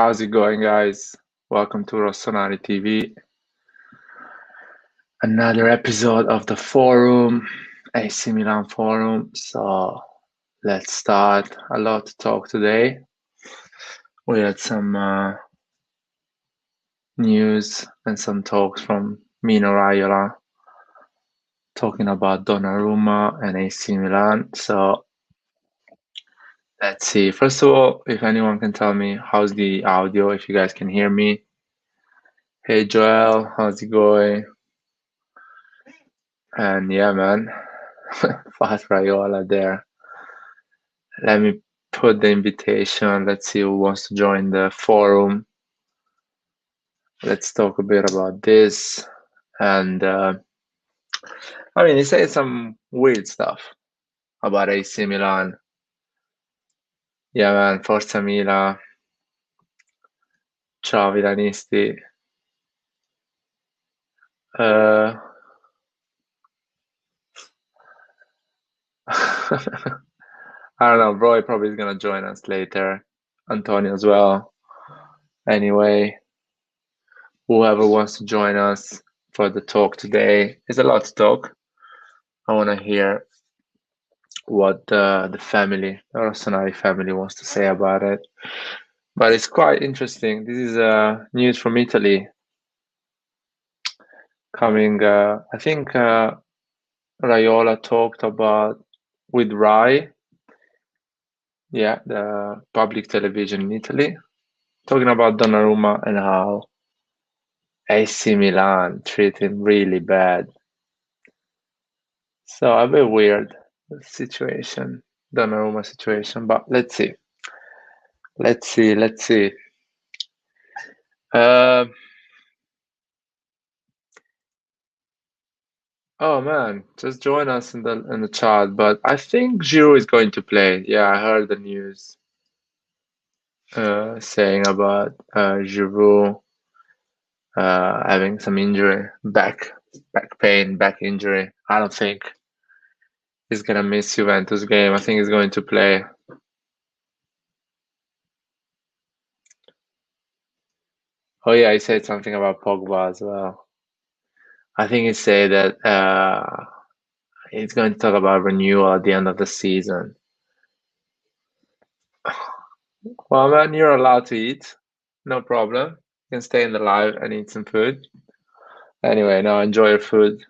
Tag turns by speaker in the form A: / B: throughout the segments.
A: How's it going, guys? Welcome to Rossonari TV. Another episode of the Forum, AC Milan Forum. So let's start. A lot to talk today. We had some news and some talks from Mino Raiola talking about Donnarumma and AC Milan. So let's see. First of all, if anyone can tell me how's the audio, if you guys can hear me. Hey Joel, how's it going? And yeah, man, Fat Raiola there. Let me put the invitation. Let's see who wants to join the forum. Let's talk a bit about this. And I mean, he said some weird stuff about AC Milan. Yeah, man, Forza Milan. Ciao, Milanisti. I don't know, Roy probably is gonna join us later. Antonio as well. Anyway, whoever wants to join us for the talk today, there's a lot to talk. I want to hear what the family, the Rossonari family, wants to say about it. But it's quite interesting. This is news from Italy coming. I think Raiola talked about with Rai, yeah, the public television in Italy, talking about Donnarumma and how AC Milan treat him really bad. So a bit weird situation, Donnarumma situation. But let's see. Let's see. Oh man, just join us in the chat. But I think Giroud is going to play. Yeah, I heard the news saying about Giroud having some injury, back pain, back injury. I don't think he's gonna miss Juventus game. I think he's going to play. Oh yeah, he said something about Pogba as well. I think he said that he's going to talk about renewal at the end of the season. Well, man, you're allowed to eat. No problem. You can stay in the live and eat some food. Anyway, no, enjoy your food.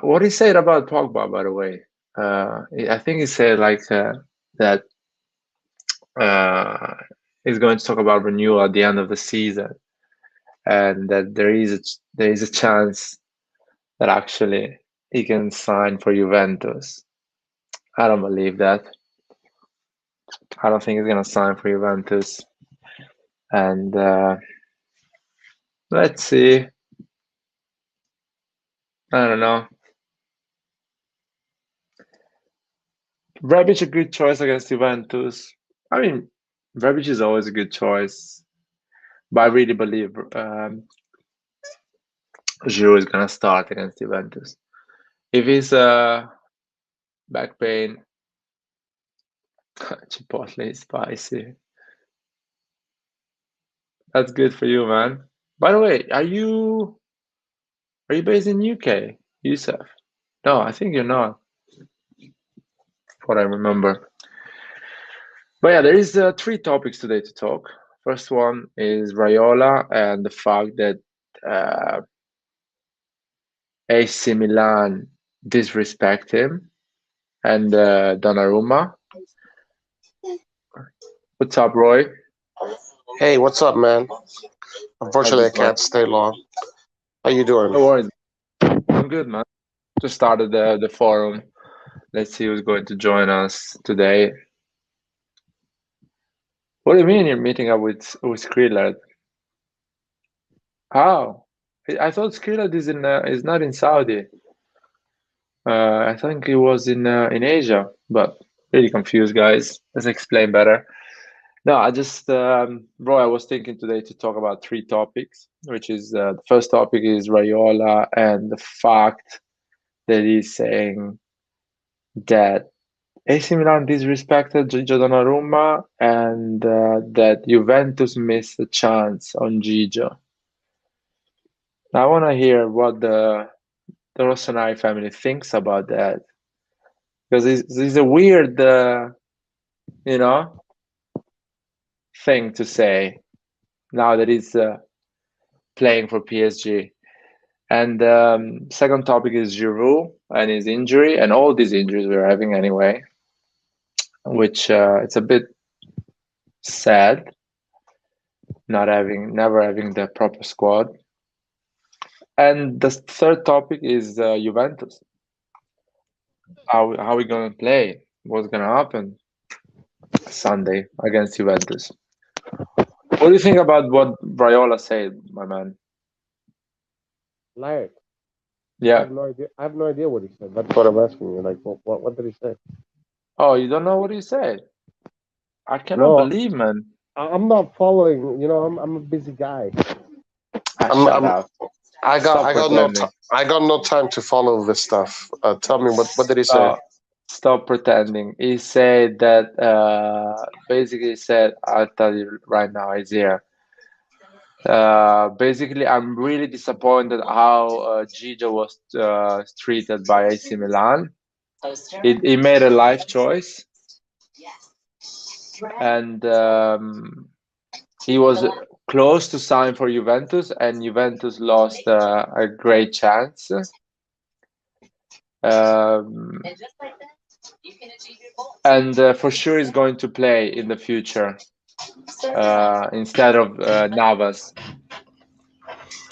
A: What he said about Pogba, by the way? I think he said like that he's going to talk about renewal at the end of the season, and that there is a chance that actually he can sign for Juventus. I don't believe that. I don't think he's gonna sign for Juventus. And let's see. I don't know. Rebic a good choice against Juventus. I mean, Rebic is always a good choice, but I really believe Giroud is gonna start against Juventus. If he's back pain, Chipotle is spicy. That's good for you, man. By the way, are you based in UK, Yusuf? No, I think you're not. What I remember. But yeah, there is 3 topics today to talk. First one is Raiola and the fact that AC Milan disrespect him and Donnarumma. What's up, Roy?
B: Hey, what's up, man? Unfortunately, I can't stay long. How you doing?
A: No worries. I'm good, man. Just started the forum. Let's see who's going to join us today. What do you mean you're meeting up with Skrillard? How? I thought Skrillard is not in Saudi. I think he was in Asia, but really confused, guys. Let's explain better. No, I just Roy, I was thinking today to talk about 3 topics, which is the first topic is Raiola and the fact that he's saying that AC Milan disrespected Gigio Donnarumma and that Juventus missed a chance on Gigio. I want to hear what the Rossoneri family thinks about that because it's a weird, you know, thing to say now that he's playing for PSG. And second topic is Giroud and his injury and all these injuries we're having anyway, which it's a bit sad never having the proper squad. And the third topic is Juventus. How we gonna play? What's gonna happen Sunday against Juventus? What do you think about what Briola said, my man?
B: Like, I
A: Yeah.
B: have no idea. I have no idea what he said. That's what I'm asking you. Like, what did he say?
A: Oh, you don't know what he said? I cannot
B: No,
A: believe, man.
B: I'm not following. You know, I'm a busy guy.
A: Ah,
B: I'm,
A: shut
B: I'm
A: up.
B: I
A: Stop
B: got no
A: pretending.
B: I got no time to follow this stuff. Tell me what did he say?
A: Stop pretending. He said that basically said, I'll tell you right now, he's here. Basically, I'm really disappointed how Gigio was treated by AC Milan. He made a life choice, and he was close to sign for Juventus, and Juventus lost a great chance. And for sure he's going to play in the future instead of Navas.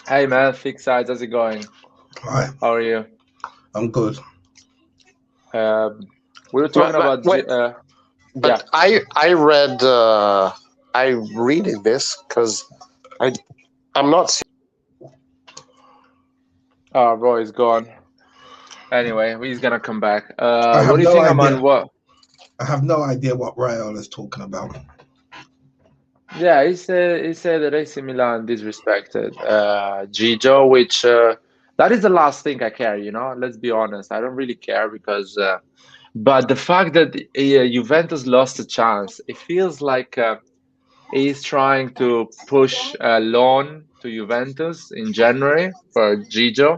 A: Hey man, Fix Sides, how's it going?
C: Hi,
A: How are you?
C: I'm good.
A: We were talking about
B: Wait,
A: yeah.
B: but I read I reading this because I'm not.
A: Oh, Roy's gone. Anyway, he's gonna come back.
C: I
A: What
C: have
A: do you
C: no
A: think, Aman?
C: idea.
A: What?
C: I have no idea what Rayola is talking about.
A: Yeah, he said that AC Milan disrespected Gigio, which that is the last thing I care. Let's be honest. I don't really care because, but the fact that Juventus lost a chance, it feels like he's trying to push a loan to Juventus in January for Gigio.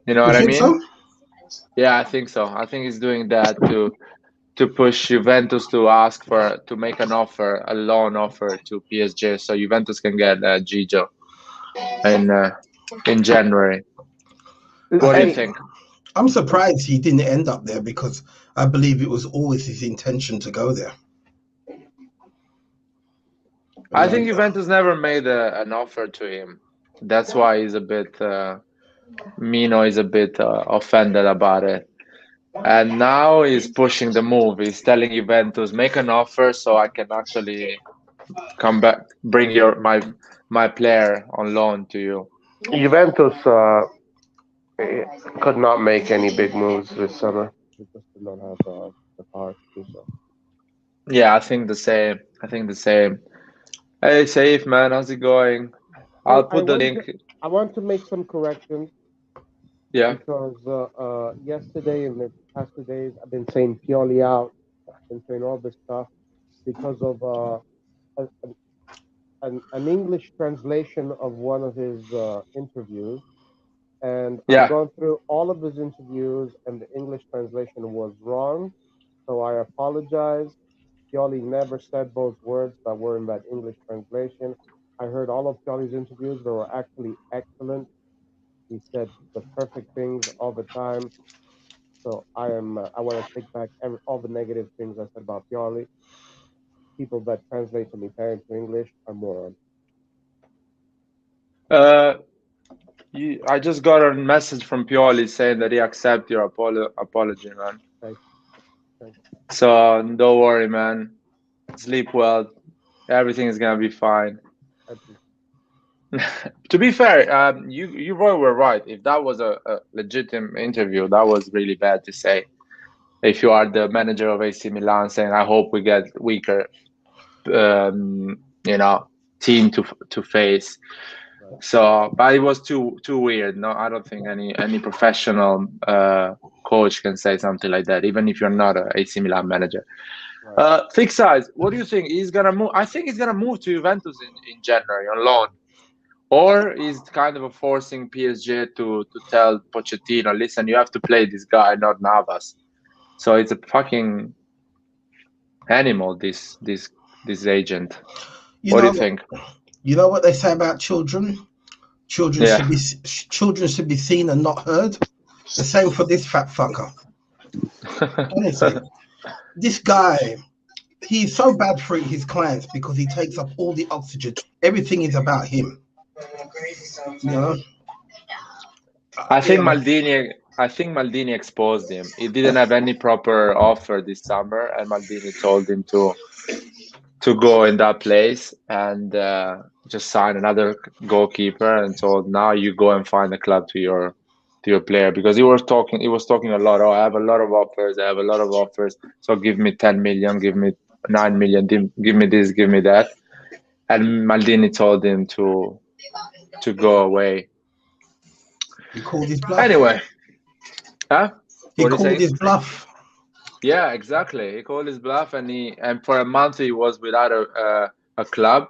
A: You know
C: You
A: what I
C: think
A: mean?
C: so?
A: Yeah, I think so. I think he's doing that to push Juventus to ask to make an offer, a loan offer to PSG, so Juventus can get Gigio in January. What do you
B: Hey,
A: think?
C: I'm surprised he didn't end up there because I believe it was always his intention to go there. And
A: I think Juventus never made an offer to him. That's why he's a bit Mino is a bit offended about it. And now he's pushing the move. He's telling Juventus, make an offer so I can actually come back, bring my player on loan to you.
B: Juventus could not make any big moves this summer. They just did not have the power to do so.
A: Yeah, I think the same. I think the same. Hey, Safe man, how's it going?
B: Hey,
A: I'll put the link.
B: I want to make some corrections
A: Yeah,
B: because yesterday and the past 2 days I've been saying Pioli out, I've been saying all this stuff because of an English translation of one of his interviews, and I've
A: yeah.
B: gone through all of his interviews, and the English translation was wrong. So I apologize. Pioli never said those words that were in that English translation. I heard all of Pioli's interviews; they were actually excellent. He said the perfect things all the time. So I want to take back all the negative things I said about Pioli. People that translate from Italian to English are morons.
A: Uh, I just got a message from Pioli saying that he accept your apology, man.
B: Thank you.
A: So don't worry, man. Sleep well. Everything is gonna be fine. To be fair, you were right. If that was a legitimate interview, that was really bad to say. If you are the manager of AC Milan saying, "I hope we get weaker, um, team to face." So, but it was too weird. No, I don't think any professional coach can say something like that, even if you're not a AC Milan manager.
B: Right.
A: Fixed size, what do you think? He's gonna move. I think he's gonna move to Juventus in January on loan, or he's kind of forcing PSG to tell Pochettino, listen, you have to play this guy, not Navas. So it's a fucking animal. This agent.
C: You
A: What do you
C: know,
A: think?
C: you know what they say about children. Children
A: Yeah.
C: should be seen and not heard. The same for this fat fucker. Honestly, this guy, he's so bad for his clients because he takes up all the oxygen. Everything is about him. You know.
A: I think Maldini exposed him. He didn't have any proper offer this summer, and Maldini told him to go in that place and just sign another goalkeeper, and told, now you go and find a club to your player, because he was talking a lot. Oh, I have a lot of offers. So give me 10 million, give me 9 million, give me this, give me that. And Maldini told him to go away.
C: He called his bluff.
A: Anyway, huh?
C: He
A: What are you
C: called
A: saying?
C: his bluff.
A: Yeah, exactly. He called his bluff, and for a month he was without a club.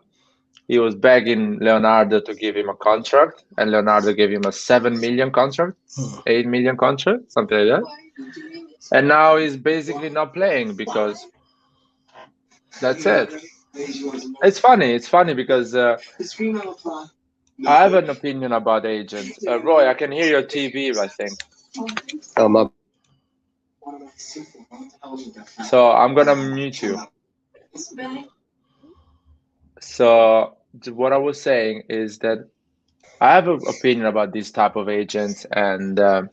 A: He was begging Leonardo to give him a contract, and Leonardo gave him a 7 million contract, 8 million contract, something like that. And now he's basically not playing because that's it. It's funny because I have an opinion about agents. Roy, I can hear your TV, I think. So I'm gonna mute you. So what I was saying is that I have an opinion about this type of agents, and but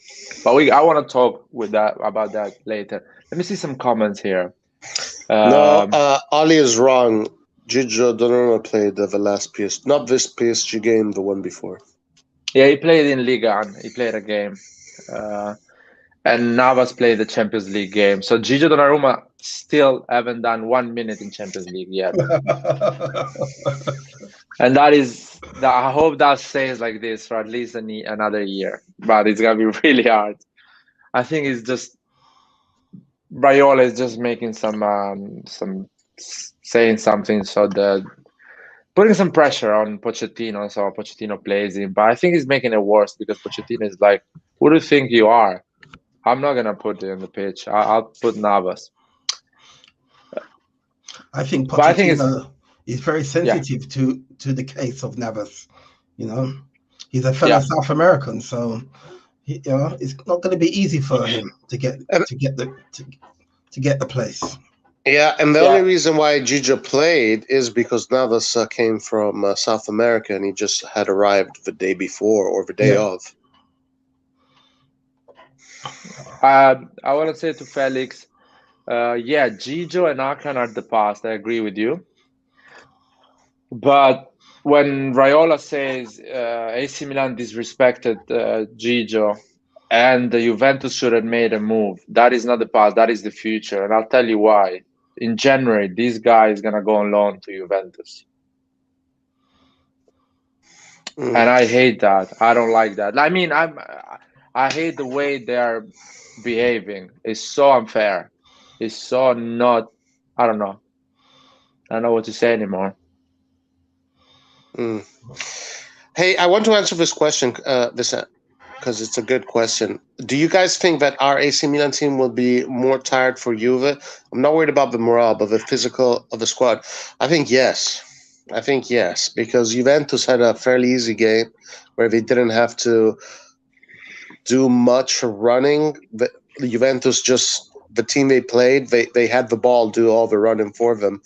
A: I want to talk about that later. Let me see some comments here.
D: No, Ali is wrong. Gigio Donnarumma played the last not this PSG game, the one before.
A: Yeah, he played in Liga. He played a game. And Navas played the Champions League game. So Gigio Donnarumma still haven't done 1 minute in Champions League yet. And I hope that stays like this for at least another year. But it's gonna be really hard. I think it's just Raiola is just making some saying something, so that putting some pressure on Pochettino, so Pochettino plays him. But I think he's making it worse because Pochettino is like, who do you think you are? I'm not gonna put it in the pitch. I'll put Navas.
C: I think Pochettino is very sensitive to the case of Navas. You know, he's a fellow South American, so it's not going to be easy for him to get the place.
D: Yeah, and the only reason why Gigio played is because Navas came from South America and he just had arrived the day before or the day of.
A: I want to say to Felix, Gigio and Akan are the past. I agree with you. But when Raiola says AC Milan disrespected Gigio and the Juventus should have made a move, that is not the past, that is the future. And I'll tell you why. In January, this guy is going to go on loan to Juventus. And I hate that. I don't like that. I mean, I hate the way they are behaving. It's so unfair. It's so not, I don't know. I don't know what to say anymore.
D: Hey, I want to answer this question, because it's a good question. Do you guys think that our AC Milan team will be more tired for Juve? I'm not worried about the morale, but the physical of the squad. I think yes. Because Juventus had a fairly easy game where they didn't have to do much running. The Juventus the team they played, they had the ball, do all the running for them.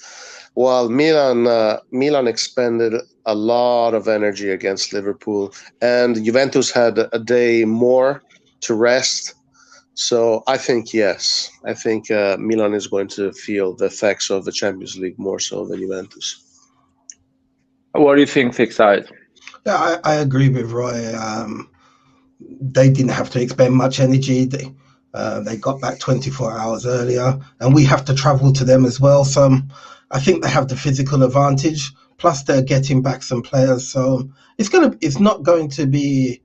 D: While Milan expended a lot of energy against Liverpool, and Juventus had a day more to rest. So I think yes. I think Milan is going to feel the effects of the Champions League more so than Juventus.
A: What do you think, Fixite?
C: Yeah, I agree with Roy. They didn't have to expend much energy. They got back 24 hours earlier, and we have to travel to them as well. So I think they have the physical advantage. Plus, they're getting back some players, so it's not going to be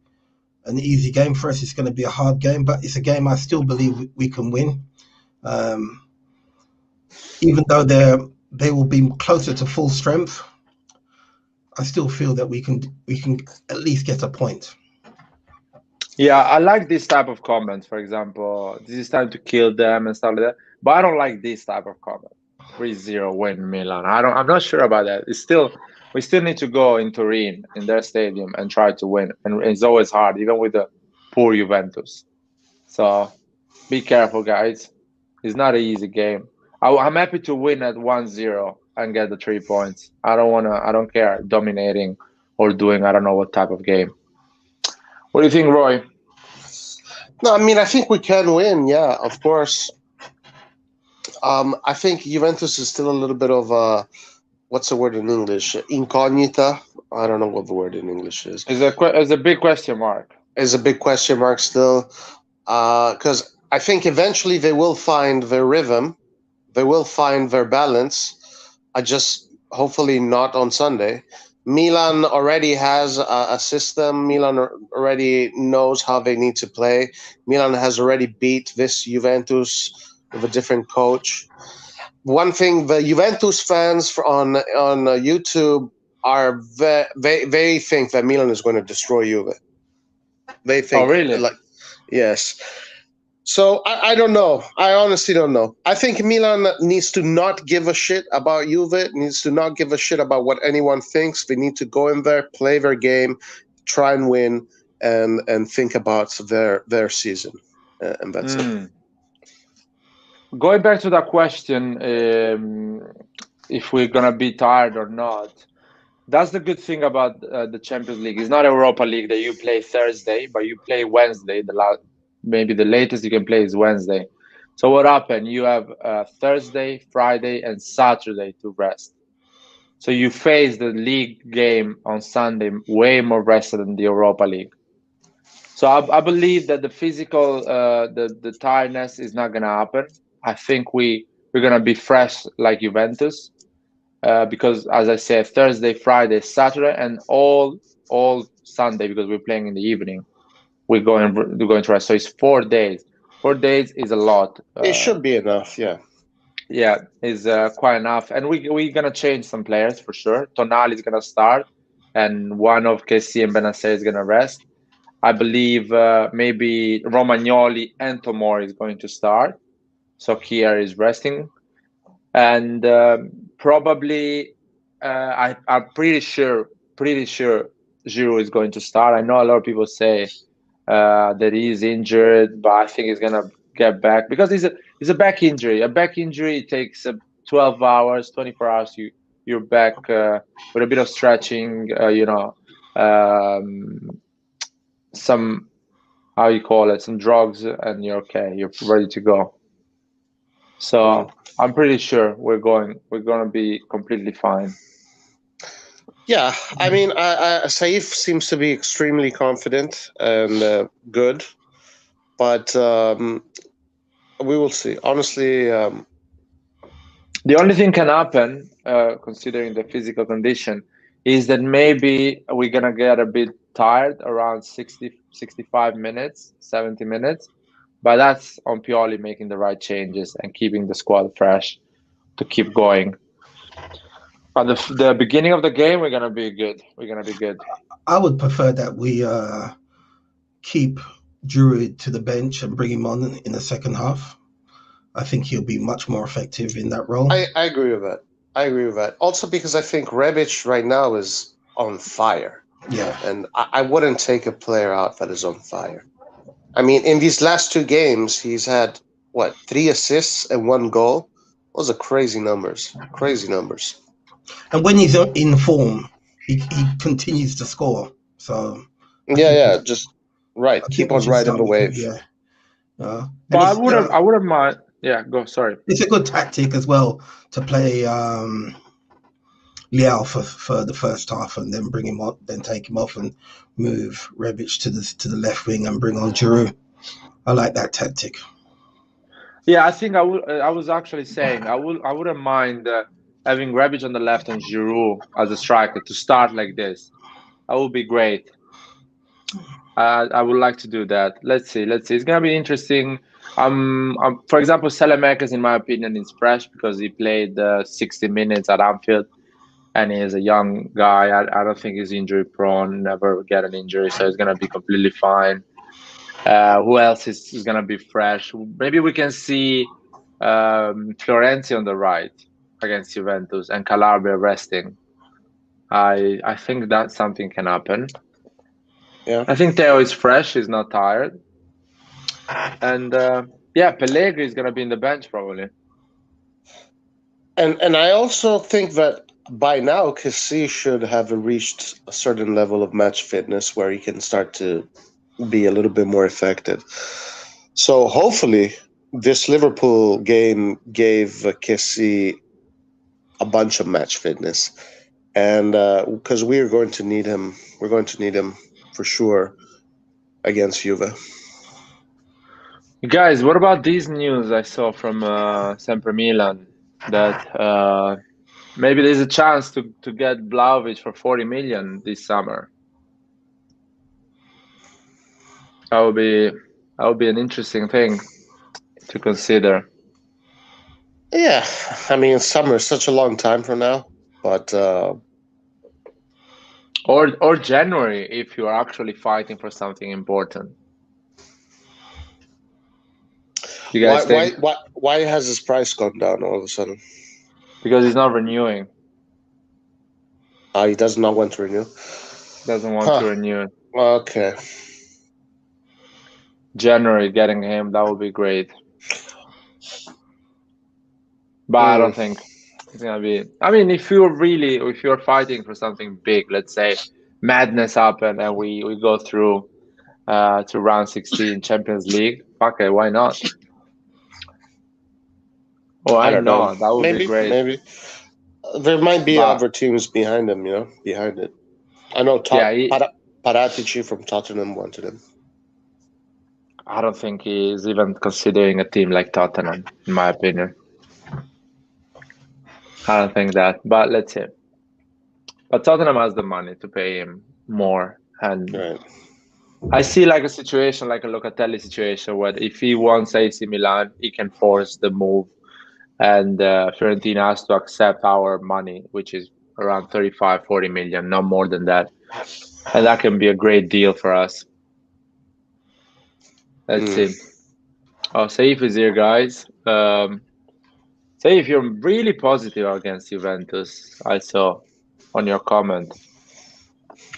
C: an easy game for us. It's going to be a hard game, but it's a game I still believe we can win. Even though they will be closer to full strength, I still feel that we can at least get a point.
A: Yeah, I like this type of comments. For example, this is time to kill them and stuff like that. But I don't like this type of comment. 3-0 win Milan. I'm not sure about that. We still need to go in Turin in their stadium and try to win. And it's always hard, even with the poor Juventus. So be careful, guys. It's not an easy game. I'm happy to win at 1-0 and get the 3 points. I don't care dominating or doing I don't know what type of game. What do you think, Roy?
D: No, I mean, I think we can win. Yeah, of course. I think Juventus is still a little bit of a, what's the word in English? Incognita. I don't know what the word in English is.
A: It's a big question mark.
D: Is a big question mark still, because I think eventually they will find their rhythm, they will find their balance. I just hopefully not on Sunday. Milan already has a system. Milan already knows how they need to play. Milan has already beat this Juventus with a different coach. One thing, the Juventus fans on YouTube are they think that Milan is going to destroy Juve. They think,
A: oh, really?
D: like, yes. So I don't know. I honestly don't know. I think Milan needs to not give a shit about Juve, needs to not give a shit about what anyone thinks. They need to go in there, play their game, try and win, and think about their season. And that's it.
A: Going back to that question, if we're going to be tired or not, that's the good thing about the Champions League. It's not Europa League that you play Thursday, but you play Wednesday. Maybe the latest you can play is Wednesday. So what happened? You have Thursday, Friday, and Saturday to rest. So you face the league game on Sunday way more rested than the Europa League. So I believe that the physical, the tiredness is not going to happen. I think we're going to be fresh like Juventus. Because as I said, Thursday, Friday, Saturday, and all Sunday because we're playing in the evening. We're going to rest. So it's 4 days. 4 days is a lot.
D: It should be enough, yeah.
A: Yeah, is quite enough. And we're gonna change some players for sure. Tonali is gonna start, and one of KC and Benacer is gonna rest. I believe maybe Romagnoli and Tomori is going to start. So Kier is resting. And probably I'm pretty sure Giroud is going to start. I know a lot of people say that he's injured, but I think he's gonna get back because it's a back injury. A back injury takes 12 hours, 24 hours. You're back with a bit of stretching. Some how you call it, some drugs, and you're okay. You're ready to go. So I'm pretty sure we're gonna be completely fine.
D: Yeah, I mean, Saif seems to be extremely confident and good, but we will see. Honestly,
A: the only thing can happen, considering the physical condition, is that maybe we're gonna get a bit tired around 60, 65 minutes, 70 minutes. But that's on Pioli making the right changes and keeping the squad fresh to keep going. At the beginning of the game, we're gonna be good. We're gonna be good.
C: I would prefer that we keep Giroud to the bench and bring him on in the second half. I think he'll be much more effective in that role.
D: I agree with that. I agree with that. Also because I think Rebic right now is on fire.
C: Yeah.
D: And I wouldn't take a player out that is on fire. I mean, in these last 2 games, he's had, 3 assists and 1 goal? Those are crazy numbers. Crazy numbers.
C: And when he's in form, he continues to score. So
D: yeah, just right. Keep on riding the wave.
C: Yeah.
A: But I wouldn't mind. Yeah, go. Sorry.
C: It's a good tactic as well to play Leao for the first half and then bring him on, then take him off and move Rebic to the left wing and bring on Giroud. I like that tactic.
A: Yeah, I think I was actually saying I wouldn't mind having Rebic on the left and Giroud as a striker to start like this. That would be great. I would like to do that. Let's see. It's gonna be interesting. For example, Salamakers, in my opinion, is fresh because he played 60 minutes at Anfield, and he's a young guy. I don't think he's injury prone. Never get an injury, so he's gonna be completely fine. Who else is gonna be fresh? Maybe we can see Florenzi on the right against Juventus and Calabria resting. I think that something can happen.
D: Yeah.
A: I think Theo is fresh, he's not tired. And yeah, Pellegrini is gonna be in the bench probably.
D: And I also think that by now Kessie should have reached a certain level of match fitness where he can start to be a little bit more effective. So hopefully this Liverpool game gave Kessie a bunch of match fitness. And because we're going to need him for sure against Juve.
A: Guys, what about these news I saw from Sempre Milan that maybe there's a chance to get Vlahovic for 40 million this summer? That would be an interesting thing to consider.
D: Yeah, I mean, summer is such a long time from now, but
A: or January if you are actually fighting for something important. You guys think?
D: why has his price gone down all of a sudden?
A: Because he's not renewing.
D: He does not want to renew.
A: Doesn't want to renew.
D: Okay.
A: January getting him, that would be great. But I don't think it's gonna be. I mean, if you're fighting for something big, let's say madness happened and we go through to round 16 Champions League. Okay, why not?
D: I don't know.
A: That would be great.
D: Maybe there might be other teams behind him. Behind it. I know. Paratici from Tottenham wanted him.
A: I don't think he's even considering a team like Tottenham, in my opinion. I don't think that, but let's see. But Tottenham has the money to pay him more, and
D: right.
A: I see like a situation, like a Locatelli situation, where if he wants AC Milan, he can force the move, and Fiorentina has to accept our money, which is around 35, 40 million, not more than that, and that can be a great deal for us. Let's see. Oh, Saif is here, guys. Say if you're really positive against Juventus, I saw on your comment.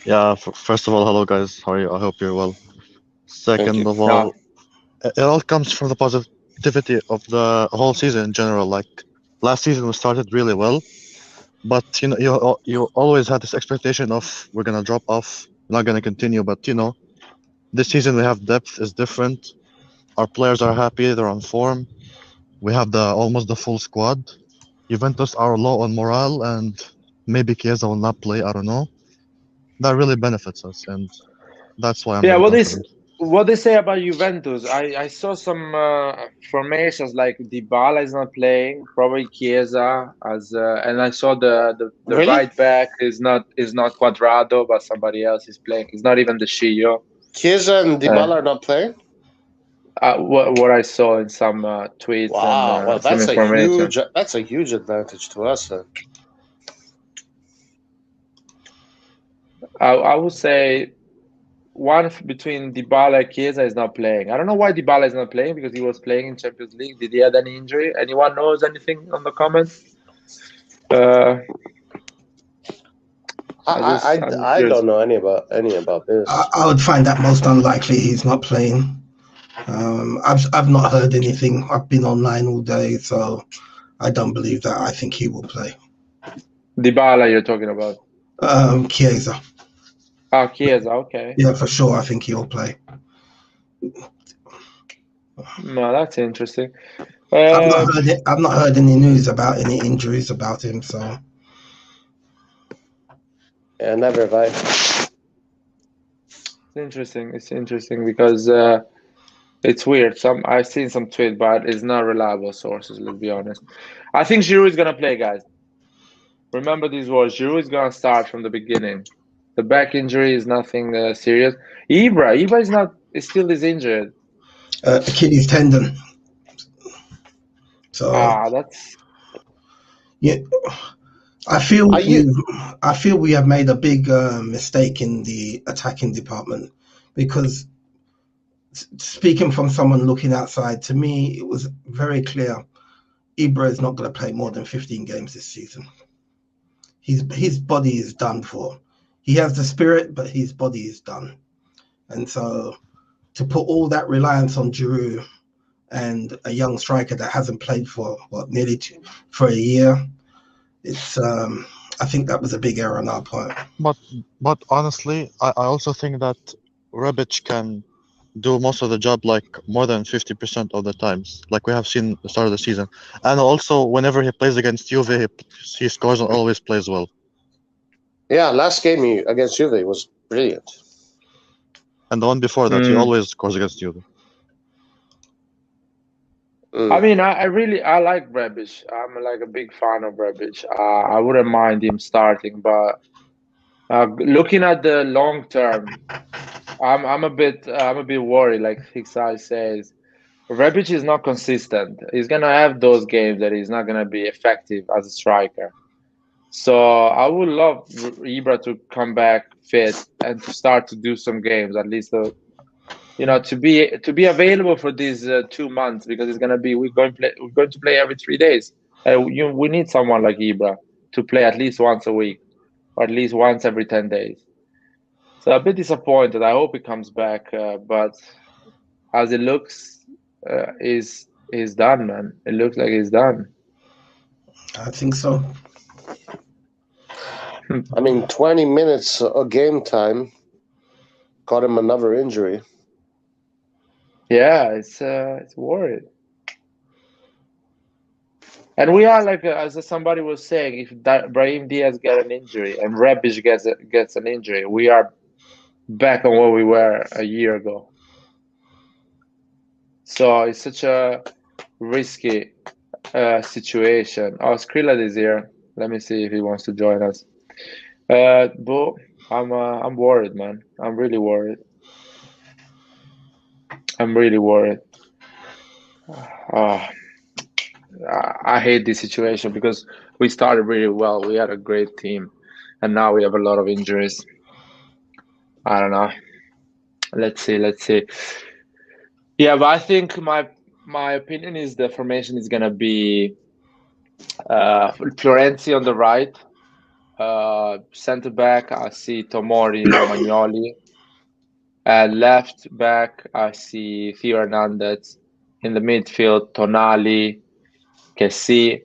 E: Yeah, first of all, hello guys, how are you? I hope you're well. Second of all, it all comes from the positivity of the whole season in general. Like last season, we started really well, but you always had this expectation of we're gonna drop off, not gonna continue. But this season we have depth is different. Our players are happy, they're on form. We have almost the full squad. Juventus are low on morale, and maybe Chiesa will not play. I don't know. That really benefits us, and that's why I'm very confident.
A: What they say about Juventus, I saw some formations like Dybala is not playing, probably Chiesa and I saw the
D: really?
A: right back is not Quadrado, but somebody else is playing. It's not even the Shio.
D: Chiesa and Dybala are not playing.
A: What I saw in some tweets.
D: Wow,
A: and
D: well, that's a huge advantage to us.
A: I would say one between Dybala and Chiesa is not playing. I don't know why Dybala is not playing, because he was playing in Champions League. Did he have any injury? Anyone knows anything on the comments?
D: I don't know any about this.
C: I would find that most unlikely he's not playing. I've not heard anything. I've been online all day, so I don't believe that. I think he will play.
A: Dybala, you're talking about?
C: Chiesa.
A: Oh, Chiesa, okay.
C: Yeah, for sure. I think he'll play.
A: No, that's interesting.
C: I've not heard any news about any injuries about him, so.
D: Yeah, never have I.
A: It's interesting because it's weird. I've seen some tweet, but it's not reliable sources. Let's be honest. I think Giroud is gonna play, guys. Remember these words. Giroud is gonna start from the beginning. The back injury is nothing serious. Ibra still is injured.
C: Achilles tendon. So
A: that's
C: yeah, I feel we have made a big mistake in the attacking department, because speaking from someone looking outside, to me it was very clear Ibra is not going to play more than 15 games this season. His body is done for. He has the spirit, but his body is done. And so to put all that reliance on Giroud and a young striker that hasn't played for for a year, it's I think that was a big error on our part.
E: But honestly, I also think that Rebic can do most of the job, like more than 50% of the times, like we have seen at the start of the season. And also, whenever he plays against Juve, he scores and always plays well.
D: Yeah, last game against Juve was brilliant.
E: And the one before that, he always scores against Juve.
A: I mean, I like Rebic. I'm like a big fan of Rebic. I wouldn't mind him starting, but looking at the long term, I'm a bit worried. Like Fixai says, Rebic is not consistent. He's gonna have those games that he's not gonna be effective as a striker. So I would love Ibra to come back fit and to start to do some games, at least to be available for these 2 months, because we're going to play every 3 days. We need someone like Ibra to play at least once a week, or at least once every 10 days. So a bit disappointed. I hope he comes back, but as it looks, he's done, man. It looks like he's done.
C: I think so.
D: I mean, 20 minutes of game time got him another injury.
A: Yeah, it's worried. And we are like, as somebody was saying, if Brahim Diaz gets an injury and Rebic gets an injury, we are back on where we were a year ago. So it's such a risky situation. Oh, Skrilla is here. Let me see if he wants to join us. But I'm worried, man. I'm really worried. I hate this situation because we started really well. We had a great team, and now we have a lot of injuries. I don't know. Let's see. Yeah, but I think my opinion is the formation is gonna be Florenzi on the right, center back. I see Tomori, Romagnoli. Left back, I see Theo Hernandez. In the midfield, Tonali, Kessie.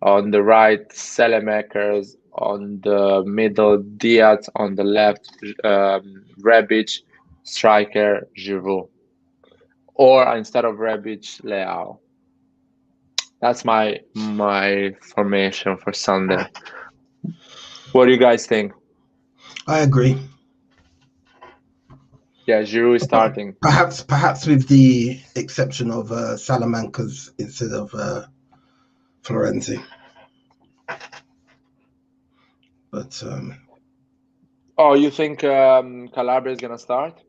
A: On the right, Selemakers. On the middle, Diaz. On the left, Rebic. Striker, Giroud. Or instead of Rebic, Leao. That's my formation for Sunday. What do you guys think?
C: I agree.
A: Yeah, Giroud is starting.
C: Perhaps with the exception of Salamancas instead of Florenzi. But
A: oh, you think Calabria is gonna start?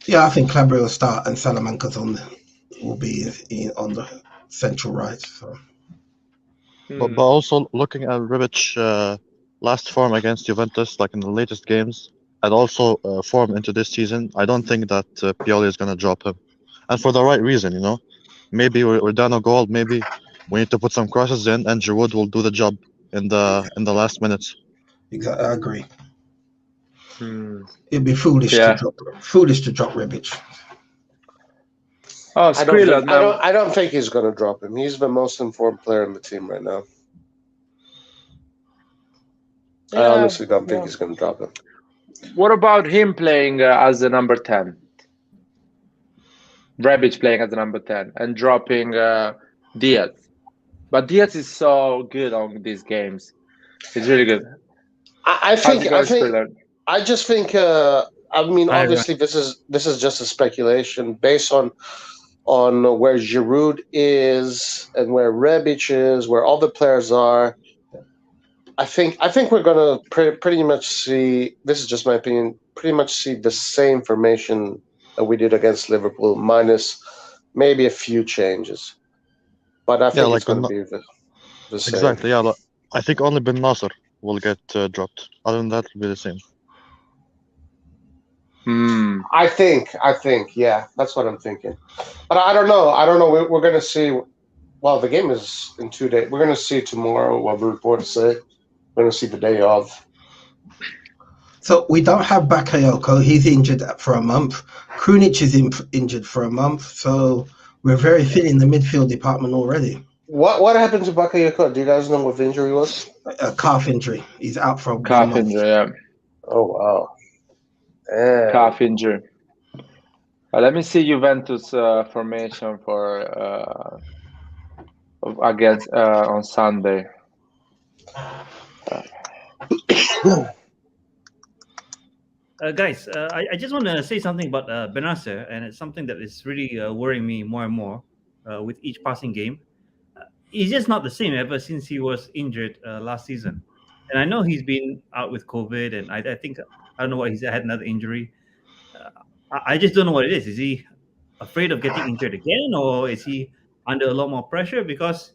C: Yeah, I think Calabria will start and Salamancas will be on the central right. So.
E: But also looking at Rebic last form against Juventus, like in the latest games, and also form into this season, I don't think that Pioli is going to drop him, and for the right reason, you know. Maybe we're down a goal. Maybe we need to put some crosses in, and Giroud will do the job in the last minutes.
C: Exactly, I agree. It'd be foolish to drop Rebic.
A: Oh, Skrilla,
D: I don't think he's going to drop him. He's the most informed player in the team right now. I honestly don't think he's going to drop him.
A: What about him playing as a number 10? Rebic playing as a number 10 and dropping Diaz. But Diaz is so good on these games. He's really good.
D: I just think. I mean, obviously, this is just a speculation based on where Giroud is and where Rebic is, where all the players are. I think we're gonna pretty much see. This is just my opinion. Pretty much see the same formation that we did against Liverpool, minus maybe a few changes. But I
E: Yeah,
D: think it's
E: like
D: gonna be the same.
E: exactly. Yeah, like, I think only Ben Nasser will get dropped. Other than that, it'll be the same.
A: Hmm.
D: I think, yeah, that's what I'm thinking. But I don't know. I don't know. We're gonna see. Well, the game is in 2 days. We're gonna see tomorrow what the reports say. We're gonna see the day of.
C: So we don't have Bakayoko. He's injured for a month. Krunic is injured for a month. So we're very thin in the midfield department already.
D: What happened to Bakayoko? Do you guys know what the injury was?
C: A calf injury. He's out for 1
A: Calf
C: month.
A: injury, yeah.
D: Oh wow. Damn.
A: Calf injury. Let me see Juventus formation for against on Sunday.
F: Guys, I just want to say something about Benacer, and it's something that is really worrying me more and more with each passing game. He's just not the same ever since he was injured last season. And I know he's been out with COVID, and I think, I don't know what, he's had another injury. Uh, I just don't know what it is. Is he afraid of getting injured again, or is he under a lot more pressure? Because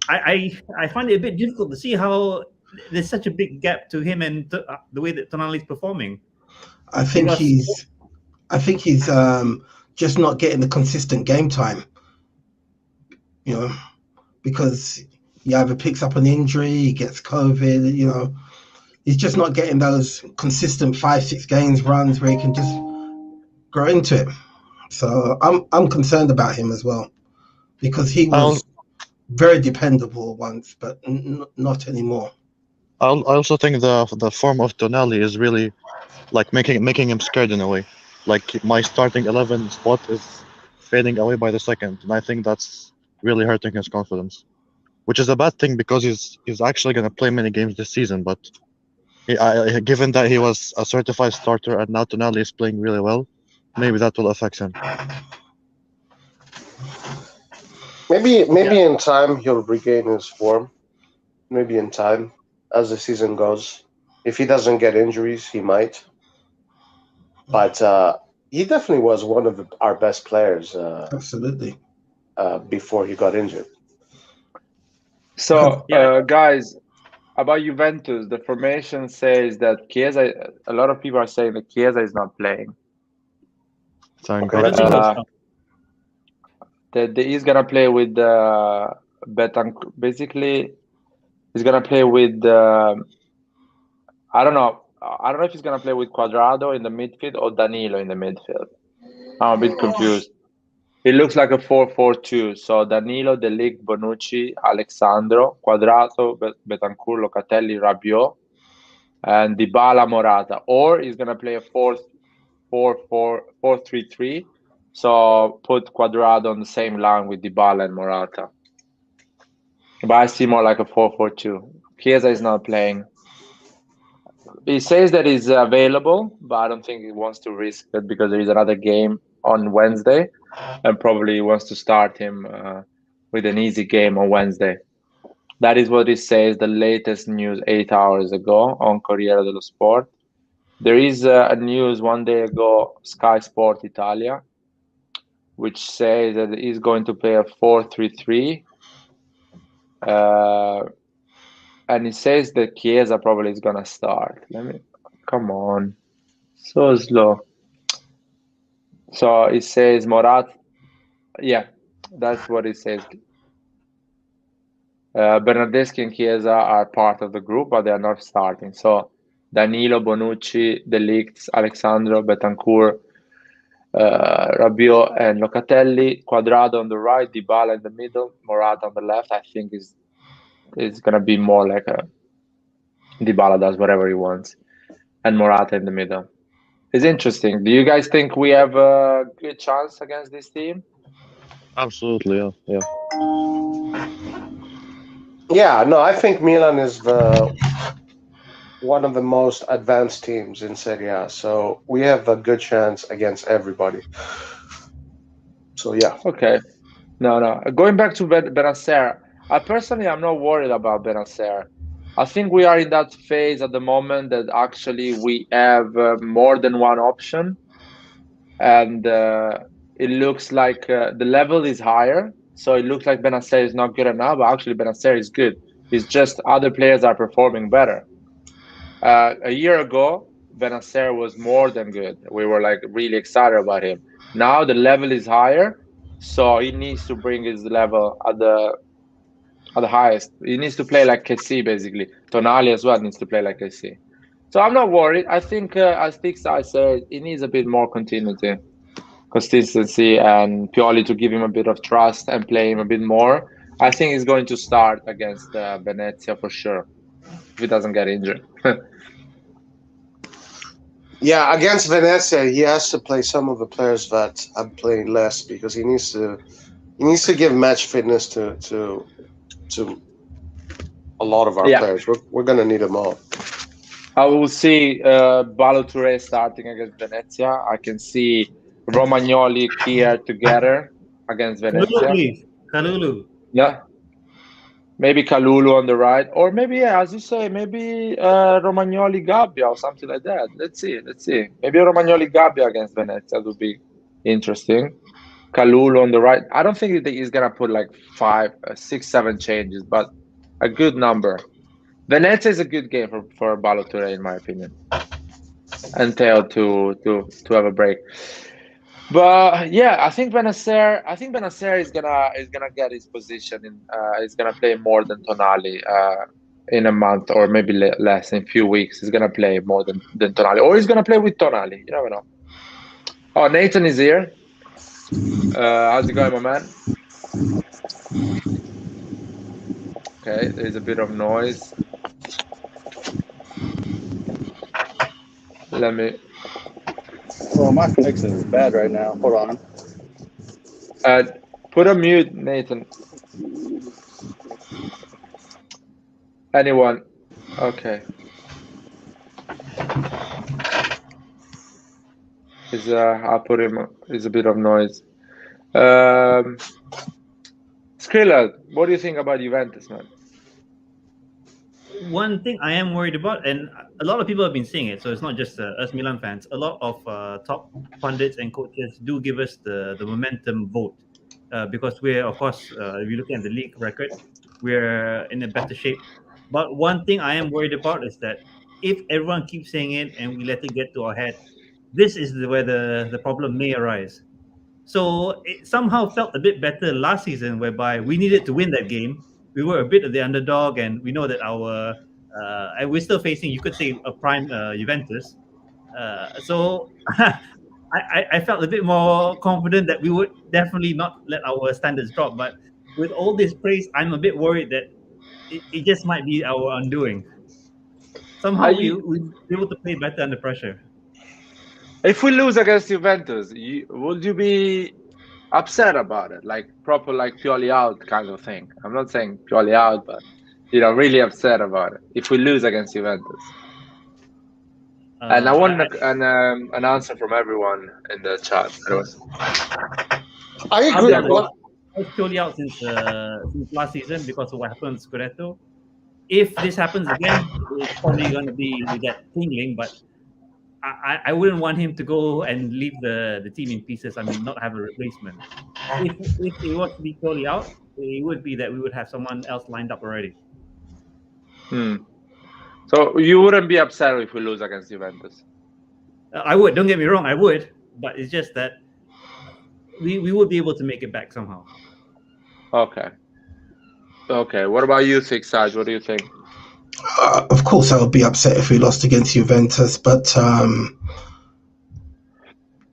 F: I find it a bit difficult to see how there's such a big gap to him and the way that Tonali is performing.
C: I think
F: Because
C: he's just not getting the consistent game time. You know, because he either picks up an injury, he gets COVID. You know, he's just not getting those consistent 5-6 games runs where he can just grow into it. So I'm concerned about him as well because he
E: I
C: was very dependable once, but not anymore.
E: I also think the form of Tonali is really like making him scared in a way. Like my starting 11 spot is fading away by the second, and I think that's really hurting his confidence, which is a bad thing because he's actually gonna play many games this season. But given that he was a certified starter and now Tonali is playing really well, maybe that will affect him.
D: Maybe in time he'll regain his form. Maybe in time, as the season goes. If he doesn't get injuries, he might. But he definitely was one of our best players
C: Absolutely.
D: before he got injured.
A: So,
F: Yeah.
A: guys, about Juventus, the formation says that Chiesa. A lot of people are saying that Chiesa is not playing.
E: Thank
D: Okay,
F: I
E: God.
F: don't think so.
A: Uh, that he's gonna play with Betancourt. Basically, he's gonna play with. I don't know. I don't know if he's gonna play with Quadrado in the midfield or Danilo in the midfield. I'm a bit confused. It looks like a 4-4-2. So Danilo, De Ligt, Bonucci, Alexandro, Quadrato, Betancourt, Locatelli, Rabiot, and Dybala, Morata. Or he's gonna play a 4-3-3. So put Quadrado on the same line with Dybala and Morata. But I see more like a 4-4-2. Chiesa is not playing. He says that he's available, but I don't think he wants to risk it because there is another game on Wednesday, and probably he wants to start him with an easy game on Wednesday. That is what he says, the latest news 8 hours ago on Corriere dello Sport. There is a news 1 day ago, Sky Sport Italia, which says that he's going to play a 4-3-3. And it says that Chiesa probably is going to start. Come on. So slow. So it says Morat. Yeah, that's what it says. Bernardeschi and Chiesa are part of the group, but they are not starting. So Danilo, Bonucci, De Ligt, Alexandro, Betancourt, Rabiot, and Locatelli. Quadrado on the right, Dybala in the middle, Morata on the left. I think is gonna be more like a Dybala does whatever he wants, and Morata in the middle. It's interesting. Do you guys think we have a good chance against this team?
E: Absolutely, yeah.
D: Yeah, no, I think Milan is one of the most advanced teams in Serie A, so we have a good chance against everybody. So yeah.
A: Okay. No. Going back to Benacer, personally, I'm not worried about Benacer. I think we are in that phase at the moment that actually we have more than one option, and it looks like the level is higher. So it looks like Benacer is not good enough, but actually Benacer is good. It's just other players are performing better. A year ago, Benacer was more than good. We were like really excited about him. Now the level is higher, so he needs to bring his level at the highest. He needs to play like KC basically. Tonali as well needs to play like KC. So I'm not worried. I think, as I said, he needs a bit more consistency, and Pioli to give him a bit of trust and play him a bit more. I think he's going to start against Venezia for sure if he doesn't get injured.
D: Yeah, against Venezia, he has to play some of the players that are playing less because he needs to give match fitness to a lot of our players. We're gonna need them all.
A: I will see Balotelli starting against Venezia. I can see Romagnoli, Kier together against Venezia.
F: Kalulu.
A: Yeah. Maybe Kalulu on the right, or maybe, yeah, as you say, maybe Romagnoli Gabbia or something like that. Let's see. Maybe Romagnoli Gabbia against Venezia would be interesting. Kalulu on the right. I don't think that he's gonna put like 5, 6, 7 changes, but a good number. Venezia is a good game for Balotelli, in my opinion, and Theo to have a break. But yeah, I think Benacer is gonna get his position in. He's gonna play more than Tonali in a month, or maybe less, in a few weeks. He's gonna play more than Tonali, or he's gonna play with Tonali. You never know. Oh, Nathan is here. How's it going, my man? Okay, there's a bit of noise. Let me.
G: Well, my connection is bad right now. Hold on.
A: Put a mute, Nathan. Anyone? Okay. I'll put him. It's a bit of noise. Skrilla, what do you think about Juventus, man?
F: One thing I am worried about, and a lot of people have been saying it, so it's not just us Milan fans. A lot of top pundits and coaches do give us the momentum vote because we're, of course, if you look at the league record, we're in a better shape. But one thing I am worried about is that if everyone keeps saying it and we let it get to our head, this is where the problem may arise. So it somehow felt a bit better last season, whereby we needed to win that game. We were a bit of the underdog, and we know that and we're still facing, you could say, a prime Juventus. So I felt a bit more confident that we would definitely not let our standards drop. But with all this praise, I'm a bit worried that it just might be our undoing. Somehow we'll be able to play better under pressure.
A: If we lose against Juventus, would you be upset about it? Like proper, like Pioli out kind of thing? I'm not saying Pioli out, but really upset about it if we lose against Juventus. And I want an answer from everyone in the chat.
D: I agree.
F: I was Pioli out since last season because of what happened with Scudetto. If this happens again, it's probably going to be with that tingling, but I wouldn't want him to go and leave the team in pieces. I mean, not have a replacement. If he was to be totally out, it would be that we would have someone else lined up already.
A: So you wouldn't be upset if we lose against Juventus?
F: I would. Don't get me wrong, I would. But it's just that we would be able to make it back somehow.
A: Okay. What about you, Saj? What do you think?
C: Of course, I would be upset if we lost against Juventus, but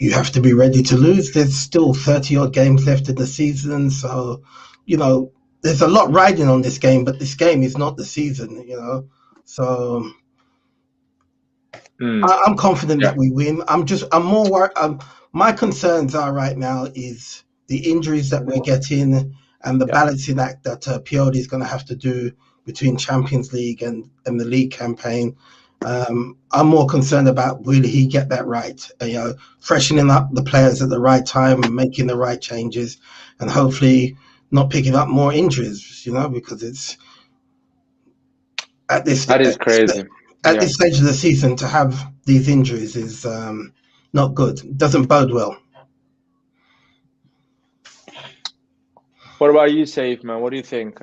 C: you have to be ready to lose. There's still 30-odd games left in the season, so, there's a lot riding on this game, but this game is not the season, So I'm confident that we win. I'm more worried. My concerns are right now is the injuries that we're getting and the balancing act that Pioli is going to have to do between Champions League and the league campaign. I'm more concerned about will he get that right, freshening up the players at the right time and making the right changes, and hopefully not picking up more injuries, because it's at this
A: That is crazy.
C: at this stage of the season to have these injuries is not good. It doesn't bode well.
A: What about you, Safe man? What do you think?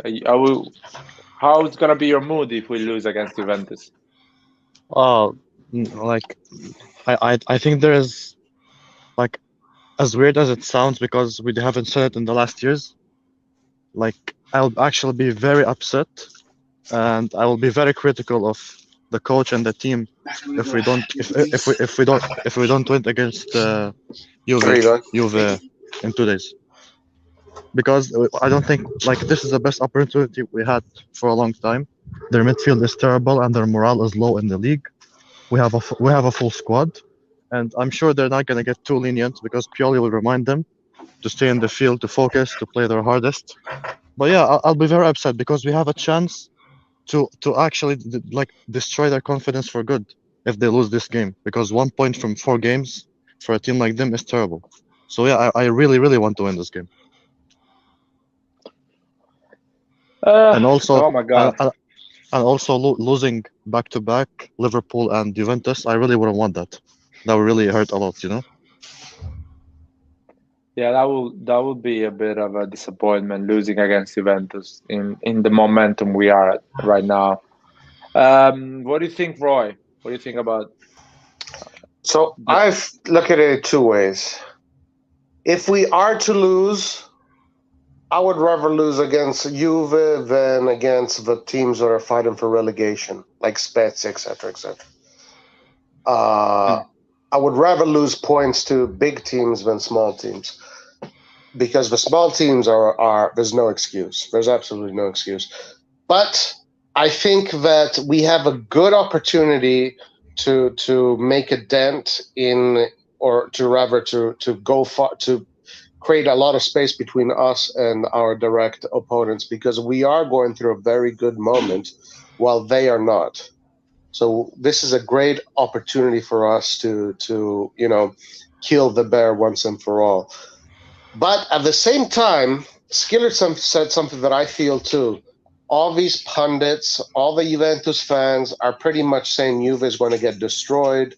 A: How's gonna be your mood if we lose against Juventus?
E: Like I think there is, like, as weird as it sounds, because we haven't said it in the last years, like, I'll actually be very upset, and I will be very critical of the coach and the team if we don't win against Juve in 2 days. Because I don't think, like, this is the best opportunity we had for a long time. Their midfield is terrible and their morale is low in the league. We have a full squad, and I'm sure they're not gonna get too lenient because Pioli will remind them to stay in the field, to focus, to play their hardest. But yeah, I'll be very upset because we have a chance to actually like destroy their confidence for good if they lose this game, because 1 point from 4 games for a team like them is terrible. So yeah, I really want to win this game. And also,
A: oh my God.
E: and also losing back to back Liverpool and Juventus, I really wouldn't want that. That would really hurt a lot,
A: Yeah, that would be a bit of a disappointment, losing against Juventus in the momentum we are at right now. What do you think, Roy? What do you think about?
D: So I look at it 2 ways. If we are to lose, I would rather lose against Juve than against the teams that are fighting for relegation, like Spezia, etc., etc. I would rather lose points to big teams than small teams, because the small teams are there's no excuse. There's absolutely no excuse. But I think that we have a good opportunity to make a dent in, or to rather to go far, to create a lot of space between us and our direct opponents, because we are going through a very good moment while they are not. So this is a great opportunity for us to kill the bear once and for all. But at the same time, Skillert said something that I feel too. All these pundits, all the Juventus fans are pretty much saying Juve is going to get destroyed.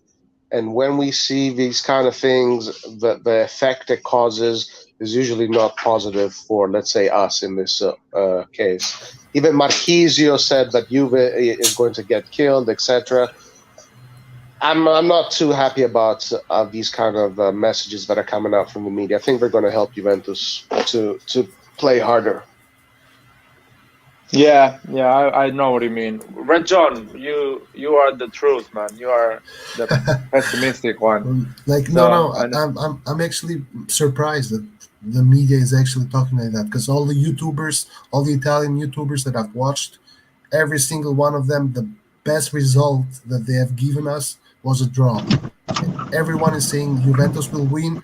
D: And when we see these kind of things, the effect it causes is usually not positive for, let's say, us in this case. Even Marchisio said that Juve is going to get killed, etc. I'm not too happy about these kind of messages that are coming out from the media. I think they're going to help Juventus to play harder.
A: Yeah, I know what you mean. Red John, you are the truth, man. You are the pessimistic one.
H: Like,
A: So,
H: I'm actually surprised that the media is actually talking like that, because all the YouTubers, all the Italian YouTubers that I've watched, every single one of them, the best result that they have given us was a draw. Everyone is saying Juventus will win,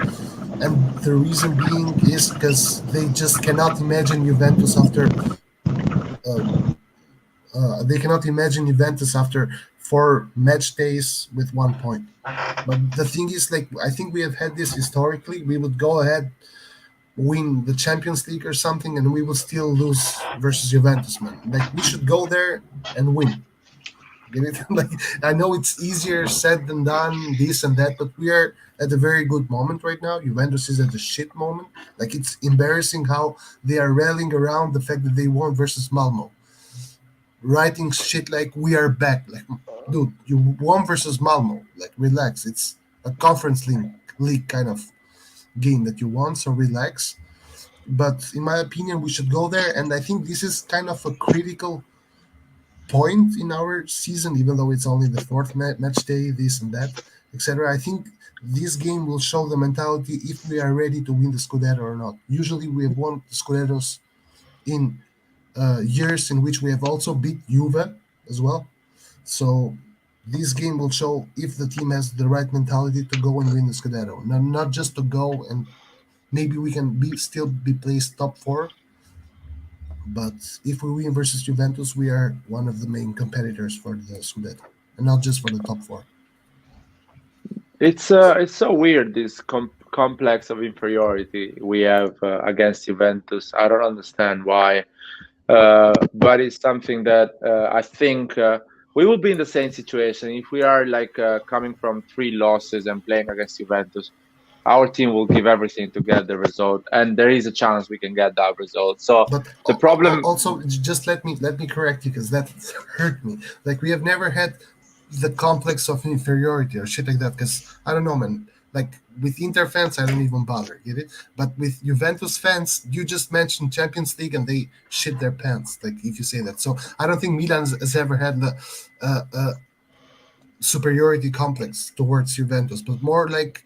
H: and the reason being is because they just cannot imagine Juventus after. They cannot imagine Juventus after 4 match days with 1 point. But the thing is, like, I think we have had this historically. We would go ahead, win the Champions League or something, and we will still lose versus Juventus, man. Like, we should go there and win. Get it? Like, I know it's easier said than done, this and that, but we are at a very good moment right now. Juventus is at a shit moment. Like, it's embarrassing how they are rallying around the fact that they won versus Malmo, writing shit like we are back. Like, dude, you won versus Malmo. Like, relax. It's a conference league kind of game that you won, so relax. But in my opinion, we should go there, and I think this is kind of a critical point in our season, even though it's only the 4th match day, this and that, etc. I think this game will show the mentality if we are ready to win the Scudetto or not. Usually we have won the Scudettos in years in which we have also beat Juve as well. So this game will show if the team has the right mentality to go and win the Scudetto. Not just to go and maybe we can still be placed top 4. But if we win versus Juventus, we are one of the main competitors for the Scudetto, and not just for the top 4.
A: it's so weird, this complex of inferiority we have against Juventus. I don't understand why, but it's something that I think we will be in the same situation if we are like coming from 3 losses and playing against Juventus. Our team will give everything to get the result, and there is a chance we can get that result. So
H: But
A: the problem,
H: also, just let me correct you because that hurt me. Like we have never had the complex of inferiority or shit like that. Because I don't know, man. Like with Inter fans, I don't even bother. Get it? But with Juventus fans, you just mentioned Champions League and they shit their pants. Like if you say that, so I don't think Milan has ever had the superiority complex towards Juventus, but more like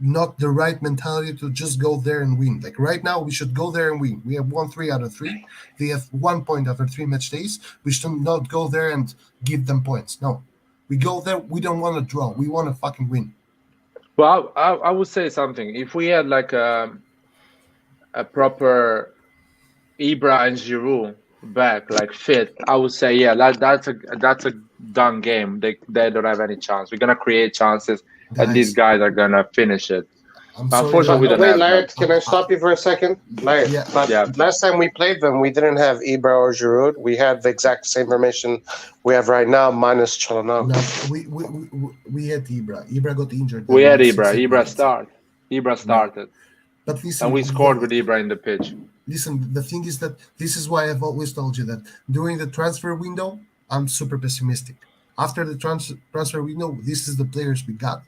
H: not the right mentality to just go there and win. Like right now, we should go there and win. We have won 3 out of 3. They have 1 point after 3 match days. We should not go there and give them points. No, we go there. We don't want to draw. We want to fucking win.
A: well, I would say something. If we had like a proper Ibra and Giroud back, like fit, I would say yeah, that's a done game. They don't have any chance. We're gonna create chances, and these
H: Guys,
A: guys are gonna finish it.
H: I'm sorry.
A: Unfortunately, we don't
D: Wait,
A: have
D: Laird,
A: that.
D: can I stop you for a second? Laird,
H: Yeah.
D: but
A: Yeah.
D: last time we played them, we didn't have Ibra or Giroud. We had the exact same formation we have right now, minus Chalonov.
H: No, we had Ibra. Ibra got injured.
A: We
H: then
A: had
H: in
A: Ibra.
H: 60
A: Ibra
H: minutes.
A: started. Ibra started,
H: But listen,
A: and we scored with Ibra in the pitch.
H: listen, the thing is that this is why I've always told you that during the transfer window, I'm super pessimistic. After the transfer window, this is the players we got.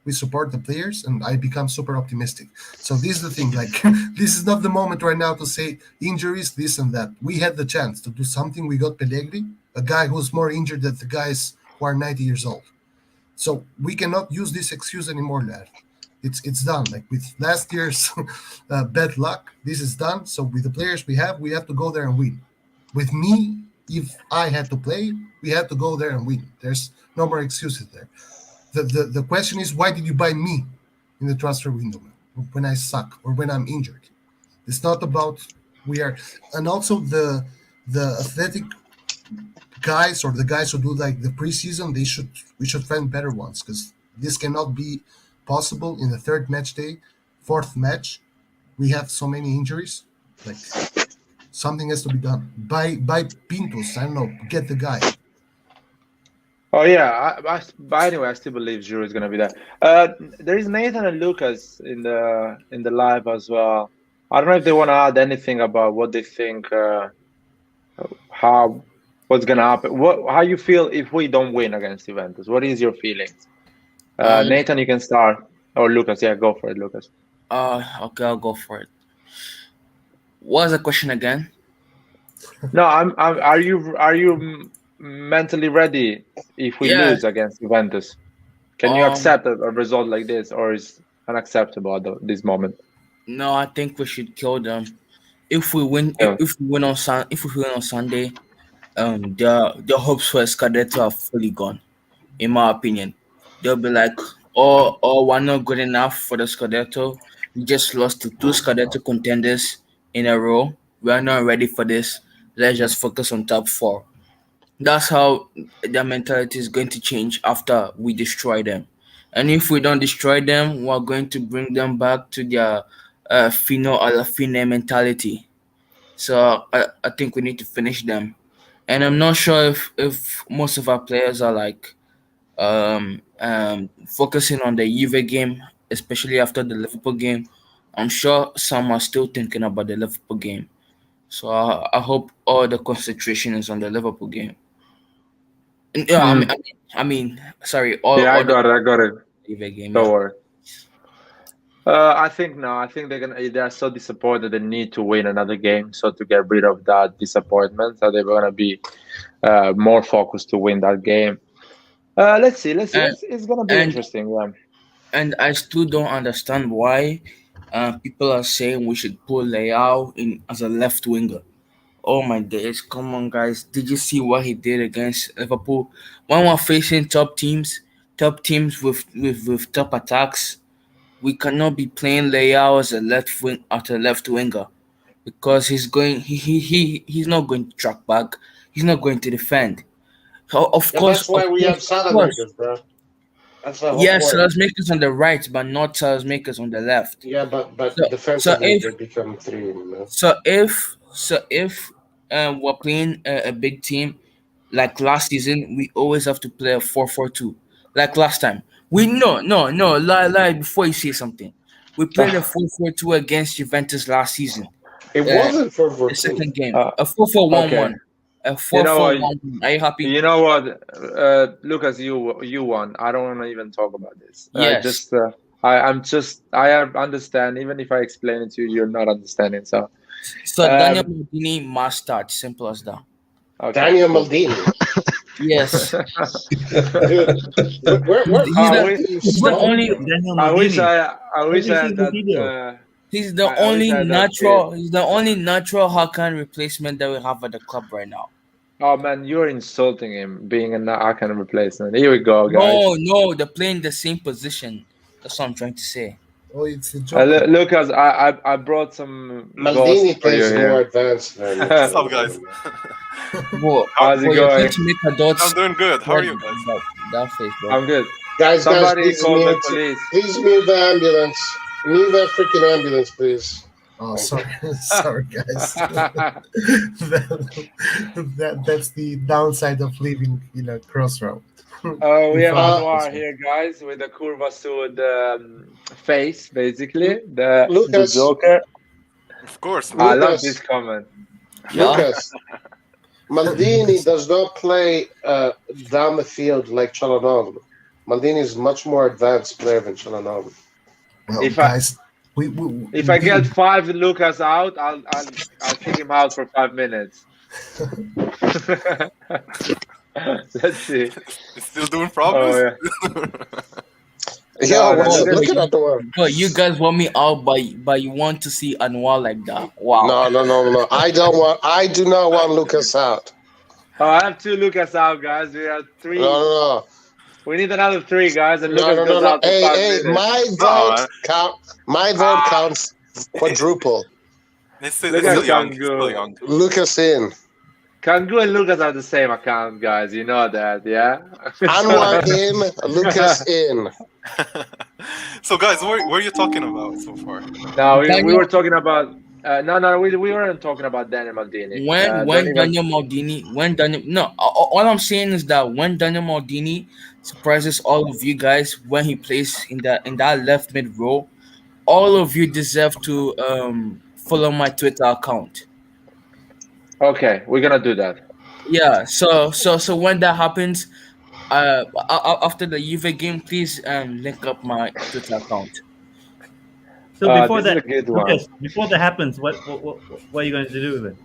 H: We support the players, and I become super optimistic. So this is the thing. Like this is not the moment right now to say injuries, this and that. We had the chance to do something. We got Pellegrini, a guy who's more injured than the guys who are 90 years old. So we cannot use this excuse anymore, lad. It's done. Like with last year's bad luck, this is done. So with the players we have to go there and win. With me, if I had to play, we had to go there and win. There's no more excuses there. The question is, why did you buy me in the transfer window when I suck or when I'm injured? It's not about we are, and also the athletic guys or the guys who do like the preseason, we should find better ones because this cannot be possible in the third match day, fourth match. We have so many injuries. Like something has to be done. Buy Pintos. I don't know. Get the guy.
A: Oh yeah, but anyway, I still believe Giroud is gonna be there. There is Nathan and Lucas in the live as well. I don't know if they want to add anything about what they think, what's gonna happen. How you feel if we don't win against Juventus? What is your feelings? Nathan, you can start, or Lucas. Yeah, go for it, Lucas.
I: Okay, I'll go for it. What's the question again?
A: No, are you mentally ready if we
I: Yeah.
A: lose against Juventus? Can you
I: Um,
A: accept a result like this, or is unacceptable at this moment?
I: No, I think we should kill them. If we win,
A: Yeah.
I: if we win on Sunday, their hopes for Scudetto are fully gone. In my opinion, they'll be like, "Oh, we're not good enough for the Scudetto. We just lost to 2 Scudetto contenders in a row. We're not ready for this. Let's just focus on top 4." That's how their mentality is going to change after we destroy them. And if we don't destroy them, we're going to bring them back to their fino alla fine mentality. So I think we need to finish them. And I'm not sure if most of our players are like focusing on the Juve game, especially after the Liverpool game. I'm sure some are still thinking about the Liverpool game. So I hope all the concentration is on the Liverpool game. Yeah, sorry,
A: Yeah, I
I: all the
A: got it.
I: Juve game.
A: Don't
I: Yeah.
A: worry. I think no. I think they are so disappointed. They need to win another game, so to get rid of that disappointment, so they're gonna be more focused to win that game. Let's see.
I: And
A: It's gonna be
I: and
A: interesting. Yeah.
I: and I still don't understand why people are saying we should put Leao in as a left winger. Oh my days! Come on, guys! Did you see what he did against Liverpool? When we're facing top teams with top attacks, we cannot be playing Leao as a left winger because he's not going to track back. He's not going to defend. So of
D: And
I: course,
D: that's why we have
I: of course,
D: Salamakers, bro. That's the whole
I: Yes,
D: point.
I: Salas makers on the right, but not Salas makers on the left.
D: Yeah, but
I: So
D: defensively
I: if
D: they become three.
I: we're playing a big team like last season, we always have to play a 4-4-2. Like last time, we lie before you say something. We played a 4-4-2 against Juventus last season.
D: It wasn't for
I: The second game,
A: Uh,
I: a 4-4-1-1.
A: okay.
I: A
A: You know what?
I: 4-4-1-1. Are you happy?
A: You know what, Lucas, you won. I don't want to even talk about this.
I: Yes.
A: I understand. Even if I explain it to you, you're not understanding. So,
I: So Daniel Maldini must start. Simple as that.
A: okay.
D: Daniel Maldini.
I: Yes.
D: Dude,
I: He's the only.
F: Daniel
A: I wish
F: Maldini.
A: I had
F: Every single video.
A: that.
I: He's the
A: I wish
I: only
A: I had that
I: natural. He's the only natural Hakan replacement that we have at the club right now.
A: Oh man, you're insulting him being a Hakan replacement. Here we go, guys.
I: No, they're playing the same position. That's what I'm trying to say.
H: Oh, it's a joke.
A: Lucas, I brought some
D: Maldini
A: ghosts for you
D: plays more
A: here.
D: advanced than.
J: What's up, guys?
A: How's it
I: You're
A: going?
I: going to make adults.
J: I'm doing good. How are you guys?
I: That face, bro.
A: I'm good.
D: Guys,
A: Somebody
D: please
A: call the
D: mute,
A: police.
D: please mute the ambulance. Mute that freaking ambulance, please.
H: Oh, sorry, sorry, guys. That's the downside of living in a crossroad.
A: We have Anwar here, guys, with the Curva Sud face, basically. The
D: Lucas.
A: Joker.
J: Of course.
A: I love this comment.
D: Lucas, Maldini does not play down the field like Çalhanoğlu. Maldini is much more advanced player than Çalhanoğlu.
H: Well,
A: If
H: guys,
A: If I get 5 Lucas out, I'll kick him out for 5 minutes. Let's see.
J: Still doing problems?
A: Oh,
D: Yeah,
A: No,
D: what's
A: no,
D: look at the one.
I: But you guys want me out, but you want to see Anwar like that? Wow.
D: No. I do not want Lucas out.
A: Oh, I have 2 Lucas out, guys. We have 3.
D: No.
A: We need another 3, guys, and Lucas
D: No.
A: goes out for 5
D: Hey,
A: minutes.
D: my vote counts quadruple.
J: He's still
A: Look at
J: young.
A: Kangu.
J: Still young.
D: Lucas in.
A: Kangu and Lucas are the same account, guys. You know that, yeah?
D: Anwar in, Lucas in.
J: So, guys, what are you talking about so far?
A: No, we were talking about... we weren't talking about Daniel Maldini.
I: All I'm saying is that when Daniel Maldini surprises all of you guys when he plays in that left mid role, all of you deserve to follow my Twitter account.
A: Okay, we're gonna do that.
I: Yeah. So when that happens, after the Juve game, please link up my Twitter account.
F: So before
A: this is
F: that,
A: a good one.
F: Lucas, before that happens, what are you going to do then?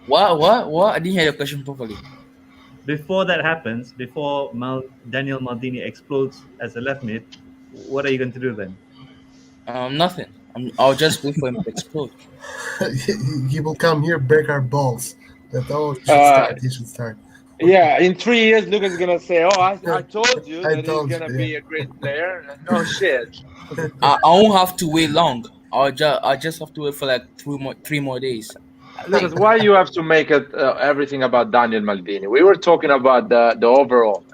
I: What? I didn't hear the question properly.
F: Before that happens, before Daniel Maldini explodes as a left mid, what are you going to do then?
I: Nothing. I'll just wait for him to explode.
H: He will come here, break our balls. He should start.
A: Yeah, in 3 years, Lucas is gonna say, "Oh, I told you
H: I
A: that
H: told
A: he's gonna
H: you,
A: be a great player." No shit.
I: I won't have to wait long. I'll just have to wait for like 3 more days.
A: Lucas, why you have to make it everything about Daniel Maldini? We were talking about the overall.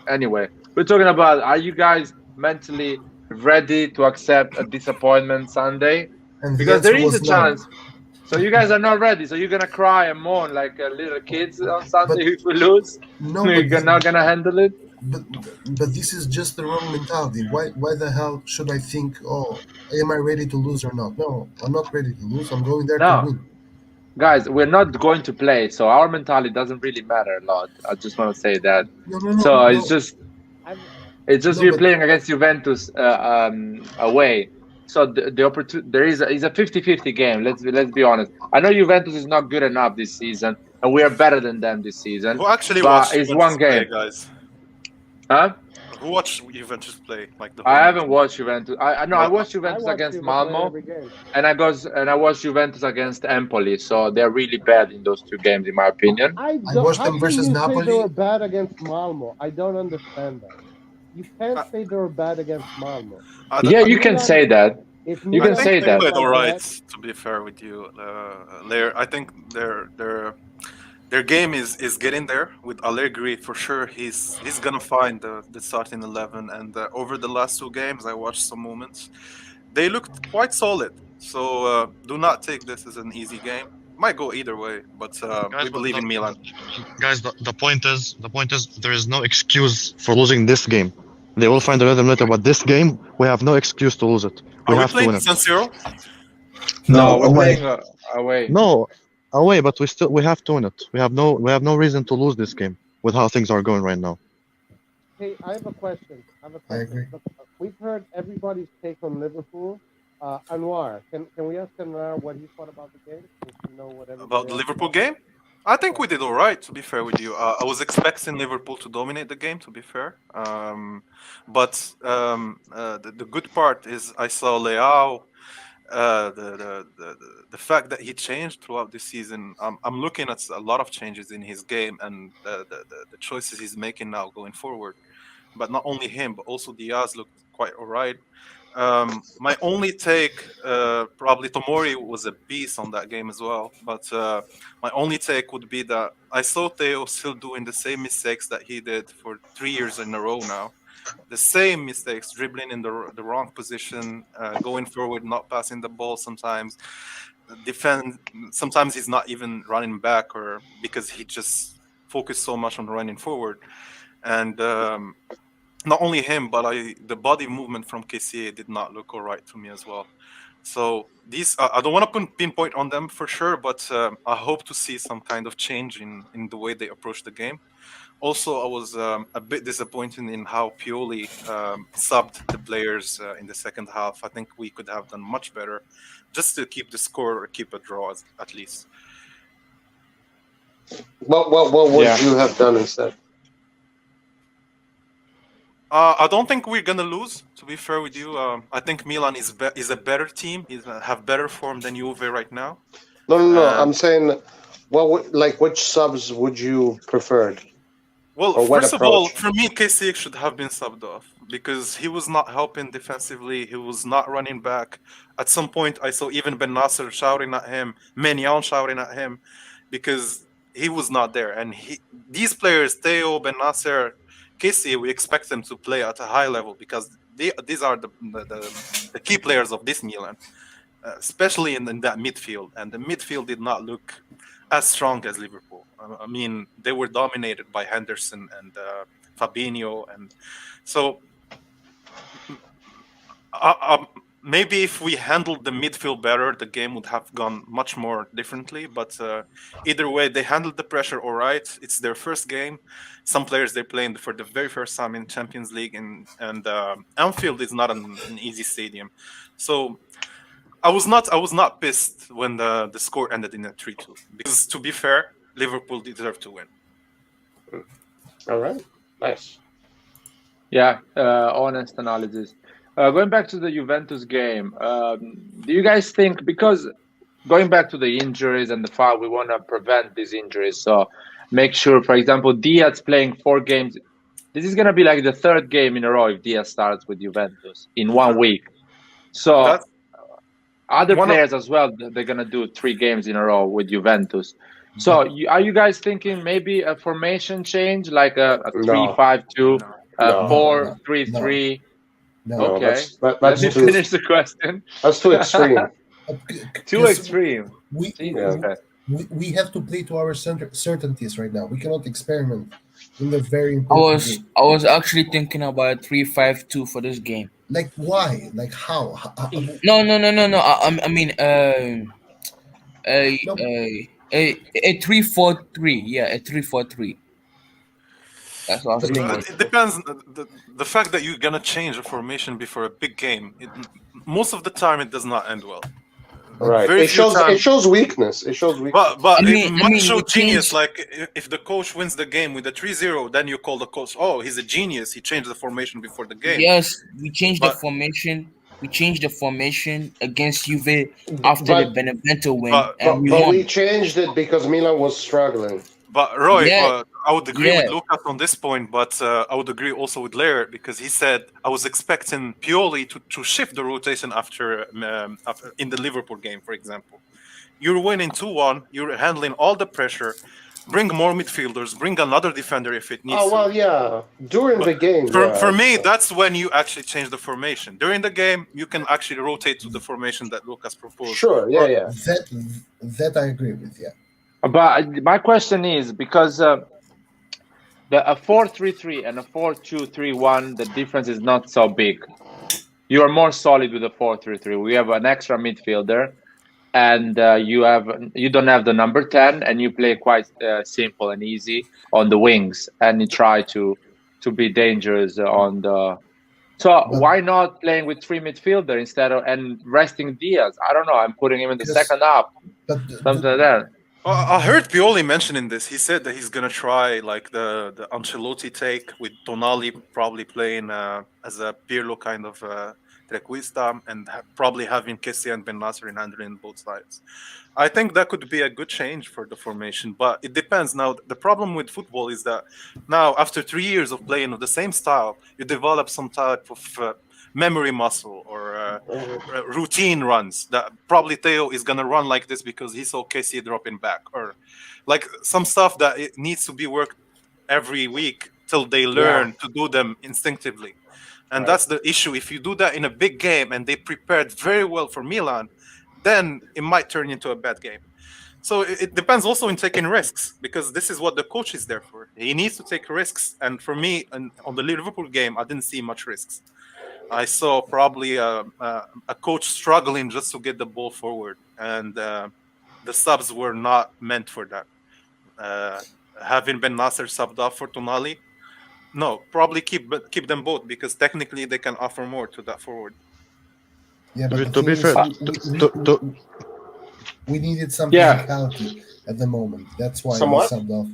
A: Anyway, we're talking about, are you guys mentally ready to accept a disappointment Sunday?
H: And
A: Because
H: the
A: there
H: answer
A: is a
H: was no.
A: chance. So you guys are not ready. So you're gonna cry and moan like little kids on Sunday if we lose.
H: No,
A: You're not gonna handle it.
H: But this is just the wrong mentality. Why the hell should I think, oh, am I ready to lose or not? No, I'm not ready to lose. I'm going there to win.
A: Guys, we're not going to play, so our mentality doesn't really matter a lot. I just want to say that.
H: No.
A: It's just we're playing against Juventus away. So the opportunity is a 50-50 game. Let's be honest. I know Juventus is not good enough this season, and we are better than them this season.
J: Who actually
A: but
J: watched
A: it's
J: Juventus
A: one game,
J: play, guys?
A: Huh?
J: Who watched Juventus play? Like the whole
A: I haven't
J: match?
A: watched Juventus. I watched Juventus against Malmo, and I watched Juventus against Empoli. So they're really bad in those 2 games, in my opinion.
B: I
H: watched
B: how
H: them
B: can
H: versus
B: you
H: Napoli.
B: say they were bad against Malmo? I don't understand that. You can't say they were bad against Malmo.
A: Yeah, you can say that. You can say
J: They played
A: that.
J: all right. To be fair with you, Lair. I think they're their game is getting there with Allegri for sure. He's gonna find the starting 11. And over the last two games, I watched some moments. They looked quite solid. So do not take this as an easy game. Might go either way, but we
E: Guys,
J: believe in Milan.
E: the point is there is no excuse for losing this game. They will find a rhythm later, but this game we have no excuse to lose it. We
J: Are we
E: have to
J: playing
E: win it.
J: San Siro?
A: No, we're
C: away.
A: playing away.
E: No, away, but we have to win it. We have no reason to lose this game with how things are going right now.
B: Hey, I have a question.
H: I agree.
B: Look, we've heard everybody's take on Liverpool. Anwar, can we ask Anwar what he thought about the game? Since you know what everybody
J: About the
B: else
J: Liverpool
B: thought?
J: game? I think we did all right, to be fair with you. I was expecting Liverpool to dominate the game, to be fair. But the good part is I saw Leao. The fact that he changed throughout this season, I'm looking at a lot of changes in his game and the choices he's making now going forward. But not only him, but also Diaz looked quite all right. My only take, probably Tomori was a beast on that game as well. But my only take would be that I saw Theo still doing the same mistakes that he did for 3 years in a row now. The same mistakes, dribbling in the wrong position, going forward, not passing the ball sometimes, defend. Sometimes he's not even running back, or because he just focused so much on running forward. And not only him, but the body movement from KCA did not look all right to me as well. So these, I don't want to pinpoint on them for sure, but I hope to see some kind of change in the way they approach the game. Also, I was a bit disappointed in how Pioli subbed the players in the second half. I think we could have done much better just to keep the score or keep a draw at least.
D: What would you have done instead?
J: I don't think we're gonna lose. To be fair with you, I think Milan is a better team. Have better form than Juve right now.
D: No. I'm saying, which subs would you preferred?
J: Well,
D: Or what
J: first of all,
D: approach?
J: for me, KCX should have been subbed off because he was not helping defensively. He was not running back. At some point, I saw even Ben Nasser shouting at him, Menyan shouting at him, because he was not there. And these players, Theo, Ben Nasser, Casey, we expect them to play at a high level because these are the key players of this Milan, especially in that midfield. And the midfield did not look as strong as Liverpool. I mean, they were dominated by Henderson and Fabinho, and so maybe if we handled the midfield better, the game would have gone much more differently. But either way, they handled the pressure all right. It's their first game. Some players they're playing for the very first time in Champions League, and Anfield is not an easy stadium, so. I was not pissed when the score ended in a 3-2 because, to be fair, Liverpool deserved to win.
D: All right, nice.
A: Yeah, honest analysis. Going back to the Juventus game, do you guys think, because going back to the injuries and the foul, we want to prevent these injuries, so make sure, for example, Diaz playing 4 games. This is going to be like the 3rd game in a row if Diaz starts with Juventus in 1 week. So other players as well, they're going to do 3 games in a row with Juventus. So are you guys thinking maybe a formation change, like a 3-5-2, 4-3-3?
D: No,
A: okay,
D: that's
A: let me finish the question.
D: That's too extreme.
A: Too extreme.
H: We have to play to our certainties right now. We cannot experiment in the very important game.
I: I was actually thinking about 3-5-2 for this game.
H: Like why? Like how?
I: No. I mean, a 3-4-3. Yeah, a 3-4-3. That's what I was thinking.
J: It depends. The fact that you're gonna change a formation before a big game, most of the time it does not end well.
D: Right. It shows weakness. It shows weakness.
J: But it might show genius. Like if the coach wins the game with a 3-0, then you call the coach, oh, he's a genius. He changed the formation before the game.
I: Yes, we changed the formation. We changed the formation against Juve after the Benevento win, and we won.
D: We changed it because Milan was struggling.
J: But Roy, I would agree with Lucas on this point, but I would agree also with Laird because he said I was expecting Pioli to shift the rotation after in the Liverpool game, for example. You're winning 2-1, you're handling all the pressure. bring more midfielders, bring another defender if it needs
D: Oh well, yeah. During the game,
J: for me, that's when you actually change the formation. During the game, you can actually rotate to the formation that Lucas proposed.
D: Sure, yeah.
H: That I agree with, yeah.
A: But my question is, because a 4-3-3 and a 4-2-3-1, the difference is not so big. You are more solid with a 4-3-3. We have an extra midfielder, and you don't have the number 10, and you play quite simple and easy on the wings, and you try to be dangerous on the. So why not playing with 3 midfielder instead of and resting Diaz? I don't know. I'm putting him in the second half. Something like that.
J: I heard Pioli mentioning this. He said that he's gonna try like the Ancelotti take with Tonali probably playing as a Pirlo kind of trequista, and probably having Kessie and Ben Nasser in handling both sides. I think that could be a good change for the formation, but it depends. Now, the problem with football is that now, after 3 years of playing of the same style, you develop some type of memory muscle or routine runs that probably Theo is going to run like this because he saw Kessie dropping back, or like some stuff that it needs to be worked every week till they learn to do them instinctively. And that's the issue. If you do that in a big game and they prepared very well for Milan, then it might turn into a bad game. So it depends also in taking risks, because this is what the coach is there for. He needs to take risks. And for me, on the Liverpool game, I didn't see much risks. I saw probably a coach struggling just to get the ball forward. And the subs were not meant for that. Having Ben Nasser subbed off for Tonali, no, probably keep them both, because technically they can offer more to that forward.
H: Yeah, but
E: to be fair,
H: we needed some physicality at the moment. That's why we subbed off.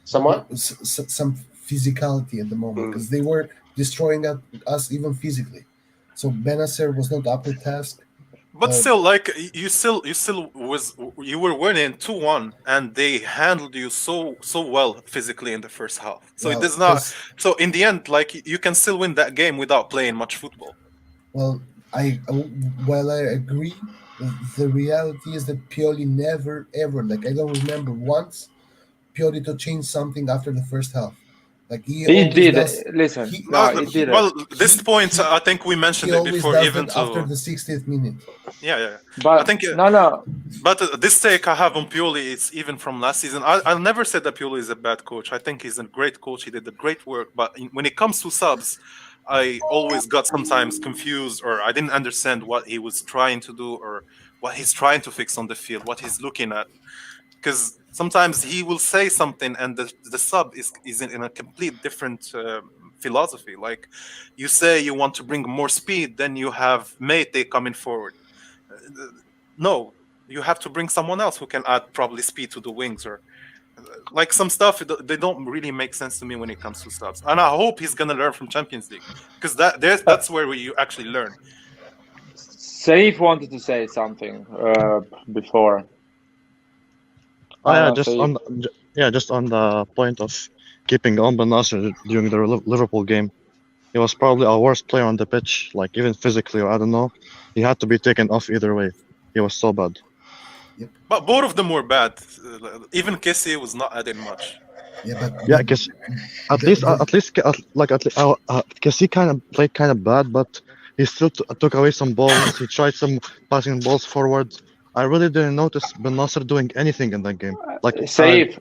H: Some physicality at the moment, because they were destroying us even physically. So Benacer was not up to task.
J: But still, like you were winning 2-1, and they handled you so well physically in the first half. So it does not. So in the end, like you can still win that game without playing much football.
H: Well, while I agree, the reality is that Pioli never ever, like I don't remember once Pioli to change something after the first half. Like he
A: did.
H: Does,
A: Listen,
H: he
A: did.
J: Well, this point I think we mentioned it before, even
H: after the 60th minute.
J: Yeah.
A: But
J: I think
A: no.
J: But this take I have on Pioli is even from last season. I never said that Pioli is a bad coach. I think he's a great coach. He did a great work. But when it comes to subs, I always got sometimes confused, or I didn't understand what he was trying to do, or what he's trying to fix on the field, what he's looking at. Because sometimes he will say something and the sub is in a complete different philosophy. Like you say you want to bring more speed, then you have Mate coming forward. No, you have to bring someone else who can add probably speed to the wings, or like some stuff. They don't really make sense to me when it comes to subs. And I hope he's going to learn from Champions League, because that's where you actually learn.
A: Saif wanted to say something before.
E: Just on the point of keeping on Ben Nasser during the Liverpool game. He was probably our worst player on the pitch, like even physically, or I don't know. He had to be taken off either way. He was so bad.
H: Yep.
J: But both of them were bad. Even Kessie was not adding much.
E: Kessie. At least, Kessie kind of played kind of bad, but he still took away some balls. He tried some passing balls forward. I really didn't notice Ben Nasser doing anything in that game. Like
A: Saif.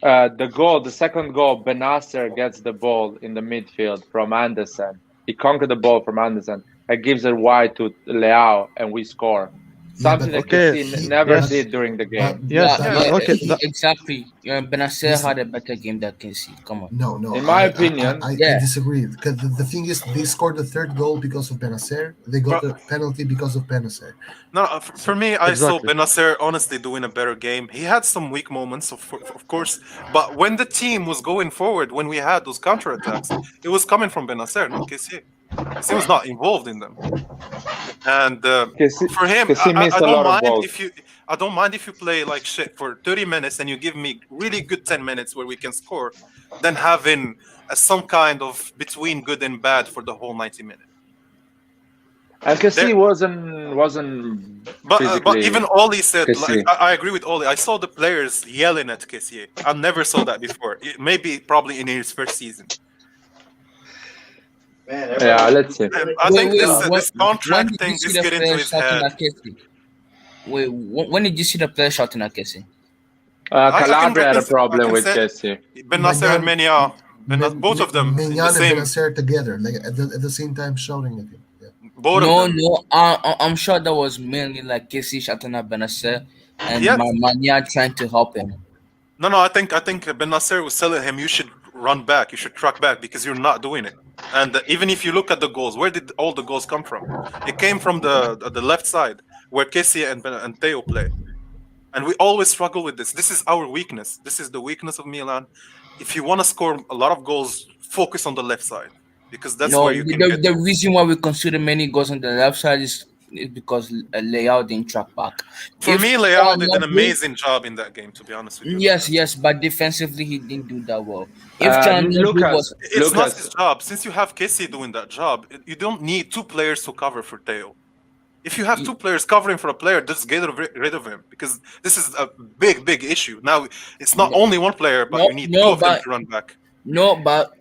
A: The second goal, Ben Nasser gets the ball in the midfield from Anderson. He conquered the ball from Anderson and gives it wide to Leao, and we score. Something that Kessie never did during the game.
I: Exactly. Benacer had a better game than Kessie. Come on.
H: No.
A: In my opinion,
H: I disagree. Because the thing is, they scored the third goal because of Benacer. They got the penalty because of Benacer.
J: No, for me, I saw Benacer honestly doing a better game. He had some weak moments, of course, but when the team was going forward, when we had those counterattacks, it was coming from Benacer, not Kessie. Kessie was not involved in them. And for him, I don't mind if you play like shit for 30 minutes and you give me really good 10 minutes where we can score, than having some kind of between good and bad for the whole 90 minutes.
A: And Kessie wasn't
J: But
A: physically.
J: even Oli said,
A: Kessie.
J: like, I agree with Oli. I saw the players yelling at Kessie. I never saw that before. Maybe probably in his first season.
A: Yeah, let's see.
J: I think this
I: when
J: contract
I: did
J: thing
I: you see
J: is
I: the
J: getting to
I: player
J: his
I: shouting
J: head.
I: at Kessie? Wait, when did you see the player shouting at Kessie?
A: Calabria had a
J: I
A: problem
J: can
A: with
J: say
A: Kessie.
J: Ben Nasser and Menia, both of them, in the
H: Menyan and
J: same,
H: Benacer together, like at the same time shouting at him. Yeah.
J: both of
I: No,
J: them.
I: no, I'm sure that was mainly like Kessie shouting at Benacer and
J: Yes.
I: Mania trying to help him.
J: No, I think Ben Nasser was telling him, you should run back, you should track back because you're not doing it. And even if you look at the goals, where did all the goals come from? It came from the left side where Kessie and Theo play. And we always struggle with this. This is our weakness. This is the weakness of Milan. If you want to score a lot of goals, focus on the left side because that's
I: No,
J: where you can get.
I: the reason why we consider many goals on the left side is because Leao didn't track back.
J: For me, Leao did an amazing job in that game, to be honest with you.
I: Yes, but defensively he didn't do that well. If
J: it's not his job. Since you have Kessie doing that job, you don't need two players to cover for Theo. If you have two players covering for a player, just get rid of him because this is a big issue. Now it's not only one player, but you need two of them to run back.
I: No, but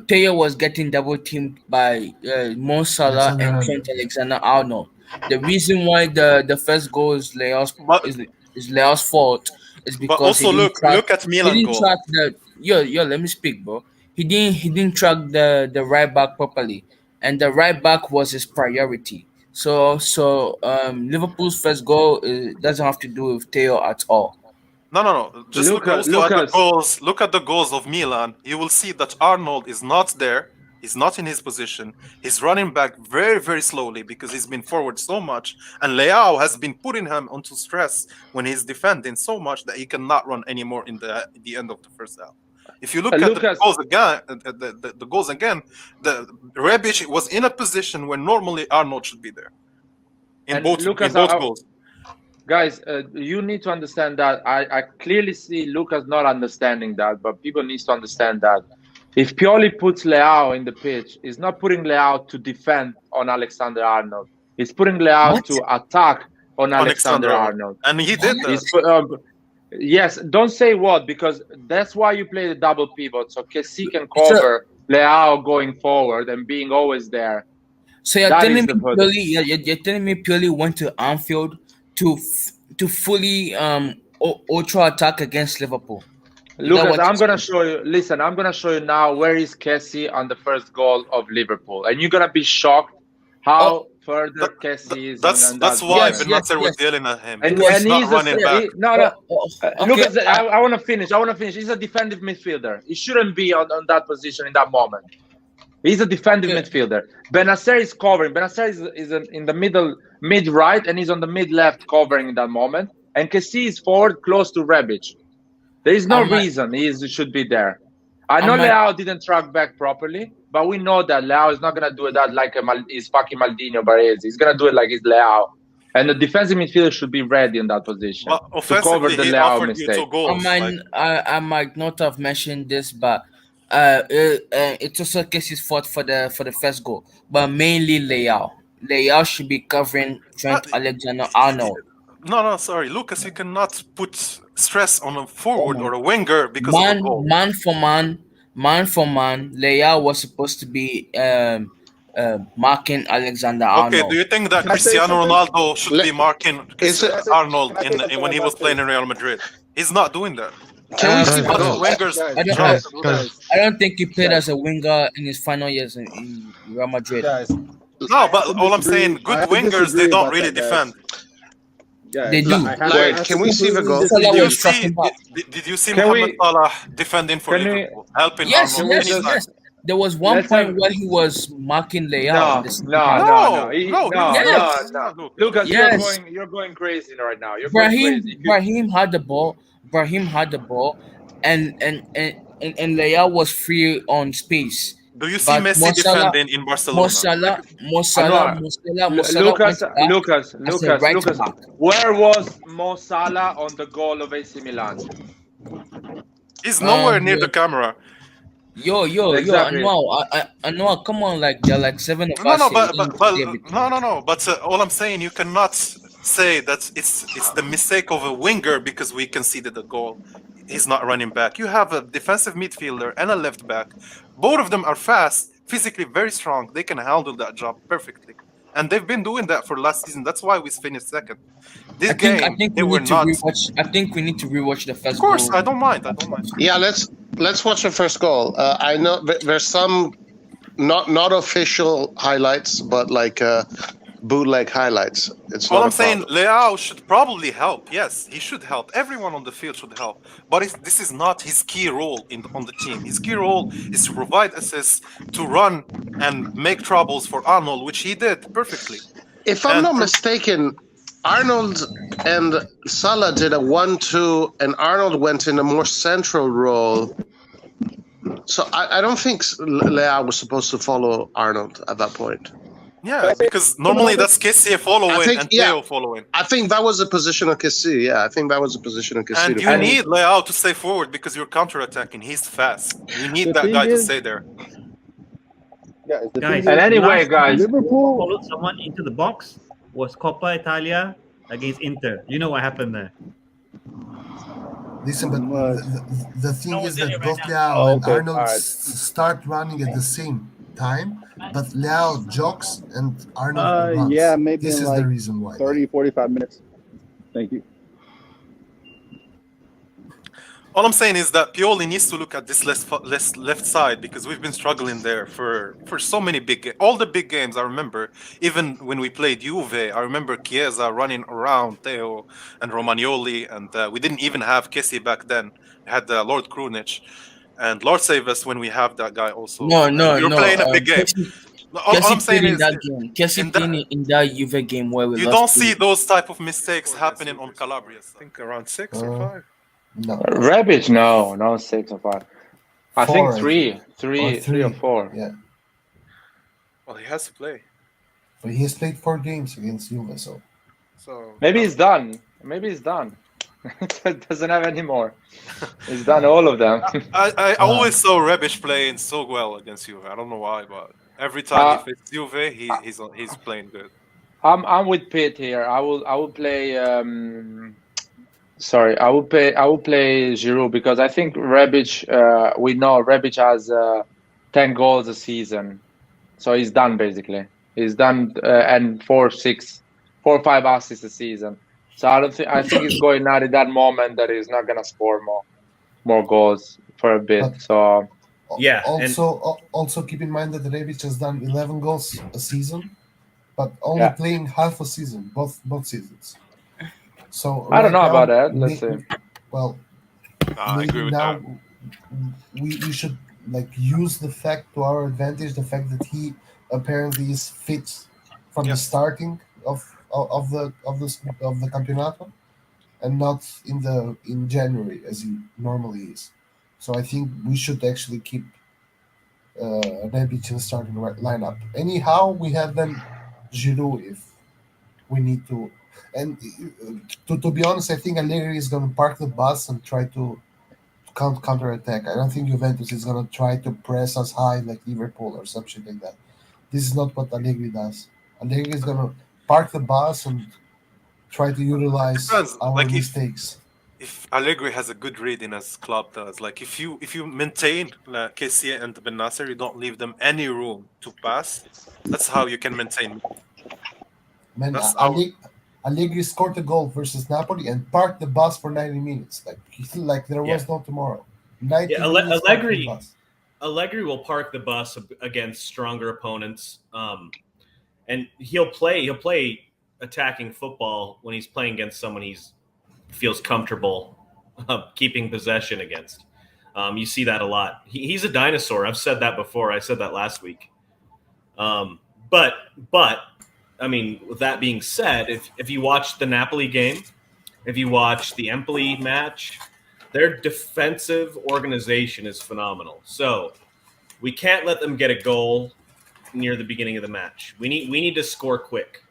I: Theo was getting double teamed by Mo Salah and Trent Alexander-Arnold. The reason why the first goal is Leao's fault is because
J: also look at Milan goal.
I: Let me speak, bro. He didn't track the right back properly, and the right back was his priority. So Liverpool's first goal doesn't have to do with Theo at all.
J: No. Just look at the goals. Look at the goals of Milan. You will see that Arnold is not there. He's not in his position. He's running back very, very slowly because he's been forward so much. And Leao has been putting him onto stress when he's defending so much that he cannot run anymore in the end of the first half. If you look at the goals again, the Rebic was in a position where normally Arnold should be there. In both goals.
A: Guys, you need to understand that. I clearly see Lucas not understanding that, but people need to understand that. If Pioli puts Leao in the pitch, he's not putting Leao to defend on Alexander-Arnold. He's putting Leao to attack on Alexander-Arnold.
J: And he did that.
A: Yes, don't say what, because that's why you play the double pivot, so Kessie can cover Leao going forward and being always there.
I: So you're telling me Pioli went to Anfield to fully ultra attack against Liverpool.
A: Lucas, I'm gonna show you. Listen, I'm gonna show you now where is Kessie on the first goal of Liverpool, and you're gonna be shocked how further Kessie is.
J: That's why Ben Nasser was yelling at him.
A: And
J: he's not running back.
A: Lucas, I want to finish. He's a defensive midfielder. He shouldn't be on that position in that moment. He's a defensive midfielder. Benacer is covering. Benacer is in the mid right, and he's on the mid left covering in that moment. And Kessie is forward, close to Rebic. There is no reason he should be there. I know Leao didn't track back properly, but we know that Leao is not gonna do that like he's fucking Maldini or Baresi. He's gonna do it like he's Leao. And the defensive midfielder should be ready in that position to cover the Leao mistake.
I: I might not have mentioned this, but it's also Kessie's fault for the first goal, but mainly Leao. Leao should be covering Trent Alexander-Arnold.
J: No, sorry, Lucas. You cannot put stress on a forward or a winger because of a goal.
I: Man for man, Leao was supposed to be marking Alexander-Arnold.
J: Okay, do you think that Cristiano Ronaldo should be marking Arnold when he was playing in Real Madrid? He's not doing that.
D: Can we see
I: I don't think he played as a winger in his final years in Real Madrid.
J: No, but all I'm saying, good wingers, they don't really defend.
I: They do.
D: Can we see the goal?
J: Did you see Mohamed Salah defending for Liverpool, helping Arnold?
I: Yes. There was one point where he was marking Leao.
A: No. Lucas, you're going crazy right now.
I: Brahim had the ball. And Leao was free on space.
J: Do you see Messi defending in Barcelona?
A: Mo Salah. Lucas. Where was Mo Salah on the goal of AC Milan?
J: He's nowhere near the camera.
I: Yo,
A: Exactly.
I: Anwar, come on, like there are like 7 of
J: No,
I: us
J: no,
I: here. We
J: but
I: don't
J: but
I: need to
J: but
I: say everything.
J: no. But all I'm saying, you cannot say that it's the mistake of a winger because we conceded a goal. He's not running back. You have a defensive midfielder and a left back. Both of them are fast, physically very strong. They can handle that job perfectly, and they've been doing that for last season. That's why we finished second. This
I: I
J: game,
I: think
J: they
I: we
J: were
I: need to
J: not.
I: rewatch. I think we need to rewatch the
J: Of
I: first
J: course,
I: goal.
J: I don't mind. I don't mind.
D: Yeah, let's watch the first goal. I know there's some not official highlights, but like bootleg highlights. It's
J: All
D: not a
J: I'm saying,
D: problem.
J: Leao should probably help. Yes, he should help. Everyone on the field should help. But this is not his key role on the team. His key role is to provide assists, to run and make troubles for Arnold, which he did perfectly.
D: If I'm
J: And
D: not mistaken, Arnold and Salah did a 1-2, and Arnold went in a more central role. So I don't think Leao was supposed to follow Arnold at that point.
J: yeah, because normally that's Kessie following and Theo following.
D: I think that was the position of Kessie. Yeah, I think that was the position of Kessie.
J: And you need Leao to stay forward because you're counter-attacking. He's fast. You need that guy to stay there.
G: Yeah, the
F: Guys,
G: thing is,
A: anyway, guys,
G: Liverpool
F: followed someone into the box was Coppa Italia against Inter. You know what happened there?
H: Listen, but the thing is that both
G: Oh,
H: Leao and
G: okay.
H: Arnold
G: All right.
H: start running at the same time, but Leao jogs and Arnold runs.
G: Yeah, maybe
H: This
G: in
H: is
G: like
H: the reason why.
G: 30, 45 minutes. Thank you.
J: All I'm saying is that Pioli needs to look at this left side because we've been struggling there for so many all the big games. I remember even when we played Juve, I remember Chiesa running around Theo and Romagnoli, and we didn't even have Kessie back then. We had Lord Krunic, and Lord save us when we have that guy also.
I: No.
J: You're playing a big game. All I'm
I: Kessie
J: saying
I: played in
J: is
I: that game. Kessie played in that Juve game where we
J: you
I: lost.
J: don't see those type of mistakes happening on Calabria. I think around 6 or 5.
H: No.
A: Rebic, no 6 or 5. I think three or 4.
H: Yeah.
J: Well, he has to play.
H: But he has played 4 games against Juve, so
A: maybe he's done. Maybe he's done. Doesn't have any more. He's done all of them.
J: I always saw Rebic playing so well against Juve. I don't know why, but every time he faces Juve, he's playing good.
A: I'm with Pitt here. I will play. Sorry, I will play Giroud because I think Rebic. We know Rebic has 10 goals a season, so he's done basically. He's done and 4 or 5 assists a season. So I think he's going out at that moment that he's not gonna score more goals for a bit. So
F: yeah.
H: Also keep in mind that Rebic has done 11 goals a season, but only playing half a season, both seasons. So
A: I don't know about that. Let's see.
H: Well,
J: I agree with
H: now
J: that.
H: we should like use the fact to our advantage. The fact that he apparently is fit from the starting of the campeonato, and not in January as he normally is. So I think we should actually keep Rebic in the starting lineup. Anyhow, we have then Giroud if we need to. And to be honest, I think Allegri is going to park the bus and try to counter attack. I don't think Juventus is going to try to press us high like Liverpool or something like that. This is not what Allegri does. Allegri is going to park the bus and try to utilize our mistakes.
J: If Allegri has a good reading as club does, like if you maintain Kessie and Ben Nasser, you don't leave them any room to pass. That's how you can maintain.
H: Man, Allegri scored a goal versus Napoli and parked the bus for 90 minutes. Like there was no tomorrow. 90 minutes
K: Allegri will park the bus against stronger opponents, and he'll play attacking football when he's playing against someone he feels comfortable keeping possession against. You see that a lot. He's a dinosaur. I've said that before. I said that last week. But I mean, with that being said, if you watch the Napoli game, if you watch the Empoli match, their defensive organization is phenomenal. So we can't let them get a goal near the beginning of the match. We need to score quick.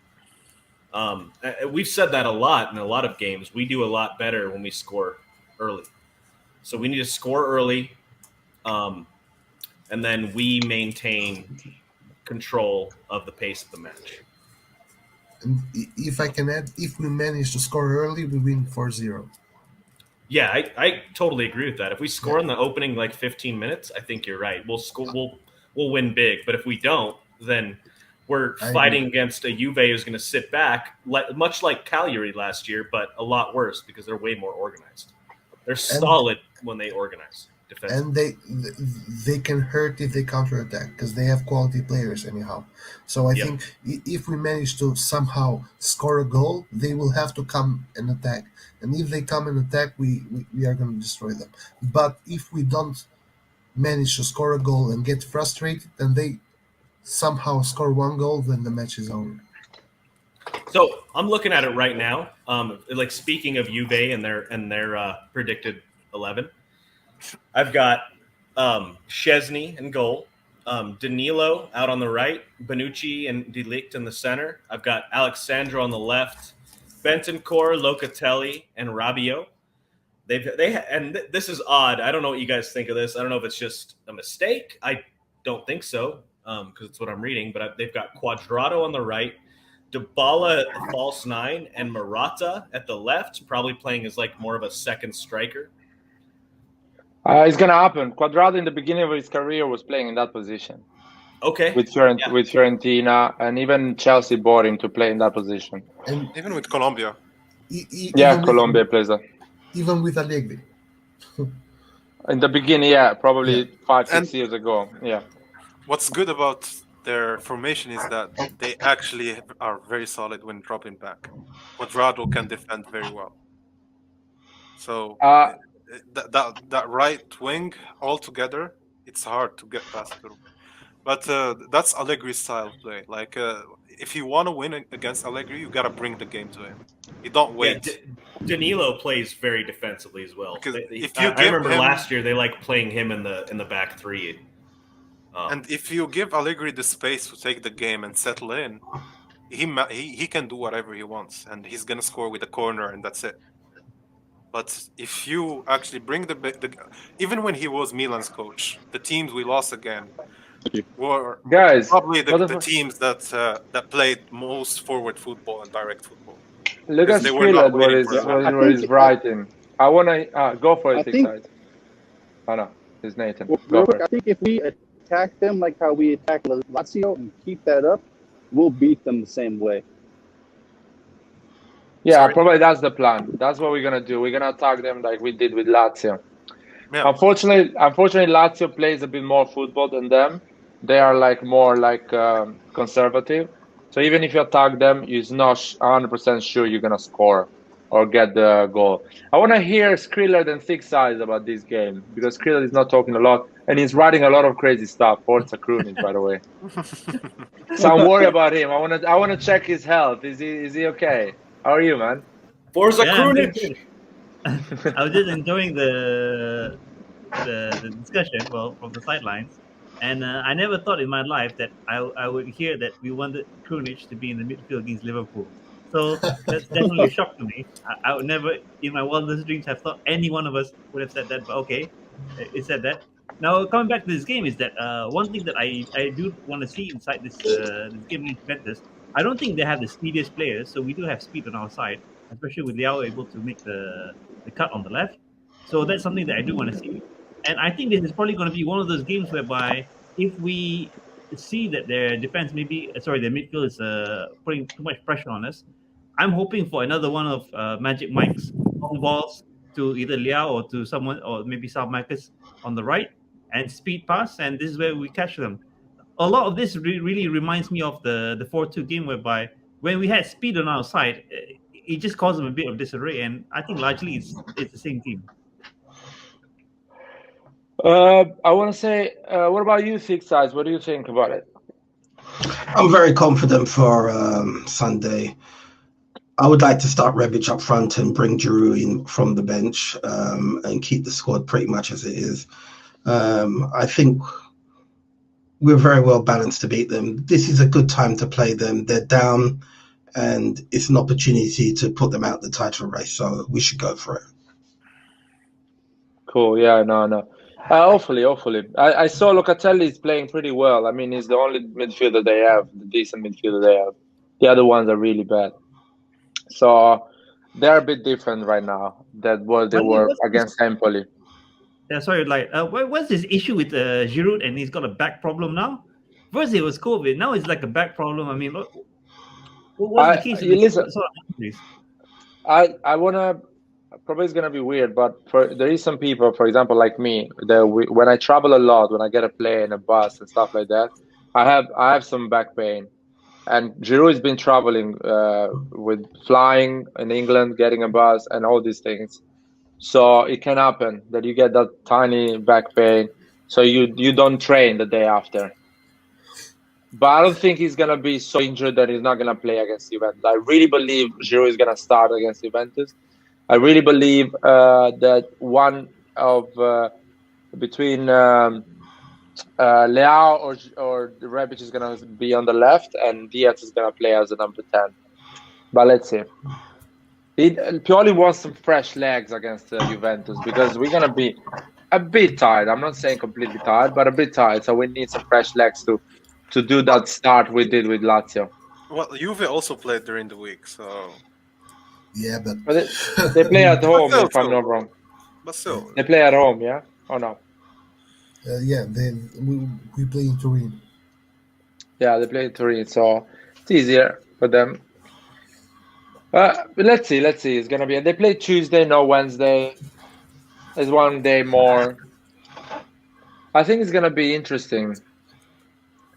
K: We've said that a lot in a lot of games. We do a lot better when we score early. So we need to score early. and then we maintain control of the pace of the match.
H: And if I can add, if we manage to score early, we win 4-0.
K: Yeah, I totally agree with that. If we score in the opening 15 minutes, I think you're right. We'll win big. But if we don't, then we're fighting against a Juve who's going to sit back, much like Cagliari last year, but a lot worse because they're way more organized. They're solid when they organize defensively.
H: And they can hurt if they counterattack because they have quality players anyhow. So I think if we manage to somehow score a goal, they will have to come and attack. And if they come and attack, we are going to destroy them. But if we don't manage to score a goal and get frustrated, and they somehow score one goal, then the match is over.
K: So I'm looking at it right now. Speaking of Juve and their predicted 11, I've got Szczesny in goal, Danilo out on the right, Bonucci and De Ligt in the center. I've got Alexandro on the left, Bentancur, Locatelli, and Rabiot. This is odd. I don't know what you guys think of this. I don't know if it's just a mistake. I don't think so because it's what I'm reading. But they've got Cuadrado on the right, Dybala at the false 9, and Morata at the left, probably playing as more of a second striker.
A: It's gonna happen. Cuadrado in the beginning of his career was playing in that position.
K: Okay.
A: With Fiorentina, and even Chelsea bought him to play in that position.
J: And even with Colombia.
A: Colombia plays that.
H: Even with Allegri.
A: In the beginning, probably 5-6 years ago. Yeah.
J: What's good about their formation is that they actually are very solid when dropping back. Cuadrado can defend very well. So that right wing altogether, it's hard to get past through. But that's Allegri's style of play. If you want to win against Allegri, you got to bring the game to him. You don't wait.
K: Yeah, Danilo plays very defensively as well.
J: I
K: remember last year they playing him in the back three.
J: And if you give Allegri the space to take the game and settle in, he can do whatever he wants, and he's gonna score with a corner, and that's it. But if you actually bring even when he was Milan's coach, the teams we lost again were probably the teams that played most forward football and direct football.
A: Look at Skrilla what he's writing. I want to go for it, Six Sides. Oh no, it's Nathan. Go for it.
G: I think if we attack them like how we attack Lazio and keep that up, we'll beat them the same way.
A: Yeah, probably that's the plan. That's what we're gonna do. We're gonna attack them like we did with Lazio. Yeah. Unfortunately, Lazio plays a bit more football than them. They are more conservative. So even if you attack them, you're not 100% sure you're gonna score or get the goal. I want to hear Skrilla and Six Sides about this game because Skrilla is not talking a lot and he's writing a lot of crazy stuff. Forza Krunic, by the way. So I'm worried about him. I wanna check his health. Is he okay? How are you, man?
K: Forza Krunic.
F: I was just enjoying the discussion, from the sidelines, and I never thought in my life that I would hear that we wanted Krunic to be in the midfield against Liverpool. So that's definitely a shock to me. I would never, in my wildest dreams, have thought any one of us would have said that. But okay, it said that. Now coming back to this game is that one thing that I do want to see inside this game against Juventus. I don't think they have the speediest players, so we do have speed on our side, especially with Leao able to make the cut on the left. So that's something that I do want to see. And I think this is probably going to be one of those games whereby if we see that their defense their midfield is putting too much pressure on us, I'm hoping for another one of Magic Mike's long balls to either Leao or to someone, or maybe South Marcus on the right, and speed pass, and this is where we catch them. A lot of this really reminds me of the 4-2 game whereby when we had speed on our side, it just caused them a bit of disarray, and I think largely it's the same team.
A: I want to say, what about you, Six Sides? What do you think about it?
C: I'm very confident for Sunday. I would like to start Rebic up front and bring Giroud in from the bench and keep the squad pretty much as it is. I think we're very well balanced to beat them. This is a good time to play them. They're down, and it's an opportunity to put them out the title race. So we should go for it.
A: Cool. Yeah. No. Hopefully. I saw Locatelli is playing pretty well. I mean, he's the only midfielder they have, the decent midfielder they have. The other ones are really bad. So they're a bit different right now than what they were against Empoli.
F: Yeah, sorry, like, what's this issue with Giroud, and he's got a back problem now? First it was COVID, now it's like a back problem. I mean, what's the case?
A: Listen, I wanna probably it's gonna be weird, but there is some people, for example, like me, that when I travel a lot, when I get a plane, a bus, and stuff like that, I have some back pain. And Giroud has been traveling with flying in England, getting a bus, and all these things. So it can happen that you get that tiny back pain, so you don't train the day after. But I don't think he's gonna be so injured that he's not gonna play against Juventus. I really believe Giroud is gonna start against Juventus. I really believe that one of between Leao or Rebic is gonna be on the left, and Diaz is gonna play as a number 10. But let's see. Pioli wants some fresh legs against Juventus because we're gonna be a bit tired. I'm not saying completely tired, but a bit tired. So we need some fresh legs to do that start we did with Lazio.
J: Well, Juve also played during the week, so
H: yeah, but
A: they play at home if I'm not wrong.
J: But still,
A: they play at home, yeah, or no?
H: Yeah, we play in Turin.
A: Yeah, they play in Turin, so it's easier for them. But let's see. It's gonna be. They play Tuesday, no Wednesday. There's one day more. I think it's gonna be interesting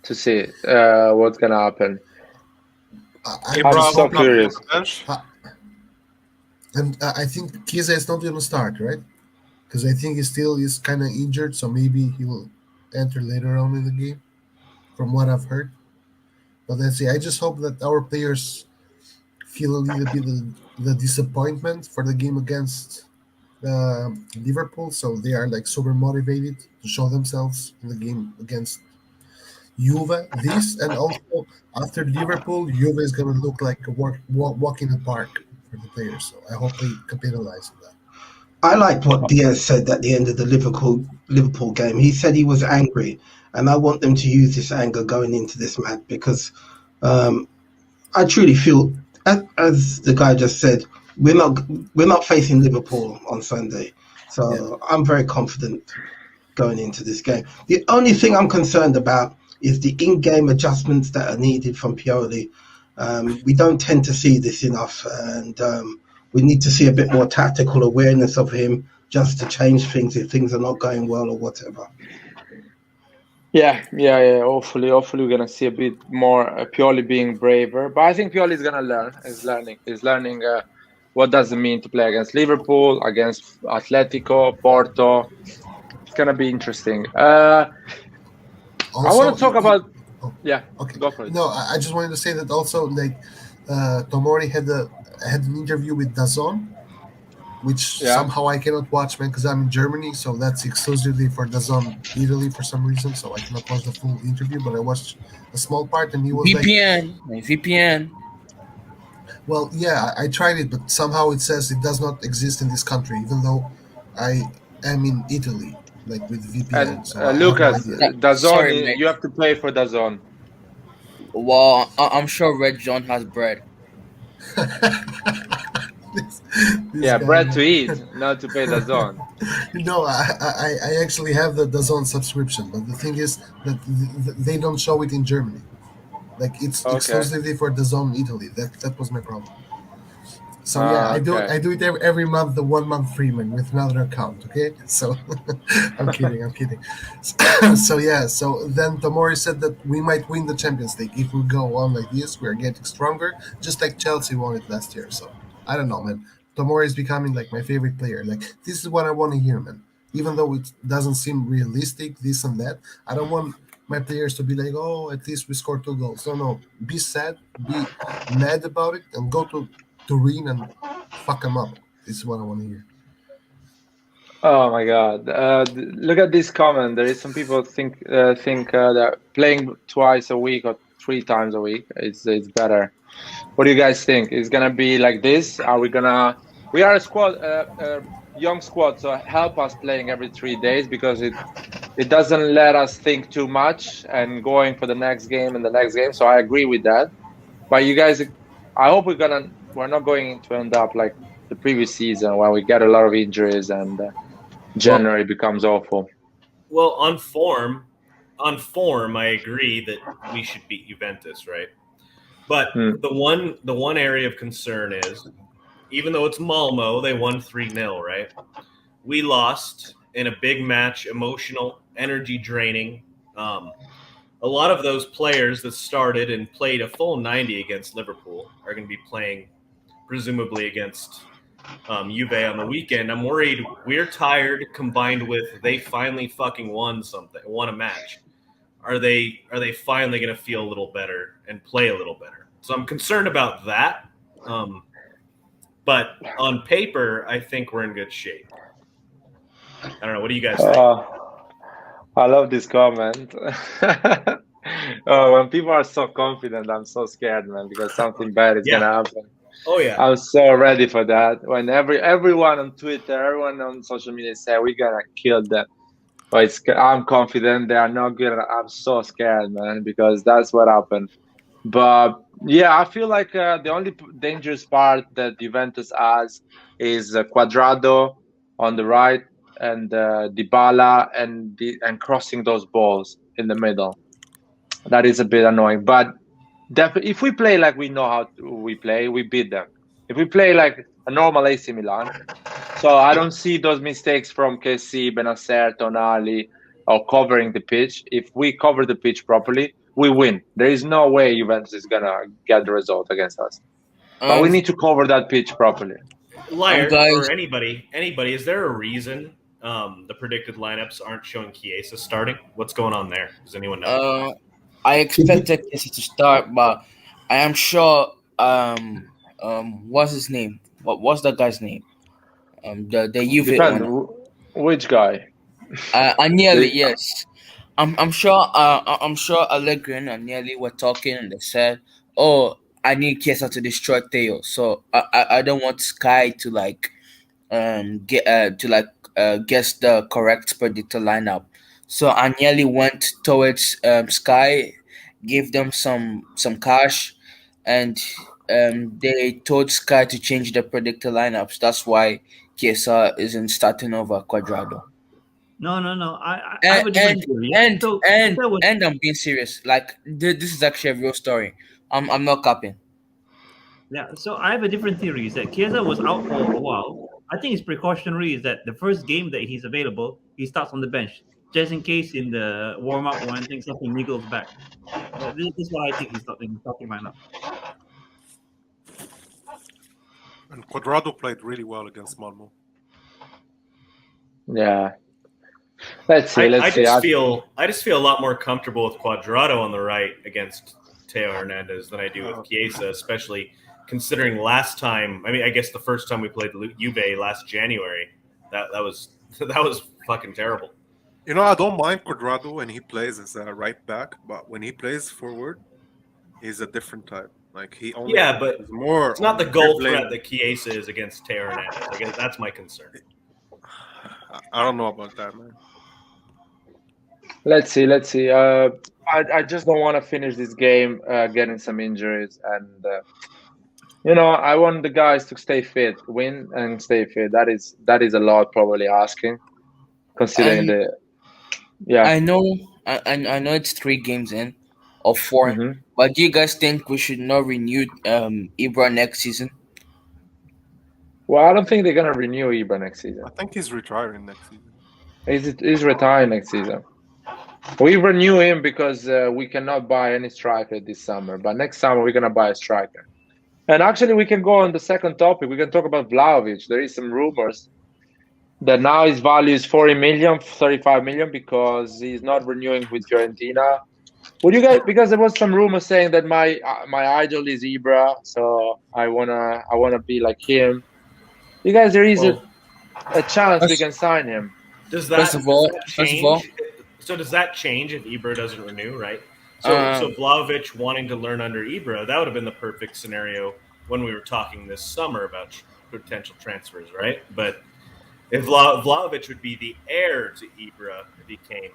A: to see what's gonna happen. I'm so curious.
H: And I think Chiesa is not gonna start, right? Because I think he still is kind of injured, so maybe he will enter later on in the game, from what I've heard. But let's see. I just hope that our players feel a little bit the disappointment for the game against Liverpool, so they are like super motivated to show themselves in the game against Juve. This and also after Liverpool, Juve is gonna look like a walk in the park for the players. So I hope they capitalize on that.
C: I liked what Diaz said at the end of the Liverpool game. He said he was angry, and I want them to use this anger going into this match because I truly feel, as the guy just said, we're not facing Liverpool on Sunday, so I'm very confident going into this game. The only thing I'm concerned about is the in-game adjustments that are needed from Pioli. We don't tend to see this enough, and we need to see a bit more tactical awareness of him just to change things if things are not going well or whatever.
A: Yeah. Hopefully we're gonna see a bit more Pioli being braver. But I think Pioli is gonna learn. He's learning what does it mean to play against Liverpool, against Atletico, Porto. It's gonna be interesting. I want to talk about. Yeah.
H: Okay.
A: Go for it.
H: No, I just wanted to say that also, like, Tomori had an interview with DAZN, which somehow I cannot watch, man, because I'm in Germany, so that's exclusively for DAZN Italy for some reason, so I cannot watch the full interview, but I watched a small part, and he was
I: VPN.
H: Well, yeah, I tried it, but somehow it says it does not exist in this country, even though I am in Italy, like with VPN.
A: And
H: so
A: Lucas, DAZN, you have to pay for DAZN.
I: Well, I'm sure Red John has bread.
A: Yeah, bread to eat, not to pay DAZN.
H: No, I actually have the DAZN subscription, but the thing is that they don't show it in Germany. Like, it's exclusively for DAZN Italy. That was my problem. So yeah, I do it every month, the 1 month free, man, with another account. Okay, so I'm kidding. So yeah, so then Tomori said that we might win the Champions League if we go on like this. We're getting stronger, just like Chelsea won it last year. So I don't know, man. Tomori is becoming like my favorite player. Like, this is what I want to hear, man. Even though it doesn't seem realistic, this and that, I don't want my players to be like, oh, at least we scored 2 goals. No, be sad, be mad about it, and go to Turin and fuck them up. This is what I want to hear.
A: Oh my God! Look at this comment. There is some people think that playing twice a week or 3 times a week is better. What do you guys think? Is gonna be like this? Are we gonna? We are a squad. young squad, so help us playing every 3 days because it doesn't let us think too much and going for the next game and the next game. So I agree with that. But you guys, I hope we're not going to end up like the previous season where we get a lot of injuries and January becomes awful.
K: Well, on form, I agree that we should beat Juventus, right? But the one area of concern is, even though it's Malmo, they won 3-0, right? We lost in a big match, emotional, energy draining. A lot of those players that started and played a full 90 against Liverpool are going to be playing presumably against Juve on the weekend. I'm worried we're tired combined with they finally fucking won a match. Are they finally going to feel a little better and play a little better? So I'm concerned about that. But on paper, I think we're in good shape. I don't know. What do you guys think?
A: I love this comment. When people are so confident, I'm so scared, man, because something bad is gonna happen.
K: Oh yeah.
A: I'm so ready for that. When everyone on Twitter, everyone on social media say we're gonna kill them. But I'm confident they are not good. I'm so scared, man, because that's what happened. But yeah, I feel like the only dangerous part that Juventus has is Quadrado on the right and Dybala and crossing those balls in the middle. That is a bit annoying. But if we play like we know how we play, we beat them. If we play like a normal AC Milan, so I don't see those mistakes from KC, Benacer, Tonali, or covering the pitch. If we cover the pitch properly, we win. There is no way Juventus is gonna get the result against us. But we need to cover that pitch properly.
K: Liar or anybody, is there a reason the predicted lineups aren't showing Chiesa starting? What's going on there? Does anyone know?
I: I expected Chiesa to start, but I am sure. What's his name? What's that guy's name? The Juve
A: Depends.
I: one.
A: Which guy?
I: Agnelli, yes. I'm sure. I'm sure Allegri and Agnelli were talking, and they said, "Oh, I need Chiesa to destroy Theo, so I don't want Sky to guess the correct predictor lineup." So Agnelli went towards Sky, gave them some cash, and they told Sky to change the predictor lineups. That's why Chiesa isn't starting over Quadrado.
F: No. I have a different theory.
I: And I'm being serious. Like this is actually a real story. I'm not capping.
F: Yeah, so I have a different theory. Is that Chiesa was out for a while. I think it's precautionary. Is that the first game that he's available, he starts on the bench just in case in the warm up or anything something niggles back. This is why I think he's starting lineup.
J: And Quadrado played really well against Malmo.
A: Yeah. Let's see.
K: I just feel a lot more comfortable with Quadrado on the right against Teo Hernandez than I do with Chiesa, especially considering last time. I mean, I guess the first time we played Juve last January, that was fucking terrible.
J: You know, I don't mind Quadrado when he plays as a right back, but when he plays forward, he's a different type. Like he only
K: but
J: more.
K: It's not the goal threat that Chiesa is against Teo Hernandez. I guess that's my concern.
J: I don't know about that, man.
A: Let's see. I just don't want to finish this game getting some injuries, and I want the guys to stay fit, win and stay fit. That is a lot probably asking, considering
I: I know it's 3 games in or 4, but do you guys think we should not renew Ibra next season?
A: Well, I don't think they're gonna renew Ibra next season.
J: I think he's retiring next season.
A: He's retiring next season. We renew him because we cannot buy any striker this summer. But next summer we're gonna buy a striker. And actually, we can go on the second topic. We can talk about Vlahovic. There is some rumors that now his value is 40 million, 35 million because he's not renewing with Fiorentina. Would you guys? Because there was some rumor saying that my idol is Ibra, so I wanna be like him. You guys, there is a chance we can sign him.
K: Does that change? So does that change if Ibra doesn't renew, right? So Vlahovic wanting to learn under Ibra, that would have been the perfect scenario when we were talking this summer about potential transfers, right? But if Vlahovic would be the heir to Ibra if he came,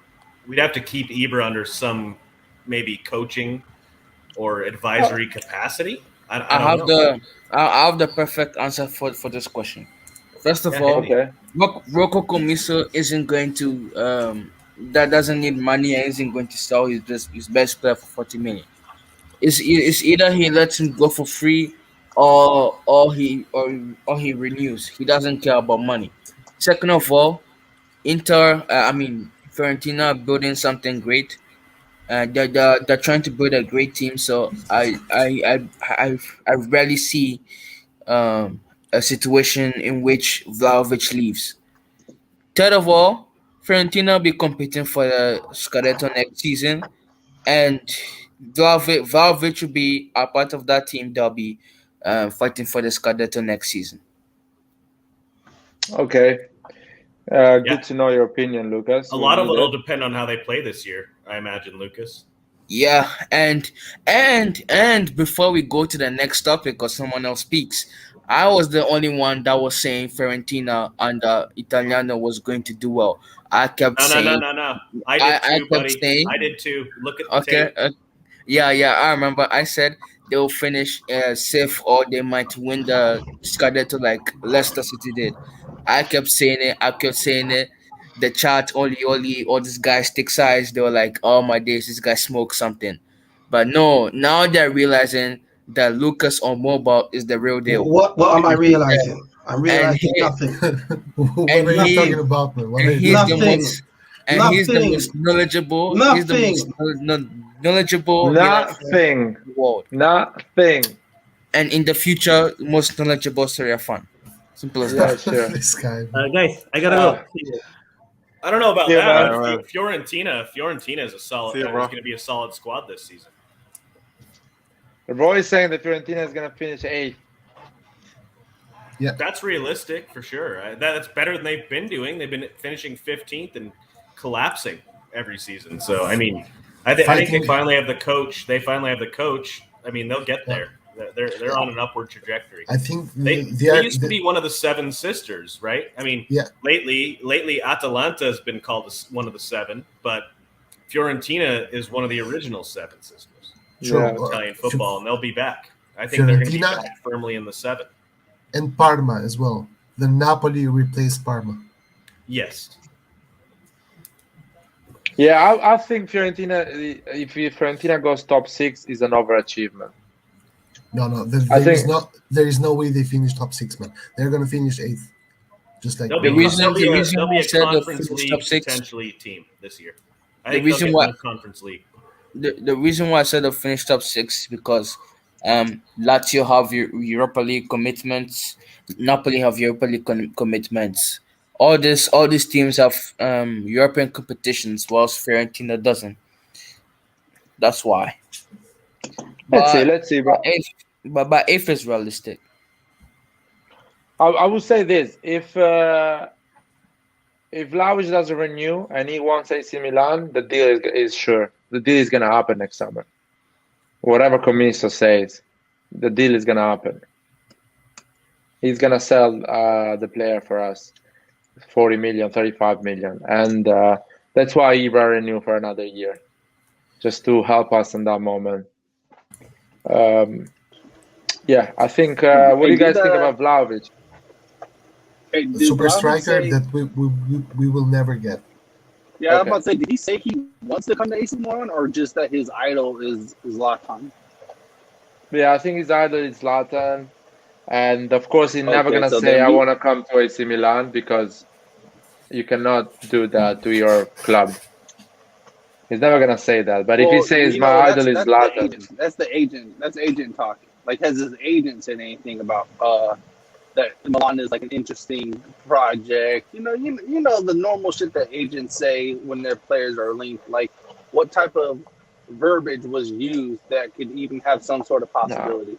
K: we'd have to keep Ibra under some maybe coaching or advisory capacity. I don't know.
I: I have the perfect answer for this question. First of
K: Yeah,
I: all,
A: Okay.
I: Rocco Comiso isn't going to that doesn't need money and isn't going to sell his best player for 40 million. It's either he lets him go for free or he renews. He doesn't care about money. Second of all, Fiorentina building something great. They're trying to build a great team. So I rarely see a situation in which Vlahovic leaves. Third of all, Fiorentina will be competing for the Scudetto next season, and Vlahovic will be a part of that team. They'll be fighting for the Scudetto next season.
A: Okay.
K: Yeah.
A: Good to know your opinion, Lucas.
K: A
A: We
K: lot of
A: need
K: it will
A: it.
K: depend on how they play this year, I imagine, Lucas.
I: Yeah, and before we go to the next topic or someone else speaks, I was the only one that was saying Fiorentina under Italiano was going to do well. I kept
K: No.
I: saying
K: I did
I: I
K: too,
I: kept
K: buddy.
I: saying
K: I did too. Look at the
I: okay,
K: tape.
I: yeah, I remember. I said they'll finish safe or they might win the Scudetto like Leicester City did. I kept saying it. I kept saying it. The chat, Oli, all these guys stick size. They were like, "Oh my days, this guy smoked something." But no, now they're realizing that Lucas on mobile is the real deal.
C: What am I
I: And
C: realizing? I'm
I: and
C: realizing
I: he
C: nothing.
H: What
I: and
H: are you
I: he
H: talking about, man? What
I: and
H: are you
I: he's the
H: talking
C: Nothing.
I: most and he's the most
C: Nothing.
I: knowledgeable. He's the most
C: Nothing.
I: knowledgeable Milan fan
A: Nothing.
I: in the world.
A: Nothing.
I: And in the future, most knowledgeable Serie A fan. Simple as
A: Yeah,
I: that.
A: sure.
H: This guy.
F: Guys, I gotta
A: Uh,
F: go. See you.
K: I don't know about
A: Yeah,
K: that,
A: man.
J: All
K: but
J: right.
K: Fiorentina is a solid.
J: See ya,
K: Is
J: bro.
K: going to be a solid squad this season.
A: Roy is saying that Fiorentina is gonna finish 8th.
K: That's realistic for sure. That's better than they've been doing. They've been finishing 15th and collapsing every season. So I mean, I think they
H: Fighting.
K: finally have the coach. They finally have the coach. I mean, they'll get there. They're on an upward trajectory.
H: I think
K: They
H: are
K: used to be one of the seven sisters, right? I mean,
H: Yeah.
K: lately Atalanta has been called one of the seven, but Fiorentina is one of the original seven sisters
H: True.
K: of Italian football, and they'll be back. I think they're going to be
H: Fiorentina
K: back firmly in the seven.
H: and Parma as well. The Napoli replaced Parma.
K: Yes.
A: Yeah, I think Fiorentina. If Fiorentina goes top 6, is an overachievement.
H: No. There is no way they finish top 6, man. They're gonna finish 8th. Just like
K: They'll
I: The
K: be,
I: reason
K: they'll be
I: the
K: a,
I: reason
K: they'll
I: why
K: be
I: I
K: a
I: said they'll
K: conference
I: finish
K: league
I: top six.
K: potentially team this year. I
I: The
K: think they'll
I: reason
K: get
I: why
K: one conference league.
I: the reason why I said they'll finish top 6 because Lazio have Europa League commitments, Napoli have Europa League commitments. All these teams have European competitions, whilst Fiorentina doesn't. That's why.
A: Let's
I: But
A: see, bro.
I: eighth is realistic.
A: I would say this: if Vlahovic doesn't renew and he wants AC Milan, the deal is sure. The deal is gonna happen next summer. Whatever Commisso says, the deal is gonna happen. He's gonna sell the player for us, 40 million, 35 million, and that's why Ibra renewed for another year, just to help us in that moment. Yeah, I think. What do you guys think about Vlahovic?
G: Hey,
H: A
G: did
H: super
G: Vlahovic
H: striker
G: say-
H: that we will never get.
G: Yeah, I was
A: Okay.
G: about to say, did he say he wants to come to AC Milan, or just that his idol is Zlatan?
A: Yeah, I think his idol is Zlatan, and of course he's never
G: Okay,
A: gonna
G: so
A: say
G: then
A: I
G: we-
A: want to come to AC Milan because you cannot do that to your club. He's never gonna say that. But if he
G: Well,
A: says
G: you
A: my
G: know,
A: idol is
G: that's the
A: Zlatan,
G: agent. That's the agent. That's agent talking. Like, has his agent said anything about that Milan is like an interesting project? You know the normal shit that agents say when their players are linked. Like, what type of verbiage was used that could even have some sort of possibility?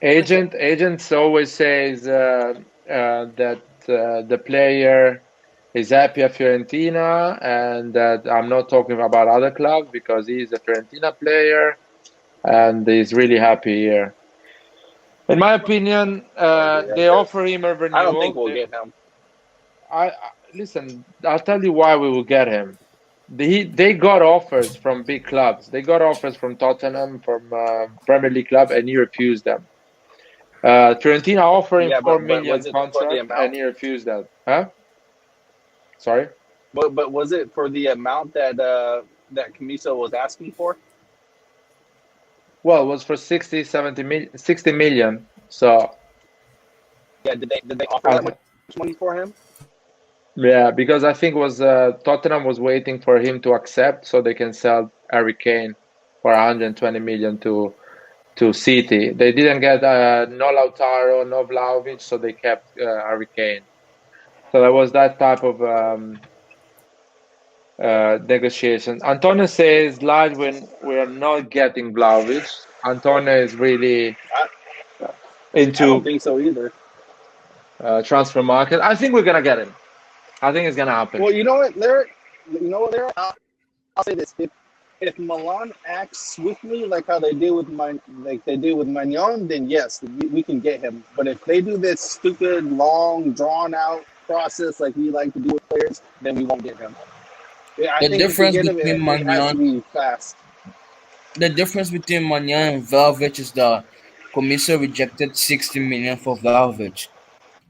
A: agents always says that the player is happy at Fiorentina, and that I'm not talking about other clubs because he's a Fiorentina player and he's really happy here. In my opinion, they offer him a renewal.
G: I don't think we'll get him.
A: Listen. I'll tell you why we will get him. They got offers from big clubs. They got offers from Tottenham, from Premier League club, and he refused them. Fiorentina offered him
G: Yeah,
A: four
G: but
A: million
G: was it for the
A: contract, and
G: amount?
A: he refused that. Huh? Sorry.
G: But was it for the amount that Camiso was asking for?
A: Well, it was for 60, 70 million, 60 million. So
G: Yeah, did they offer
A: I
G: that
A: th
G: much money for him?
A: yeah, because I think it was Tottenham was waiting for him to accept so they can sell Harry Kane for 120 million to City. They didn't get no Lautaro, no Vlahovic, so they kept Harry Kane. So there was that type of negotiation. Antonio says live when we are not getting Vlahovic. Antonio is really
G: I don't
A: into
G: think so either.
A: transfer market. I think we're gonna get him. I think it's gonna happen.
G: Well, you know what? I'll say this: if Milan acts swiftly like how they did with Magnon, then yes, we can get him. But if they do this stupid, long, drawn out process like we like to do with players, then we won't get him. Yeah, I
I: The
G: think if we
I: difference
G: get him,
I: between
G: it has to
I: Magnon,
G: be fast.
I: the difference between Magnon and Vlahovic is the Commission rejected 60 million for Vlahovic.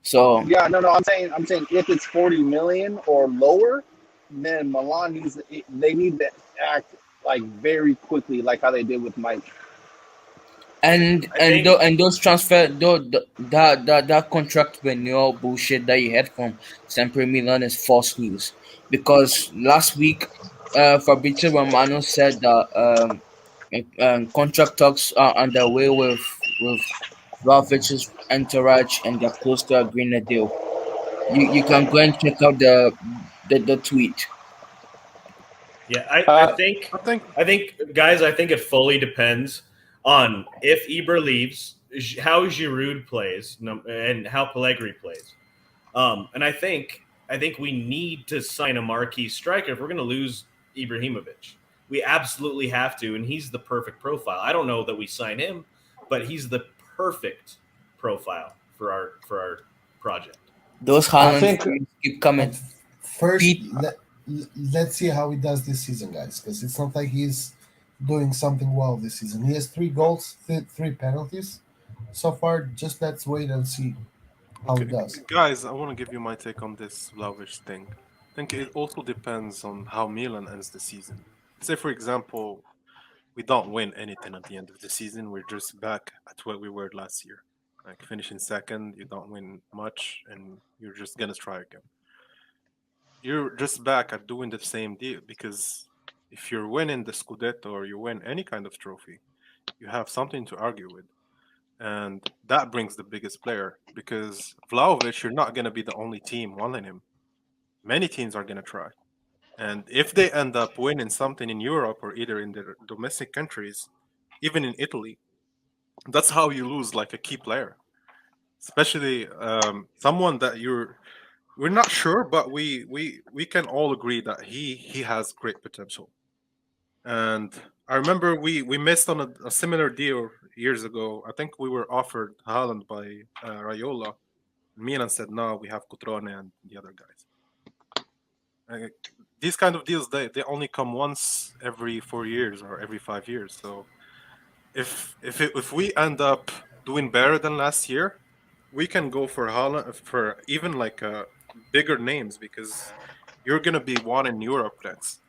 I: So
G: Yeah, no. I'm saying if it's 40 million or lower, then Milan they need to act like very quickly, like how they did with Mike.
I: and those transfer that contract renewal bullshit that you had from Sempre Milan is false news, because last week Fabrizio Romano said that contract talks are underway with Vlahovic's entourage and they're close to agreeing a deal. You can go and check out the tweet.
K: Yeah,
A: Uh,
K: I think, guys, I think it fully depends on if Eber leaves, how Giroud plays, and how Pellegrini plays. And I think we need to sign a marquee striker if we're going to lose Ibrahimovic. We absolutely have to, and he's the perfect profile. I don't know that we sign him, but he's the perfect profile for our project.
I: Those
H: I
I: Haaland
H: think
I: fans keep coming.
H: But first,
I: Pete,
H: let's see how he does this season, guys, because it's not like he's doing something well this season. He has 3 goals, three penalties so far. Just let's wait and see how he
J: Okay,
H: does.
J: guys, I want to give you my take on this Vlahovic thing. I think it also depends on how Milan ends the season. Say, for example, we don't win anything at the end of the season. We're just back at where we were last year. Like finishing second, you don't win much, and you're just gonna try again. You're just back at doing the same deal because if you're winning the Scudetto or you win any kind of trophy, you have something to argue with. And that brings the biggest player because Vlahovic, you're not going to be the only team wanting him. Many teams are going to try. And if they end up winning something in Europe or either in their domestic countries, even in Italy, that's how you lose like a key player, especially someone that we're not sure, but we can all agree that he has great potential. And I remember we missed on a similar deal years ago. I think we were offered Haaland by Raiola. Milan said no, we have Cotrone and the other guys. Uh, these kind of deals they only come once every 4 years or every 5 years. So if we end up doing better than last year, we can go for Haaland for even like bigger names because you're gonna be one in Europe next.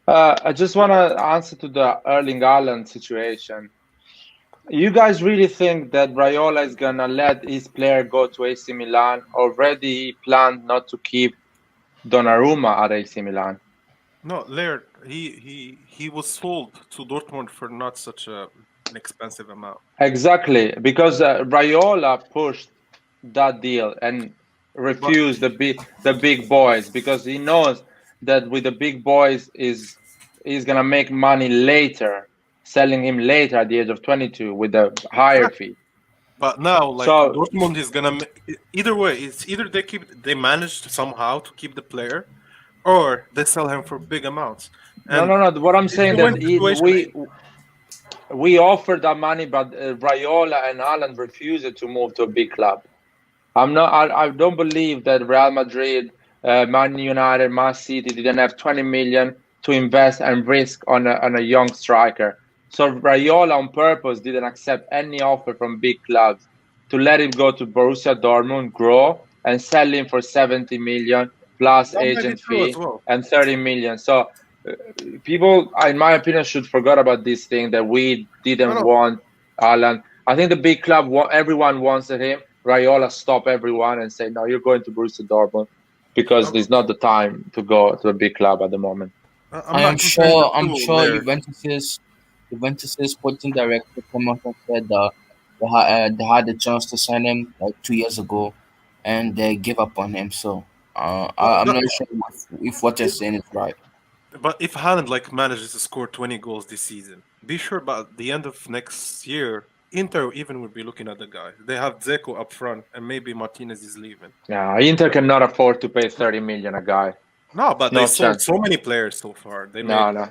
A: I just want to answer to the Erling Haaland situation. You guys really think that Raiola is gonna let his player go to AC Milan? Already he planned not to keep Donnarumma at AC Milan.
J: No, Laird, he was sold to Dortmund for not such an expensive amount.
A: Exactly, because Raiola pushed that deal and
J: But
A: refused the big boys because he knows that with the big boys he's gonna make money later, selling him later at the age of 22 with a higher
J: exactly.
A: fee.
J: But now, like
A: So
J: Dortmund is gonna either way. It's either they managed somehow to keep the player, or they sell him for big amounts.
A: no,
J: And
A: no, no. What I'm
J: it's
A: saying
J: a
A: that
J: win situation.
A: we offered that money, but Raiola and Haaland refused to move to a big club. I don't believe that Real Madrid, Man United, Man City didn't have 20 million to invest and risk on a young striker. So Raiola on purpose didn't accept any offer from big clubs to let him go to Borussia Dortmund, grow, and sell him for 70 million plus
J: That might be
A: agent
J: true as
A: fee
J: well.
A: and 30 million. So people, in my opinion, should forget about this thing that we didn't
J: No,
A: want Alan. I think the big club, everyone wanted him. Raiola stopped everyone and said, "No, you're going to Borussia Dortmund because
J: no.
A: it's not the time to go to a big club at the moment."
J: I'm
I: I
J: not
I: am
J: comparing the
I: sure. I'm
J: two
I: sure
J: there.
I: Juventus's sporting director came out and said that they had the chance to sign him like 2 years ago, and they gave up on him. So
J: But
I: I'm not sure if what you're saying is right.
J: if Haaland like manages to score 20 goals this season, be sure by the end of next year, Inter even would be looking at the guy. They have Dzeko up front, and maybe Martinez is leaving.
A: Yeah, Inter cannot afford to pay 30 million a guy.
J: No, but they
A: No
J: sold
A: chance.
J: so many players so far. They
A: No,
J: made.
A: no.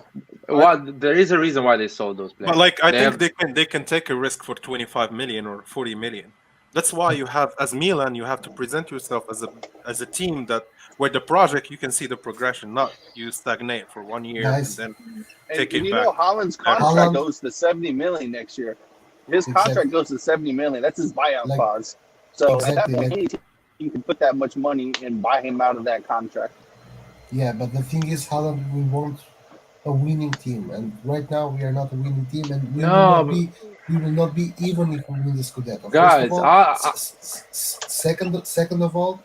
A: What? There is a reason why they sold those
J: But
A: players.
J: like I
A: They
J: think
A: have,
J: they can take a risk for 25 million or 40 million. That's why you have as Milan you have to present yourself as a team that where the project you can see the progression, not you stagnate for 1 year and
H: Guys,
J: then
G: And
J: take it
G: you
J: back
G: know, Holland's
J: later.
G: contract
H: Haaland,
G: goes to 70 million next year. His contract
H: exactly,
G: goes to 70 million. That's his buyout
H: like
G: clause. So at that
H: exactly,
G: point,
H: like
G: any team can put that much money and buy him out of that contract.
H: yeah. But the thing is, Haaland, we want a winning team, and right now we are not a winning team, and we will not
A: no,
H: be. We will not be even if we win the Scudetto. First of
A: guys.
H: all, second of all,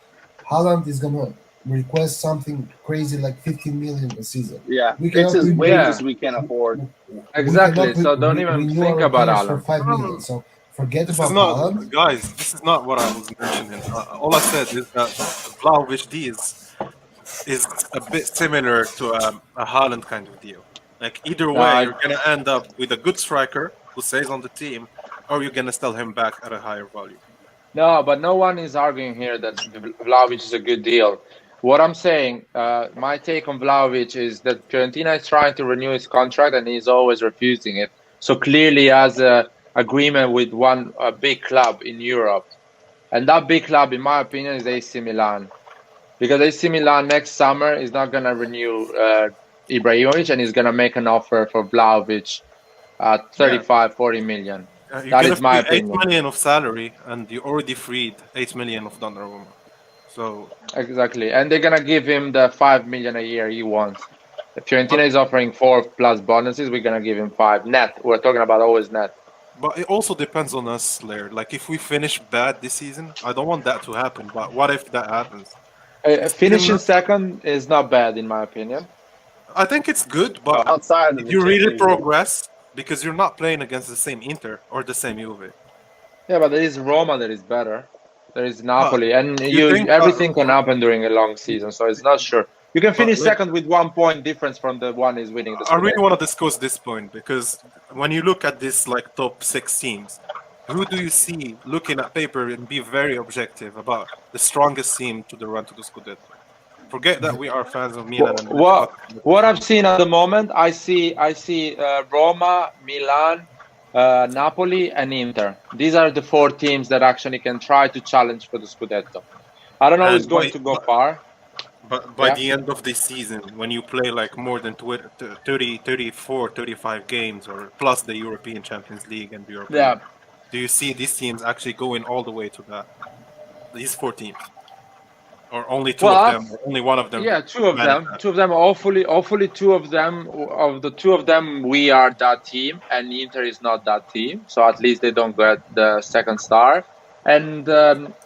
H: Haaland is gonna request something crazy like 15 million a season.
G: Yeah,
H: We
G: it's
H: cannot
G: his wages
A: Yeah,
G: we can't afford.
H: we cannot
A: exactly. So don't even
H: renew
A: think
H: our
A: about
H: players for
A: Alan.
H: 5 million. So forget
J: This is
H: about
J: not,
H: Haaland.
J: guys. This is not what I was mentioning. All I said is that Vlahovic deal is a bit similar to a Haaland kind of deal. Like either way,
A: Uh,
J: you're gonna end up with a good striker who stays on the team, or you're gonna sell him back at a higher value.
A: no, but no one is arguing here that Vlahovic is a good deal. What I'm saying, my take on Vlahovic is that Fiorentina is trying to renew his contract and he's always refusing it. So clearly, he has a agreement with one big club in Europe, and that big club, in my opinion, is AC Milan. Because AC Milan next summer is not going to renew Ibrahimovic and is going to make an offer for Vlahovic at
J: Yeah,
A: 35, 40 million.
J: you're
A: That
J: gonna
A: is my
J: free 8
A: opinion.
J: million of salary, and you already freed 8 million of Donnarumma. So
A: Exactly. And they're going to give him the 5 million a year he wants. If Fiorentina
J: but
A: is offering 4 plus bonuses, we're going to give him 5 net. We're talking about always net.
J: it also depends on us, Laird. Like if we finish bad this season, I don't want that to happen. But what if that happens? You see him
A: Finishing
J: now?
A: second is not bad, in my opinion.
J: I think it's good, but
G: Outside of the
J: you really
G: Champions League.
J: progress because you're not playing against the same Inter or the same Juve.
A: Yeah, but there is Roma that is better. There is
J: But
A: Napoli, and
J: do you think
A: everything can happen during a long season, so it's not sure. You can
J: but
A: finish second with 1 point difference from the one who's winning the
J: I really
A: Scudetto.
J: want to discuss this point because when you look at this like top six teams, who do you see looking at paper and be very objective about the strongest team to the run to the Scudetto? Forget that we are fans of Milan and
A: What I've seen at the moment, I see Roma, Milan, Napoli, and Inter. These are the 4 teams that actually can try to challenge for the Scudetto. I don't know who's
J: and
A: going to go far.
J: but by
A: Yeah,
J: the end of this season, when you play like more than 30, 34, 35 games or plus the European Champions League and the Europa
A: yeah.
J: League, do you see these teams actually going all the way to that? These 4 teams? Or only two
A: Well,
J: of them, or only one of them
A: yeah, two of
J: manage
A: them.
J: that?
A: Two of them. Hopefully, two of them. Of the two of them, we are that team, and Inter is not that team. So at least they don't get the second star. And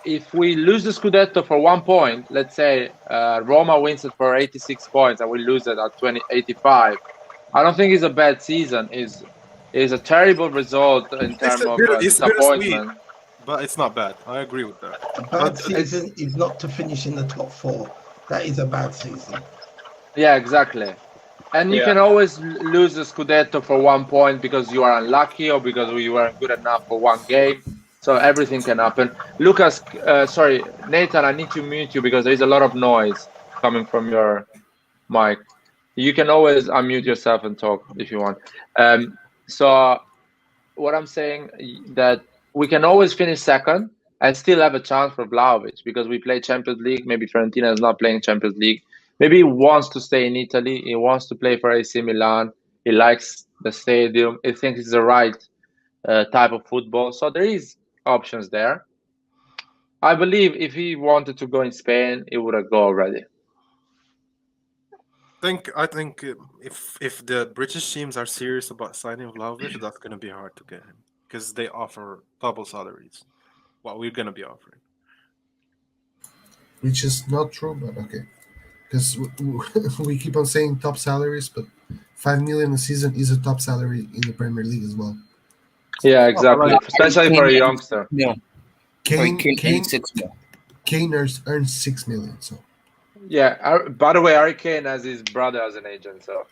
A: if we lose the Scudetto for 1 point, let's say Roma wins it for 86 points, and we lose it at 85. I don't think it's a bad season. Is a terrible result in terms of
J: It's bittersweet,
A: disappointment.
J: but it's not bad. I agree with that.
C: A bad
J: But
C: season is not to finish in the top 4. That is a bad season.
A: Yeah, exactly. And you
G: Yeah.
A: can always lose the Scudetto for 1 point because you are unlucky or because you weren't good enough for one game. So everything can happen. Lucas, sorry, Nathan, I need to mute you because there is a lot of noise coming from your mic. You can always unmute yourself and talk if you want. So what I'm saying that we can always finish second and still have a chance for Vlahovic because we play Champions League. Maybe Fiorentina is not playing Champions League. Maybe he wants to stay in Italy. He wants to play for AC Milan. He likes the stadium. He thinks it's the right type of football. So there is options there. I believe if he wanted to go in Spain, he would have go already.
J: I think if the British teams are serious about signing Vlahovic, that's going to be hard to get him because they offer double salaries. What we're going to be offering,
H: which is not true, but okay. Because we keep on saying top salaries, but 5 million a season is a top salary in the Premier League as well.
A: Yeah, exactly. Especially for a youngster.
I: Yeah.
H: Kane
I: 6 million.
H: Kane earns 6 million. So
A: yeah. By the way, Harry Kane has his brother as an agent, so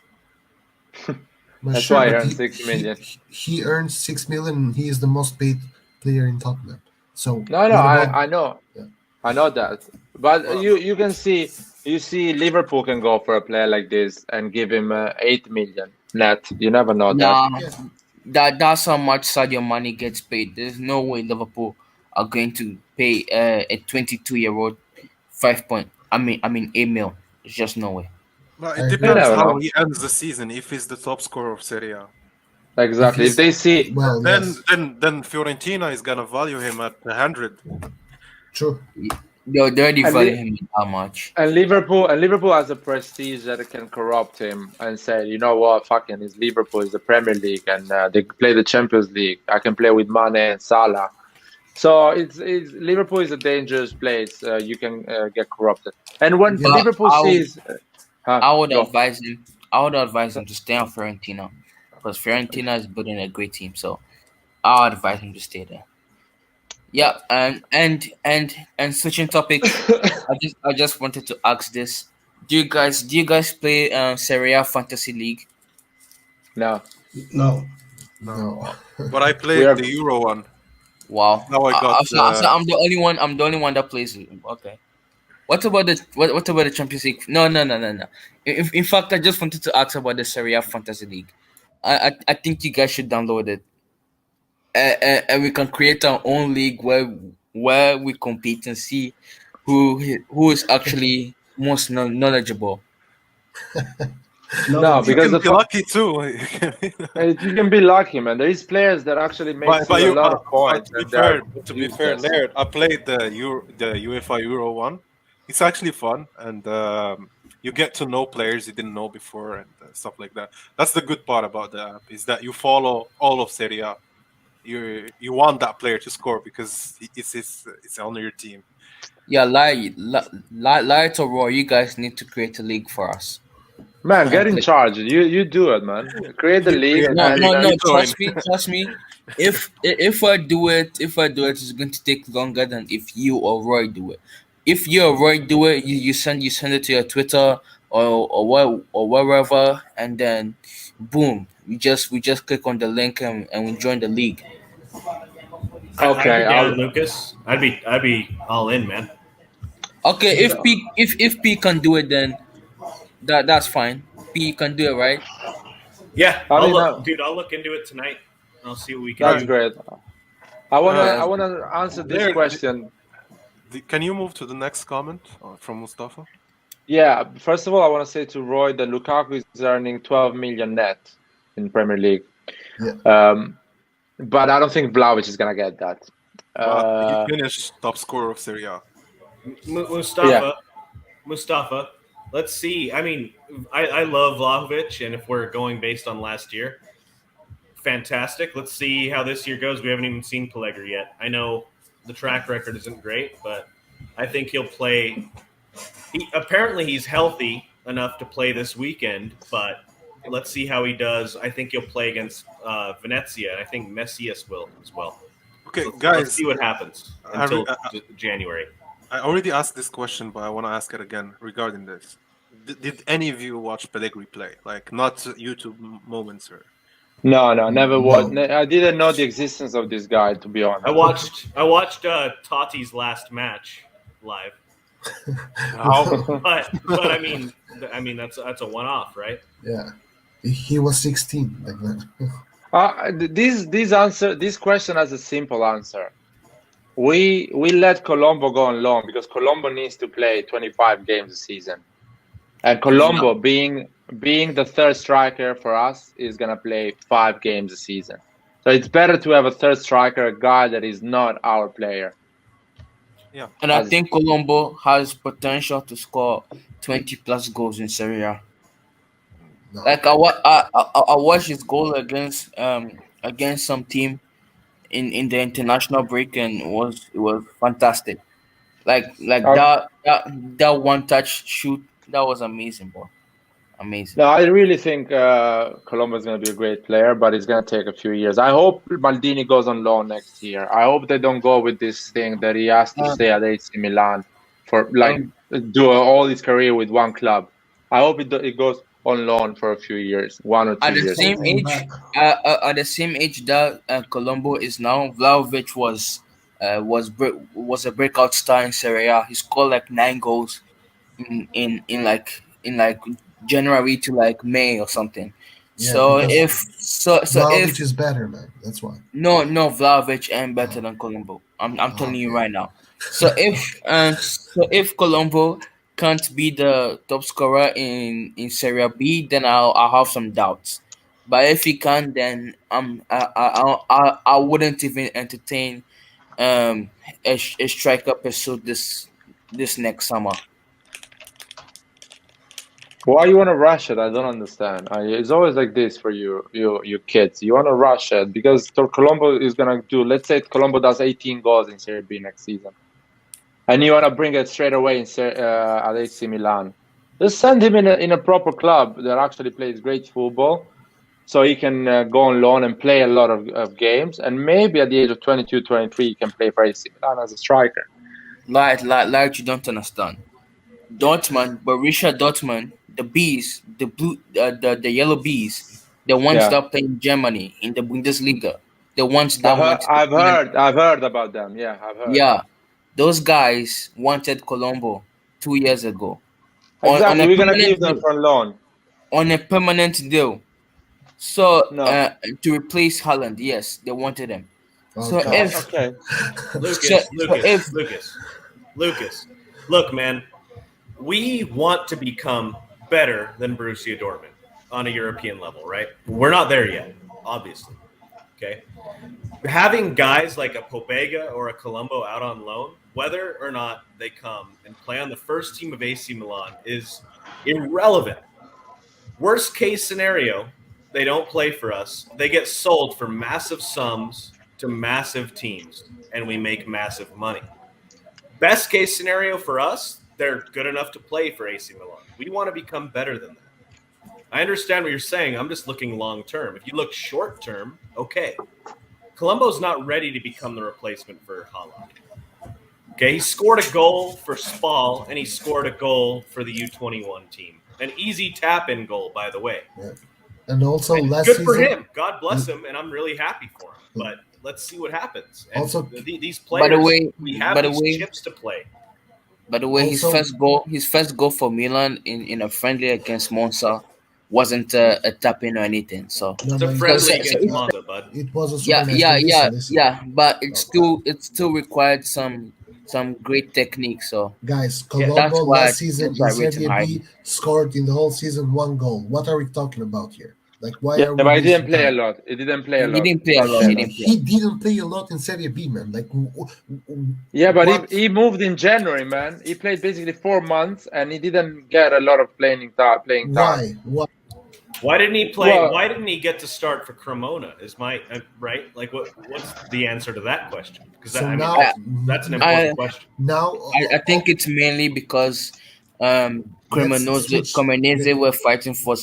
A: that's
H: sure,
A: why he earns 6 million.
H: He earns 6 million. And he is the most paid player in Tottenham. So
A: no, I know, yeah. I know that. But you can see. You see, Liverpool can go for a player like this and give him 8 million net. You never know that.
I: That's how much Sadio Mane gets paid. There's no way Liverpool are going to pay a 22-year-old 8 mil. It's just no way.
J: But it depends how he ends the season. If he's the top scorer of Serie A.
A: Exactly. If they see,
J: then Fiorentina is gonna value him at 100.
H: True.
I: They already value him that much.
A: And Liverpool has a prestige that can corrupt him and say, you know what, fucking it's Liverpool, it's the Premier League, and they play the Champions League. I can play with Mane and Salah. So it's Liverpool is a dangerous place. You can get corrupted. And when Liverpool sees,
I: I would advise him to stay on Fiorentina because Fiorentina is building a great team. So I would advise him to stay there. Yeah, and switching topic, I just wanted to ask this: Do you guys play Serie A Fantasy League?
A: No.
J: But I played the Euro one.
I: Wow.
J: Now I got.
I: So I'm the only one. I'm the only one that plays it. Okay. What about the Champions League? No. In fact, I just wanted to ask about the Serie A Fantasy League. I think you guys should download it. And we can create our own league where we compete and see who is actually most knowledgeable.
A: No, because
J: you can be lucky too.
A: You can be lucky, man. There is players that actually make a lot of points.
J: To be fair, Laird, I played the UEFA Euro one. It's actually fun, and you get to know players you didn't know before and stuff like that. That's the good part about the app is that you follow all of Serie A. You want that player to score because it's on your team.
I: Yeah, Light or Roy, you guys need to create a league for us.
A: Man, get in charge. You do it, man. Create the league.
I: No. Trust me. If I do it, it's going to take longer than if you or Roy do it. If you or Roy do it, you send it to your Twitter or wherever, and then boom, we just click on the link and we join the league.
K: Okay, Lucas, I'd be all in, man.
I: Okay, if P can do it, then that's fine. P can do it, right?
K: Yeah, I'll look into it tonight. I'll see what we can do.
A: That's great. I wanna answer this question.
J: Can you move to the next comment from Mustafa?
A: Yeah, first of all, I want to say to Roy that Lukaku is earning 12 million net in Premier League.
H: Yeah.
A: But I don't think Vlahovic is gonna get that.
J: He finished top scorer of Serie A.
K: Mustafa, let's see. I mean, I love Vlahovic, and if we're going based on last year, fantastic. Let's see how this year goes. We haven't even seen Pellegrini yet. I know the track record isn't great, but I think he'll play. Apparently, he's healthy enough to play this weekend, but let's see how he does. I think he'll play against Venezia, and I think Messias will as well.
J: Okay,
K: so
J: guys.
K: Let's see what happens until January.
J: I already asked this question, but I want to ask it again regarding this. Did any of you watch Pellegrini play? Like, not YouTube moments or...
A: No, never watched. I didn't know the existence of this guy, to be honest.
K: I watched Totti's last match live. but I mean that's a one-off, right?
H: Yeah, he was 16 back then.
A: This question has a simple answer. we let Colombo go on loan because Colombo needs to play 25 games a season, and Colombo being the third striker for us is gonna play 5 games a season. So it's better to have a third striker, a guy that is not our player.
J: Yeah.
I: And I think Colombo has potential to score 20 plus goals in Serie A.
H: No.
I: Like I watched his goal against some team in the international break, and it was fantastic. Like
A: Uh,
I: that one touch shoot, that was amazing, bro. Amazing.
A: no, I really think Colombo is going to be a great player, but it's going to take a few years. I hope Maldini goes on loan next year. I hope they don't go with this thing that he has to stay at AC Milan for
I: Um,
A: do all his career with one club. I hope it goes on loan for a few years, 1 or 2
I: at the
A: years.
I: same
C: Something
I: age,
C: back.
I: at the same age that Colombo is now, Vlahovic was a breakout star in Serie A. He scored like 9 goals in January to like May or something.
H: Yeah,
I: So
H: because
I: if
H: Vlahovic is better, man. That's why.
I: no Vlahovic ain't better
H: Oh,
I: than Colombo. I'm telling you
H: okay.
I: right now. So if Colombo can't be the top scorer in Serie B, then I'll have some doubts. But if he can, then I wouldn't even entertain a striker pursuit this next summer.
A: Why you want to rush it? I don't understand. It's always like this for you kids. You want to rush it because Colombo is gonna do. Let's say Colombo does 18 goals in Serie B next season, and you want to bring it straight away at AC Milan. Just send him in a proper club that actually plays great football, so he can go on loan and play a lot of games, and maybe at the age of 22, 23, he can play for AC Milan as a striker.
I: Like you don't understand. Dortmund, Borussia Dortmund, the bees, the yellow bees, the ones
A: Yeah,
I: that play in Germany in the Bundesliga, the ones that wanted to
A: I've heard about them. Yeah, I've heard.
I: yeah, those guys wanted Colombo 2 years ago on
A: Exactly,
I: a
A: we're gonna
I: permanent
A: give them
I: deal.
A: for loan.
I: On a permanent deal. So
A: No.
I: to replace Haaland, yes, they wanted him. So
H: Okay.
I: if
A: Okay.
K: Lucas. Look, man, we want to become better than Borussia Dortmund on a European level, right? We're not there yet, obviously. Okay. Having guys like a Pobega or a Colombo out on loan, whether or not they come and play on the first team of AC Milan, is irrelevant. Worst case scenario, they don't play for us. They get sold for massive sums to massive teams, and we make massive money. Best case scenario for us, they're good enough to play for AC Milan. We want to become better than that. I understand what you're saying. I'm just looking long term. If you look short term, okay. Colombo's not ready to become the replacement for Haaland. Okay, he scored a goal for Spal, and he scored a goal for the U21 team. An easy tap-in goal, by the way.
H: Yeah. And also
K: And
H: last
K: good
H: season.
K: for him. God bless him, and I'm really happy for him. But let's see what happens. And
H: Also,
K: these
I: by the
K: players,
I: way,
K: we have
I: by the
K: these
I: way,
K: chips to play.
I: by the way,
H: Also-
I: his first goal for Milan in a friendly against Monza wasn't a tap in or anything. So
H: No,
K: It's a
H: but
K: friendly
I: so
K: against Monza, bud.
H: it was a
I: yeah,
H: super match.
I: yeah,
H: But
I: yeah,
H: listen.
I: yeah. But
H: Oh.
I: it still required some great technique. So
H: Guys,
K: Yeah.
H: Colombo
I: that's why
H: last season in
I: rate him
H: Serie
I: highly.
H: B scored in the whole season 1 goal. What are we talking about here? Like, why
A: Yeah,
H: are
A: but
H: we
A: he didn't
H: wasting
A: play a
H: time?
A: lot. He didn't play a
I: He
A: lot.
I: didn't play a lot. He didn't play.
H: He didn't play a lot in Serie B, man. Like,
A: Yeah, but
H: what?
A: he moved in January, man. He played basically 4 months, and he didn't get a lot of playing time.
H: Why? Why?
K: Why didn't he play?
A: Well-
K: Why didn't he get to start for Cremona? Is my right? Like, what's the answer to that question? Because
H: So
K: I mean,
H: now,
K: that's an important question.
H: now,
I: I think it's mainly because
H: let's switch.
I: Cremonese were fighting for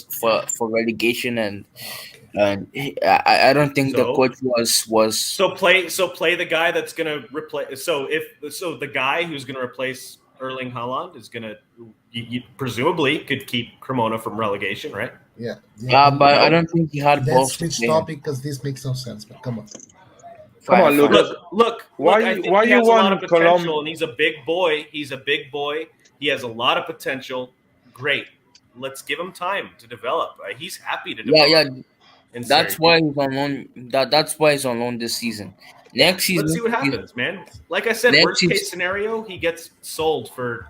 I: relegation, and I don't think the
K: So?
I: coach was
K: So play the guy that's gonna replace. So the guy who's gonna replace Erling Haaland is gonna you presumably could keep Cremona from relegation, right?
H: Yeah.
I: but I don't think he had
H: Let's
I: balls to
H: switch
I: play.
H: topic because this makes no sense. But come on.
A: Come on,
I: Fine.
A: Lucas.
K: Look.
A: Why
K: I
A: you-
K: think
A: why
K: he
A: you
K: has a lot
A: want
K: of potential,
A: Colom-
K: and he's a big boy. He's a big boy. He has a lot of potential. Great. Let's give him time to develop. He's happy to
I: Yeah,
K: develop.
I: yeah.
K: in
I: That's
K: Serie B.
I: why he's on loan. That's why he's on loan this season. Next
K: Let's
I: season,
K: see what happens, man. Like I said,
I: next
K: worst
I: season,
K: case scenario, he gets sold for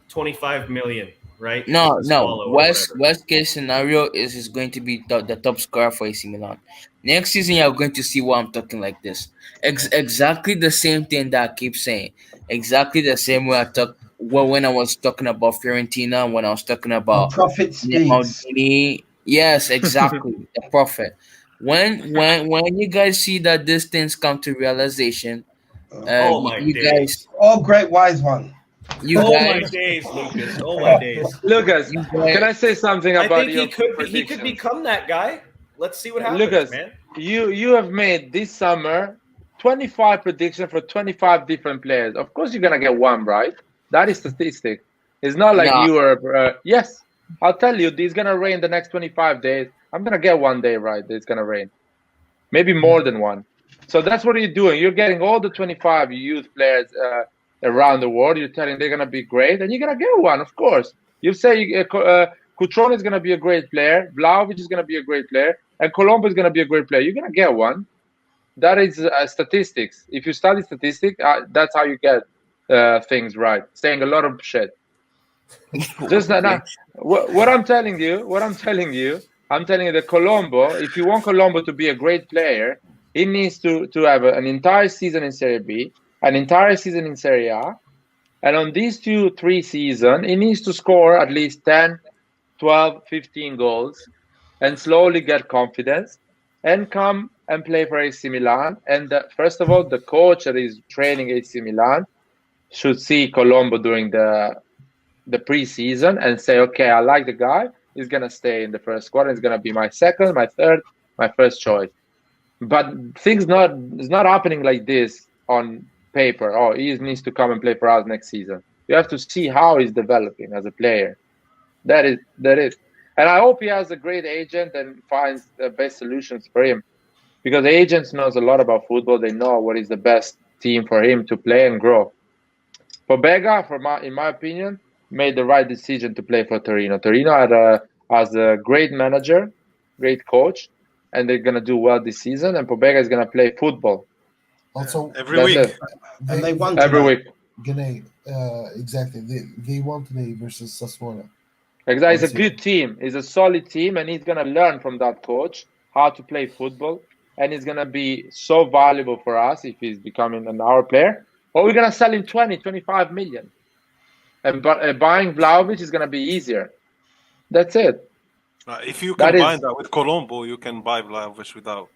K: 25 million, right?
I: no,
K: To
I: no.
K: Swallow or
I: Worst
K: whatever.
I: worst case scenario is he's going to be the top scorer for AC Milan. Next season, you're going to see why I'm talking like this. Exactly the same thing that I keep saying. Exactly the same way I talk. Well, when I was talking about Fiorentina, when I was talking
C: The
I: about
C: prophet speaks.
I: Maldini, yes, exactly the prophet. When you guys see that these things come to realization,
K: Oh
I: you,
K: my
I: you guys,
K: days.
C: Oh, great wise one.
I: you
K: Oh my
I: guys,
K: days, Lucas. Oh my days.
A: Lucas,
I: you
A: can
I: guys.
A: I say something
K: I
A: about
K: think
A: your
K: he could
A: predictions?
K: become that guy. Let's see what happens,
A: Lucas,
K: man.
A: you have made this summer 25 predictions for 25 different players. Of course, you're gonna get one right. That is statistic. It's not like
I: Nah,
A: you were. Yes, I'll tell you. It's gonna rain the next 25 days. I'm gonna get one day right. It's gonna rain. Maybe more than one. So that's what you're doing. You're getting all the 25 youth players around the world. You're telling they're gonna be great, and you're gonna get one, of course. You say Cutrone is gonna be a great player, Vlahovic is gonna be a great player, and Colombo is gonna be a great player. You're gonna get one. That is statistics. If you study statistics, that's how you get things right. Saying a lot of shit. Just
I: okay.
A: what I'm telling you that Colombo, if you want Colombo to be a great player, he needs to have an entire season in Serie B, an entire season in Serie A, and on these 2-3 seasons, he needs to score at least 10, 12, 15 goals and slowly get confidence and come and play for AC Milan. And first of all, the coach that is training AC Milan should see Colombo during the preseason and say, okay, I like the guy. He's gonna stay in the first squad. He's gonna be my second, my third, my first choice. But it's not happening like this on paper. Oh, he needs to come and play for us next season. You have to see how he's developing as a player. That is, and I hope he has a great agent and finds the best solutions for him because agents knows a lot about football. They know what is the best team for him to play and grow. Pobega, in my opinion, made the right decision to play for Torino. Torino has a great manager, great coach, and they're gonna do well this season. And Pobega is gonna play football.
H: Also,
J: Every
A: That's
J: week.
A: it.
C: And they won
A: Every
C: tonight.
A: week.
H: Gane, exactly. They won today versus Sassuolo.
A: Exactly. It's a
H: Also,
A: good team. It's a solid team, and he's gonna learn from that coach how to play football, and he's gonna be so valuable for us if he's becoming an our player. Or we're gonna sell him 20, 25 million, and buying Vlahovic is gonna be easier. That's it.
J: If you
A: That
J: combine
A: is.
J: that with Colombo, you can buy Vlahovic without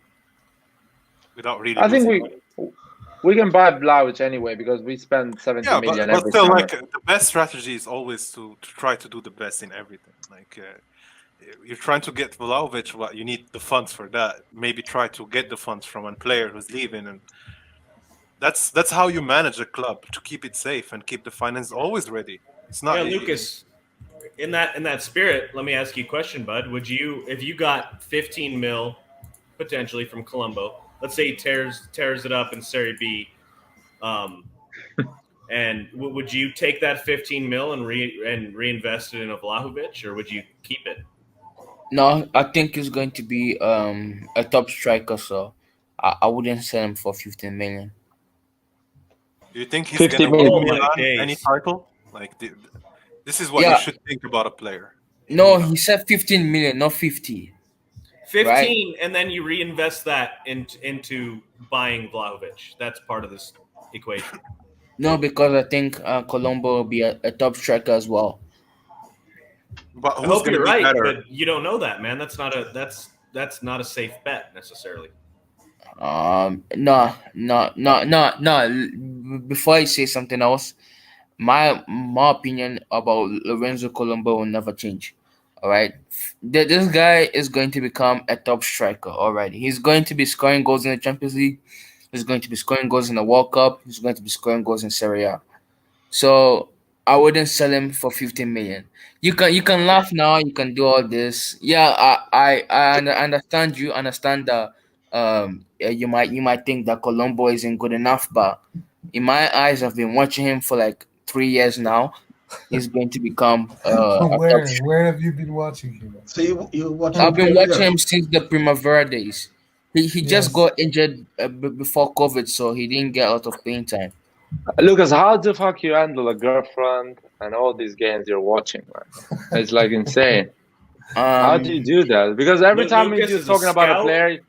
J: really
A: I think
J: losing money.
A: we can buy Vlahovic anyway because we spend 70
J: Yeah,
A: million
J: but
A: every
J: still,
A: summer.
J: like the best strategy is always to try to do the best in everything. Like you're trying to get Vlahovic, well, you need the funds for that. Maybe try to get the funds from a player who's leaving, and that's how you manage a club to keep it safe and keep the finance always ready. It's not.
K: Yeah, Lucas. In that spirit, let me ask you a question, bud. Would you, if you got 15 mil potentially from Colombo, let's say he tears it up in Serie B, and would you take that 15 mil and reinvest it in a Vlahovic, or would you keep it?
I: No, I think he's going to be a top striker, so I wouldn't sell him for 15 million.
J: Do you think he's
A: 50
J: gonna win
K: Oh
A: million.
K: my
J: Milan any
K: days!
J: title? Like this is what you
I: Yeah,
J: should think about a player in
I: no,
J: Milan.
I: he said 15 million, not 50, right?
K: 15, and then you reinvest that into buying Vlahovic. That's part of this equation.
I: No, because I think Colombo will be a top striker as well.
J: But
K: I
J: who's
K: hope
J: gonna
K: you're
J: be
K: right,
J: better?
K: but you don't know that, man. That's not a safe bet necessarily.
I: No, no, no, no, no. Before I say something else, my opinion about Lorenzo Colombo will never change. All right, this guy is going to become a top striker. All right, he's going to be scoring goals in the Champions League. He's going to be scoring goals in the World Cup. He's going to be scoring goals in Serie A. So I wouldn't sell him for 15 million. You can laugh now. You can do all this. Yeah, I understand you. Understand that you might think that Colombo isn't good enough, but in my eyes, I've been watching him for like 3 years now. He's going to become a top.
H: where have you been watching him?
C: So you watch him
I: I've been
C: play
I: watching
C: here.
I: him since the Primavera days. He just
H: Yes.
I: got injured before COVID, so he didn't get a lot of playing time.
A: Lucas, how the fuck you handle a girlfriend and all these games you're watching, man? It's like insane. How do you
I: Um,
A: do that? Because every time
K: Lucas
A: you're
K: is a
A: talking about a
K: scout.
A: player,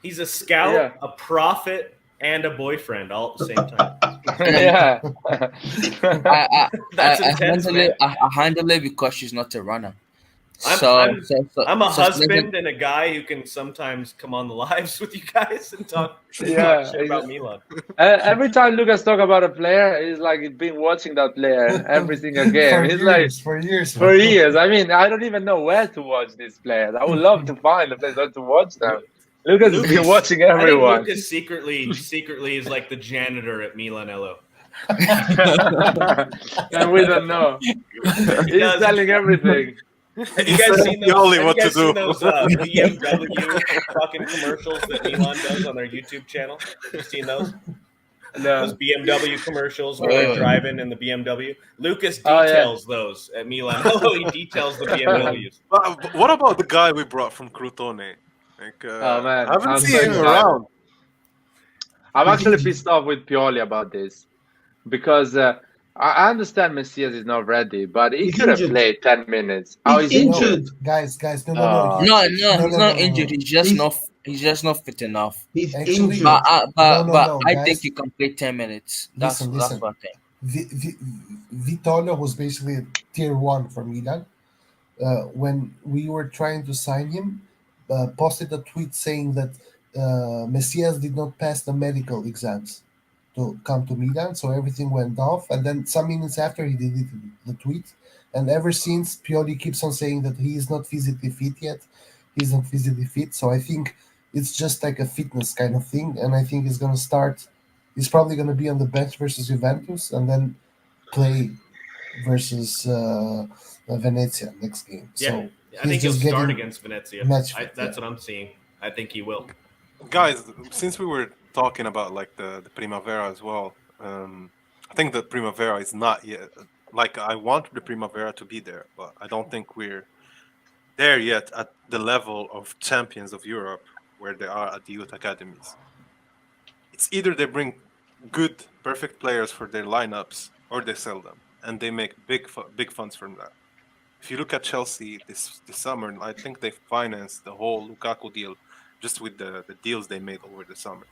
K: He's a scout,
A: yeah,
K: a prophet, and a boyfriend all at the same time.
A: yeah.
K: That's
I: I
K: intense,
I: handle
K: man.
I: it. I handle it because she's not a runner.
K: I'm
I: So
K: I'm
I: so so,
K: I'm a
I: so she doesn't.
K: husband and a guy who can sometimes come on the lives with you guys and talk
A: Yeah,
K: shit about Milan.
A: every time Lucas talk about a player, it's like he's been watching that player every single game. It's like
H: For years,
A: for
H: bro.
A: years. I mean, I don't even know where to watch these players. I would love to find a place where to watch them. Lucas has been
K: Lucas,
A: watching
K: I think
A: everyone.
K: Lucas secretly is like the janitor at Milanello.
A: And we don't know. He's
K: does.
A: telling everything.
K: Have you guys seen those?
J: Pioli
K: Have you
J: what to
K: guys seen
J: do.
K: those BMW fucking commercials that Milan does on their YouTube channel? You seen those? Those
A: No.
K: BMW commercials where they're driving in the BMW. Lucas
A: Oh, yeah.
K: details those at Milan. He details the BMWs.
J: But what about the guy we brought from Crotone? Like,
A: Oh man,
J: I haven't
A: I'm
J: seen
A: so
J: him
A: excited.
J: around.
A: I'm actually pissed off with Pioli about this because I understand Messias is not ready, but he
C: He's
A: could have
C: injured.
A: played 10 minutes. Oh,
C: He's
A: he's
H: No,
A: injured.
C: injured.
H: guys, no.
A: Oh,
I: No,
A: shit.
I: no, he's not injured.
H: No.
I: He's just not fit enough.
C: He's
H: Actually,
C: injured.
I: But I think
H: guys.
I: he can play 10 minutes. That's
H: Listen.
I: what I think.
H: Vitolo was basically a tier one for Milan. When we were trying to sign him, posted a tweet saying that Messias did not pass the medical exams to come to Milan, so everything went off. And then some minutes after, he deleted the tweet. And ever since, Pioli keeps on saying that he is not physically fit yet. He's not physically fit, so I think it's just like a fitness kind of thing. And I think he's gonna start. He's probably gonna be on the bench versus Juventus, and then play versus Venezia next game.
K: Yeah,
H: So
K: I think he'll
H: just
K: start
H: getting
K: against Venezia.
H: match fit,
K: That's what I'm seeing. I think he will.
J: Guys, since we were talking about like the Primavera as well, I think the Primavera is not yet like I want the Primavera to be there, but I don't think we're there yet at the level of champions of Europe where they are at the youth academies. It's either they bring good, perfect players for their lineups, or they sell them, and they make big funds from that. If you look at Chelsea this summer, I think they financed the whole Lukaku deal just with the deals they made over the summer.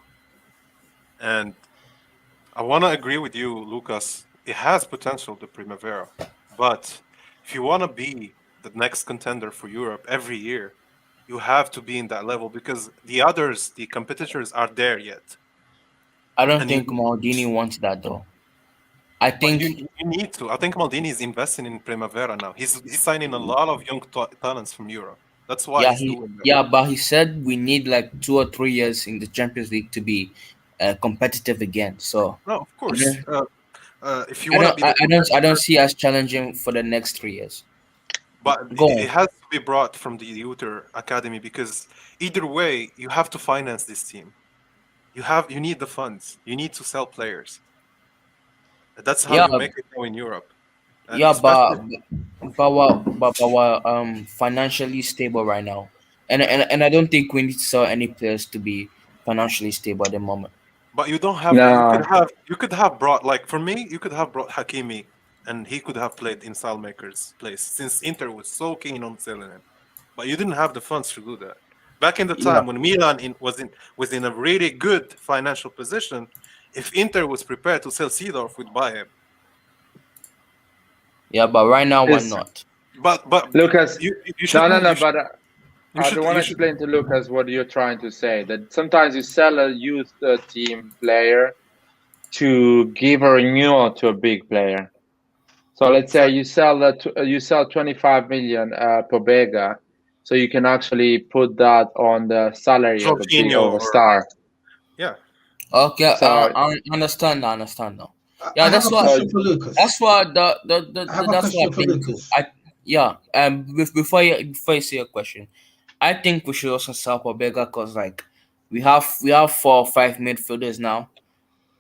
J: And I want to agree with you, Lucas. It has potential, the Primavera, but if you want to be the next contender for Europe every year, you have to be in that level because the others, the competitors, are there yet.
I: I don't
J: And
I: think Maldini wants that though. I
J: But
I: think
J: you need to. I think Maldini is investing in Primavera now. He's signing a lot of young talents from Europe. That's why he's doing that.
I: but he said we need like 2 or 3 years in the Champions League to be competitive again. So
J: No, of
I: I
J: course.
I: don't,
J: If you want to be the
I: I don't
J: competitor,
I: see us challenging for the next 3 years.
J: but
I: Go
J: it
I: on.
J: has to be brought from the youth academy because either way, you have to finance this team. You need the funds. You need to sell players. That's how
I: Yeah,
J: you make it go in Europe. And
I: yeah,
J: especially
I: but we're financially stable right now, and I don't think we need to sell any players to be financially stable at the moment.
J: But you don't have.
A: No.
J: You could have brought like for me. You could have brought Hakimi, and he could have played in Salmaker's place since Inter was so keen on selling him. But you didn't have the funds to do that. Back in the
I: Yeah,
J: time when Milan was in a really good financial position, if Inter was prepared to sell Seedorf, would buy him.
I: yeah, but right now we're
A: This
I: not.
J: But
A: Lucas.
J: you should
A: No.
J: move.
A: But
J: You
A: I
J: should
A: don't want
J: you
A: to
J: should.
A: explain to Lucas what you're trying to say. That sometimes you sell a youth team player to give a renewal to a big player. So let's say you sell 25 million per Bega, so you can actually put that on the salary of
J: Jorginho
A: a
J: or
A: star.
J: yeah.
I: Okay,
A: So
I: I understand. I understand now. Yeah,
C: I have
I: that's
C: a
I: what
C: question for Lucas.
I: that's what
C: I have a
I: that's what
C: question
I: I've
C: for
I: been to.
C: Lucas.
I: Before you say your question, I think we should also sell Pobega because like we have 4 or 5 midfielders now,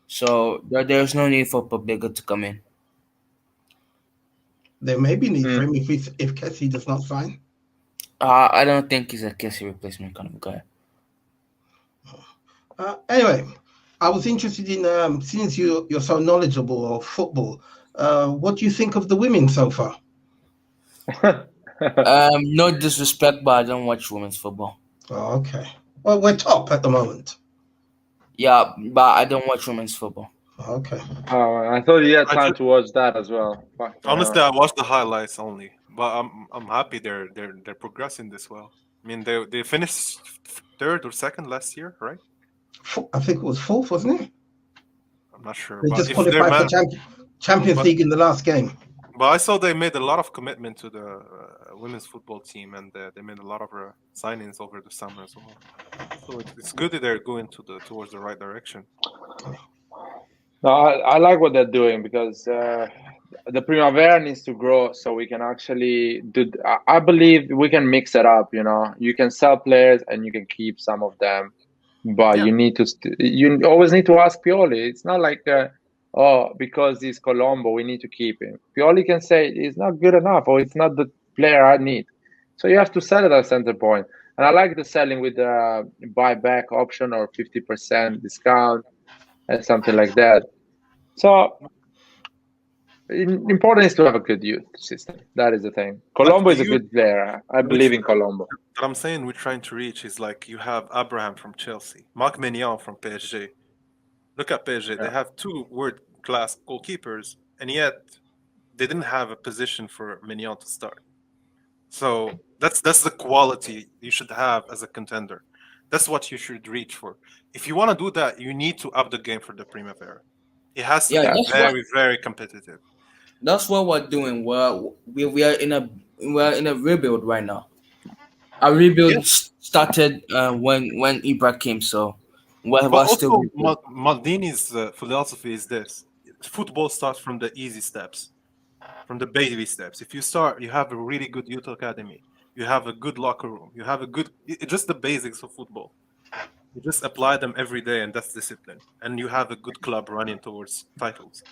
I: so there's no need for Pobega to come in.
C: There may be need for him if Kessie does not sign.
I: I don't think he's a Kessie replacement kind of guy.
C: Anyway, I was interested in since you're so knowledgeable of football. What do you think of the women so far?
I: No disrespect, but I don't watch women's football.
C: Oh, okay. Well, we're top at the moment.
I: Yeah, but I don't watch women's football.
C: Okay.
A: Oh, I thought you had
J: I
A: time
J: ju-
A: to watch that as well. Fucking
J: Honestly,
A: hell.
J: I watched the highlights only, but I'm happy they're progressing this well. I mean, they finished third or second last year, right?
C: I think it was fourth, wasn't it?
J: I'm not sure,
C: They
J: but
C: just
J: if they're
C: qualified for
J: man,
C: Champions
J: but
C: League in the last game.
J: I saw they made a lot of commitment to the women's football team, and they made a lot of signings over the summer as well. So it's good that they're going towards the right direction.
A: No, I like what they're doing because the Primavera needs to grow so we can actually do. I believe we can mix it up. You know, you can sell players and you can keep some of them, but
J: Yeah,
A: you need to. You always need to ask Pioli. It's not like, oh, because he's Colombo, we need to keep him. Pioli can say he's not good enough or it's not the player I need. So you have to sell it at center point. And I like the selling with the buyback option or 50% discount and something like that. So important is to have a good youth system. That is the thing.
J: like
A: Colombo
J: the
A: is a
J: youth,
A: good player. I
J: which
A: believe in Colombo.
J: that I'm saying we're trying to reach is like you have Abraham from Chelsea, Marc Mignon from PSG. Look at PSG; they
A: Yeah.
J: have two world-class goalkeepers, and yet they didn't have a position for Mignon to start. So that's the quality you should have as a contender. That's what you should reach for. If you want to do that, you need to up the game for the Primavera. It has to
I: Yeah,
J: be
A: Yeah.
J: very, very competitive.
I: that's what we're doing. We are in a rebuild right now. Our rebuild
J: Yeah,
I: started when Ibra came, so
J: but
I: we're still
J: also
I: rebuilding.
J: Maldini's philosophy is this: football starts from the easy steps, from the baby steps. If you start, you have a really good youth academy, you have a good locker room, you have a good, just the basics of football. You just apply them every day, and that's discipline. And you have a good club running towards titles.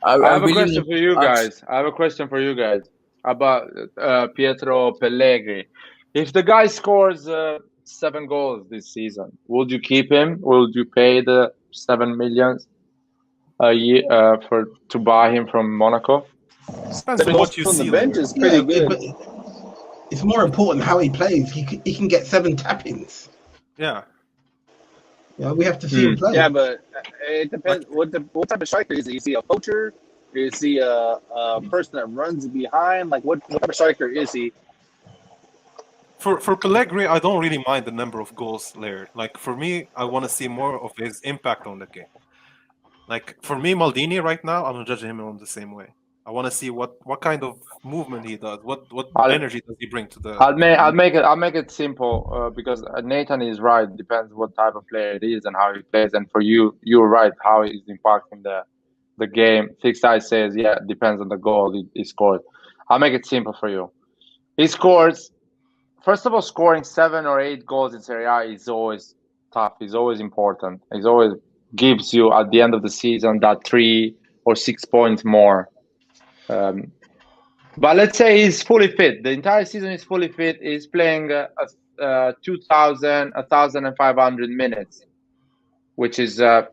A: I
I: I
A: have a
I: really
A: question
I: want
A: for
I: to
A: you
I: ask.
A: guys. I have a question for you guys about Pietro Pellegrini. If the guy scores 7 goals this season, would you keep him? Would you pay the 7 millions a year for to buy him from Monaco?
J: Depends on
G: Goals
J: what you
G: from the
J: see
G: bench
J: later.
G: is
C: Yeah,
G: pretty good.
C: but it's more important how he plays. He can get 7 tap-ins.
J: Yeah,
C: You know, we have to see
A: Hmm.
C: him play.
G: Yeah, but it
J: like
G: depends. What type of striker is he? Is he a poacher? Is he a person that runs behind? Like what type of striker is he?
J: for Pellegrini, I don't really mind the number of goals later. Like for me, I want to see more of his impact on the game. Like for me, Maldini right now, I'm judging him on the same way. I want to see what kind of movement he does. What
A: I'll
J: energy does he bring to the
A: I'll make it simple because Nathan is right. Depends what type of player it is and how he plays. And for you, you're right. How he's impacting the game. Fixed Eye says, yeah, depends on the goal he scored. I'll make it simple for you. He scores. First of all, scoring 7 or 8 goals in Serie A is always tough. It's always important. It always gives you at the end of the season that 3 or 6 points more. Um, but let's say he's fully fit. The entire season is fully fit. He's playing 2,000, 1,500 minutes, which is, if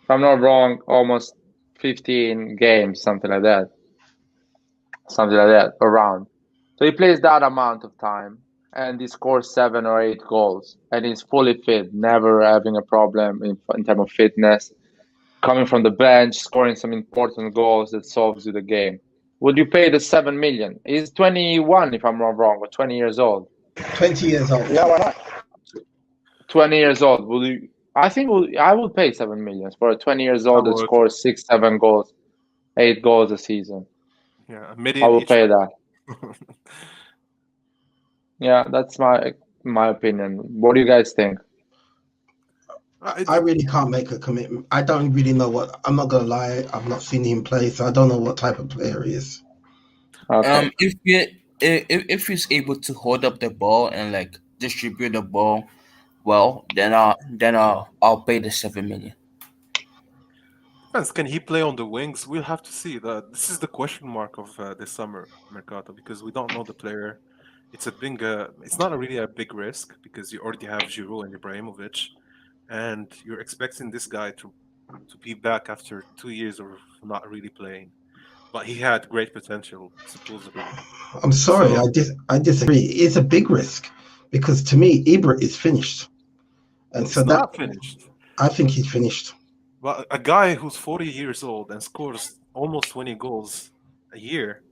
A: I'm not wrong, almost 15 games, something like that, around. So he plays that amount of time and he scores 7 or 8 goals and he's fully fit, never having a problem in terms of fitness. Coming from the bench, scoring some important goals that solves you the game. Would you pay the 7 million? He's 21, if I'm not wrong, or 20 years old.
C: 20 years old.
G: Yeah, why not?
A: 20 years old. Will you? I think I will pay 7 million for a 20 years
J: I
A: old that
J: would,
A: scores 6, 7 goals, 8 goals a season.
J: yeah, a
A: I
J: million
A: will
J: each.
A: pay that. Yeah, that's my opinion. What do you guys think?
C: I really can't make a commitment. I don't really know what. I'm not gonna lie. I've not seen him play, so I don't know what type of player he is.
A: Okay.
I: If he's able to hold up the ball and like distribute the ball well, then I'll pay the 7 million.
J: Depends. Can he play on the wings? We'll have to see. This is the question mark of this summer Mercato because we don't know the player. It's a big. It's not really a big risk because you already have Giroud and Ibrahimovic. and you're expecting this guy to be back after 2 years of not really playing. But he had great potential, supposedly.
C: I'm sorry,
J: So
C: I disagree. It is a big risk because to me, Ibra is finished, and so
J: he's
C: that
J: not finished.
C: I think he's finished.
J: But a guy who's 40 years old and scores almost 20 goals a year,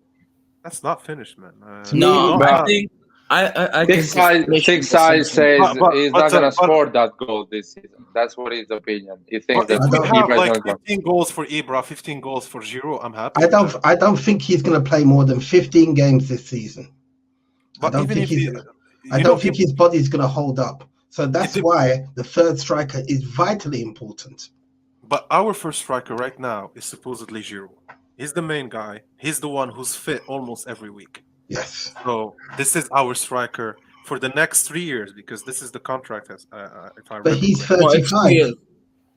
J: that's not finished, man.
C: To me,
I: No,
J: Not
I: I
A: But
I: think I
A: Big
I: think he's
A: Size,
I: finished
A: Big
I: with the
A: Size
I: season.
A: says he's not gonna
J: but
A: score that goal this season. That's what his opinion. He thinks
J: but if
A: that
C: I
J: we
C: don't.
J: have
A: Ibra is
J: like
A: not going.
J: 15 goals for Ibra, 15 goals for Giroud, I'm happy
C: I
J: with
C: don't.
J: that.
C: I don't think he's going to play more than 15 games this season. I
J: But
C: don't
J: even
C: think
J: if
C: he's.
J: he,
C: I
J: you
C: don't
J: know,
C: think his body's going to hold up. So that's
J: it,
C: why the third striker is vitally important.
J: but our first striker right now is supposedly Giroud. He's the main guy. He's the one who's fit almost every week.
C: Yes.
J: So this is our striker for the next 3 years because this is the contract, as if I
C: But
J: remember
C: he's
J: correctly.
I: No, it's
C: 35.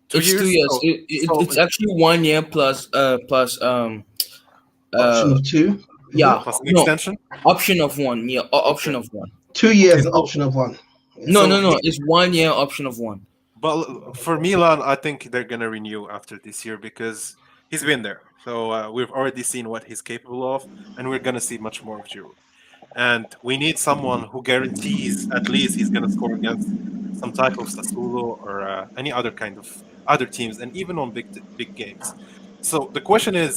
I: 2 years.
J: 2 years.
I: It's 2 years.
J: So
I: It's actually 1 year plus
C: Option of 2. Is
I: yeah,
C: it?
J: plus an
I: no,
J: extension.
I: option of 1. Yeah, option
J: Okay.
I: of 1.
C: 2 years,
J: Okay.
C: option of 1. Yeah.
I: No,
J: So
I: no, no. It's 1 year option of 1.
J: but for Milan, I think they're gonna renew after this year because he's been there. So we've already seen what he's capable of, and we're gonna see much more of Giroud. And we need someone who guarantees at least he's gonna score against some type of Sassuolo or any other kind of other teams, and even on big games. So the question is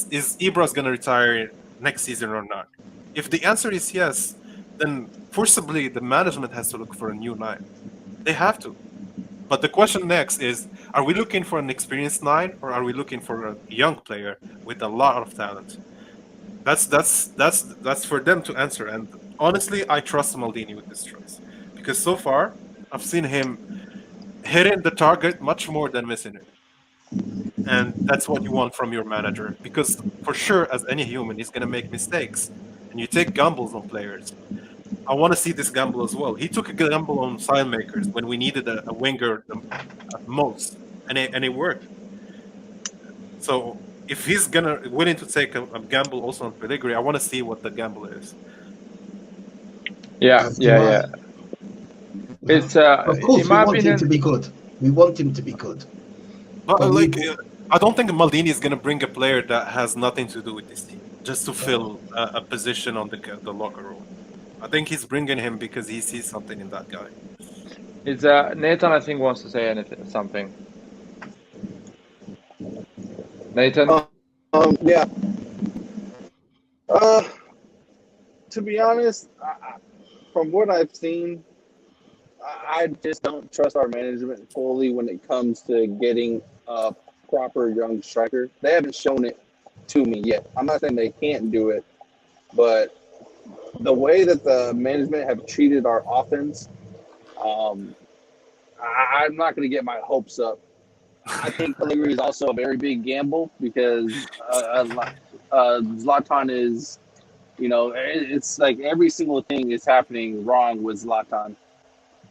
J: Ibra's gonna retire next season or not? If the answer is yes, then forcibly the management has to look for a new nine. They have to. But the question next is: are we looking for an experienced nine, or are we looking for a young player with a lot of talent? That's for them to answer. And honestly, I trust Maldini with this choice because so far I've seen him hitting the target much more than missing it, and that's what you want from your manager. Because for sure, as any human, he's gonna make mistakes, and you take gambles on players. I want to see this gamble as well. He took a gamble on sign makers when we needed a winger at most, and it worked. So if he's willing to take a gamble also on Pellegrini, I want to see what the gamble is.
A: Yeah, yeah. It's
C: Of course,
A: in
C: we
A: my
C: want
A: opinion,
C: him to be good. We want him to be good.
J: But
C: But
J: like, I don't think Maldini is going to bring a player that has nothing to do with this team just to fill a position on the locker room. I think he's bringing him because he sees something in that guy.
A: It's Nathan. I think wants to say something. Nathan.
G: Yeah. To be honest, from what I've seen, I just don't trust our management fully when it comes to getting a proper young striker. They haven't shown it to me yet. I'm not saying they can't do it, but the way that the management have treated our offense, I'm not going to get my hopes up. I think Pellegrini is also a very big gamble because Zlatan is, it's like every single thing is happening wrong with Zlatan.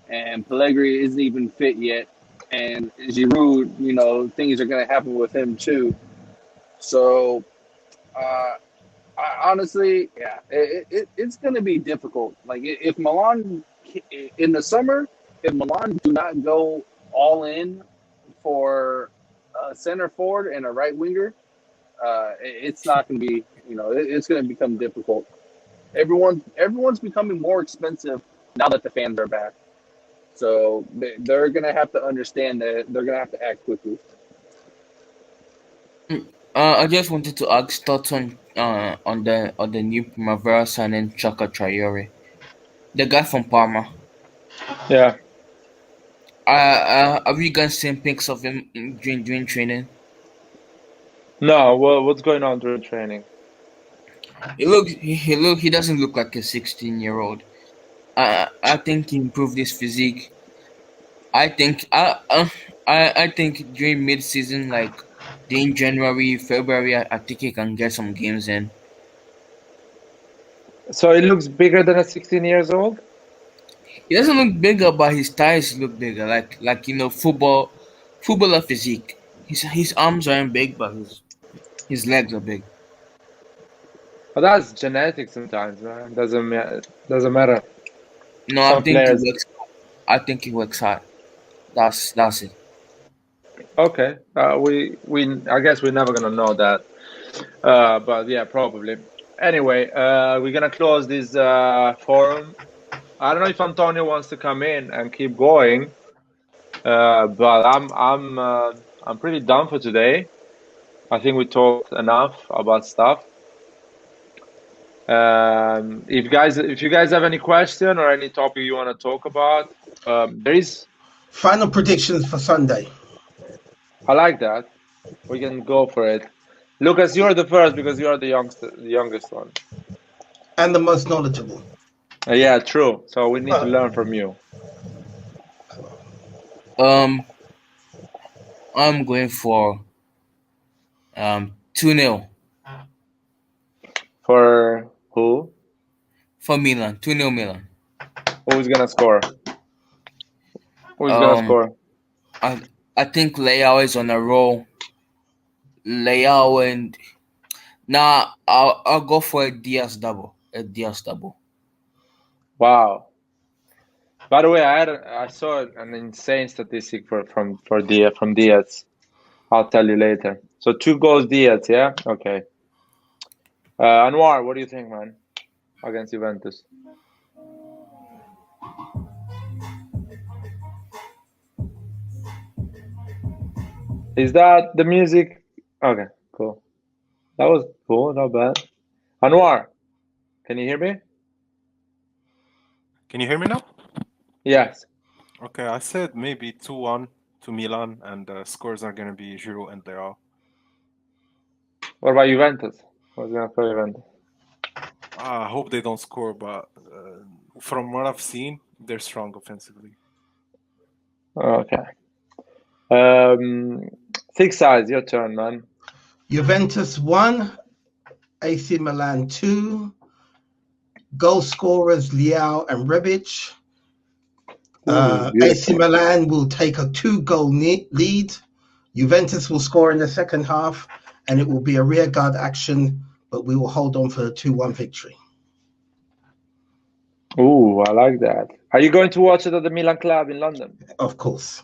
G: And Pellegrini isn't even fit yet. And Giroud, things are going to happen with him too. So, honestly, yeah, it's going to be difficult. Like if Milan in the summer, if Milan do not go all in for a center forward and a right winger, it's not going to be, it's going to become difficult. Everyone's becoming more expensive now that the fans are back. So they're going to have to understand that they're going to have to act quickly.
I: I just wanted to ask thoughts on the new Primavera signing Chaka Traore, the guy from Parma.
A: Yeah.
I: Have you guys seen pics of him during training?
A: No. Well, what's going on during training?
I: He doesn't look like a 16-year-old. I think he improved his physique. I think during mid-season, like in January, February, I think he can get some games in.
A: So he looks bigger than a 16 years old?
I: He doesn't look bigger, but his thighs look bigger, like footballer physique. His arms aren't big, but his legs are big.
A: But that's genetic sometimes, man. Doesn't matter.
I: No,
A: Some players.
I: I think he works hard. That's it.
A: Okay. We I guess we're never gonna know that. But yeah, probably. Anyway, we're gonna close this forum. I don't know if Antonio wants to come in and keep going, but I'm pretty done for today. I think we talked enough about stuff. If you guys have any question or any topic you want to talk about, there is.
C: Final predictions for Sunday.
A: I like that. We can go for it. Lucas, you're the first because you are the youngest one.
C: And the most knowledgeable.
A: Yeah, true. So we need to learn from you.
I: I'm going for 2-0
A: For who?
I: for Milan. 2-0 Milan.
A: Who's gonna score? Who's gonna score?
I: I think Leao is on a roll. Leao and I'll go for a Diaz double. A Diaz double.
A: Wow. By the way, I saw an insane statistic from Diaz. I'll tell you later. So 2 goals Diaz, yeah? Okay. Anwar, what do you think, man? Against Juventus. Is that the music? Okay, cool. That was cool, not bad. Anwar, can you hear me?
J: Can you hear me now?
A: Yes.
J: Okay, I said maybe 2-1 to Milan, and the scores are going to be Giroud and Leao.
A: What about Juventus? What's going to play Juventus?
J: I hope they don't score, but from what I've seen, they're strong offensively.
A: Okay. Six sides, your turn, man.
C: Juventus 1, AC Milan 2, goal scorers Leao and Rebic. AC Milan will take a 2-goal lead. Juventus will score in the second half, and it will be a rearguard action, but we will hold on for the 2-1 victory.
A: Ooh, I like that. Are you going to watch it at the Milan Club in London?
C: Of course.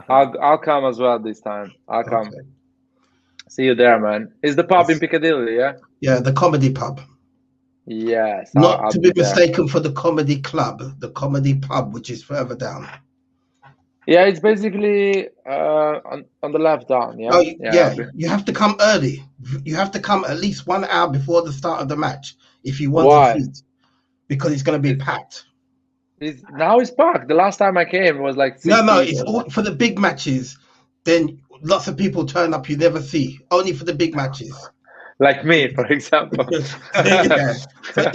A: I'll come as well this time. I'll come. Okay. See you there, man. Is the pub in Piccadilly, yeah?
C: Yeah, the Comedy Pub.
A: Yes.
C: Not to be mistaken for the Comedy Club, the Comedy Pub, which is further down.
A: Yeah, it's basically on the left down, yeah?
C: Oh, yeah, you have to come early. You have to come at least 1 hour before the start of the match if you want a seat, because it's going to be packed.
A: Now it's packed. The last time I came, it was like 6
C: No, it's all for the big matches. Then lots of people turn up you never see. Only for the big matches.
A: Like me, for example.
C: Yeah. So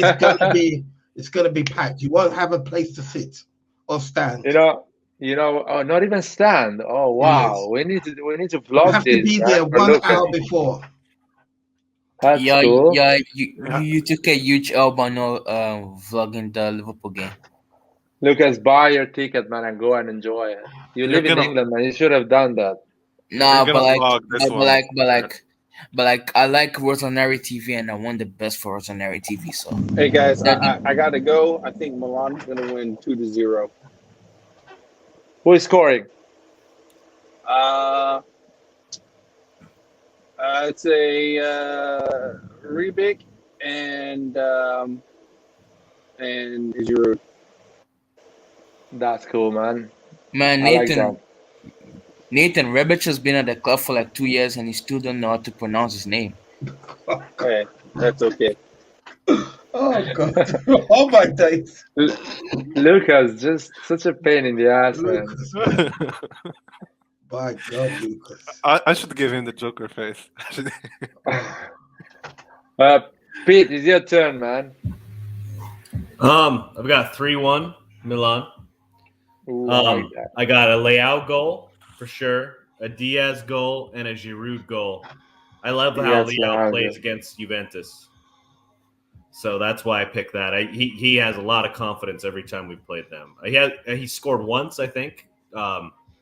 C: it's gonna be packed. You won't have a place to sit or stand.
A: Oh, not even stand. Oh wow, yes. We need to vlog.
C: You have to be there 1 hour before.
A: That's cool.
I: Yeah, you took a huge L on vlogging the Liverpool game.
A: Lucas, buy your ticket, man, and go and enjoy it. You live in England, man. You should have done that.
I: No, but I like Rosanari TV, and I want the best for Rosanari TV. So
G: hey guys, I gotta go. I think Milan's gonna win 2-0.
A: Who is scoring?
G: It's a Rebic and Giroud.
A: That's cool, man.
I: Man, Nathan Rebic has been at the club for like 2 years, and he still don't know how to pronounce his name.
G: Hey, that's okay.
C: Oh God! Oh my days!
A: Lucas, just such a pain in the ass, Lucas.
C: Man. My God, Lucas!
J: I should give him the Joker face.
A: Pete, it's your turn, man.
K: I've got 3-1 Milan.
A: Ooh,
K: I got a Leao goal for sure, a Diaz goal, and a Giroud goal. I love how Leao plays against Juventus, so that's why I picked that. He has a lot of confidence every time we played them. He scored once, I think,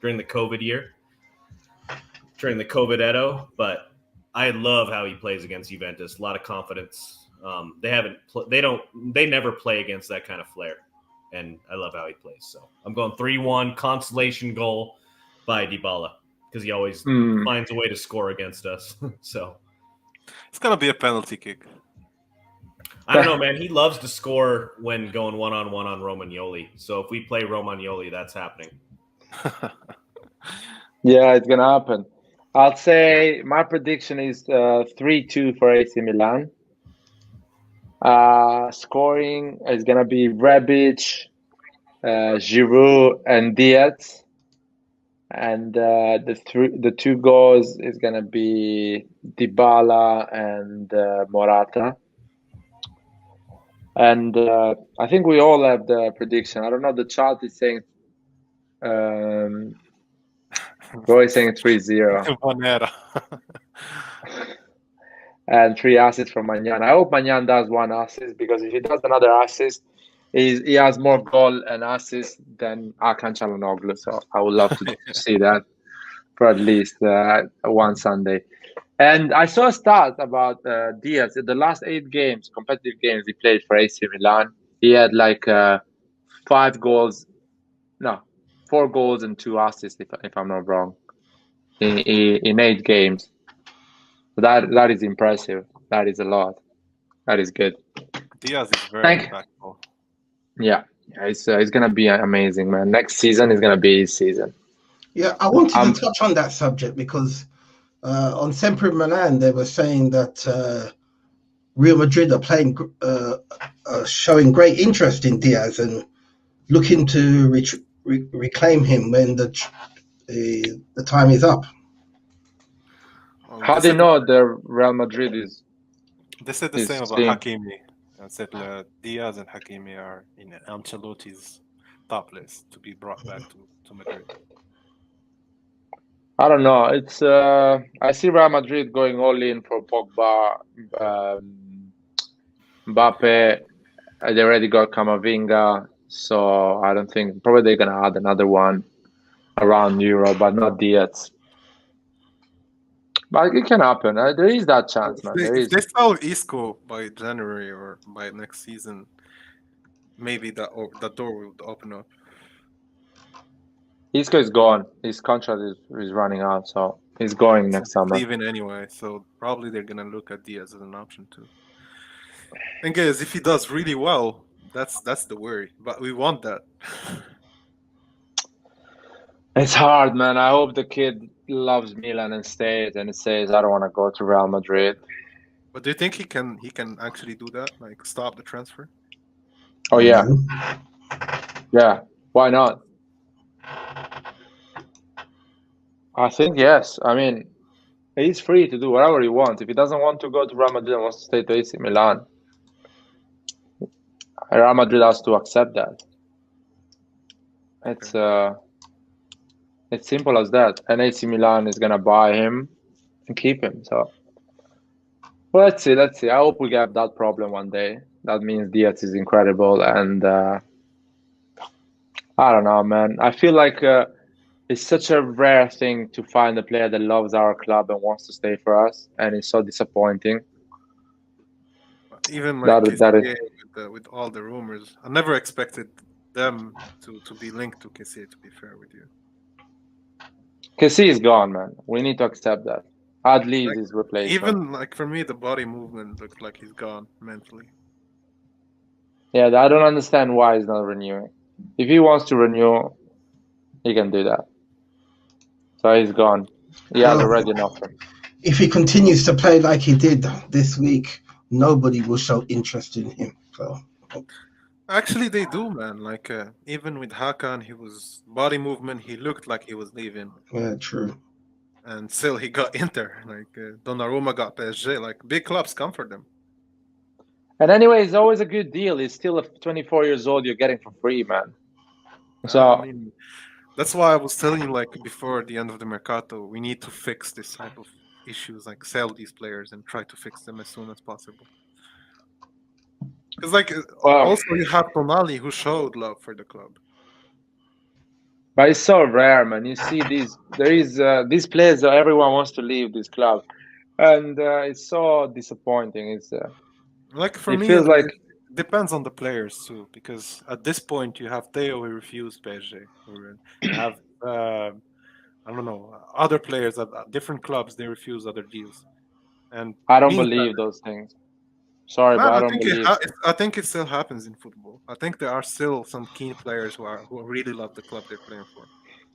K: during the COVID year, during the COVID Edo. But I love how he plays against Juventus. A lot of confidence. They never play against that kind of flair. And I love how he plays. So I'm going 3-1 consolation goal by Dybala. because he always finds a way to score against us. So
J: It's gonna be a penalty kick.
K: I don't know, man. He loves to score when going one-on-one on Romagnoli. So if we play Romagnoli, that's happening.
A: Yeah, it's gonna happen. I'll say my prediction is 3-2 for AC Milan. Scoring is gonna be Rebic, Giroud, and Diaz, and the two goals is gonna be Dybala and Morata. And I think we all have the prediction. I don't know. The chat is saying, Roy is saying 3-0.
J: Vanera.
A: And 3 assists from Magnan. I hope Magnan does 1 assist, because if he does another assist, he has more goal and assist than Hakan Çalhanoğlu. So I would love to see that for at least one Sunday. And I saw a stat about Diaz. In the last 8 games, competitive games he played for AC Milan, he had like 4 goals and 2 assists, if I'm not wrong, in 8 games. So that is impressive. That is a lot. That is good.
J: Diaz is very impactful.
A: Yeah, it's gonna be amazing, man. Next season is gonna be his season.
C: Yeah, I wanted to touch on that subject because on Sempre Milan they were saying that Real Madrid are playing, showing great interest in Diaz and looking to reclaim him when the time is up.
A: How do you know the Real Madrid is?
J: They said the same about Hakimi. I said Diaz and Hakimi are in Ancelotti's top list to be brought back to Madrid.
A: I don't know. It's I see Real Madrid going all in for Pogba, Mbappe. They already got Camavinga, so I don't think, probably they're gonna add another one around Euro, but not Diaz. But it can happen. There is that chance, man.
J: If they sell Isco by January or by next season, maybe that door will open up.
A: Isco is gone. His contract is running out, so he's going next summer.
J: Leaving anyway, so probably they're gonna look at Diaz as an option too. And guys, if he does really well, that's the worry. But we want that.
A: It's hard, man. I hope the kid loves Milan and stays, and it says, I don't want to go to Real Madrid.
J: But do you think he can actually do that? Like stop the transfer?
A: Oh yeah. Yeah. Why not? I think yes. I mean, he's free to do whatever he wants. If he doesn't want to go to Real Madrid and wants to stay to AC Milan, Real Madrid has to accept that. It's simple as that. And AC Milan is gonna buy him and keep him. So, well, let's see. I hope we have that problem one day. That means Diaz is incredible, and I don't know, man. I feel like it's such a rare thing to find a player that loves our club and wants to stay for us, and it's so disappointing.
J: Even like with all the rumors, I never expected them to be linked to Kessie, to be fair with you.
A: Kessie is gone, man. We need to accept that. Adli is his replacement.
J: Even like for me, the body movement looks like he's gone mentally.
A: Yeah, I don't understand why he's not renewing. If he wants to renew, he can do that. So he's gone. He has already an offer.
C: If he continues to play like he did this week, nobody will show interest in him. So
J: actually, they do, man. Like even with Hakan, he was body movement. He looked like he was leaving.
C: Yeah, true.
J: And still, he got Inter. Like Donnarumma got PSG. Like big clubs come for them.
A: And anyway, it's always a good deal. He's still 24 years old. You're getting for free, man. So
J: I mean, that's why I was telling you, like before the end of the Mercato, we need to fix this type of issues, like sell these players and try to fix them as soon as possible. Because, like, also you have Tonali who showed love for the club.
A: But it's so rare, man. You see these players that everyone wants to leave this club, and it's so disappointing. It's
J: like for me,
A: feels like
J: it depends on the players too. Because at this point, you have Theo who refused PSG, or you have I don't know, other players at different clubs, they refuse other deals, and
A: I don't
J: means that,
A: believe those things. Sorry, but
J: man,
A: I don't believe.
J: I think it still happens in football. I think there are still some keen players who really love the club they're playing for.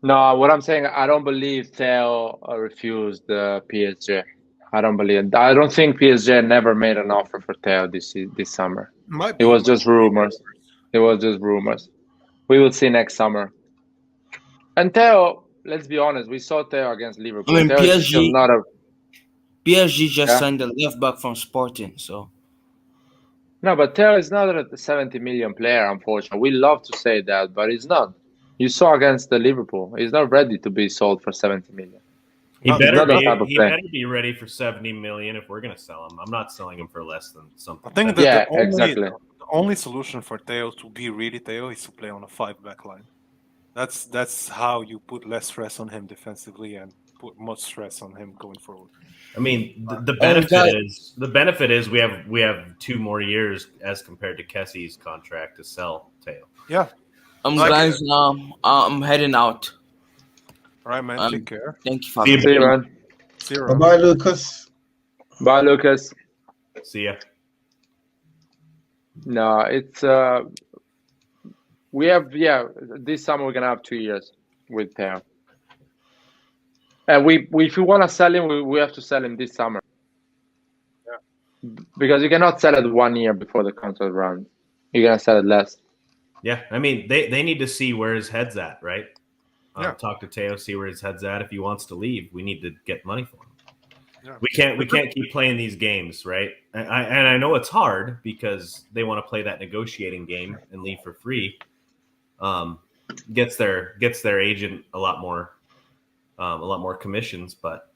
A: No, what I'm saying, I don't believe Theo refused PSG. I don't believe it. I don't think PSG never made an offer for Theo this summer.
J: Might
A: It
J: be,
A: was
J: might
A: just rumors. It was just rumors. We will see next summer. And Theo, let's be honest, we saw Theo against
I: I
A: Liverpool.
I: mean,
A: Theo is still not a
I: PSG just
A: yeah.
I: signed a left back from Sporting, so
A: No, but Theo is not a 70 million player, unfortunately. We love to say that, but he's not. You saw against the Liverpool. He's not ready to be sold for 70 million.
K: He
J: Not
K: better
A: not that
K: be.
A: type of
K: He
A: player.
K: better be ready for 70 million if we're gonna sell him. I'm not selling him for less than something.
J: I think
K: better.
J: that
A: Yeah, exactly.
J: the only solution for Theo to be really Theo is to play on a 5-back line. That's how you put less stress on him defensively and put much stress on him going forward.
K: I mean, the
I: guys-
K: benefit is we have 2 more years as compared to Kessie's contract to sell Teo.
J: Yeah.
I: guys, I'm heading out.
J: All right, man. Take care.
I: Thank you for
K: See you,
A: See you, man.
J: See you
C: Bye
J: around.
C: bye, Lucas.
A: Bye, Lucas.
K: See ya.
A: No, it's we have this summer we're gonna have 2 years with Theo. And we if we wanna sell him, we have to sell him this summer.
J: Yeah.
A: Because you cannot sell it 1 year before the contract runs. You're gonna sell it less.
K: Yeah, I mean they need to see where his head's at, right?
J: Yeah.
K: Talk to Teo, see where his head's at. If he wants to leave, we need to get money for him.
J: Yeah.
K: We can't keep playing these games, right? And I know it's hard because they want to play that negotiating game and leave for free. Gets their agent a lot more commissions, but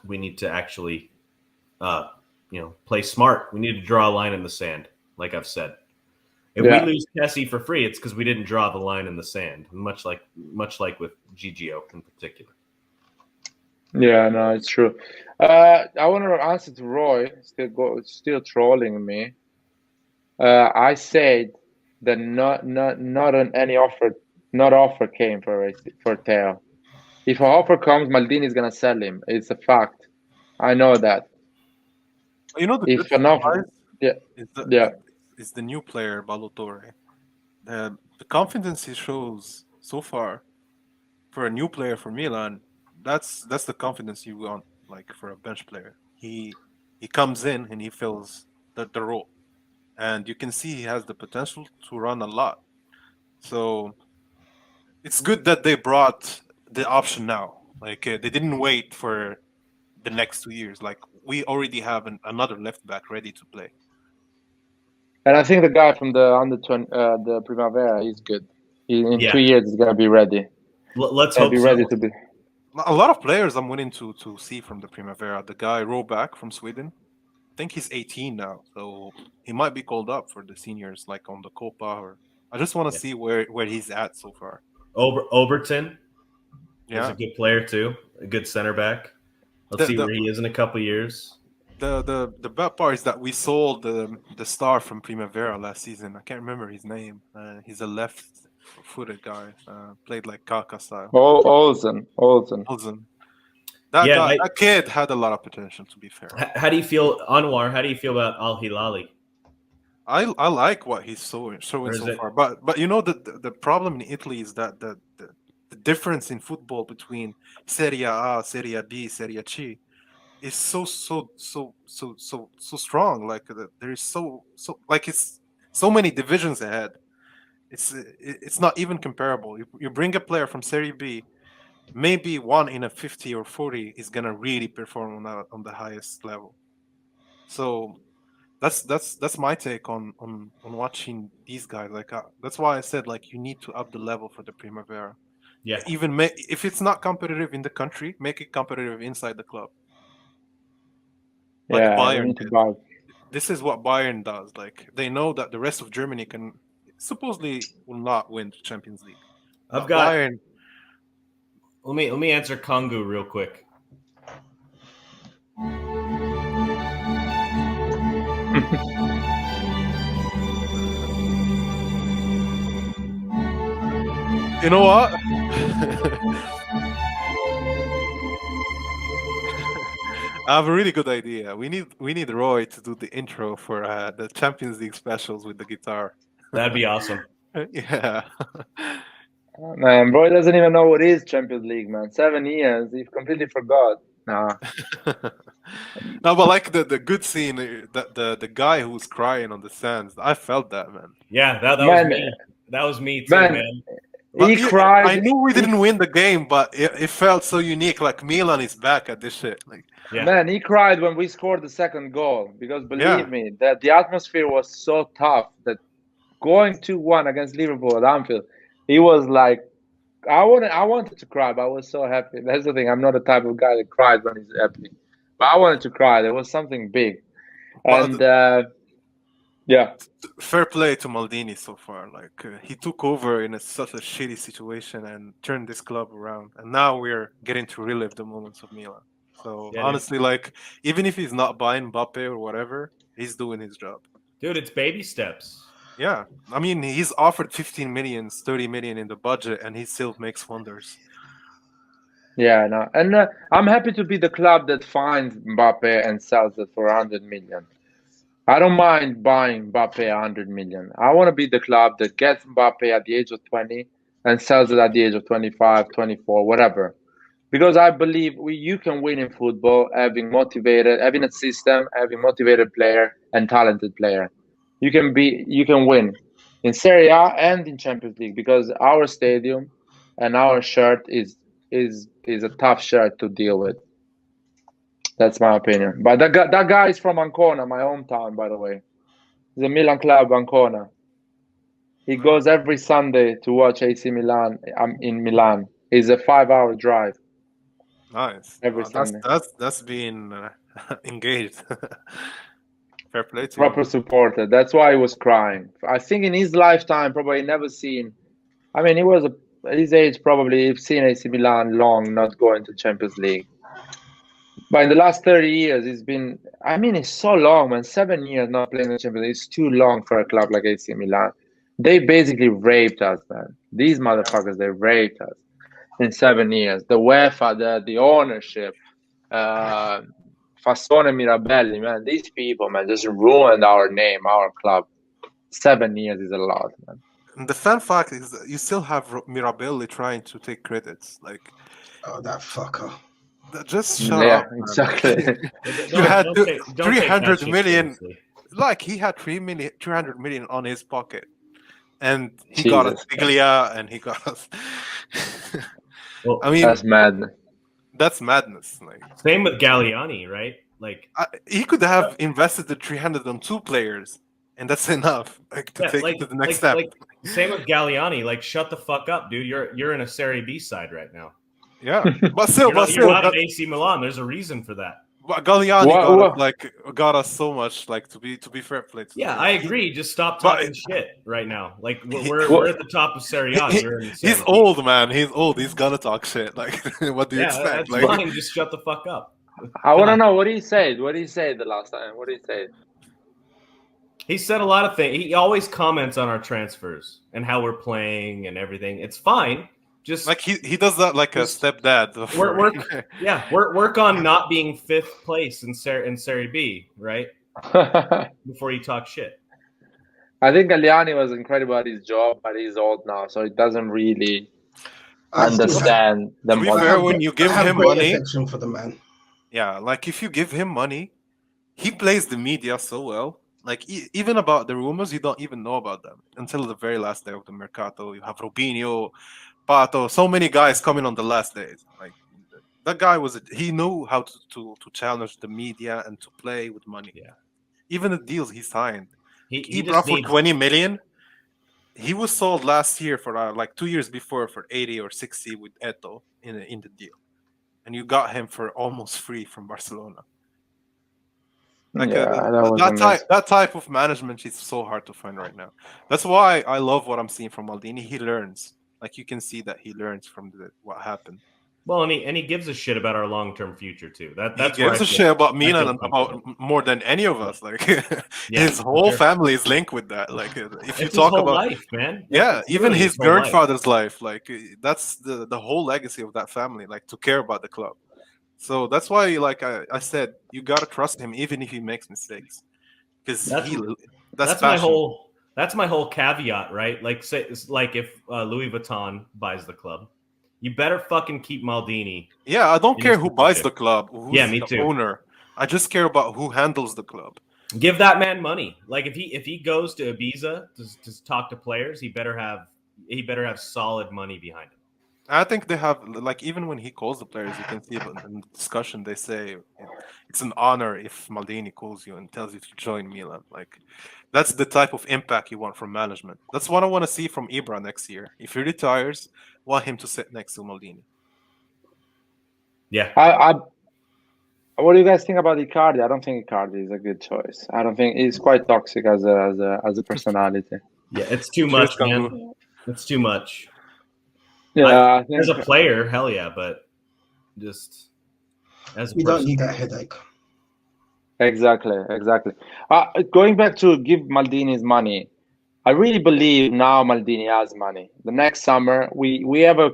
K: we need to actually play smart. We need to draw a line in the sand, like I've said. If we lose Kessie for free, it's because we didn't draw the line in the sand, much like with Gigio in particular.
A: Yeah, no, it's true. I want to answer to Roy, still trolling me. I said that not on any offer came for Theo. If an offer comes, Maldini is gonna sell him. It's a fact. I know that.
J: You know the
A: If
J: good
A: an offer,
J: is the new player Balotore. The confidence he shows so far for a new player for Milan, that's the confidence you want, like for a bench player. He comes in and he fills the role, and you can see he has the potential to run a lot. So it's good that they brought the option now. Like they didn't wait for the next 2 years. Like we already have another left back ready to play.
A: and I think the guy from the under 20, the Primavera, he's good. In 2 years, he's gonna be ready.
K: Let's hope
A: be ready to be.
J: A lot of players I'm willing to see from the Primavera. The guy Roback from Sweden, I think he's 18 now, so he might be called up for the seniors, like on the Copa. Or I just want to see where he's at so far.
K: Oberton is
J: Yeah.
K: a good player too, a good center back. Let's see where he is in a couple years.
J: The bad part is that we sold the star from Primavera last season. I can't remember his name. He's a left-footed guy. Played like Kaka style.
A: Olsen.
J: That kid had a lot of potential, to be fair.
K: How do you feel, Anwar? How do you feel about Al Hilali?
J: I like what he's showing so far, but you know the problem in Italy is that the difference in football between Serie A, Serie B, Serie C is so strong. Like there is so like it's so many divisions ahead. It's not even comparable. You bring a player from Serie B, maybe 1 in a 50 or 40 is gonna really perform on the highest level. So that's my take on watching these guys. Like that's why I said like you need to up the level for the Primavera.
K: Yeah.
J: Even if it's not competitive in the country, make it competitive inside the club. Like Bayern did. This is what Bayern does. Like they know that the rest of Germany supposedly will not win the Champions League.
K: I've got
J: Bayern.
K: Let me answer Kongu real quick.
J: You know what? I have a really good idea. We need Roy to do the intro for the Champions League specials with the guitar.
K: That'd be awesome.
J: Yeah.
A: Man, Roy doesn't even know what is Champions League, man. 7 years, he completely forgot. Nah.
J: No, but like the good scene, the guy who was crying on the sands, I felt that, man.
K: Yeah, that was
A: Man,
K: me. That was me too,
A: man,
K: man.
J: But
A: he cried.
J: I knew we didn't win the game, but it felt so unique. Like Milan is back at this shit. Like,
K: Yeah.
A: Man, he cried when we scored the second goal because believe
J: Yeah.
A: me, that the atmosphere was so tough that going 2-1 against Liverpool at Anfield, he was like, I wanted to cry, but I was so happy. That's the thing. I'm not the type of guy that cries when he's happy, but I wanted to cry. There was something big,
J: But
A: and yeah,
J: fair play to Maldini so far. Like he took over in such a shitty situation and turned this club around, and now we're getting to relive the moments of Milan. So
K: Yeah,
J: honestly, like even if he's not buying Mbappe or whatever, he's doing his job.
K: Dude, it's baby steps.
J: Yeah, I mean he's offered 15 million, 30 million in the budget, and he still makes wonders.
A: yeah, no, and I'm happy to be the club that finds Mbappe and sells it for 100 million. I don't mind buying Mbappe 100 million. I want to be the club that gets Mbappe at the age of 20 and sells it at the age of 25, 24, whatever. Because I believe you can win in football having a system, having motivated player and talented player. You can win in Serie A and in Champions League because our stadium and our shirt is a tough shirt to deal with. That's my opinion. But that guy is from Ancona, my hometown, by the way. He's a Milan club, Ancona. He goes every Sunday to watch AC Milan. I'm in Milan. It's a 5-hour drive.
J: Nice.
A: Every Sunday.
J: That's being engaged. Fair play to
A: Proper
J: you.
A: supporter. That's why he was crying. I think in his lifetime, probably never seen. I mean, he was at his age, probably he's seen AC Milan long, not going to Champions League. But in the last 30 years, it's been. I mean, it's so long, man. 7 years not playing the Champions League. It's too long for a club like AC Milan. They basically raped us, man. These motherfuckers, they raped us in 7 years. The UEFA, the ownership, Fassone Mirabelli, man. These people, man, just ruined our name, our club. 7 years is a lot, man.
J: And the fun fact is that you still have Mirabelli trying to take credits. Like,
C: Oh, that fucker.
J: just shut
A: Yeah,
J: up. Man.
A: exactly.
J: You had
K: Don't take
J: 300
K: that shit
J: million.
K: seriously.
J: Like he had 300 million on his pocket, and he got us
A: Jesus.
J: Biglia, and he got us.
K: Well,
J: I mean,
A: That's madness.
J: that's madness. Like
K: same with Galliani, right? Like,
J: he could have invested the 300 on 2 players, and that's enough. Like to
K: yeah,
J: take
K: like,
J: it to the next
K: like,
J: step.
K: like, same with Galliani. Like, shut the fuck up, dude. You're in a Serie B side right now.
J: Yeah, but still,
K: You're not an AC Milan. There's a reason for that.
J: Galliani got us so much. Like to be fair play. To
K: Yeah,
J: him.
K: I agree. Just stop
J: But-
K: talking shit right now. Like we're at the top of Serie A. You're in
J: He's
K: Serie B.
J: old, man. He's old. He's gonna talk shit. Like, what do you
K: Yeah,
J: expect?
K: that's
J: Like,
K: fine. Just shut the fuck up.
A: I want to know what he said. What did he say the last time? What did he say?
K: He said a lot of things. He always comments on our transfers and how we're playing and everything. It's fine. Just
J: like he does that like a stepdad.
K: work on not being 5th place in Serie B, right? Before you talk shit.
A: I think Galliani was incredible at his job, but he's old now, so he doesn't really understand the
J: To be
A: modern.
J: fair, when you give
C: I have
J: him
C: great
J: money,
C: affection for the man.
J: yeah, like if you give him money, he plays the media so well. Like even about the rumors, you don't even know about them until the very last day of the Mercato. You have Robinho, Pato, so many guys coming on the last days. Like that guy he knew how to challenge the media and to play with money.
K: Yeah.
J: Even the deals he signed.
K: He
J: brought
K: just
J: for
K: needs
J: 20 million. He was sold last year for like 2 years before for 80 or 60 with Eto in the deal. And you got him for almost free from Barcelona. Like that type of management is so hard to find right now. That's why I love what I'm seeing from Maldini. He learns. Like you can see that he learns from what happened.
K: Well, and he gives a shit about our long-term future too. That's
J: he gives a shit about Milan and about more than any of us. Like his whole family is linked with that. Like if you talk about
K: life, man.
J: Yeah, even his
K: whole
J: grandfather's life. Like that's the whole legacy of that family. Like to care about the club. So that's why, like I said, you gotta trust him even if he makes mistakes, because that's
K: my
J: passion.
K: whole caveat, right? Like, say, if Louis Vuitton buys the club, you better fucking keep Maldini.
J: Yeah, I don't
K: in
J: care
K: his
J: who buys
K: leadership.
J: the club, who's
K: Yeah, me
J: the
K: too.
J: owner. I just care about who handles the club.
K: Give that man money. Like, if he goes to Ibiza to talk to players, he better have solid money behind him.
J: I think they have, like, even when he calls the players, you can see in the discussion they say it's an honor if Maldini calls you and tells you to join Milan. Like, that's the type of impact you want from management. That's what I want to see from Ibra next year. If he retires, I want him to sit next to Maldini.
K: Yeah.
A: What do you guys think about Icardi? I don't think Icardi is a good choice. I don't think he's quite toxic as a personality.
K: Yeah, it's too much, man. It's too much.
A: Yeah, I think
K: as a player, hell yeah, but just as a
C: You
K: person,
C: don't need that headache.
A: Exactly. Going back to give Maldini his money, I really believe now Maldini has money. The next summer, we have a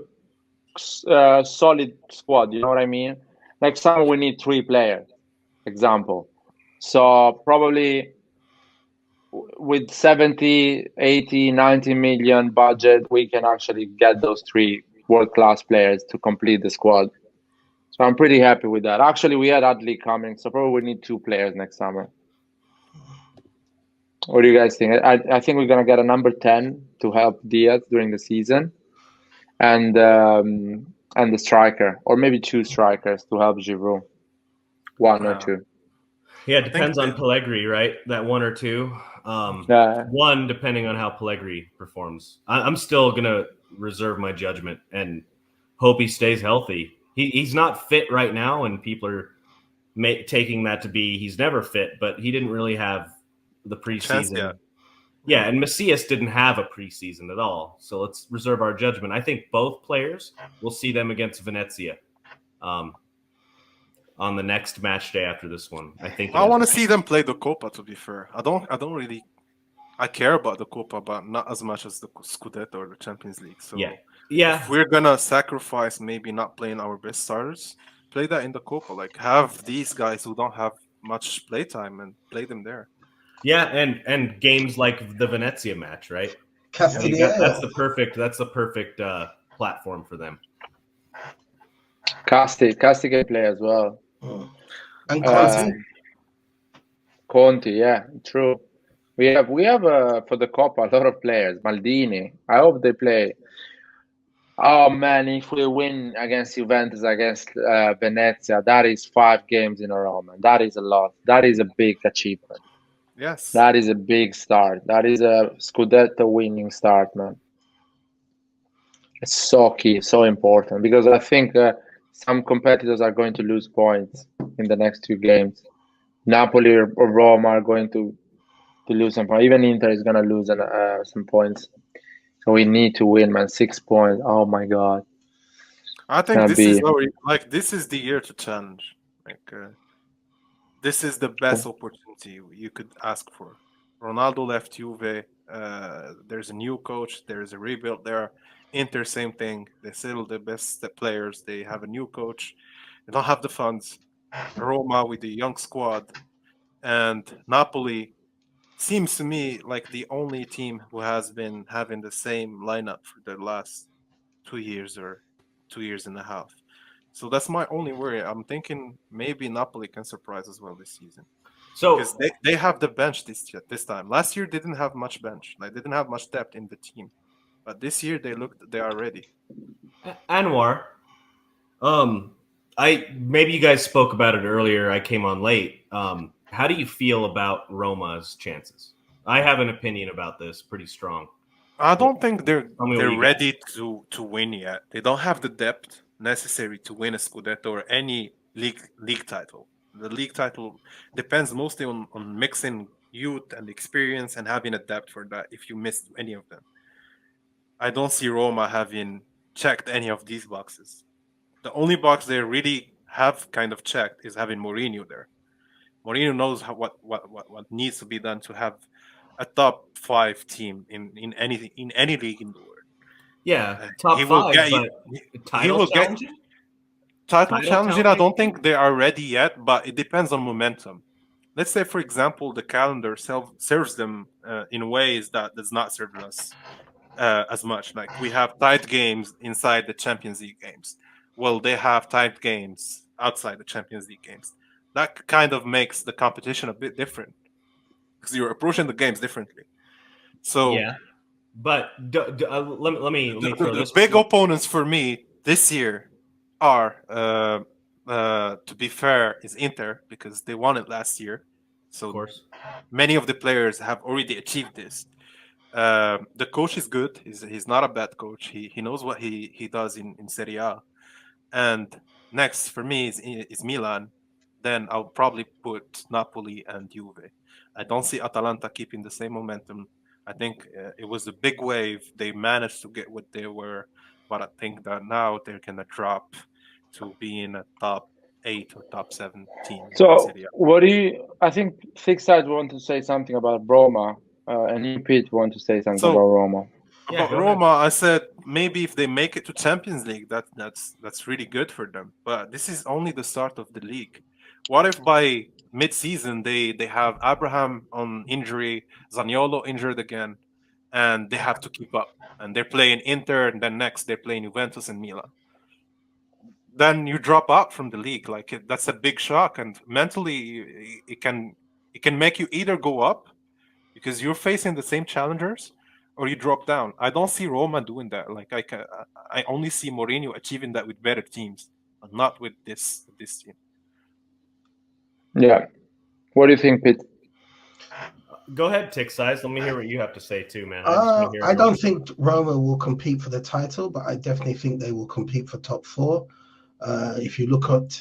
A: solid squad. You know what I mean? Next summer we need 3 players. Example. So probably with 70, 80, 90 million budget, we can actually get those 3 world-class players to complete the squad. So I'm pretty happy with that. Actually, we had Adli coming, so probably we need 2 players next summer. What do you guys think? I think we're gonna get a number 10 to help Diaz during the season, and the striker, or maybe 2 strikers to help Giroud, 1 or 2.
K: Yeah, it depends on Pellegrini, right? That 1 or 2.
A: Yeah.
K: 1 depending on how Pellegrini performs. I'm still gonna reserve my judgment and hope he stays healthy. He's not fit right now, and people are taking that to be he's never fit, but he didn't really have the preseason. Yeah, and Macias didn't have a preseason at all. So let's reserve our judgment. I think both players, we'll see them against Venezia on the next match day after this one. I
J: want to see them play the Copa, to be fair. I care about the Copa, but not as much as the Scudetto or the Champions League. So if we're gonna sacrifice maybe not playing our best starters, play that in the Copa. Like, have these guys who don't have much playtime and play them there.
K: Yeah, and games like the Venezia match, right? That's the perfect platform for them.
A: Casti can play as well.
C: And Conti.
A: Conti, yeah, true. We have for the Coppa a lot of players. Maldini, I hope they play. Oh man, if we win against Juventus, against Venezia, that is 5 games in a row, man. That is a lot. That is a big achievement.
J: Yes.
A: That is a big start. That is a Scudetto winning start, man. It's so key, so important, because I think some competitors are going to lose points in the next 2 games. Napoli or Roma are going to lose some points. Even Inter is going to lose some points. So we need to win, man. 6 points. Oh my God.
J: I think this is the year to challenge. This is the best opportunity you could ask for. Ronaldo left Juve. There's a new coach. There's a rebuild there. Inter, same thing. They settled the best players. They have a new coach. They don't have the funds. Roma with the young squad. And Napoli seems to me like the only team who has been having the same lineup for the last 2 years or 2 years and a half. So that's my only worry. I'm thinking maybe Napoli can surprise as well this season. So because they have the bench this time. Last year they didn't have much bench. Like, they didn't have much depth in the team. But this year they are ready.
K: Anwar, maybe you guys spoke about it earlier. I came on late. How do you feel about Roma's chances? I have an opinion about this, pretty strong.
J: I don't think they're ready to win yet. They don't have the depth necessary to win a Scudetto or any league title. The league title depends mostly on mixing youth and experience and having a depth for that if you missed any of them. I don't see Roma having checked any of these boxes. The only box they really have kind of checked is having Mourinho there. Mourinho knows what needs to be done to have a top 5 team in any league in the world.
K: Yeah, top 5. He will get you
J: title challenging, I don't think they are ready yet, but it depends on momentum. Let's say, for example, the calendar serves them in ways that does not serve us as much. Like we have tight games inside the Champions League games. Well, they have tight games outside the Champions League games. That kind of makes the competition a bit different because you're approaching the games differently. So
K: yeah, but let me throw
J: the
K: this.
J: big opponents for me this year are, to be fair, is Inter because they won it last year. So
K: Of course.
J: many of the players have already achieved this. The coach is good. He's not a bad coach. He knows what he does in Serie A. And next for me is Milan. Then I'll probably put Napoli and Juve. I don't see Atalanta keeping the same momentum. I think it was a big wave. They managed to get what they were, but I think that now they're gonna drop to being a top 8 or top 7 team.
A: So, what do you? I think Six Sides want to say something about Roma, and you, Pete, want to say something about Roma.
J: About Roma, I said maybe if they make it to Champions League, that's really good for them. But this is only the start of the league. What if by mid-season they have Abraham on injury, Zaniolo injured again, and they have to keep up, and they're playing Inter, and then next they're playing Juventus and Milan. Then you drop out from the league. Like that's a big shock, and mentally it can make you either go up because you're facing the same challengers, or you drop down. I don't see Roma doing that. Like I only see Mourinho achieving that with better teams, but not with this team.
A: Yeah. What do you think, Pete?
K: Go ahead, Tick Size. Let me hear what you have to say too, man.
C: I don't think Roma will compete for the title, but I definitely think they will compete for top 4. If you look at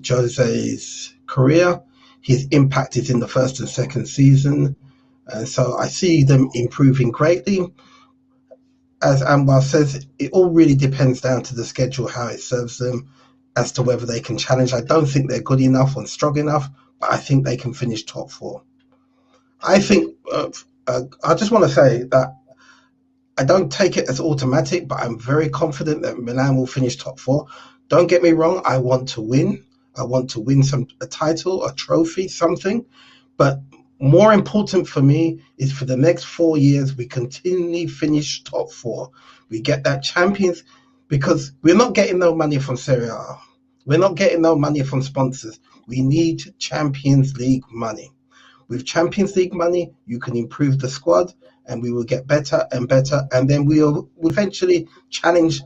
C: Jose's career, his impact is in the first and second season. So I see them improving greatly. As Anwar says, it all really depends down to the schedule, how it serves them, as to whether they can challenge. I don't think they're good enough or strong enough, but I think they can finish top 4. I think, I just want to say that I don't take it as automatic, but I'm very confident that Milan will finish top 4. Don't get me wrong, I want to win. I want to win a title, a trophy, something. But more important for me is for the next 4 years, we continually finish top 4. We get that Champions, because we're not getting no money from Serie A. We're not getting no money from sponsors. We need Champions League money. With Champions League money, you can improve the squad, and we will get better and better, and then we'll eventually challenge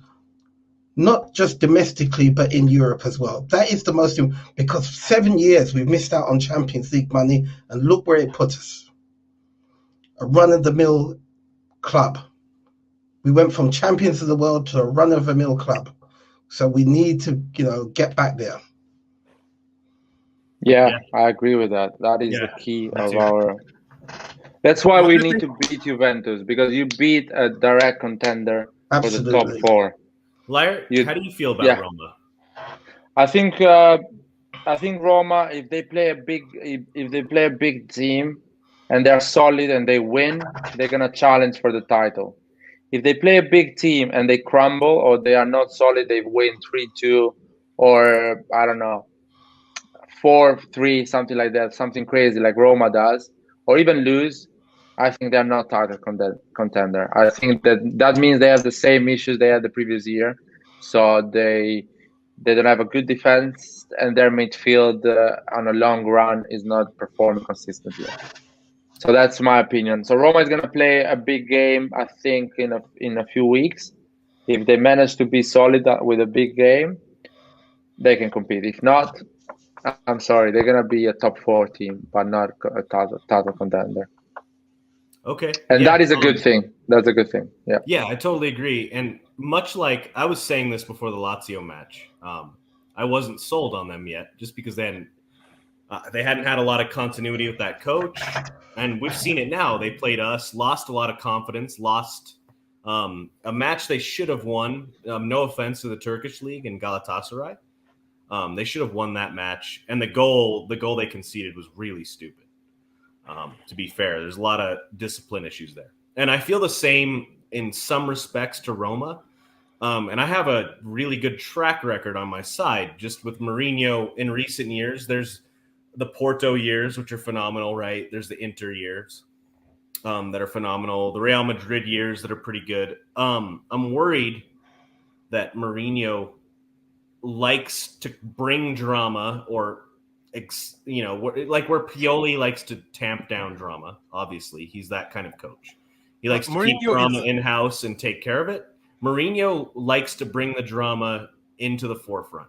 C: not just domestically, but in Europe as well. That is the most, because 7 years we've missed out on Champions League money, and look where it put us. A run-of-the-mill club. We went from champions of the world to a run-of-the-mill club. So we need to, get back there.
A: Yeah, I agree with that. That is the key of our. That's why we need to beat Juventus, because you beat a direct contender for the top 4.
K: Liar, how do you feel about Roma?
A: I think Roma, if they play a big team and they're solid and they win, they're gonna challenge for the title. If they play a big team and they crumble, or they are not solid, they win 3-2, or I don't know, 4-3, something like that, something crazy like Roma does, or even lose, I think they're not title contender. I think that means they have the same issues they had the previous year. So they don't have a good defense, and their midfield on a long run is not performing consistently. So that's my opinion. So Roma is going to play a big game, I think, in a few weeks. If they manage to be solid with a big game, they can compete. If not, I'm sorry, they're going to be a top 4 team, but not a title contender.
K: Okay.
A: And that is a good thing. That's a good thing. Yeah.
K: Yeah, I totally agree. And much like I was saying this before the Lazio match, I wasn't sold on them yet, just because they hadn't had a lot of continuity with that coach. And we've seen it now. They played us, lost a lot of confidence, lost a match they should have won. No offense to the Turkish league and Galatasaray. They should have won that match. And the goal they conceded was really stupid. To be fair, there's a lot of discipline issues there. And I feel the same in some respects to Roma. And I have a really good track record on my side. Just with Mourinho in recent years, there's the Porto years, which are phenomenal, right? There's the Inter years that are phenomenal. The Real Madrid years that are pretty good. I'm worried that Mourinho likes to bring drama, or like where Pioli likes to tamp down drama. Obviously, he's that kind of coach. He likes to keep drama in-house and take care of it. Mourinho likes to bring the drama into the forefront.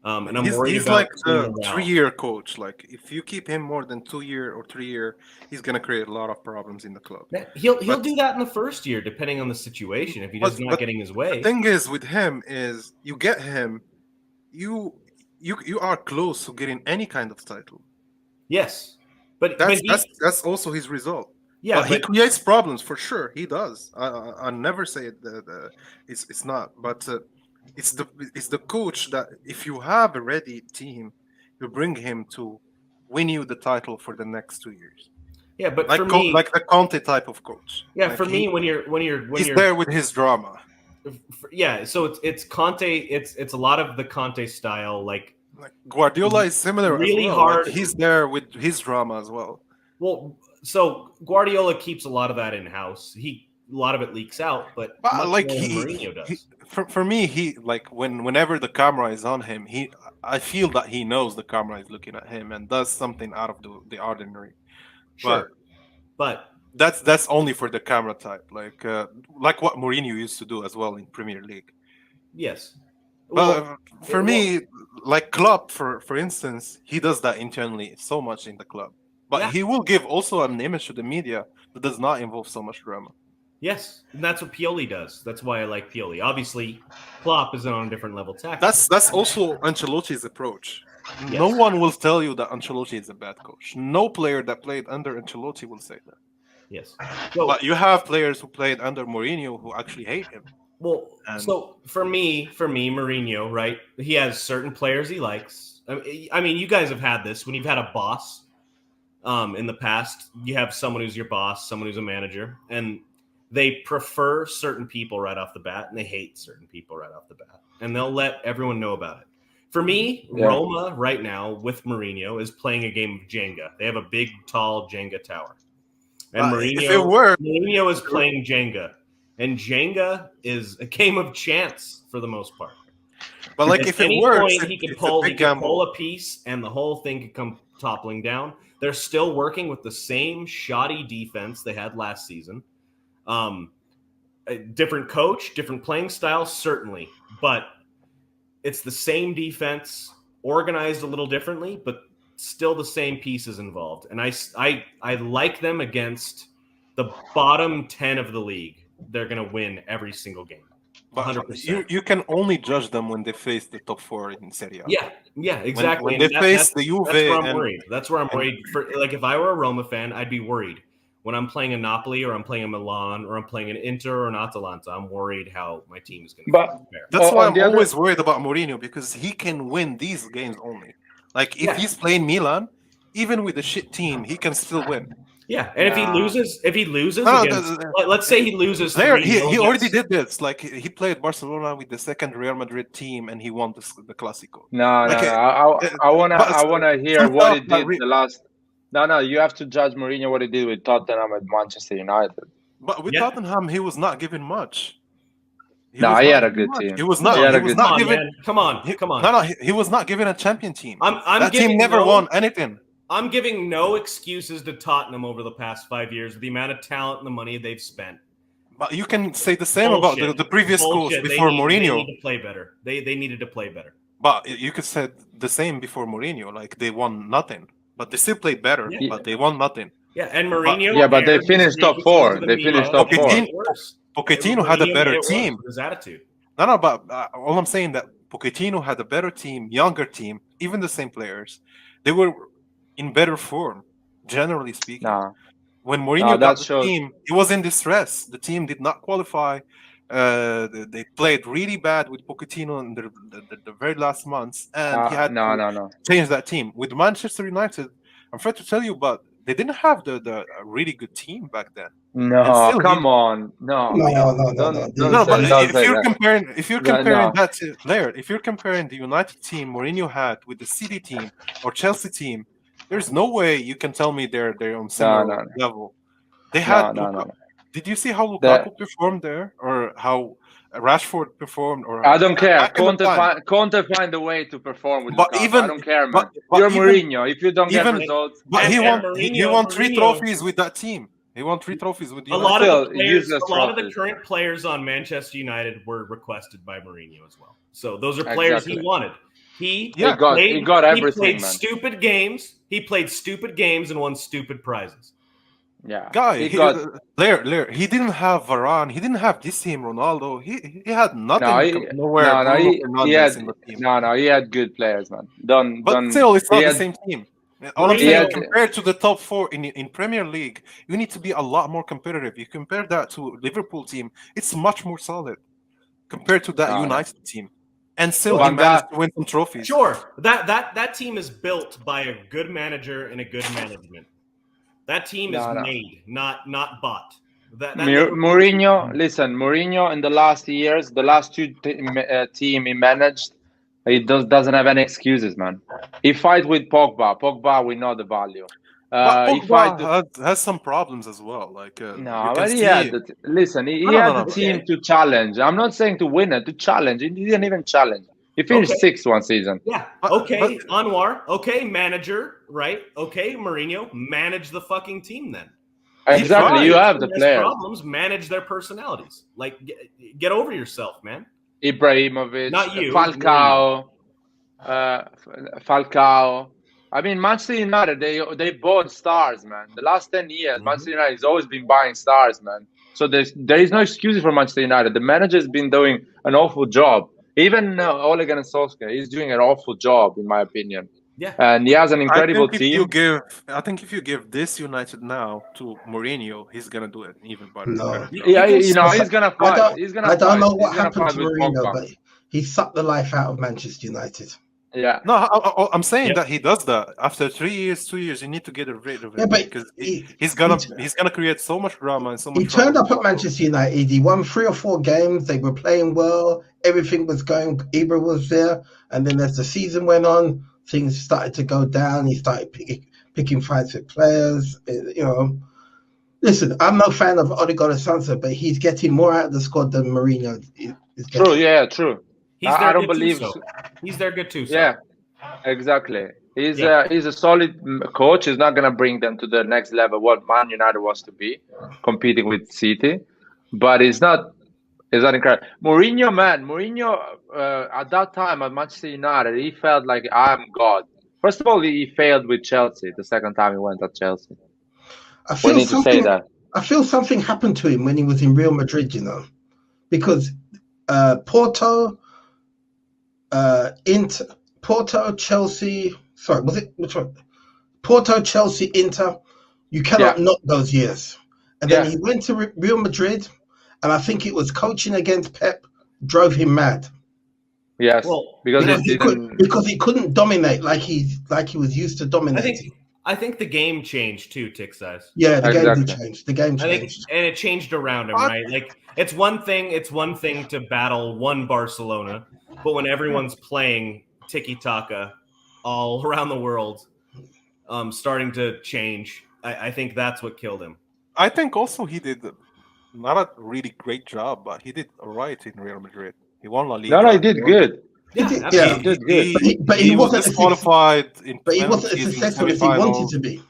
K: And I'm worried
J: he's
K: about
J: like the 3-year coach. Like if you keep him more than 2-year or 3-year, he's gonna create a lot of problems in the club.
K: He'll do that in the first year, depending on the situation. If he's not getting his way.
J: The thing is with him is you get him, you are close to getting any kind of title.
K: Yes, but
J: that's also his result.
K: Yeah,
J: but he creates problems for sure. He does. I never say that it's not, but it's the coach that if you have a ready team, you bring him to win you the title for the next 2 years.
K: Yeah, but
J: like
K: for me,
J: like the Conte type of coach.
K: Yeah,
J: like
K: for me, when you're
J: there with his drama.
K: Yeah, so it's Conte. It's a lot of the Conte style, like
J: Guardiola is similar.
K: Really
J: as well.
K: hard.
J: Like he's there with his drama as well.
K: Well, so Guardiola keeps a lot of that in house. A lot of it leaks out, but
J: like
K: Mourinho does.
J: For me, he like whenever the camera is on him, I feel that he knows the camera is looking at him and does something out of the ordinary.
K: Sure, but
J: that's only for the camera type, like what Mourinho used to do as well in Premier League.
K: Yes.
J: Well, for me, like Klopp, for instance, he does that internally so much in the club. But he will give also an image to the media that does not involve so much drama.
K: Yes, and that's what Pioli does. That's why I like Pioli. Obviously, Klopp is on a different level tactic.
J: That's also Ancelotti's approach. Yes. No one will tell you that Ancelotti is a bad coach. No player that played under Ancelotti will say that.
K: Yes.
J: But you have players who played under Mourinho who actually hate him.
K: Well, so for me, Mourinho, right? He has certain players he likes. I mean, you guys have had this when you've had a boss. In the past, you have someone who's your boss, someone who's a manager, and they prefer certain people right off the bat, and they hate certain people right off the bat, and they'll let everyone know about it. For me, Roma right now with Mourinho is playing a game of Jenga. They have a big, tall Jenga tower, and Mourinho is playing Jenga, and Jenga is a game of chance for the most part.
J: But like, if it works,
K: he could pull a piece, and the whole thing could come toppling down. They're still working with the same shoddy defense they had last season. A different coach, different playing style, certainly, but it's the same defense, organized a little differently, but still the same pieces involved. And I like them against the bottom 10 of the league. They're going to win every single game. 100%.
J: You can only judge them when they face the top 4 in Serie A.
K: Yeah, exactly.
J: When they face the Juve,
K: that's where I'm worried. That's where I'm worried. Like, if I were a Roma fan, I'd be worried. When I'm playing a Napoli or I'm playing a Milan or I'm playing an Inter or an Atalanta, I'm worried how my team is going to fare.
J: That's why I'm always worried about Mourinho, because he can win these games only. Like, if he's playing Milan, even with a shit team, he can still win.
K: Yeah, and if he loses against, let's say he loses.
J: He already did this. Like, he played Barcelona with the second Real Madrid team, and he won the Clásico.
A: No. I wanna hear what he did the last. No. You have to judge Mourinho what he did with Tottenham and Manchester United.
J: But with Tottenham, he was not given much.
A: He had a good team.
J: He was not. He was not given.
K: Come on.
J: No. He was not given a champion team.
K: That
J: team never won anything.
K: I'm giving no excuses to Tottenham over the past 5 years with the amount of talent and the money they've spent.
J: But you can say the same about the previous coach before Mourinho.
K: They need to play better. They needed to play better.
J: But you could say the same before Mourinho. Like, they won nothing, but they still played better. Yeah. But they won nothing.
K: Yeah, and Mourinho.
A: But they finished top 4. They finished top 4.
J: Pochettino had a better team.
K: His attitude.
J: No. But all I'm saying that Pochettino had a better team, younger team, even the same players. They were in better form, generally speaking. When Mourinho got the team, he was in distress. The team did not qualify. They played really bad with Pochettino in the very last months, and he had to change that team. With Manchester United, I'm afraid to tell you, but They didn't have the really good team back then. And
A: No,
J: still
A: come on, no,
C: No.
J: No, but
A: don't
J: if
A: say
J: you're
A: that.
J: comparing,
A: No,
J: that to Laird, if you're comparing the United team Mourinho had with the City team or Chelsea team, there's no way you can tell me they're on similar
A: no,
J: level. They had
A: no.
J: Did you see how
A: The,
J: Lukaku performed there, or how Rashford performed, or
A: I don't care.
J: back in the time?
A: Conte find a way to perform with
J: But
A: Lukaku. I
J: even
A: don't care, man.
J: but
A: You're
J: even
A: Mourinho. If you don't get
J: even
A: results,
J: but
K: And
J: he won
K: Mourinho,
J: 3 trophies with that team. He won 3 trophies with
K: a lot
J: United.
K: of the players,
A: useless
K: a lot of the
A: trophies.
K: current players on Manchester United were requested by Mourinho as well. So those are players he
A: Exactly.
K: wanted. He
J: Yeah.
A: got everything,
K: played
A: man.
K: stupid games. He played stupid games and won stupid prizes.
A: Yeah,
J: Guy,
A: he got.
J: Lair, he didn't have Varane. He didn't have this team, Ronaldo. He had nothing. Nowhere.
A: No,
J: Bruno
A: he
J: Fernandes
A: had
J: in the team.
A: no, he had good players, man.
J: But still, it's not the same team. All I'm saying, compared to the top 4 in Premier League, you need to be a lot more competitive. You compare that to Liverpool team, it's much more solid compared to that United team. And still, he managed to win some trophies.
K: Sure, that team is built by a good manager and a good management. That team is made, not bought.
A: Mourinho, listen, Mourinho in the last years, the last 2 team he managed, he doesn't have any excuses, man. He fight with Pogba. Pogba, we know the value.
J: But Pogba has some problems as well. Like
A: but he had the team to challenge. I'm not saying to win it, to challenge. He didn't even challenge. He finished 6th one season.
K: Yeah. Okay, Anwar. Okay, manager. Right. Okay, Mourinho. Manage the fucking team then.
A: Exactly. You have the players.
K: Problems. Manage their personalities. Like, get over yourself, man.
A: Ibrahimovic.
K: Not you.
A: Falcao. I mean, Manchester United, they bought stars, man. The last 10 years, Manchester United has always been buying stars, man. So there is no excuses for Manchester United. The manager has been doing an awful job. Even Ole Gunnar Solskjaer, he's doing an awful job, in my opinion.
K: Yeah.
A: And he has an incredible team.
J: I think if you give this United now to Mourinho, he's gonna do it even better.
C: No.
A: Yeah, he's gonna fight.
C: I don't know what happened to Mourinho, but he sucked the life out of Manchester United.
A: Yeah.
J: No, I'm saying that he does that after 2 years. You need to get rid of him because he's gonna create so much drama and so much.
C: He turned up at Manchester United. He won 3 or 4 games. They were playing well. Everything was going. Ibra was there, and then as the season went on, things started to go down. He started picking fights with players. Listen, I'm no fan of Ole Gunnar Solskjaer, but he's getting more out of the squad than Mourinho is getting.
A: True. Yeah. True.
K: I don't believe so. He's there good too. So.
A: Yeah, exactly. He's a solid coach. He's not going to bring them to the next level, what Man United was to be, competing with City. But it's not incredible. Mourinho, man. Mourinho, at that time at Manchester United, he felt like, I'm God. First of all, he failed with Chelsea the second time he went at Chelsea. We need to say that.
C: I feel something happened to him when he was in Real Madrid, because Porto, Chelsea. Sorry, was it which one? Porto, Chelsea, Inter. You cannot knock those years. And then he went to Real Madrid, and I think it was coaching against Pep drove him mad.
A: Yes, because
C: he couldn't dominate like he was used to dominating.
K: I think the game changed too, Tick Size.
C: Yeah, the game did change. The game changed,
K: and it changed around him, right? Like it's one thing to battle one Barcelona, but when everyone's playing tiki-taka all around the world, starting to change, I think that's what killed him.
J: I think also he did not a really great job, but he did all right in Real Madrid. He won La Liga.
A: No, he did good.
C: He did good. But he wasn't
J: disqualified.
C: But he wasn't as successful as he wanted to be.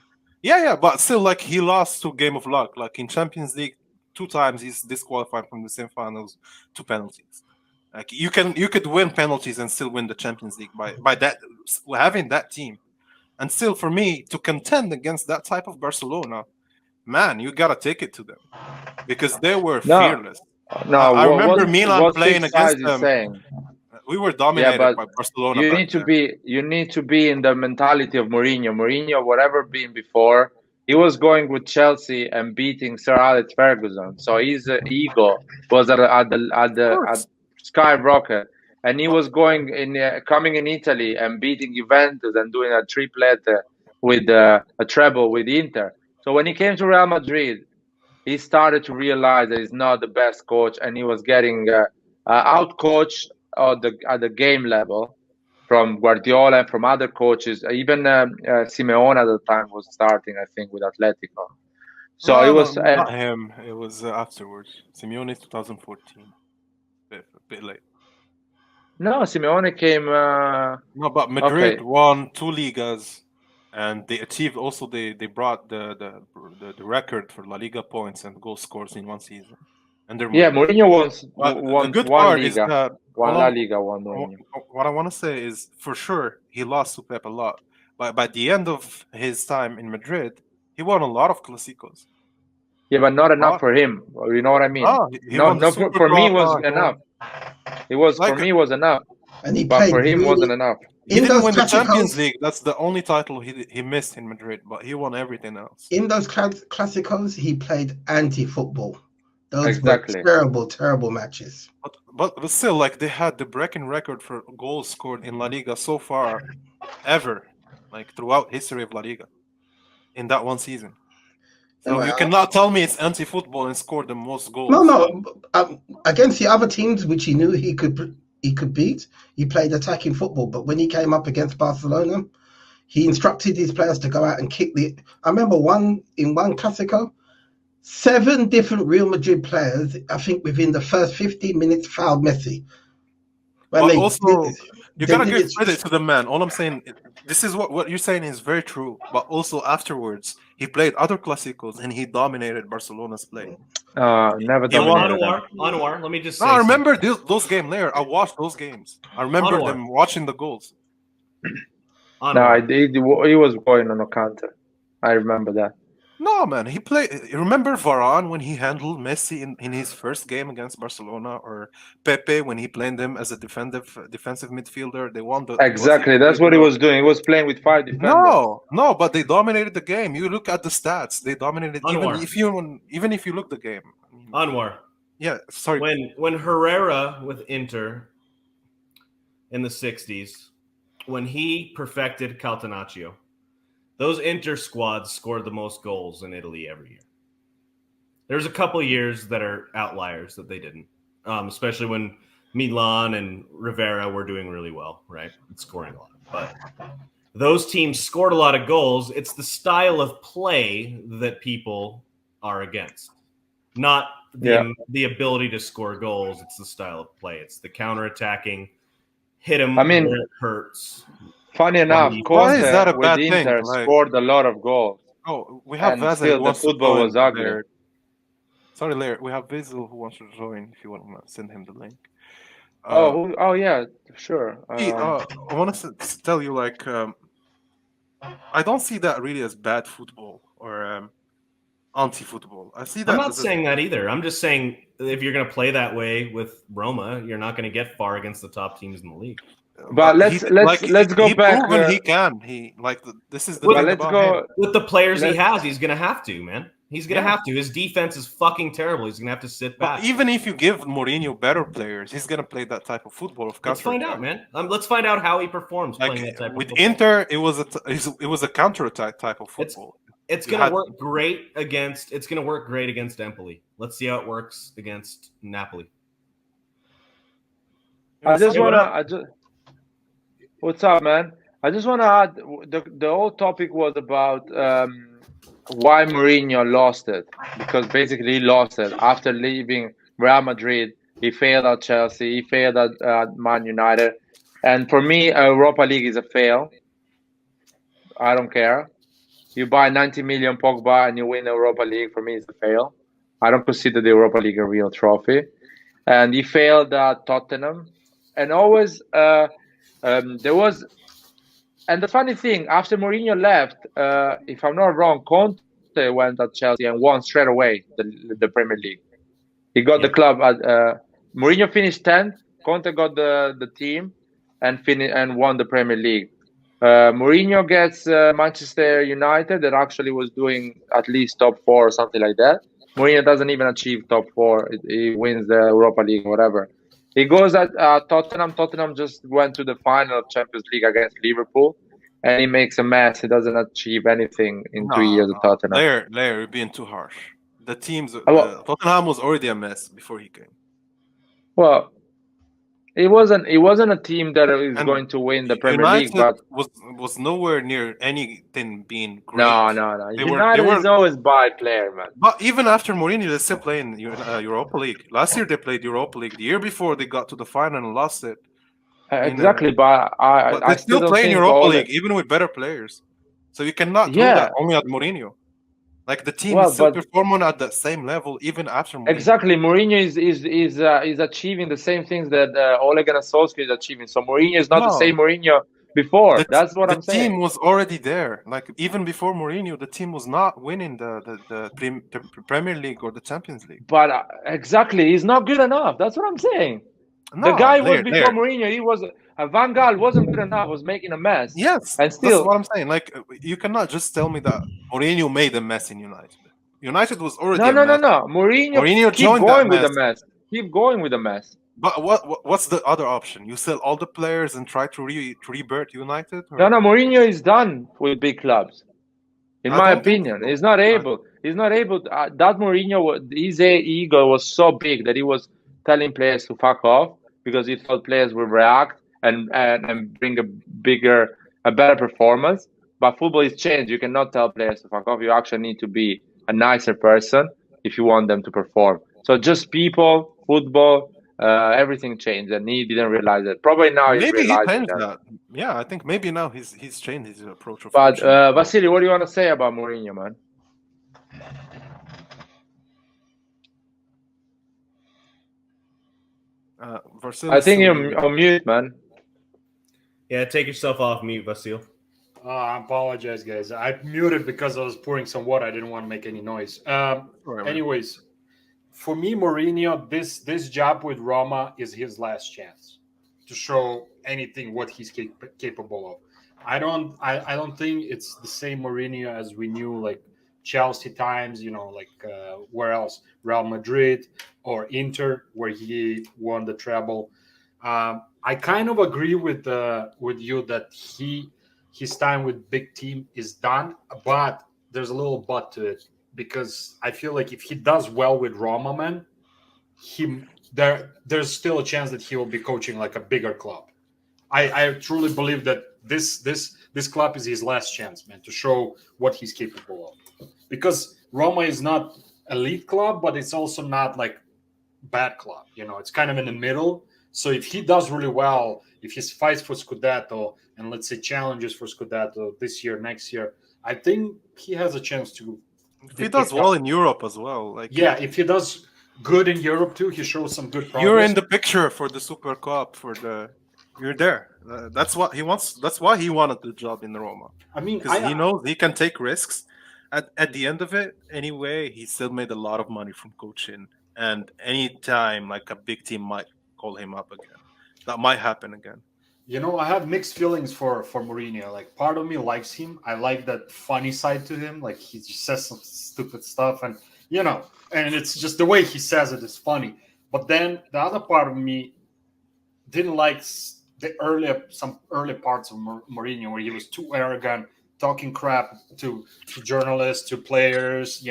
J: Yeah, but still, like he lost to Game of Luck. Like in Champions League, 2 times he's disqualified from the semifinals to penalties. Like you could win penalties and still win the Champions League by that having that team, and still for me to contend against that type of Barcelona, man, you gotta take it to them because they were fearless.
A: No,
J: I remember Milan playing against them. We were dominated by Barcelona.
A: You need to be in the mentality of Mourinho. Mourinho, whatever been before, he was going with Chelsea and beating Sir Alex Ferguson. So his ego was at skyrocket, and he was coming in Italy and beating Juventus and doing a triplet with a treble with Inter. So when he came to Real Madrid, he started to realize that he's not the best coach, and he was getting out-coached at the game level from Guardiola and from other coaches. Even Simeone at the time was starting, I think, with Atletico. So it was
J: not him. It was afterwards. Simeone 2014. A bit late.
A: No, Simeone came.
J: No, but Madrid won 2 Ligas, and they achieved also. They brought the record for La Liga points and goal scores in one season. Under
A: Mourinho
J: won
A: the good
J: one
A: part
J: Liga.
A: Is that one La Liga won Mourinho.
J: What I want to say is, for sure, he lost to Pep a lot, but by the end of his time in Madrid, he won a lot of Clásicos.
A: Yeah, but not enough for him. You know what I mean? For me was enough. It was for me was enough.
C: And he
A: but for him
C: really,
A: wasn't enough.
J: He didn't win the Champions League. That's the only title he missed in Madrid, but he won everything else.
C: In those Clásicos, he played anti-football. Those
A: were
C: terrible matches.
J: But still, like, they had the breaking record for goals scored in La Liga so far, ever, like throughout history of La Liga, in that one season. So you cannot tell me it's anti-football and scored the most goals.
C: No. Against the other teams, which he knew he could beat, he played attacking football. But when he came up against Barcelona, he instructed his players to go out and kick the. I remember in one Clásico, 7 different Real Madrid players, I think within the first 15 minutes, fouled Messi.
J: But you gotta give credit to the man. All I'm saying, this is what you're saying is very true. But also afterwards, he played other Clásicos and he dominated Barcelona's play.
A: Never dominated.
K: Anwar, let me just say.
J: I remember those games later. I watched those games. I remember them watching the goals.
A: He was going on a counter. I remember that.
J: No, man, he played. Remember Varane when he handled Messi in his first game against Barcelona, or Pepe when he played them as a defensive midfielder? They won the
A: exactly. That's what he was doing. He was playing with 5 defenders.
J: No, but they dominated the game. You look at the stats; they dominated. Even if you look the game.
K: Anwar.
J: Yeah, sorry.
K: When Herrera with Inter in the '60s, when he perfected Caltanaccio. Those Inter squads scored the most goals in Italy every year. There's a couple of years that are outliers that they didn't, especially when Milan and Rivera were doing really well, right? And scoring a lot. But those teams scored a lot of goals. It's the style of play that people are against, not the ability to score goals. It's the style of play. It's the counterattacking, hit them where it hurts.
A: Funny enough,
J: why is that a bad
A: with
J: thing?
A: Inter scored a lot of goals.
J: Oh, we have
A: Vasil. Still, the football was ugly.
J: Laird. Sorry, Laird. We have Vasil who wants to join. If you want to send him the link.
A: Yeah, sure.
J: I want to tell you, like, I don't see that really as bad football or anti-football. I see that.
K: I'm not saying that either. I'm just saying if you're going to play that way with Roma, you're not going to get far against the top teams in the league.
A: But let's go back.
J: He can. This is the thing
A: let's go
K: with the players he has. He's gonna have to, man. He's gonna have to. His defense is fucking terrible. He's gonna have to sit back.
J: But even if you give Mourinho better players, he's gonna play that type of football.
K: Let's find out, man. Let's find out how he performs playing that type
J: with
K: of football.
J: Inter, it was a counter-attack type of football.
K: It's gonna work great against. It's gonna work great against Empoli. Let's see how it works against Napoli.
A: What's up, man? I just want to add, the whole topic was about why Mourinho lost it. Because basically he lost it. After leaving Real Madrid, he failed at Chelsea, he failed at Man United. And for me, Europa League is a fail. I don't care. You buy 90 million Pogba and you win the Europa League, for me it's a fail. I don't consider the Europa League a real trophy. And he failed at Tottenham. And always... there was, and the funny thing, after Mourinho left, if I'm not wrong, Conte went at Chelsea and won straight away the Premier League. He got the club. Mourinho finished 10th. Conte got the team and won the Premier League. Mourinho gets Manchester United that actually was doing at least top 4 or something like that. Mourinho doesn't even achieve top 4. He wins the Europa League or whatever. He goes at Tottenham. Tottenham just went to the final of Champions League against Liverpool. and he makes a mess. He doesn't achieve anything in 3 years at Tottenham.
J: Lair, you're being too harsh. The team's
A: Well,
J: Tottenham was already a mess before he came.
A: well, it wasn't a team that is
J: And
A: going to win the Premier League,
J: United
A: but
J: was nowhere near anything being great.
A: no.
J: They
A: United
J: were
A: is always by player, man.
J: But even after Mourinho, they still play in Europa League. Last year they played Europa League. The year before they got to the final and lost it.
A: Exactly, but
J: But
A: I
J: they
A: still
J: still
A: don't
J: play in
A: think
J: Europa
A: all
J: League, even with better players. So you cannot throw
A: Yeah.
J: that only at Mourinho. Like the team
A: Well,
J: is still
A: but
J: performing at the same level even after Mourinho.
A: exactly, Mourinho is achieving the same things that Ole Gunnar Solskjaer is achieving. So Mourinho is not the
J: No.
A: same Mourinho before. That's what
J: the
A: I'm saying.
J: team was already there. Like even before Mourinho, the team was not winning the Premier League or the Champions League.
A: But exactly, he's not good enough. That's what I'm saying.
J: No,
A: the guy was
J: Lair,
A: before Mourinho. He was Van Gaal wasn't good enough. Was making a mess.
J: Yes,
A: and
J: that's
A: still
J: what I'm saying. Like you cannot just tell me that Mourinho made a mess in United. United was already
A: no.
J: a mess.
A: Mourinho keep
J: joined
A: going
J: that
A: with the
J: mess.
A: mess. Keep going with the mess.
J: But what's the other option? You sell all the players and try to rebirth United? Or?
A: No. Mourinho is done with big clubs. In
J: I
A: my
J: don't think
A: opinion,
J: so.
A: he's not able. He's not able. That Mourinho, his ego was so big that he was telling players to fuck off because he thought players would react and bring a better performance. But football is changed. You cannot tell players to fuck off. You actually need to be a nicer person if you want them to perform. So just people, football, everything changed, and he didn't realize it. Probably now he's
J: Maybe he
A: realizing
J: changed
A: that.
J: Yeah, I think maybe now he's changed his approach of
A: But
J: coaching.
A: Vasily, what do you want to say about Mourinho, man? I think you're on mute, man.
K: Yeah, take yourself off mute, Vasil.
L: I apologize, guys. I muted because I was pouring some water. I didn't want to make any noise. Anyways, for me, Mourinho, this job with Roma is his last chance to show anything what he's capable of. I don't think it's the same Mourinho as we knew, like Chelsea times, where else? Real Madrid or Inter, where he won the treble. I kind of agree with you that his time with big team is done, but there's a little but to it, because I feel like if he does well with Roma, man, there's still a chance that he will be coaching like a bigger club. I truly believe that this club is his last chance, man, to show what he's capable of. Because Roma is not elite club, but it's also not like bad club. It's kind of in the middle. So if he does really well, if he fights for Scudetto and let's say challenges for Scudetto this year, next year, I think he has a chance to.
J: If he does well in Europe as well,
L: if he does good in Europe too, he shows some good progress.
J: You're in the picture for the Super Cup You're there. That's what he wants. That's why he wanted the job in Roma.
L: I mean,
J: because he knows he can take risks. At the end of it, anyway, he still made a lot of money from coaching. And anytime, like a big team might call him up again, that might happen again.
L: I have mixed feelings for Mourinho. Like, part of me likes him. I like that funny side to him. Like, he just says some stupid stuff, and and it's just the way he says it is funny. But then the other part of me didn't like some early parts of Mourinho, where he was too arrogant, talking crap to journalists, to players,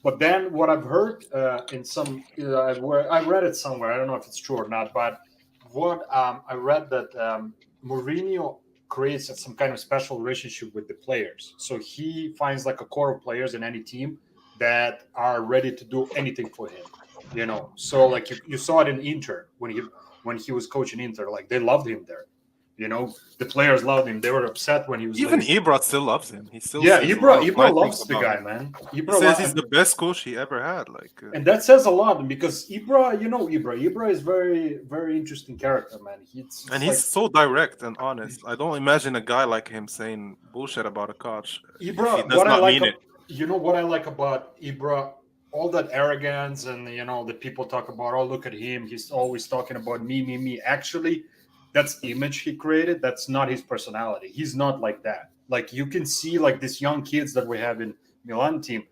L: But then what I've heard in some, I read it somewhere. I don't know if it's true or not, but what I read that Mourinho creates some kind of special relationship with the players. So he finds like a core of players in any team that are ready to do anything for him. So like you saw it in Inter when he was coaching Inter, like they loved him there. The players loved him. They were upset when he was.
J: Even Ibra still loves him. He still
L: Ibra loves the guy, man.
J: Ibra says he's the best coach he ever had.
L: And that says a lot, because Ibra is very, very interesting character, man.
J: He's so direct and honest. I don't imagine a guy like him saying bullshit about a coach.
L: Ibra, what I like, what I like about Ibra, all that arrogance and the people talk about, oh, look at him, he's always talking about me. Actually, that's image he created. That's not his personality. He's not like that. Like, you can see, like, these young kids that we have in Milan team,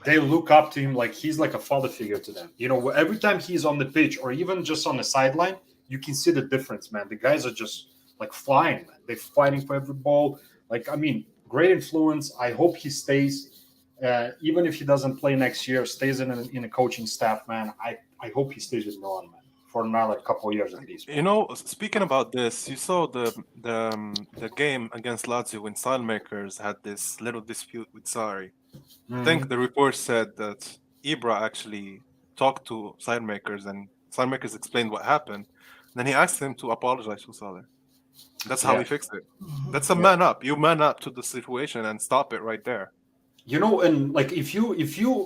L: they look up to him like he's like a father figure to them. Every time he's on the pitch or even just on the sideline, you can see the difference, man. The guys are just like flying, man. They're fighting for every ball. Like, I mean, great influence. I hope he stays. Even if he doesn't play next year, stays in a coaching staff, man. I hope he stays with Milan, man, for now like a couple of years at least. Man.
J: You know, speaking about this, you saw the game against Lazio when Signmakers had this little dispute with Sarri. I think the report said that Ibra actually talked to Signmakers and Signmakers explained what happened. Then he asked him to apologize to Sarri. That's how he fixed it. That's a man up. You man up to the situation and stop it right there.
L: You know, and like if you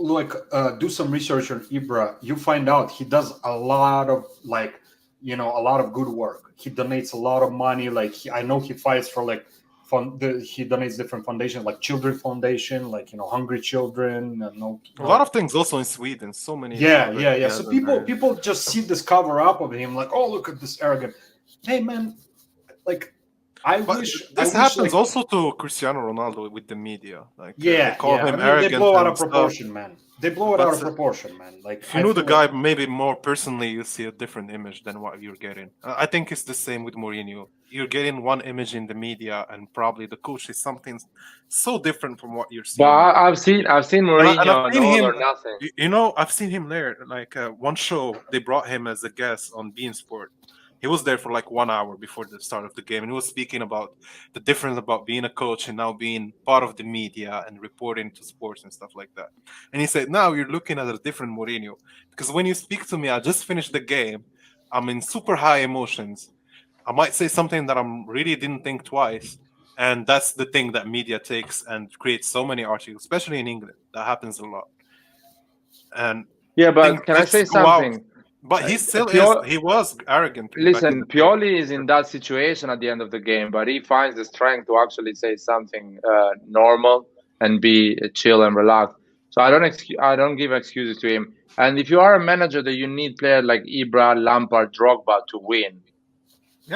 L: like do some research on Ibra, you find out he does a lot of like, you know, a lot of good work. He donates a lot of money. Like I know he fights for like he donates different foundations, like Children Foundation, like, you know, Hungry Children.
J: A lot of things also in Sweden. So many.
L: Yeah. So people just see this cover up of him, like, oh, look at this arrogant. Hey, man, like. I wish
J: this happens also to Cristiano Ronaldo with the media. Like,
L: they
J: call him arrogant.
L: They blow out of proportion, man. They blow it out of proportion, man. Like,
J: if you know the guy maybe more personally, you see a different image than what you're getting. I think it's the same with Mourinho. You're getting one image in the media, and probably the coach is something so different from what you're seeing.
A: But I've seen Mourinho and All or Nothing.
J: You know, I've seen him there. Like one show, they brought him as a guest on Bein Sport. He was there for like 1 hour before the start of the game, and he was speaking about the difference about being a coach and now being part of the media and reporting to sports and stuff like that. And he said, now you're looking at a different Mourinho. Because when you speak to me, I just finished the game. I'm in super high emotions. I might say something that I really didn't think twice. And that's the thing that media takes and creates so many articles, especially in England. That happens a lot. And
A: yeah, but can I say something?
J: But he still he was arrogant.
A: Listen, Pioli is in that situation at the end of the game, but he finds the strength to actually say something normal and be chill and relaxed. So I don't give excuses to him. And if you are a manager that you need players like Ibra, Lampard, Drogba to win,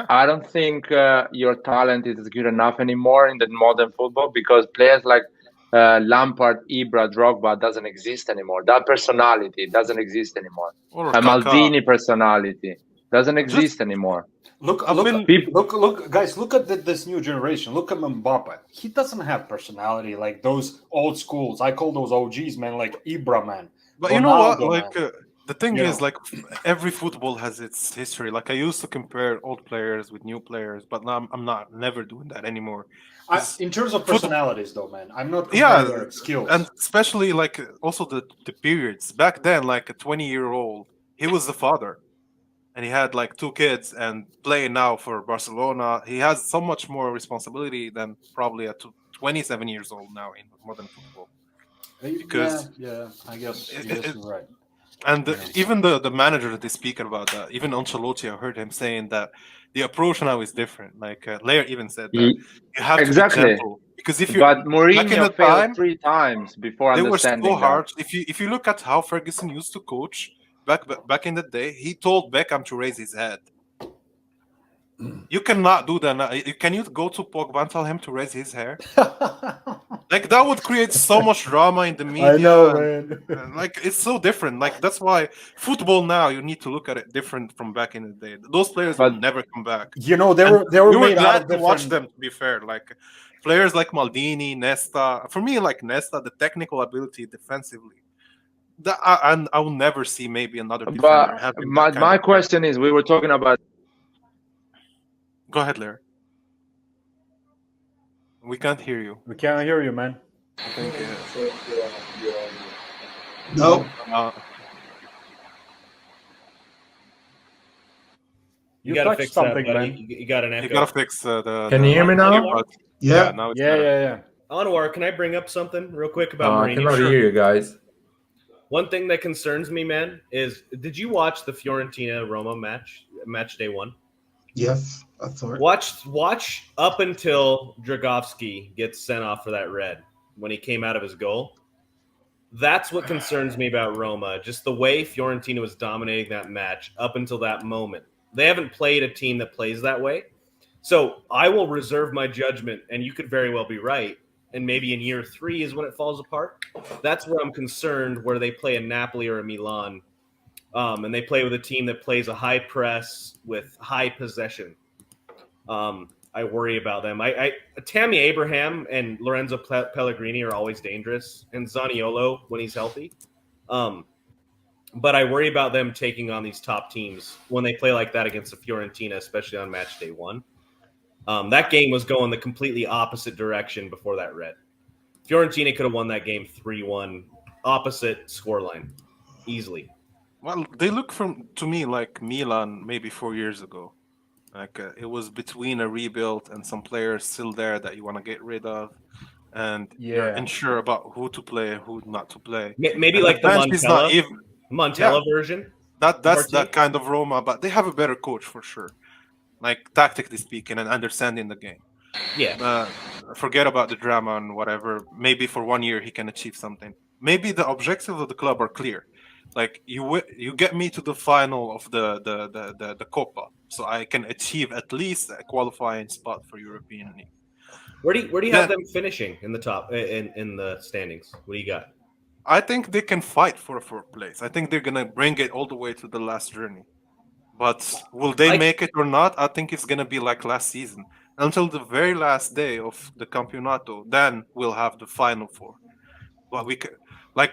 A: I don't think your talent is good enough anymore in the modern football, because players like Lampard, Ibra, Drogba doesn't exist anymore. That personality doesn't exist anymore. A Maldini personality doesn't exist anymore.
L: Look, guys! Look at this new generation. Look at Mbappe. He doesn't have personality like those old schools. I call those OGs, man. Like Ibra, man.
J: But Ronaldo, you know what? Like the thing is, like every football has its history. Like I used to compare old players with new players, but now I'm never doing that anymore.
L: In terms of personalities, though, man, I'm not comparing their skills.
J: And especially like also the periods back then. Like a 20-year-old, he was the father, and he had like 2 kids, and playing now for Barcelona, he has so much more responsibility than probably a 27 years old now in modern football.
L: Because I guess you're right.
J: And even the manager that they speak about that, even Ancelotti, I heard him saying that the approach now is different. Like Lair even said that you have to be gentle, because if you
A: Mourinho failed 3 times before understanding.
J: They were so hard. If you look at how Ferguson used to coach back in the day, he told Beckham to raise his head. You cannot do that now. Can you go to Pogba and tell him to raise his hair? Like that would create so much drama in the media.
L: I know, man.
J: Like it's so different. Like that's why football now you need to look at it different from back in the day. Those players will never come back.
L: You know, they were made
J: glad to watch them. To be fair, like players like Maldini, Nesta. For me, like Nesta, the technical ability defensively. That I will never see maybe another defender having.
A: But my question is, we were talking about.
J: Go ahead, Larry. We can't hear you.
L: We can't hear you, man.
J: I think,
C: no.
K: You gotta fix something, man. You got an echo.
J: You gotta fix the.
M: Can you hear me now?
C: Yeah.
J: Now it's
L: yeah.
K: Anwar, can I bring up something real quick about Mourinho?
M: I cannot hear you guys.
K: One thing that concerns me, man, is did you watch the Fiorentina-Roma match day 1?
C: Yes, I saw it.
K: Watch up until Dragowski gets sent off for that red when he came out of his goal. That's what concerns me about Roma, just the way Fiorentina was dominating that match up until that moment. They haven't played a team that plays that way. So I will reserve my judgment, and you could very well be right, and maybe in year 3 is when it falls apart. That's where I'm concerned, where they play a Napoli or a Milan, and they play with a team that plays a high press with high possession. I worry about them. Tammy Abraham and Lorenzo Pellegrini are always dangerous, and Zaniolo when he's healthy. But I worry about them taking on these top teams when they play like that against the Fiorentina, especially on match day 1. That game was going the completely opposite direction before that red. Fiorentina could have won that game 3-1, opposite scoreline, easily.
J: Well, they look to me like Milan maybe 4 years ago. Like it was between a rebuild and some players still there that you want to get rid of, and you're unsure about who to play, who not to play.
K: Maybe
J: and
K: like the Montella version.
J: That's that kind of Roma, but they have a better coach for sure. Like tactically speaking and understanding the game.
K: Yeah.
J: Forget about the drama and whatever. Maybe for 1 year he can achieve something. Maybe the objectives of the club are clear. Like you get me to the final of the Coppa, so I can achieve at least a qualifying spot for European League.
K: Where do you have them finishing in the top in the standings? What do you got?
J: I think they can fight for a 4th place. I think they're gonna bring it all the way to the last journey. But will they make it or not? I think it's gonna be like last season until the very last day of the Campionato. Then we'll have the final 4. But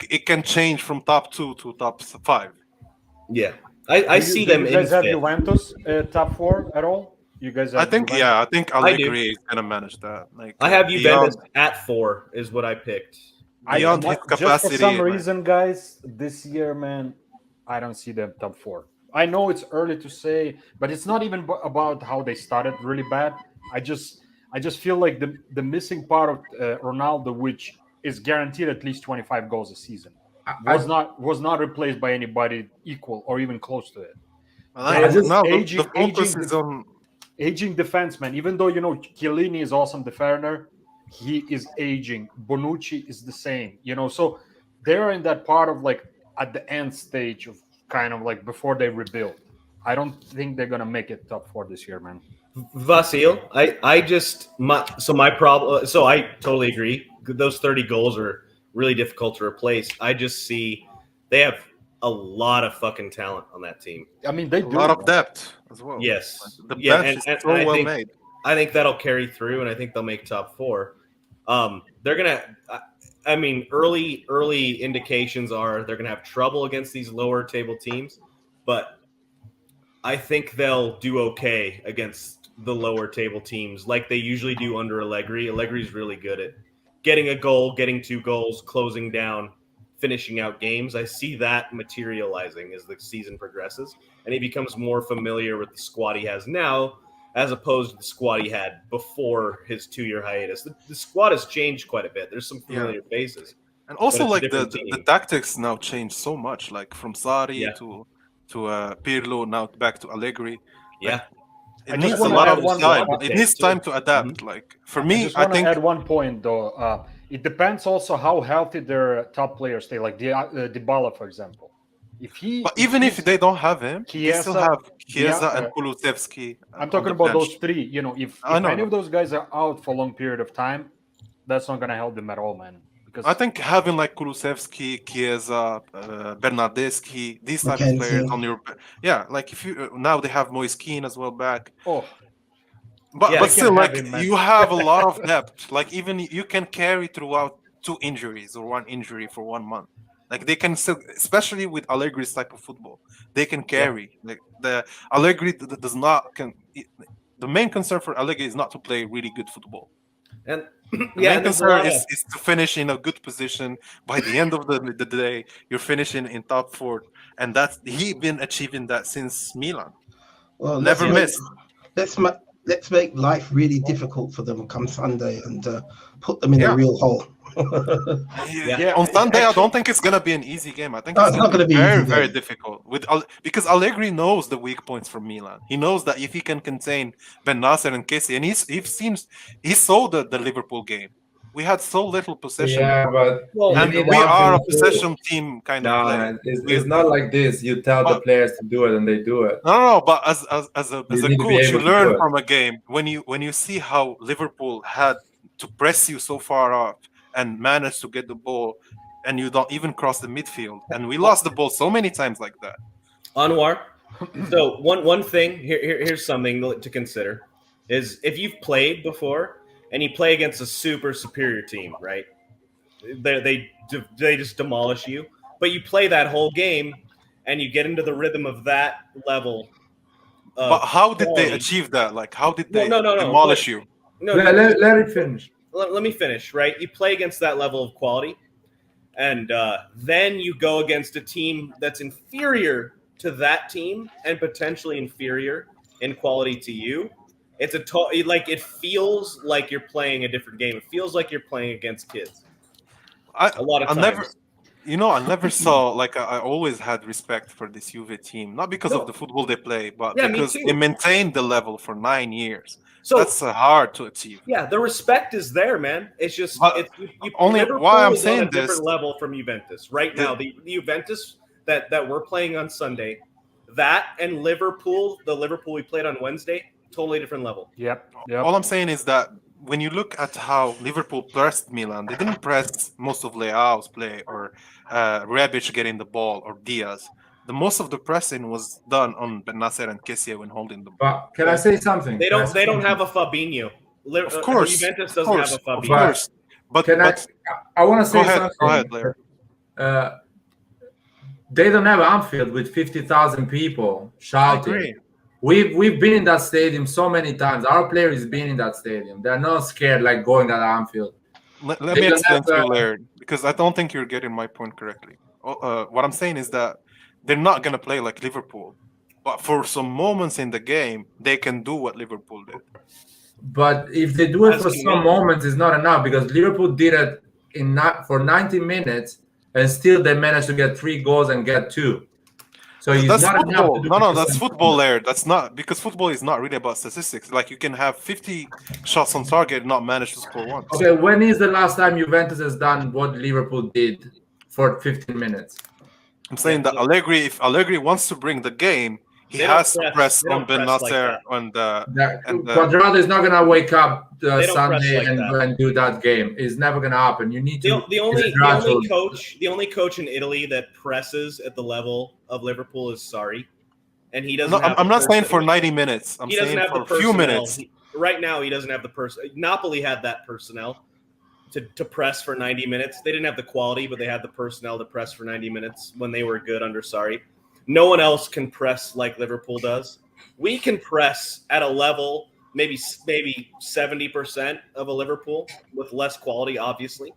J: it can change from top 2 to top 5.
K: Yeah, I see them.
L: You guys have Juventus top 4 at all? You guys?
J: I think Allegri is gonna manage that. Like
K: I have Juventus at 4 is what I picked.
J: Beyond his capacity,
L: just for some reason, guys, this year, man, I don't see them top 4. I know it's early to say, but it's not even about how they started really bad. I just feel like the missing part of Ronaldo, which is guaranteed at least 25 goals a season, was not replaced by anybody equal or even close to it. Aging defenseman. Even though Chiellini is awesome defender, he is aging. Bonucci is the same. So they're in that part of like at the end stage of kind of like before they rebuild. I don't think they're gonna make it top 4 this year, man.
K: Vasil, my problem. So I totally agree. Those 30 goals are really difficult to replace. I just see they have a lot of fucking talent on that team.
L: I mean, they do
J: a lot of depth as well.
K: Yes,
J: the bench is so well made.
K: I think that'll carry through, and I think they'll make top 4. They're gonna. I mean, early indications are they're gonna have trouble against these lower table teams, but I think they'll do okay against the lower table teams, like they usually do under Allegri. Allegri's really good at getting a goal, getting 2 goals, closing down, finishing out games. I see that materializing as the season progresses, and he becomes more familiar with the squad he has now, as opposed to the squad he had before his 2-year hiatus. The squad has changed quite a bit. There's some familiar faces.
J: And also, like the tactics now change so much, like from Sarri to Pirlo, now back to Allegri.
K: Yeah.
J: It needs a lot of time. It needs time to adapt. Mm-hmm. Like for me, I think.
L: Add one point though. It depends also how healthy their top players stay. Like Dybala, for example.
J: If they don't have him, they still have Chiesa and Kulusevski.
L: I'm talking about those 3. If any of those guys are out for a long period of time, that's not going to help them at all, man. Because
J: I think having like Kulusevski, Chiesa, Bernardeschi, these type of players on your like if you now they have Moise Kean as well back. But still, like you have a lot of depth. Like even you can carry throughout 2 injuries or 1 injury for 1 month. Like they can still, especially with Allegri's type of football, they can carry. Like the Allegri does not. The main concern for Allegri is not to play really good football.
K: And
J: the main concern is to finish in a good position. By the end of the day, you're finishing in top 4, and he's been achieving that since Milan.
C: Well,
J: never missed.
C: Let's make life really difficult for them come Sunday and put them in a real hole.
J: On Sunday, I don't think it's gonna be an easy game. I think
C: it's not gonna be
J: very, very difficult because Allegri knows the weak points from Milan. He knows that if he can contain Ben Nasser and Kessie, and he saw the Liverpool game. We had so little possession.
M: Yeah, but
J: we are a possession team kind of player.
M: It's not like this. You tell the players to do it and they do it.
J: No, but as a coach, you learn from a game when you see how Liverpool had to press you so far up and managed to get the ball, and you don't even cross the midfield, and we lost the ball so many times like that.
K: Anwar, so one thing here's something to consider. is if you've played before and you play against a super superior team, right? They just demolish you. But you play that whole game and you get into the rhythm of that level of
J: But how did they
K: quality.
J: achieve that? Like, how did
K: Well,
J: they
K: no.
J: demolish you?
K: No,
M: Let it finish.
K: let me finish, right? You play against that level of quality, and then you go against a team that's inferior to that team and potentially inferior in quality to you. It's like it feels like you're playing a different game. It feels like you're playing against kids. A lot of
J: I never,
K: times.
J: I never saw like I always had respect for this Juve team, not because of the football they play, but
K: Yeah, me
J: because
K: too.
J: they maintained the level for 9 years.
K: So
J: that's hard to achieve.
K: Yeah, the respect is there, man. It's just
J: only
K: Liverpool
J: why I'm
K: is on
J: saying
K: a different
J: this.
K: level from Juventus right now. The Juventus that we're playing on Sunday, that and Liverpool, the Liverpool we played on Wednesday, totally different level.
L: Yep.
J: All I'm saying is that when you look at how Liverpool pressed Milan, they didn't press most of Leao's play or Rebic getting the ball or Diaz. The most of the pressing was done on Ben Nasser and Kessie when holding the ball.
M: But can I say something?
K: They don't have a Fabinho.
J: Of course,
K: Juventus
J: of
K: doesn't
J: course,
K: have a Fabinho.
J: of course. But
M: I want to say
J: go ahead,
M: something.
J: Go ahead, Blair.
M: They don't have Anfield with 50,000 people shouting.
J: I agree.
M: We've been in that stadium so many times. Our players been in that stadium. They're not scared like going at Anfield.
J: Let me explain to you, Laird, because I don't think you're getting my point correctly. What I'm saying is that they're not going to play like Liverpool, but for some moments in the game, they can do what Liverpool did.
M: But if they do it for some moments, it's not enough because Liverpool did it for 90 minutes, and still they managed to get 3 goals and get 2. So it's
J: that's
M: not
J: football.
M: enough to do
J: No, that's football, Laird. That's not because football is not really about statistics. Like you can have 50 shots on target and not manage to score once.
M: Okay, when is the last time Juventus has done what Liverpool did for 15 minutes?
J: I'm saying that Allegri, if Allegri wants to bring the game, he has to press on Ben Nasser and
M: Quadrado is not gonna wake up Sunday
K: like
M: and do that game. It's never gonna happen. You need to.
K: The only coach in Italy that presses at the level of Liverpool is Sarri, and he doesn't.
J: I'm not saying for 90 minutes. I'm saying for a few minutes.
K: Right now, he doesn't have the person. Napoli had that personnel to press for 90 minutes. They didn't have the quality, but they had the personnel to press for 90 minutes when they were good under Sarri. No one else can press like Liverpool does. We can press at a level maybe 70% of a Liverpool with less quality, obviously.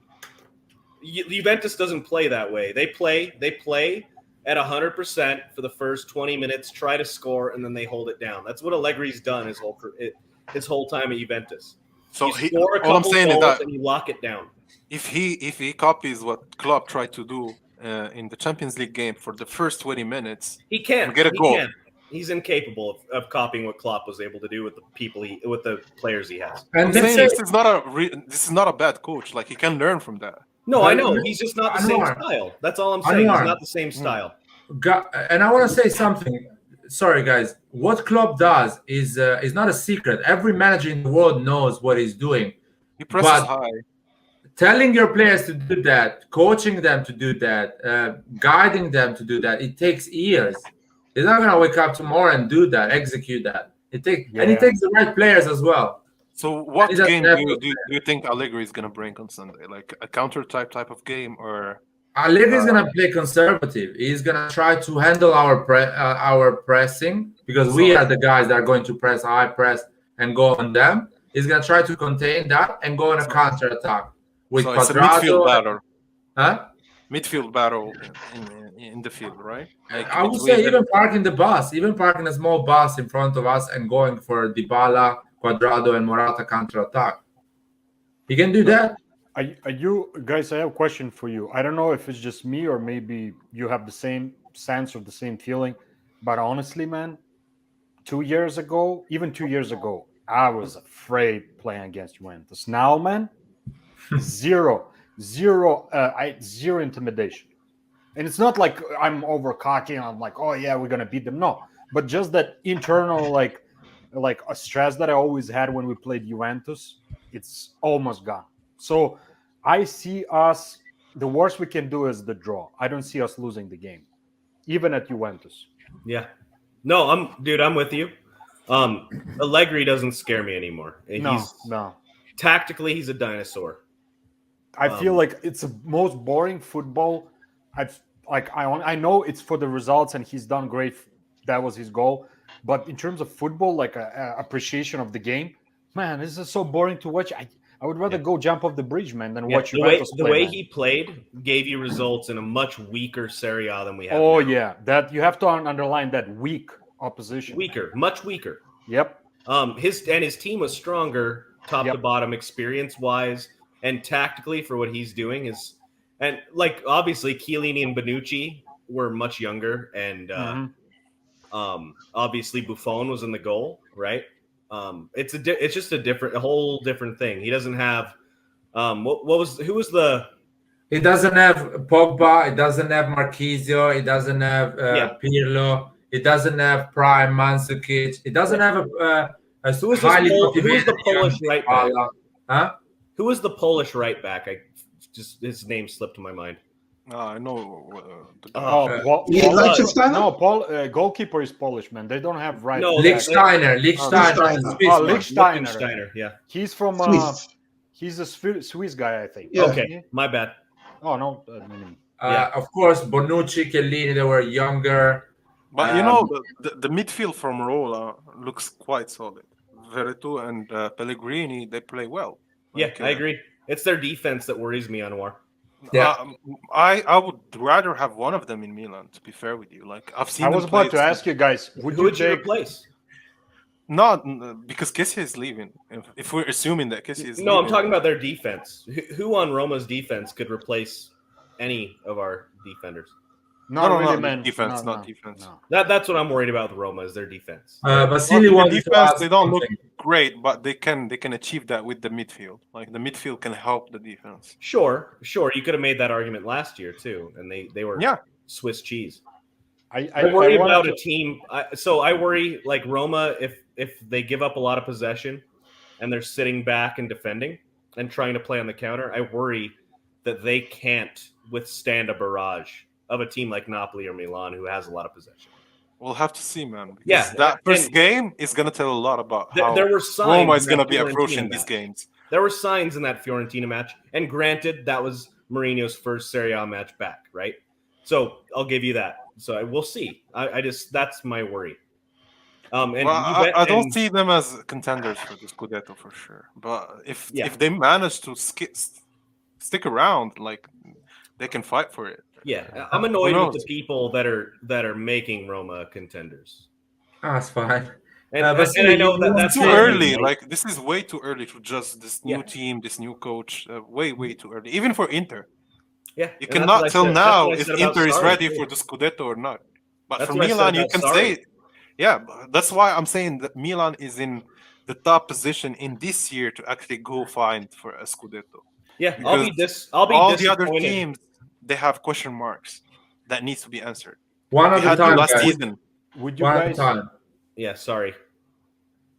K: Juventus doesn't play that way. They play at 100% for the first 20 minutes, try to score, and then they hold it down. That's what Allegri's done his whole time at Juventus.
J: So
K: you score a couple goals and you lock it down.
J: If he copies what Klopp tried to do in the Champions League game for the first 20 minutes,
K: he can't
J: get a goal.
K: Can't. He's incapable of copying what Klopp was able to do with the players he has.
J: And I'm saying this is not a bad coach. Like he can learn from that.
K: No, I know he's just not the same style. That's all I'm saying. He's not the same style.
M: And I want to say something. Sorry, guys. What Klopp does is not a secret. Every manager in the world knows what he's doing.
J: He presses high.
M: Telling your players to do that, coaching them to do that, guiding them to do that, it takes years. He's not gonna wake up tomorrow and do that, execute that. And it takes the right players as well.
J: So, what game do you think Allegri is gonna bring on Sunday? Like a counter type of game, or
M: Allegri is gonna play conservative. He's gonna try to handle our pressing because we are the guys that are going to press high press and go on them. He's gonna try to contain that and go on a counter attack. With
J: it's a midfield battle.
M: Huh?
J: Midfield battle in the field, right? Like
M: I would say even parking a small bus in front of us and going for Dybala, Quadrado, and Morata counter attack. He can do that.
L: Are you guys? I have a question for you. I don't know if it's just me or maybe you have the same sense or the same feeling, but honestly, man, 2 years ago, I was afraid playing against Juventus. Now, man, zero intimidation. And it's not like I'm over cocky and I'm like, oh yeah, we're gonna beat them. No, but just that internal like a stress that I always had when we played Juventus, it's almost gone. So I see us, the worst we can do is the draw. I don't see us losing the game, even at Juventus.
K: Yeah. No, I'm with you. Allegri doesn't scare me anymore.
L: No.
K: Tactically, he's a dinosaur.
L: I feel like it's the most boring football. I know it's for the results, and he's done great. That was his goal. But in terms of football, like appreciation of the game, man, this is so boring to watch. I would rather go jump off the bridge, man, than watch Juventus
K: the
L: play.
K: way
L: Man.
K: he played gave you results in a much weaker Serie A than we have.
L: Oh
K: now.
L: yeah, that you have to underline that weak opposition.
K: Weaker, much weaker.
L: Yep.
K: His team was stronger, top to bottom, experience wise, and tactically for what he's doing is, and like obviously Chiellini and Bonucci were much younger, and obviously Buffon was in the goal, right? It's just a whole different thing. He doesn't have who was the
M: He doesn't have Pogba. He doesn't have Marquisio. He doesn't have Pirlo. He doesn't have Prime Mandzukic. He doesn't have a
K: who was
M: highly
K: the
M: motivated
K: Polish right back?
M: Huh?
K: Who was the Polish right back? His name slipped my mind.
J: I know.
C: Liechtenstein?
L: No, Paul. Goalkeeper is Polish, man. They don't have right.
M: No, Lichtsteiner.
K: Lichtsteiner. Yeah,
L: he's from. He's a Swiss guy, I think.
K: Yeah. Okay, my bad.
L: Oh no.
M: Of course, Bonucci, Chiellini, they were younger.
J: But you know, the midfield from Rola looks quite solid. Veretout and Pellegrini, they play well.
K: Like, I agree. It's their defense that worries me, Anwar.
J: Yeah, I would rather have one of them in Milan. To be fair with you, like I've seen.
L: I was about to ask you guys,
K: who would you replace?
J: Not because Kessie is leaving. If we're assuming that Kessie is leaving.
K: I'm talking about their defense. Who on Roma's defense could replace any of our defenders?
J: Not defense.
K: That's what I'm worried about with Roma is their defense.
J: Defense, they don't look great, but they can achieve that with the midfield. Like the midfield can help the defense.
K: Sure. You could have made that argument last year too, and they were Swiss cheese. I worry about a team. I worry like Roma if they give up a lot of possession and they're sitting back and defending and trying to play on the counter. I worry that they can't withstand a barrage of a team like Napoli or Milan who has a lot of possession.
J: We'll have to see, man. That first game is going to tell a lot about how
K: there were signs
J: Roma is going to be approaching these games.
K: There were signs in that Fiorentina match, and granted, that was Mourinho's first Serie A match back, right? So I'll give you that. So we'll see. That's my worry.
J: I don't see them as contenders for the Scudetto for sure. But if they manage to stick around, like they can fight for it.
K: Yeah, I'm annoyed with the people that are making Roma contenders.
M: That's fine.
K: And I know that's
J: too early. Like this is way too early to just this new team, this new coach. Way too early. Even for Inter.
K: Yeah,
J: you cannot tell now if Inter is ready for the Scudetto or not. But for Milan, you can say, that's why I'm saying that Milan is in the top position in this year to actually go find for a Scudetto.
K: Yeah,
J: because
K: I'll be
J: all the other teams, they have question marks that needs to be answered.
M: One at a time.
J: Last season.
L: Would you guys?
K: Yeah, sorry.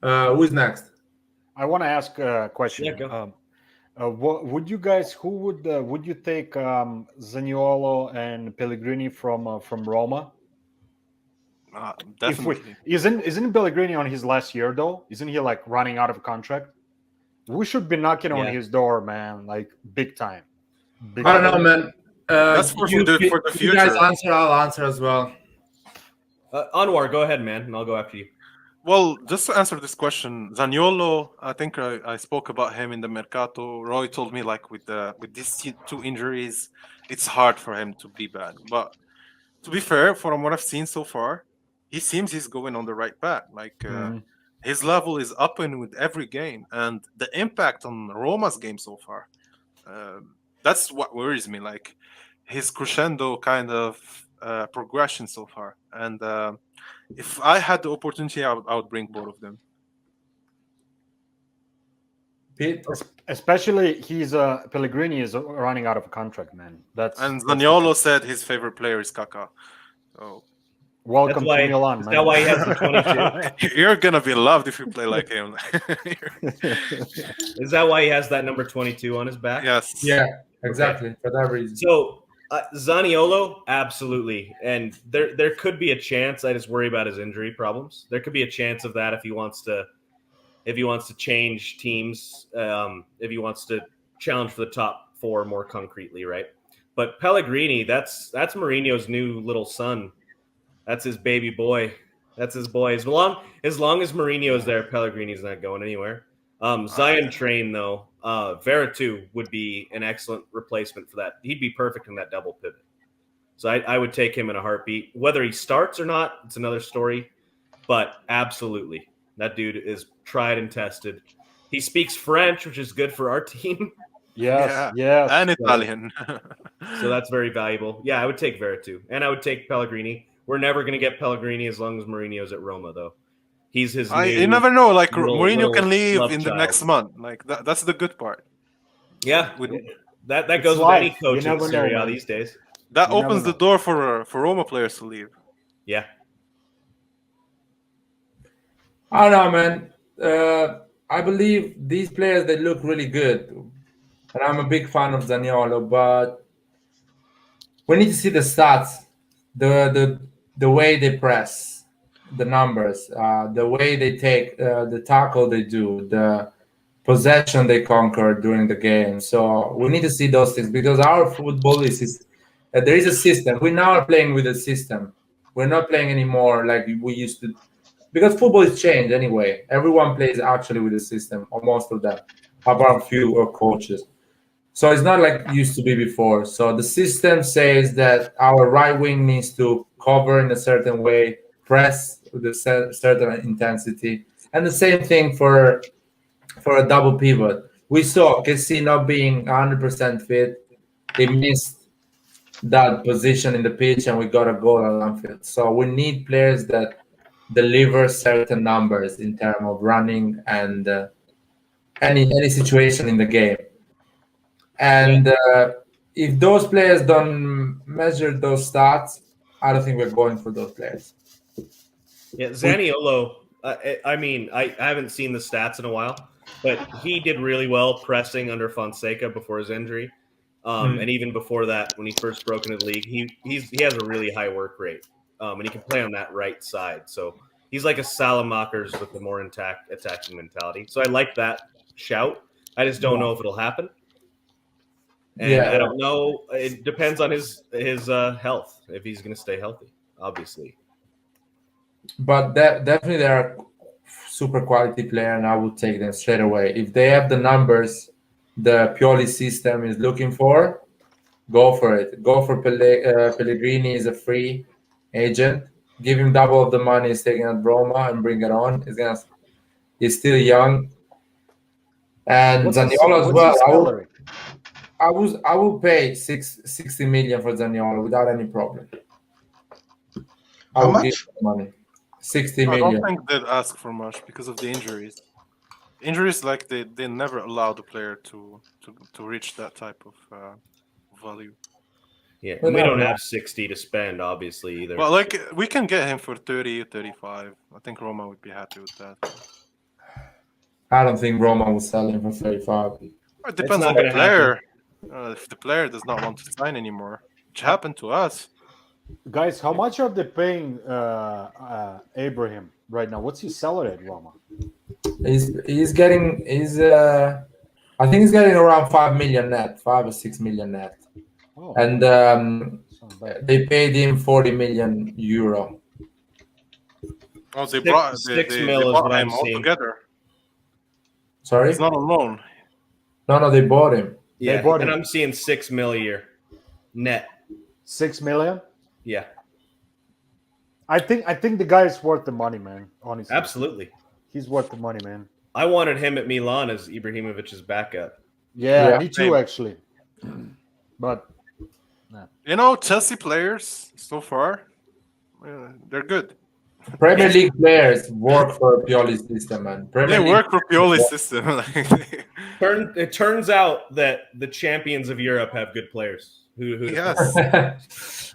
M: Who's next?
L: I want to ask a question.
K: Yeah, go.
L: Would you guys? Who would you take Zaniolo and Pellegrini from Roma?
J: Definitely.
L: Isn't Pellegrini on his last year though? Isn't he like running out of contract? We should be knocking on his door, man, like big time.
M: I don't know, man.
J: That's for the future.
M: You guys answer, I'll answer as well.
K: Anwar, go ahead, man, and I'll go after you.
J: Well, just to answer this question, Zaniolo, I think I spoke about him in the Mercato. Roy told me like with these two injuries, it's hard for him to be bad. But to be fair, from what I've seen so far, he seems he's going on the right path. Like his level is up and with every game, and the impact on Roma's game so far, that's what worries me. Like his crescendo kind of progression so far, and if I had the opportunity, I would bring both of them.
M: Pete?
L: Especially Pellegrini is running out of contract, man.
J: And Zaniolo said his favorite player is Kaká. So
L: welcome to Milan, man.
K: Is that why he has the 22?
J: You're gonna be loved if you play like him.
K: Is that why he has that number 22 on his back?
J: Yes.
M: Yeah, exactly. For that reason.
K: So Zaniolo, absolutely, and there could be a chance. I just worry about his injury problems. There could be a chance of that if he wants to change teams, if he wants to challenge for the top four more concretely, right? But Pellegrini, that's Mourinho's new little son. That's his baby boy. That's his boy. As long as Mourinho is there, Pellegrini's not going anywhere. Zion Train though, Veretout would be an excellent replacement for that. He'd be perfect in that double pivot. So I would take him in a heartbeat. Whether he starts or not, it's another story. But absolutely, that dude is tried and tested. He speaks French, which is good for our team.
L: Yes,
J: and Italian.
K: So that's very valuable. Yeah, I would take Veretout, and I would take Pellegrini. We're never going to get Pellegrini as long as Mourinho's at Roma, though. He's his new.
J: You never know. Like Mourinho
K: little
J: can leave
K: love
J: in the
K: child.
J: next month. Like that's the good part.
K: Yeah, that
L: It's
K: goes with
L: life.
K: any
L: You
K: coach in
L: never
K: Serie
L: know,
K: A
L: man.
K: these days.
J: That
L: You never
J: opens the
L: know.
J: door for Roma players to leave.
K: Yeah.
M: I don't know, man. I believe these players, they look really good. And I'm a big fan of Zaniolo, but we need to see the stats, the way they press, the numbers, the way they take, the tackle they do, the possession they conquer during the game. So we need to see those things because our football is there is a system. We now are playing with a system. We're not playing anymore like we used to, because football has changed anyway. Everyone plays actually with a system, or most of them, apart from few or coaches. So it's not like it used to be before. So the system says that our right wing needs to cover in a certain way, press with a certain intensity, and the same thing for a double pivot. We saw Kessie not being 100% fit. He missed that position in the pitch, and we got a goal at Anfield. So we need players that deliver certain numbers in terms of running and any situation in the game. And if those players don't measure those stats, I don't think we're going for those players.
K: Yeah, Zaniolo. I mean, I haven't seen the stats in a while, but he did really well pressing under Fonseca before his injury, and even before that, when he first broke into the league, he has a really high work rate, and he can play on that right side. So he's like a Salamakers with a more intact attacking mentality. So I like that shout. I just don't know if it'll happen, and I don't know. It depends on his health, if he's going to stay healthy, obviously.
M: But definitely they are super quality player, and I would take them straight away. If they have the numbers the Pioli system is looking for, go for it. Go for Pellegrini is a free agent. Give him double of the money he's taking at Roma and bring it on. He's still young. And Zaniolo as well. I will pay 60 million for Zaniolo without any problem.
C: How much?
M: Money. 60
J: I
M: million.
J: don't think they'd ask for much because of the injuries. Injuries, like they never allow the player to reach that type of value.
K: Yeah, and we don't have 60 to spend, obviously, either.
J: Well, like we can get him for 30, 35. I think Roma would be happy with that.
M: I don't think Roma will sell him for 35.
J: It depends on the player. If the player does not want to sign anymore, which happened to us.
L: Guys, how much are they paying Abraham right now? What's his salary at Roma?
M: He's getting I think he's getting around 5 million net, 5 or 6 million net.
L: Oh,
M: and they paid him 40 million euro.
J: Oh, they brought him altogether.
M: Sorry?
J: He's not on loan.
M: No, they bought him.
K: Yeah,
L: They bought
K: and
L: him.
K: I'm seeing 6 mil a year net.
L: 6 million?
K: Yeah,
L: I think the guy is worth the money, man. Honestly,
K: absolutely.
L: he's worth the money, man.
K: I wanted him at Milan as Ibrahimovic's backup.
L: Yeah, me too, actually. But
J: you know, Chelsea players so far, they're good.
M: Premier League players work for Pioli's system, man.
J: They work for Pioli's system.
K: It turns out that the champions of Europe have good players.
J: Yes.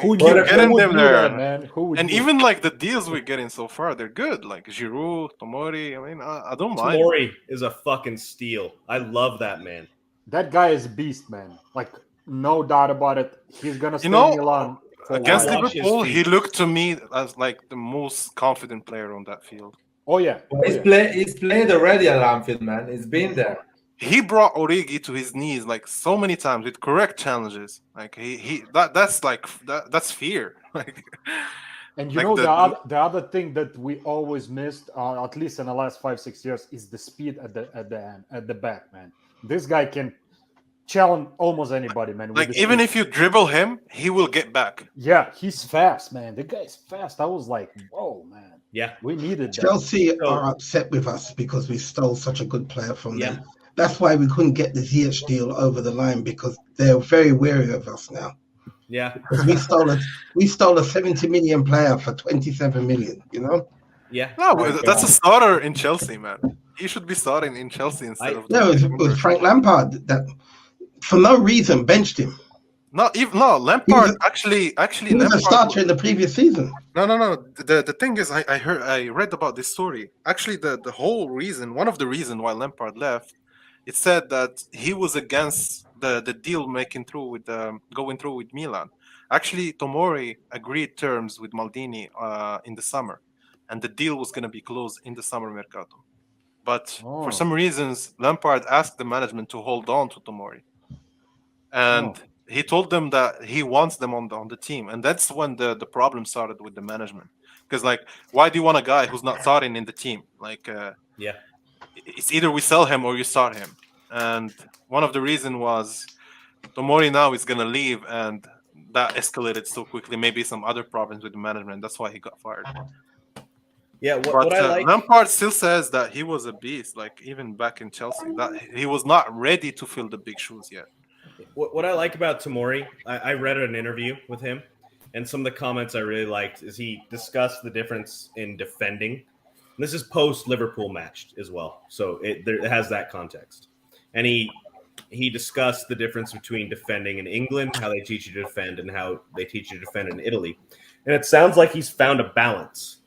L: Who would
J: getting
L: do
J: them there,
L: that, man? Who would
J: and
L: do
J: even like the deals we're getting so far, they're good. Like Giroud, Tomori. I mean, I don't mind.
K: Tomori is a fucking steal. I love that man.
L: That guy is a beast, man. Like No doubt about it. He's gonna stay
J: You know,
L: in Milan for a
J: against
L: while.
K: Watch his
J: Liverpool, he
K: feet.
J: looked to me as like the most confident player on that field.
L: Oh yeah.
M: He's played already at Anfield, man. He's been there.
J: He brought Origi to his knees like so many times with correct challenges. Like that's fear. Like
L: And you
J: like
L: know the other thing that we always missed, at least in the last 5-6 years, is the speed at the end, at the back, man. This guy can challenge almost anybody, man. With
J: like
L: the
J: even
L: speed.
J: if you dribble him, he will get back.
L: Yeah, he's fast, man. The guy's fast. I was like, whoa, man.
K: Yeah,
L: we needed that.
C: Chelsea
K: So-
C: are upset with us because we stole such a good player from
K: Yeah.
C: them. That's why we couldn't get the Ziyech deal over the line, because they're very wary of us now.
K: Yeah.
C: Because we stole a 70 million player for 27 million, you know?
K: Yeah.
J: No, that's a starter in Chelsea, man. He should be starting in Chelsea instead of.
C: No, it was Frank Lampard that, for no reason, benched him.
J: Lampard actually
C: He was
J: Lampard
C: a starter in the previous season.
J: No. The thing is, I read about this story. Actually, the whole reason, one of the reasons why Lampard left, it said that he was against the deal going through with Milan. Actually, Tomori agreed terms with Maldini in the summer, and the deal was going to be closed in the summer mercato. But for some reasons, Lampard asked the management to hold on to Tomori, and he told them that he wants them on the team, and that's when the problem started with the management. Because like, why do you want a guy who's not starting in the team? Like,
K: yeah,
J: it's either we sell him or you start him. And one of the reasons was Tomori now is gonna leave, and that escalated so quickly. Maybe some other problems with the management. That's why he got fired.
K: Yeah,
J: But
K: what I like.
J: Lampard still says that he was a beast. Like even back in Chelsea, that he was not ready to fill the big shoes yet.
K: What I like about Tomori, I read an interview with him, and some of the comments I really liked is he discussed the difference in defending. And this is post Liverpool match as well, so it has that context. And he discussed the difference between defending in England, how they teach you to defend, and how they teach you to defend in Italy. And it sounds like he's found a balance.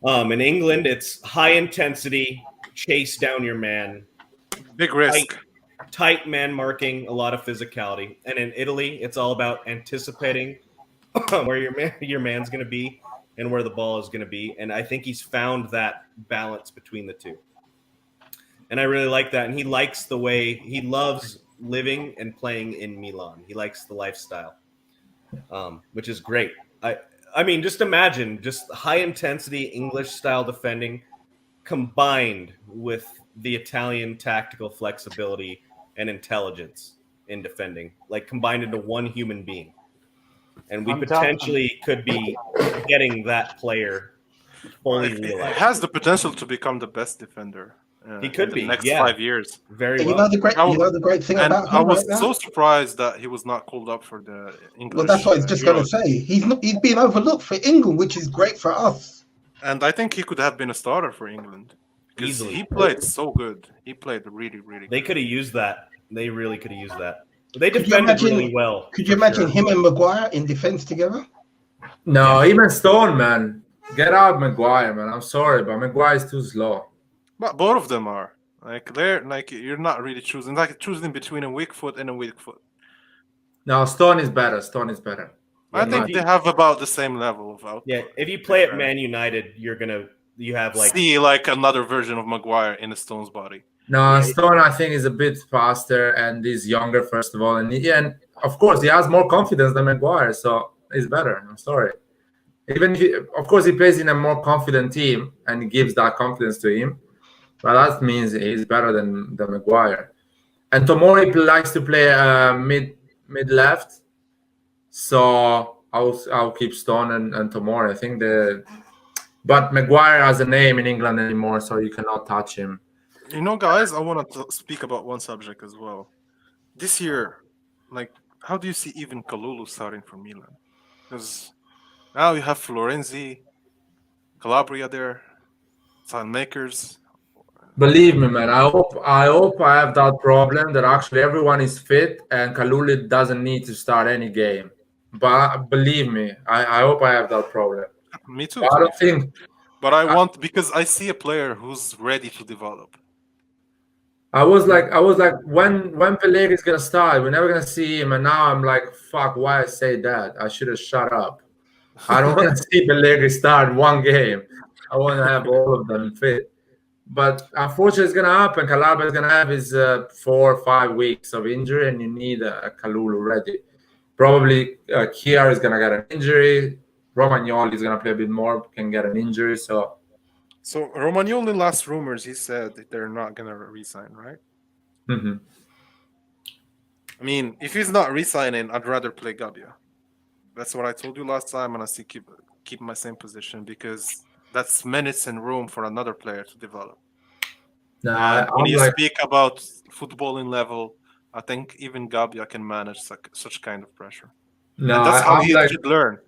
K: In England, it's high intensity, chase down your man,
J: big risk.
K: Tight man marking, a lot of physicality. And in Italy, it's all about anticipating where your man's going to be and where the ball is going to be. And I think he's found that balance between the two. And I really like that. And he likes the way he loves living and playing in Milan. He likes the lifestyle, which is great. I mean, just imagine just high intensity English style defending combined with the Italian tactical flexibility and intelligence in defending, like combined into one human being. And we potentially could be getting that player fully realized.
J: He has the potential to become the best defender.
K: He could
J: in
K: be
J: the next
K: yeah.
J: 5 years.
K: Very
C: You
K: well.
C: know the great thing about him
J: I was
C: right now?
J: so surprised that he was not called up for the English.
C: Well, that's what I was just going to say. He's been overlooked for England, which is great for us.
J: And I think he could have been a starter for England because
K: Easily.
J: he played so good. He played really, really.
K: They could have used that. They really could have used that. They
C: Could you
K: defended
C: imagine-
K: really well.
C: Could you imagine him and Maguire in defense together?
M: No, even Stone, man. Get out Maguire, man. I'm sorry, but Maguire is too slow.
J: But both of them are you're not really choosing between a weak foot and a weak foot.
M: No, Stone is better. Stone is better.
J: I think they have about the same level of output.
K: Yeah, if you play at Man United, you have like
J: see like another version of Maguire in a Stone's body.
M: No, Stone I think is a bit faster and is younger first of all, and of course he has more confidence than Maguire, so he's better. I'm sorry. Even if of course he plays in a more confident team and gives that confidence to him, but that means he's better than Maguire. And Tomori likes to play mid left, so I'll keep Stone and Tomori. I think but Maguire has a name in England anymore, so you cannot touch him.
J: You know, guys, I want to speak about one subject as well. This year, like, how do you see even Kalulu starting for Milan? Because now you have Florenzi, Calabria there, Makers.
M: Believe me, man. I hope I have that problem that actually everyone is fit and Kalulu doesn't need to start any game. But believe me, I hope I have that problem.
J: Me too.
M: But I don't think.
J: But I want because I see a player who's ready to develop.
M: I was like, when Pellegrini is gonna start, we're never gonna see him, and now I'm like, fuck, why I say that? I should have shut up. I don't want to see Pellegrini start one game. I want to have all of them fit. But unfortunately, it's gonna happen. Calabria is gonna have his 4 or 5 weeks of injury, and you need a Kalulu ready. Probably Kier is gonna get an injury. Romagnoli is gonna play a bit more, can get an injury. So
J: Romagnoli, last rumors, he said that they're not gonna resign, right?
M: Mm-hmm.
J: I mean, if he's not resigning, I'd rather play Gabia. That's what I told you last time, and I still keep my same position because that's minutes and room for another player to develop.
M: No,
J: when you speak about footballing level, I think even Gabia can manage such kind of pressure.
M: No,
J: and that's how he should learn.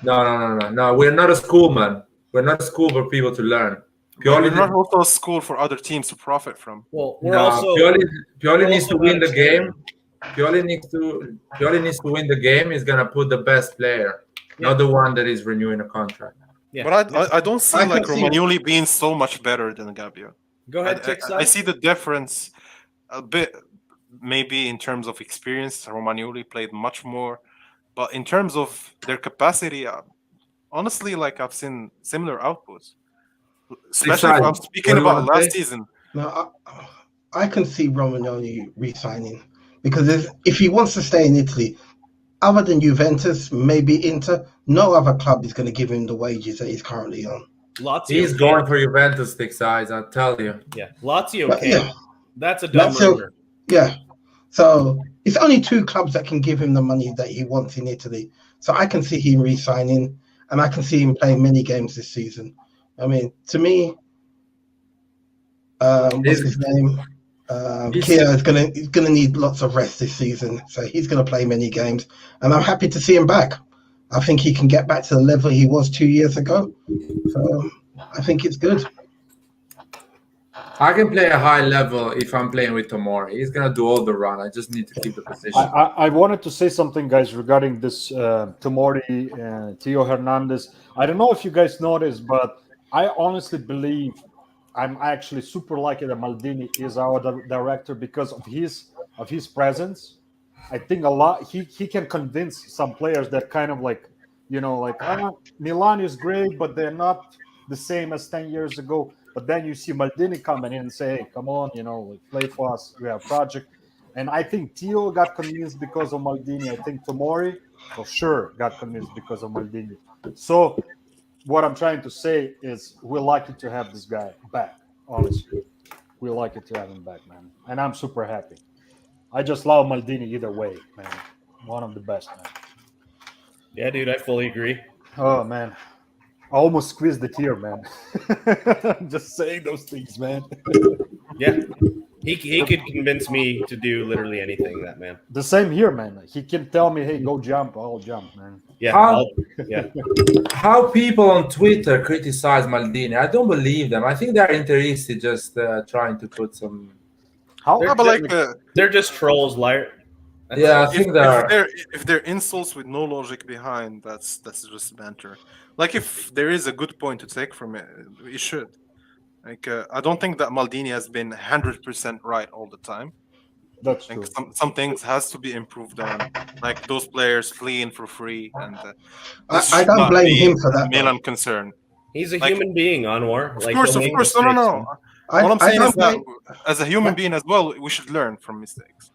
M: No. We're not a school, man. We're not a school for people to learn.
J: We're not also a school for other teams to profit from.
K: Well,
M: Pioli needs to win the game. Pioli needs to win the game. He's gonna put the best player, not the one that is renewing a contract.
J: Yeah. But I don't see Romagnoli being so much better than Gabia.
K: Go ahead,
J: I see the difference a bit, maybe in terms of experience. Romagnoli played much more, but in terms of their capacity, honestly, like I've seen similar outputs. Especially if I'm speaking about last season.
C: No, I can see Romagnoli re-signing because if he wants to stay in Italy, other than Juventus, maybe Inter, no other club is going to give him the wages that he's currently on.
K: Lazio
M: he's going for Juventus, stick size, I'll tell you.
K: Yeah, Lazio can. Yeah. That's a dumb rumor.
C: Yeah. So it's only 2 clubs that can give him the money that he wants in Italy. So I can see him re-signing, and I can see him playing many games this season. I mean, to me, what's his name? Kier is gonna need lots of rest this season, so he's gonna play many games, and I'm happy to see him back. I think he can get back to the level he was 2 years ago. So I think it's good.
M: I can play a high level if I'm playing with Tomori. He's gonna do all the run. I just need to keep the position.
L: I wanted to say something, guys, regarding this Tomori and Theo Hernandez. I don't know if you guys noticed, but I honestly believe I'm actually super lucky that Maldini is our director because of his presence. I think a lot he can convince some players that kind of like, Milan is great, but they're not the same as 10 years ago. But then you see Maldini coming in and say, hey, come on, play for us. We have a project. And I think Theo got convinced because of Maldini. I think Tomori, for sure, got convinced because of Maldini. So what I'm trying to say is we're lucky to have this guy back, honestly. We're lucky to have him back, man. And I'm super happy. I just love Maldini either way, man. One of the best, man.
K: Yeah, dude, I fully agree.
L: Oh, man. I almost squeezed the tear, man. Just saying those things, man.
K: Yeah. He could convince me to do literally anything, that man.
L: The same here, man. He can tell me, hey, go jump. I'll jump, man.
K: Yeah.
M: How people on Twitter criticize Maldini, I don't believe them. I think they're interested just trying to put some...
K: They're just trolls, liar.
M: Yeah, I think
J: if they're insults with no logic behind, that's just banter. Like if there is a good point to take from it, you should. Like I don't think that Maldini has been 100% right all the time.
L: That's true.
J: Some things has to be improved on, like those players fleeing for free, and
C: I don't blame him for that.
J: Milan concern.
K: He's a human being, Anwar.
J: Of course. No. What I'm saying is that as a human being as well, we should learn from mistakes.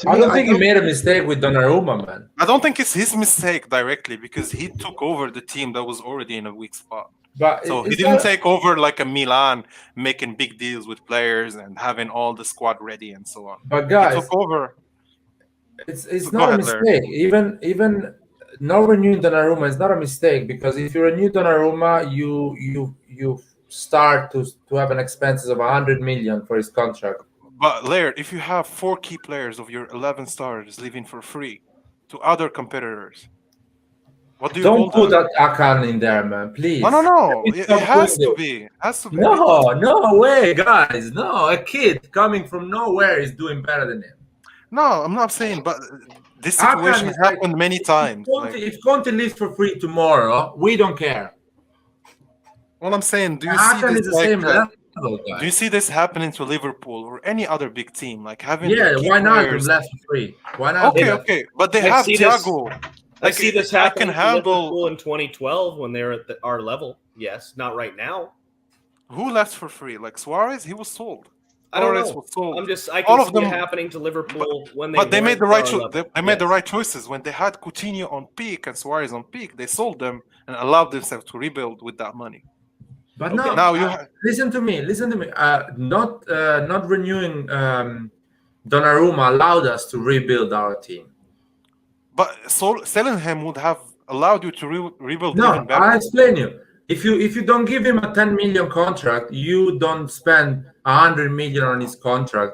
M: I don't think he made a mistake with Donnarumma, man.
J: I don't think it's his mistake directly because he took over the team that was already in a weak spot.
M: But
J: so he didn't take over like a Milan, making big deals with players and having all the squad ready and so on.
M: But guys,
J: he took over.
M: It's not a mistake. Even not renewing Donnarumma is not a mistake because if you renew Donnarumma, you start to have an expenses of 100 million for his contract.
J: But Laird, if you have 4 key players of your 11 stars leaving for free to other competitors, what do you
M: don't put that Akan in there, man, please.
J: No. It has to be.
M: No way, guys. No, a kid coming from nowhere is doing better than him.
J: No, I'm not saying, but this situation has happened many times.
M: If Conte leaves for free tomorrow, we don't care.
J: What I'm saying, do you see this Do you see this happening to Liverpool or any other big team? Like having
M: Yeah,
J: their key
M: why not
J: players.
M: left for free? Why not?
J: Okay, but they
K: I
J: have
K: see this-
J: Thiago.
K: I see this
J: I
K: happening
J: can
K: to
J: handle.
K: Liverpool in 2012 when they were at our level. Yes, not right now.
J: Who left for free? Like Suarez, he was sold.
K: I don't
J: Torres
K: know.
J: was sold.
K: I can
J: All of
K: see
J: them
K: it happening to Liverpool when they.
J: But they made the right
K: They
J: made the right choices when they had Coutinho on peak and Suarez on peak. They sold them and allowed themselves to rebuild with that money.
M: But
K: Okay.
M: no,
J: Now you
M: listen to me. Not renewing Donnarumma allowed us to rebuild our team.
J: But selling him would have allowed you to rebuild
M: No,
J: even better.
M: I'll explain you. If you don't give him a 10 million contract, you don't spend 100 million on his contract.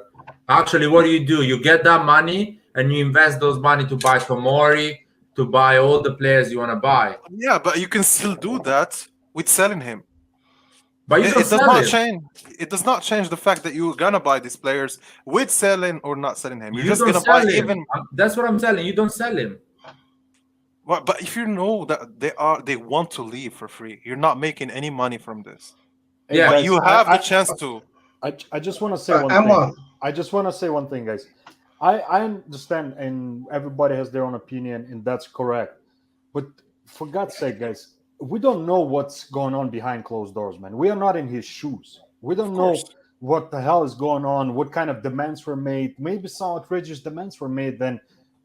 M: Actually, what do? You get that money and you invest those money to buy Tomori, to buy all the players you want to buy.
J: Yeah, but you can still do that with selling him.
M: But
J: it does not change. It does not change the fact that you're gonna buy these players with selling or not selling him. You're just gonna buy even.
M: That's what I'm telling you. Don't sell him.
J: Well, but if you know that they want to leave for free, you're not making any money from this.
L: Yeah,
J: but you have the chance to.
L: I just want to say one thing. I just want to say one thing, guys. I understand, and everybody has their own opinion, and that's correct. But for God's sake, guys, we don't know what's going on behind closed doors, man. We are not in his shoes. We don't know what the hell is going on, what kind of demands were made. Maybe some outrageous demands were made. Then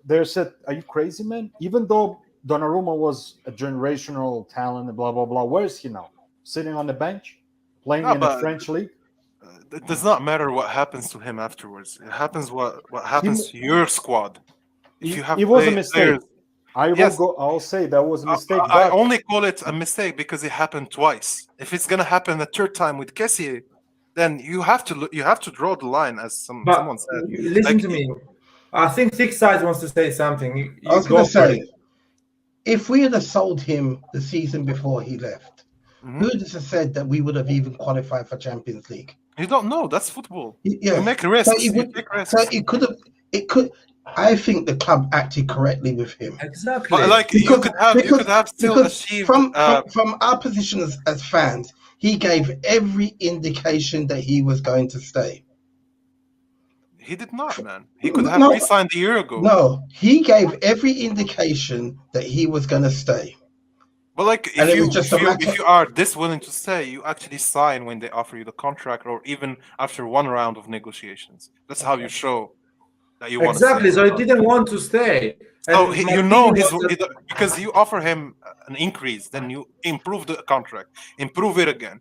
L: they said, "Are you crazy, man?" Even though Donnarumma was a generational talent, blah blah blah. Where is he now? Sitting on the bench, playing in the French league.
J: It does not matter what happens to him afterwards. It happens what happens to your squad. If you have
L: it was a mistake. I'll say that was a mistake.
J: I only call it a mistake because it happened twice. If it's gonna happen a third time with Kessie, then you have to draw the line, as someone said.
M: Listen to me. I think Thick Sides wants to say something.
C: I was going to say, if we had have sold him the season before he left, who would have said that we would have even qualified for Champions League?
J: You don't know. That's football.
C: Yeah.
J: You make risks.
C: So it could. I think the club acted correctly with him.
M: Exactly.
J: But like you could have still achieved
C: from our position as fans, he gave every indication that he was going to stay.
J: He did not, man. He could have re-signed a year ago.
C: No, he gave every indication that he was going to stay.
J: But like, if you are this willing to stay, you actually sign when they offer you the contract, or even after one round of negotiations. That's how you show that you want to stay.
M: Exactly. So he didn't want to stay.
J: So because you offer him an increase, then you improve the contract, improve it again,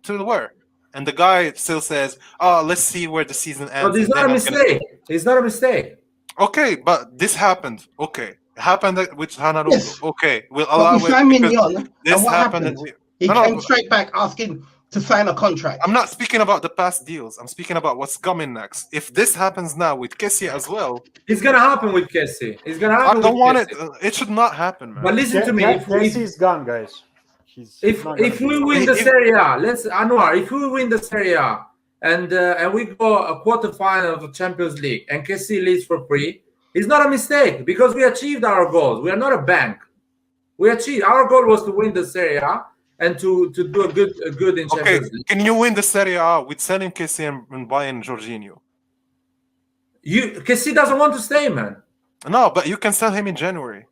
J: till where? And the guy still says, "Oh, let's see where the season ends."
M: But it's not a mistake. It's not a mistake.
J: Okay, but this happened. Okay. Happened with Hanaruko.
C: Yes.
J: Okay, we'll allow it.
C: Mignon,
J: this
C: what
J: happened.
C: He came straight back asking to sign a contract.
J: I'm not speaking about the past deals. I'm speaking about what's coming next. If this happens now with Kessie as well,
M: it's gonna happen with Kessie. It's gonna happen.
J: I don't want it. It should not happen, man.
M: But listen to me.
L: Kessie's gone, guys.
M: If we win the Serie A, Anwar. If we win the Serie A and we go a quarterfinal of the Champions League and Kessie leaves for free, it's not a mistake because we achieved our goals. We are not a bank. We achieved our goal was to win the Serie A and to do a good in Champions League.
J: Can you win the Serie A with selling Kessie and buying Jorginho?
M: Kessie doesn't want to stay, man.
J: No, but you can sell him in January.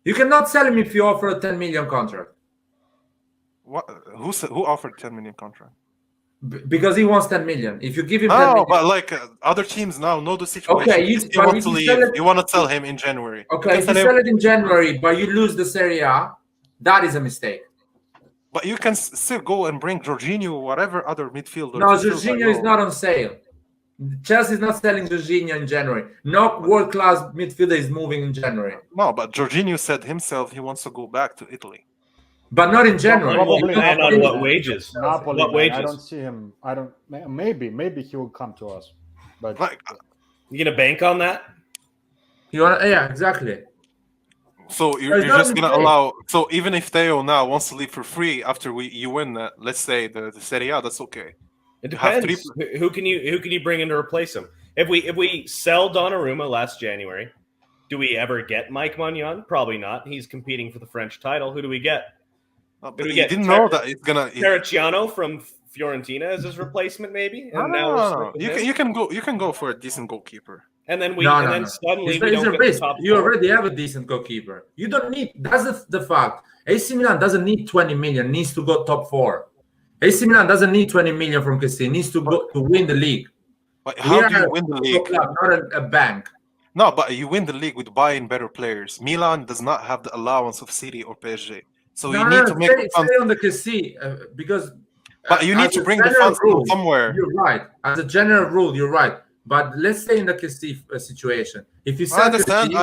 M: You cannot sell him if you offer a 10 million contract.
J: What? Who offered 10 million contract?
M: Because he wants 10 million. If you give him 10 million...
J: but like other teams now know the situation.
M: Okay,
J: you want to leave. You want to sell him in January.
M: Okay, if you sell it in January, but you lose the Serie A, that is a mistake.
J: But you can still go and bring Jorginho or whatever other midfielder.
M: No, Jorginho is not on sale. Chelsea is not selling Jorginho in January. No world-class midfielder is moving in January.
J: No, but Jorginho said himself he wants to go back to Italy.
M: But not in January.
K: Probably and on what wages?
L: Napoli,
K: what wages?
L: I don't see him. I don't. Maybe he will come to us. But
J: like,
K: you gonna bank on that?
M: Yeah, exactly.
J: So you're just gonna allow. So even if Theo now wants to leave for free after you win, let's say the Serie A, that's okay.
K: It depends. Who can you bring in to replace him? If we sell Donnarumma last January, do we ever get Mike Maignan? Probably not. He's competing for the French title. Who do we get?
J: But you didn't know that it's gonna.
K: Terracciano Fiorentina as his replacement, maybe.
J: No,
K: And
J: no,
K: now
J: no,
K: we're
J: no,
K: stuck
J: no.
K: with
J: You
K: him.
J: can go for a decent goalkeeper.
K: And then suddenly
M: It's
K: we don't
M: a
K: get
M: risk.
K: the top
M: You
K: 4.
M: already have a decent goalkeeper. You don't need. That's the fact. AC Milan doesn't need 20 million. Needs to go top 4. AC Milan doesn't need 20 million from Kessie. Needs to go to win the league.
J: But
M: We
J: how do you
M: are
J: win the
M: a
J: league?
M: club, not a bank.
J: No, but you win the league with buying better players. Milan does not have the allowance of City or PSG, so you need to make
M: stay on the Kessie because.
J: But you need to bring the funds from somewhere.
M: You're right. As a general rule, you're right. But let's say in the Kessie situation, if you
J: I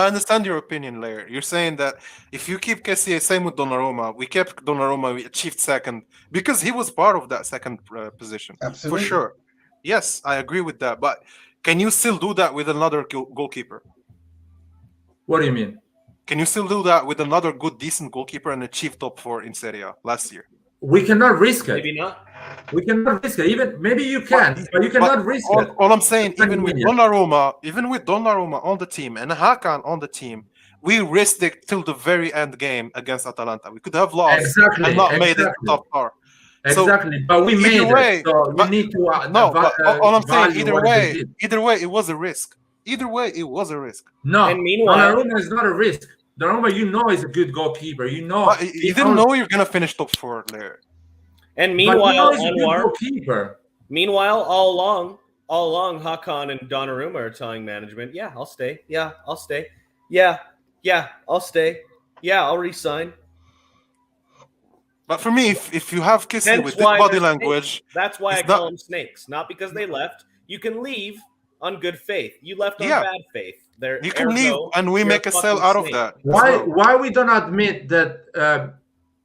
J: understand your opinion, Lair. You're saying that if you keep Kessie, same with Donnarumma. We kept Donnarumma, we achieved second because he was part of that second position.
C: Absolutely.
J: For sure. Yes, I agree with that. But can you still do that with another goalkeeper?
M: What do you mean?
J: Can you still do that with another good, decent goalkeeper and achieve top 4 in Serie A last year?
M: We cannot risk it.
K: Maybe not.
M: We cannot risk it. Even maybe you can, but you cannot risk it.
J: All I'm saying, even with Donnarumma on the team and Hakan on the team, we risked it till the very end game against Atalanta. We could have lost and not made it top 4.
M: Exactly,
J: so
M: but we made
J: way,
M: it. So we need to.
J: But all I'm saying, either way, it was a risk. Either way, it was a risk.
M: No,
K: and meanwhile,
M: Donnarumma is not a risk. Donnarumma, you know, is a good goalkeeper. You know,
J: but you didn't know you're gonna finish top 4 there.
K: And meanwhile,
M: Anwar,
K: meanwhile, all along, Hakan and Donnarumma are telling management, "Yeah, I'll stay. Yeah, I'll stay. Yeah, I'll stay. Yeah, I'll resign."
J: But for me, if you have Kessie with this body language,
K: that's why I call them snakes. Not because they left. You can leave on good faith. You left on bad faith.
J: You can leave, and we make a sell out of that.
M: Why we don't admit that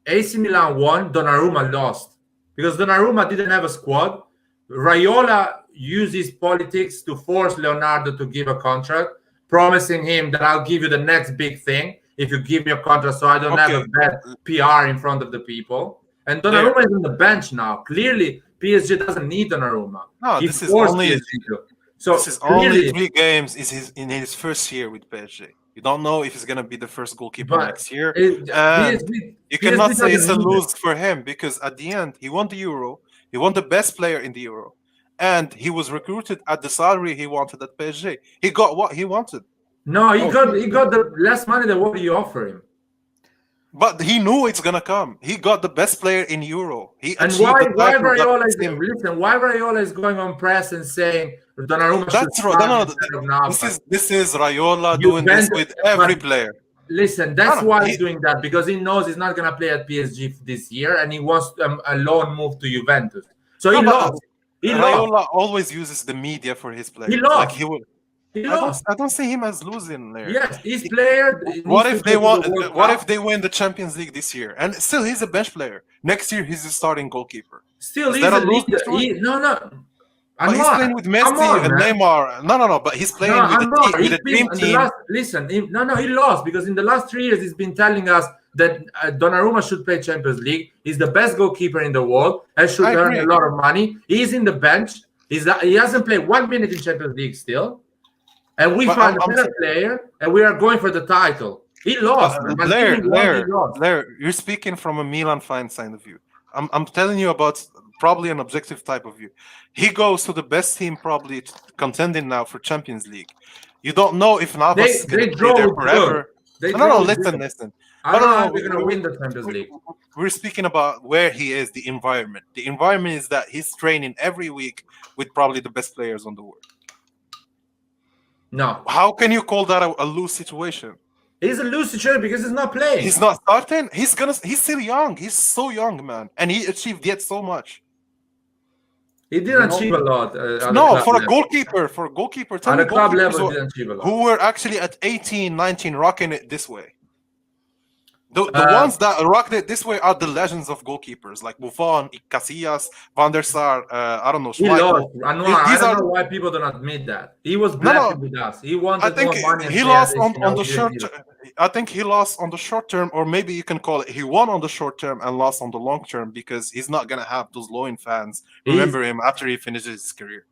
M: AC Milan won, Donnarumma lost? Because Donnarumma didn't have a squad. Raiola used his politics to force Leonardo to give a contract, promising him that I'll give you the next big thing if you give me a contract, so I don't have a bad PR in front of the people. And Donnarumma is on the bench now. Clearly, PSG doesn't need Donnarumma.
J: No, this is only 3 games. In his first year with PSG. You don't know if he's gonna be the first goalkeeper next year. You cannot say it's a lose for him because at the end he won the Euro. He won the best player in the Euro, and he was recruited at the salary he wanted at PSG. He got what he wanted.
M: No, he got the less money than what you offer him.
J: But he knew it's gonna come. He got the best player in Euro.
M: And why Raiola is going on press and saying Donnarumma
J: This is Raiola doing this with every player.
M: Listen, that's why he's doing that, because he knows he's not gonna play at PSG this year, and he wants a loan move to Juventus. So he lost.
J: Raiola always uses the media for his players.
M: He lost.
J: Like he will. I don't see him as losing there.
M: Yes, his player.
J: What if they won? What if they win the Champions League this year? And still, he's a bench player. Next year, he's a starting goalkeeper.
M: Still, he's a leader. No.
J: But he's playing with Messi and Neymar. No. But he's playing with a dream team.
M: He lost because in the last 3 years he's been telling us that Donnarumma should play Champions League. He's the best goalkeeper in the world and should earn a lot of money. He's in the bench. He hasn't played 1 minute in Champions League still. And we found a better player, and we are going for the title. He lost.
J: Blair, you're speaking from a Milan fan side of view. I'm telling you about probably an objective type of view. He goes to the best team, probably contending now for Champions League. You don't know if Navas is going to be there forever. Listen.
M: I don't know if they're going to win the Champions League.
J: We're speaking about where he is, the environment. The environment is that he's training every week with probably the best players on the world.
M: No.
J: How can you call that a loose situation?
M: He's a loose situation because he's not playing.
J: He's not starting. He's still young. He's so young, man, and he achieved yet so much.
M: He didn't achieve a lot.
J: For a goalkeeper,
M: on the club level, he didn't achieve a lot.
J: Who were actually at 18, 19, rocking it this way. The ones that rocked it this way are the legends of goalkeepers, like Buffon, Casillas, Van der Sar, I don't know.
M: He lost. I don't know why people don't admit that. He was bluffing with us. He wanted more money.
J: He lost on the short term. I think he lost on the short term, or maybe you can call it he won on the short term and lost on the long term because he's not going to have those loyal fans remember him after he finishes his career.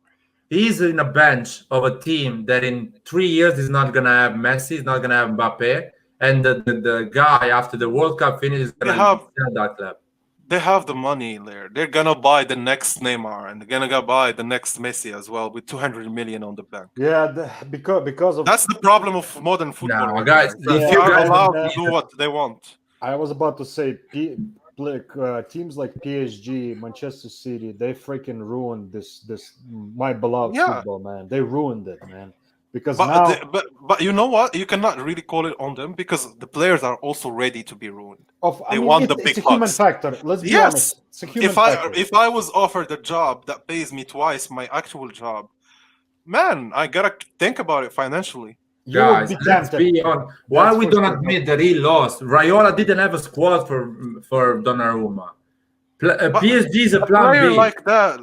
M: He's in a bench of a team that in 3 years is not going to have Messi, is not going to have Mbappe. And the guy after the World Cup finish is going to have that club.
J: They have the money there. They're gonna buy the next Neymar and they're gonna buy the next Messi as well with 200 million on the bank.
L: Yeah, because of
J: That's the problem of modern football.
M: No,
J: right
M: guys,
J: now.
M: if
J: They
M: you
J: are
M: guys
J: allowed
L: don't
J: to do what they want.
L: I was about to say, teams like PSG, Manchester City, they freaking ruined this my beloved
J: Yeah,
L: football, man. They ruined it, man. Because
J: but
L: now,
J: but you know what? You cannot really call it on them because the players are also ready to be ruined.
L: I
J: They
L: mean,
J: want the
L: it's
J: big
L: a human
J: bucks.
L: factor. Let's be honest.
J: Yes,
L: It's a human
J: if I
L: factor.
J: if I was offered a job that pays me twice my actual job, man, I gotta think about it financially.
L: You would
M: guys,
L: be
M: let's
L: tempted.
M: be on. Why
L: That's
M: we
L: for
M: don't
L: sure.
M: admit that he lost? Raiola didn't have a squad for Donnarumma.
J: But
M: PSG is a
J: a
M: plan
J: player
M: B.
J: like that,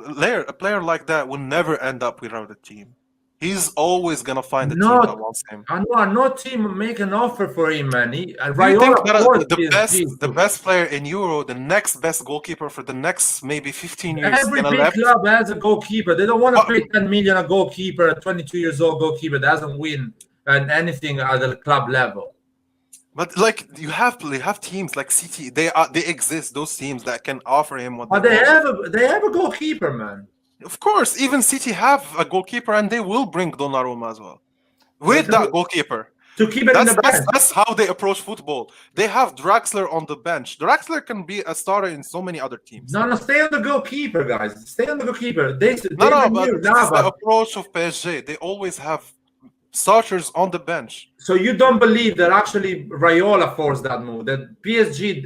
J: a player like that will never end up without a team. He's always gonna find a team that
M: Not,
J: wants him.
M: I know, no team make an offer for him, man.
J: Do you
M: Raiola
J: think that
M: forced
J: the
M: PSG
J: the
M: to.
J: best player in Euro, the next best goalkeeper for the next maybe 15 years, is
M: Every
J: gonna
M: big
J: left?
M: club has a goalkeeper. They don't want to
J: But
M: pay 10 million a goalkeeper, a 22 years old goalkeeper that doesn't win and anything at the club level.
J: but like you have teams like City. They exist. Those teams that can offer him what
M: But
J: they want.
M: they have a goalkeeper, man.
J: Of course, even City have a goalkeeper, and they will bring Donnarumma as well with
M: But
J: that goalkeeper.
M: to keep it in the bench.
J: That's how they approach football. They have Draxler on the bench. Draxler can be a starter in so many other teams.
M: No, stay on the goalkeeper, guys. Stay on the goalkeeper.
J: No, but this is the approach of PSG. They always have starters on the bench.
M: So you don't believe that actually Raiola forced that move? That PSG?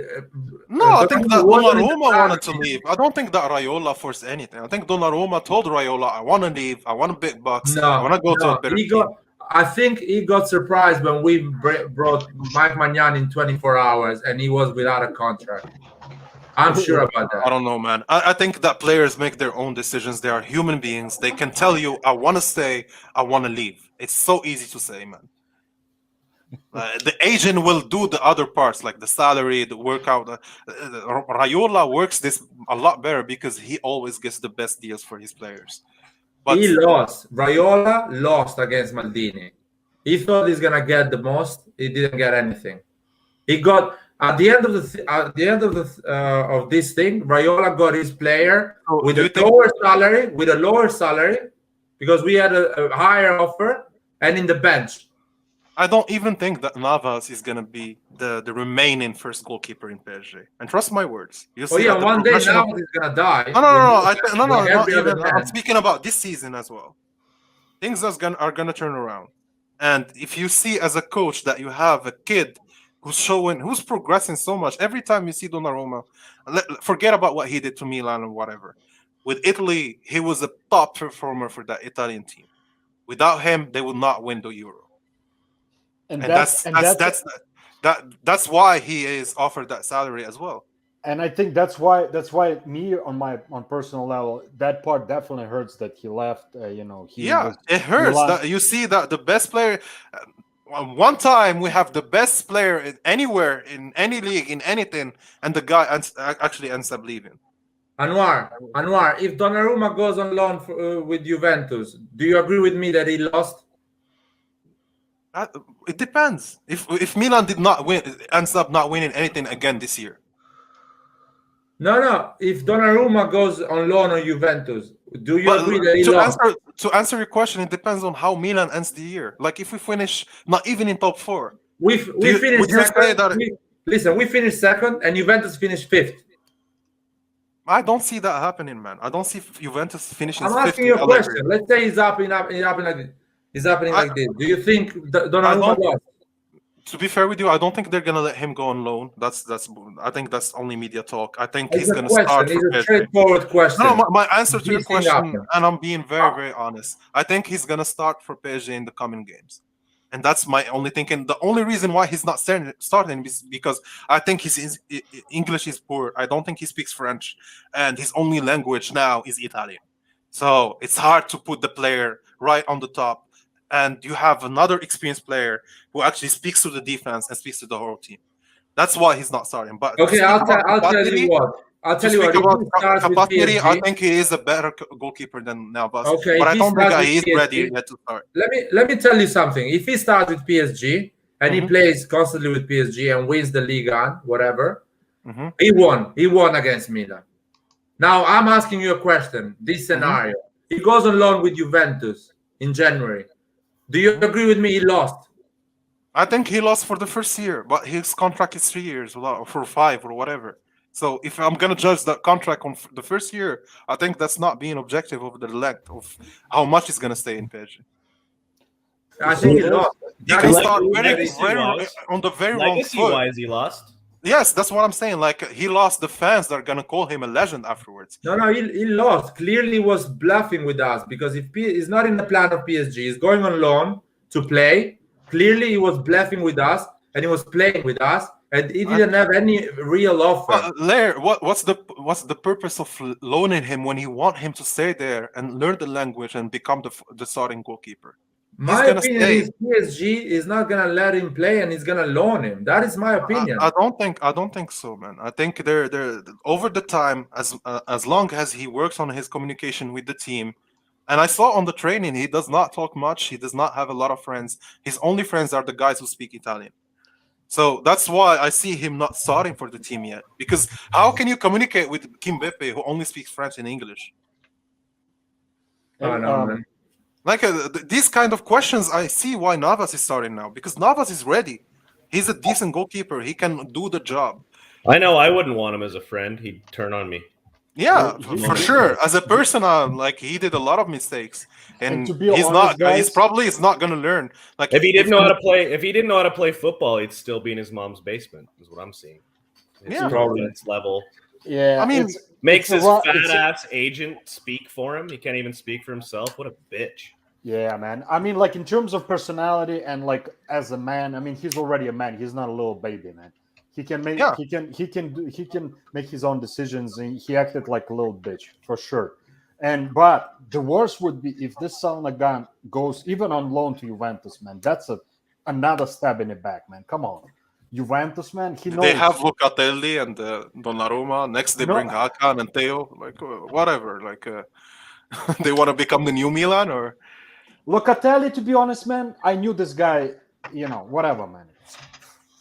J: No, I think that Donnarumma wanted to leave. I don't think that Raiola forced anything. I think Donnarumma told Raiola, "I want to leave. I want a big bucks. I want to go to a better team."
M: I think he got surprised when we brought Mike Magnan in 24 hours and he was without a contract. I'm sure about that.
J: I don't know, man. I think that players make their own decisions. They are human beings. They can tell you, "I want to stay. I want to leave." It's so easy to say, man. The agent will do the other parts, like the salary, the workout. Raiola works this a lot better because he always gets the best deals for his players.
M: But he lost. Raiola lost against Maldini. He thought he's gonna get the most. He didn't get anything. He got at the end of of this thing. Raiola got his player with a lower salary, because we had a higher offer, and in the bench.
J: I don't even think that Navas is gonna be the remaining first goalkeeper in PSG. And trust my words. You see
M: one day Navas is gonna die.
J: No. Not even. I'm speaking about this season as well. Things are gonna turn around. And if you see as a coach that you have a kid who's progressing so much, every time you see Donnarumma, forget about what he did to Milan or whatever. With Italy, he was a top performer for that Italian team. Without him, they would not win the Euro. And that's why he is offered that salary as well.
L: And I think that's why me on personal level, that part definitely hurts that he left.
J: It hurts that you see that the best player. One time we have the best player anywhere in any league in anything, and the guy actually ends up leaving.
M: Anwar, if Donnarumma goes on loan with Juventus, do you agree with me that he lost?
J: It depends. If Milan did not win, ends up not winning anything again this year.
M: No. If Donnarumma goes on loan on Juventus, do you agree that he lost?
J: To answer your question, it depends on how Milan ends the year. Like if we finish not even in top 4,
M: we finished second. We finished second, and Juventus finished 5th.
J: I don't see that happening, man. I don't see Juventus finishing.
M: I'm asking you a question. Let's say it's happening like this. It's happening like this. Do you think Donnarumma lost?
J: To be fair with you, I don't think they're gonna let him go on loan. I think that's only media talk. I think he's gonna start.
M: It's a straightforward question.
J: No, my answer to your question, and I'm being very, very honest. I think he's gonna start for PSG in the coming games, and that's my only thinking. The only reason why he's not starting is because I think his English is poor. I don't think he speaks French, and his only language now is Italian. So it's hard to put the player right on the top. And you have another experienced player who actually speaks to the defense and speaks to the whole team. That's why he's not starting. But
M: okay, I'll tell you what. I
J: think he is a better goalkeeper than Navas.
M: Okay,
J: but I don't think he is ready yet to start.
M: Let me tell you something. If he starts with PSG and he plays constantly with PSG and wins the Ligue 1, whatever,
J: Mhm.
M: He won. He won against Milan. Now I'm asking you a question. This scenario. He goes on loan with Juventus in January. Do you agree with me? He lost.
J: I think he lost for the first year, but his contract is 3 years or for 5 or whatever. So if I'm gonna judge that contract on the first year, I think that's not being objective over the length of how much he's gonna stay in PSG.
M: I think he
B: So
M: lost.
J: He can
K: Leg-
J: start very
K: legacy-wise-
J: on the very wrong foot.
K: Legacy-wise, he lost.
J: Yes, that's what I'm saying. Like he lost the fans that are gonna call him a legend afterwards.
M: No, he lost. Clearly was bluffing with us because if he's not in the plan of PSG, he's going on loan to play. Clearly he was bluffing with us and he was playing with us and he didn't have any real offer.
J: Lair, what's the purpose of loaning him when you want him to stay there and learn the language and become the starting goalkeeper?
M: My opinion is PSG is not gonna let him play and he's gonna loan him. That is my opinion.
J: I don't think so, man. I think they're over the time as long as he works on his communication with the team. And I saw on the training he does not talk much. He does not have a lot of friends. His only friends are the guys who speak Italian. So that's why I see him not starting for the team yet. Because how can you communicate with Kim Beppe who only speaks French and English?
M: I know, man.
J: Like these kind of questions, I see why Navas is starting now because Navas is ready. He's a decent goalkeeper. He can do the job.
K: I know I wouldn't want him as a friend. He'd turn on me.
J: Yeah, for sure. As a person, like he did a lot of mistakes, and
L: to be
J: he's
L: honest,
J: not.
L: guys,
J: He's probably is not going to learn. Like
K: If he didn't know how to play football, he'd still be in his mom's basement. Is what I'm seeing. His
J: Yeah.
K: confidence level.
L: Yeah,
J: I mean,
K: makes
L: it's
K: his
L: a lot-
K: fat
L: it's a-
K: ass agent speak for him. He can't even speak for himself. What a bitch.
L: Yeah, man. I mean, like in terms of personality and like as a man, I mean, he's already a man. He's not a little baby, man. He can make
J: Yeah.
L: he can make his own decisions, and he acted like a little bitch for sure. But the worst would be if this Sanagan goes even on loan to Juventus, man. That's another stab in the back, man. Come on, Juventus, man. He knows
J: they have Locatelli and Donnarumma. Next, they
L: No.
J: bring Hakan and Theo. Like whatever. Like they want to become the new Milan, or
L: Locatelli. To be honest, man, I knew this guy. You know, whatever, man.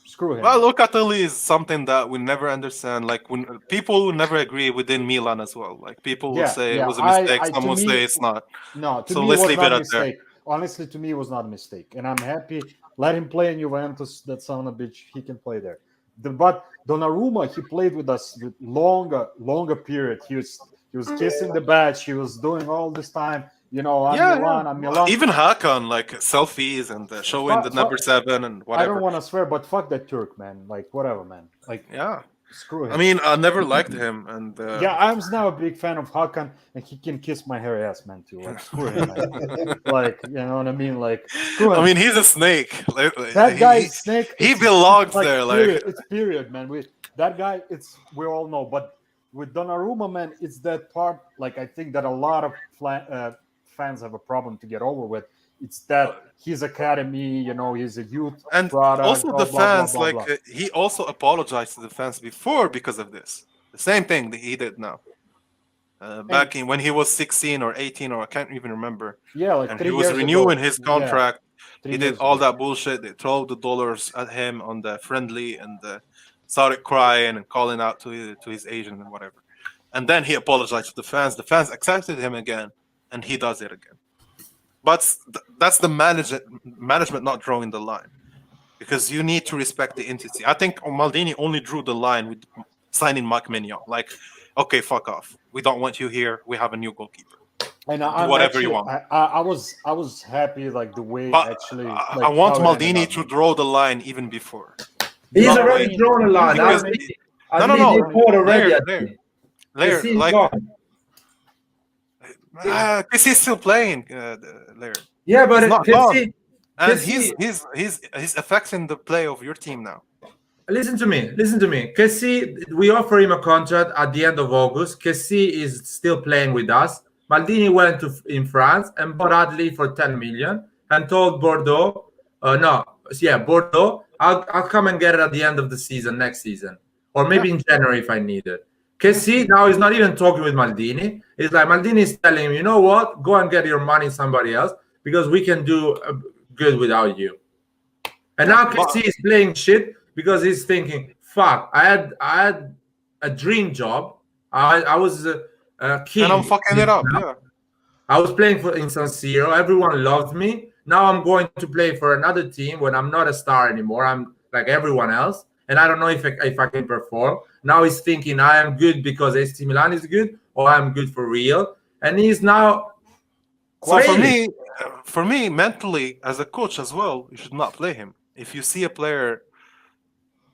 L: Screw him.
J: well, Locatelli is something that we never understand. Like when people will never agree within Milan as well. Like people will say it was a mistake. Some will say it's not.
L: No, to
J: So
L: me,
J: let's
L: it was
J: leave
L: not
J: it
L: a
J: at there.
L: mistake. Honestly, to me, it was not a mistake, and I'm happy. Let him play in Juventus. That son of a bitch, he can play there. But Donnarumma, he played with us with longer period. He was kissing the badge. He was doing all this time. You know, I'm Milan.
J: Even Hakan, like selfies and showing the number 7 and
L: I
J: whatever.
L: don't want to swear, but fuck that Turk, man. Like whatever, man. Like
J: Yeah.
L: screw him.
J: I mean, I never liked him, and
L: Yeah, I'm now a big fan of Hakan, and he can kiss my hairy ass, man, too. Like, screw him, man. Like, you know what I mean? Like, screw him.
J: I mean, he's a snake.
L: That guy is snake.
J: He
L: It's
J: belongs
L: like,
J: there.
L: Period.
J: Like,
L: It's period, man. That guy, we all know. But with Donnarumma, man, it's that part. Like, I think that a lot of fans have a problem to get over with. It's that his academy, you know, he's a youth
J: and
L: product.
J: also
L: blah,
J: the
L: blah,
J: fans,
L: blah, blah,
J: like
L: blah.
J: he also apologized to the fans before because of this. The same thing that he did now. Back in when he was 16 or 18, or I can't even remember.
L: Yeah, like
J: and
L: 3
J: he was
L: years
J: renewing
L: ago.
J: his
L: Yeah,
J: contract.
L: 3
J: He
L: years
J: did all
L: ago.
J: that bullshit. They throw the dollars at him on the friendly and started crying and calling out to his agent and whatever. And then he apologized to the fans. The fans accepted him again, and he does it again. But that's the management not drawing the line, because you need to respect the entity. I think Maldini only drew the line with signing Mike Mignon. Like, okay, fuck off. We don't want you here. We have a new goalkeeper.
L: And
J: Do
L: I'm
J: whatever
L: actually,
J: you want.
L: I was happy like the way
J: But
L: actually.
J: I
L: Like,
J: want
L: how it ended
J: Maldini
L: up.
J: to draw the line even before.
M: He's
L: No,
M: already
L: I mean,
M: drawn a line.
J: Because- No.
M: Already.
J: Lair,
M: He's
J: like,
M: gone.
J: because he's still playing, Lair.
M: Yeah, but
J: He's not gone.
M: Kessie,
J: And
M: Kessie-
J: he's affecting the play of your team now.
M: Listen to me. Kessie, we offer him a contract at the end of August. Kessie is still playing with us. Maldini went in France and bought Adli for 10 million and told Bordeaux, Bordeaux, I'll come and get it at the end of the season, next season, or maybe in January if I need it. Kessie now is not even talking with Maldini. It's like Maldini is telling him, you know what, go and get your money somebody else because we can do good without you. And now Kessie is playing shit because he's thinking, fuck. I had a dream job. I was a king.
J: And I'm fucking it up. Yeah.
M: I was playing in San Siro. Everyone loved me. Now I'm going to play for another team when I'm not a star anymore. I'm like everyone else, and I don't know if I can perform. Now he's thinking I am good because AC Milan is good, or I'm good for real, and he's now.
J: So
M: failing.
J: for me, mentally as a coach as well, you should not play him. If you see a player,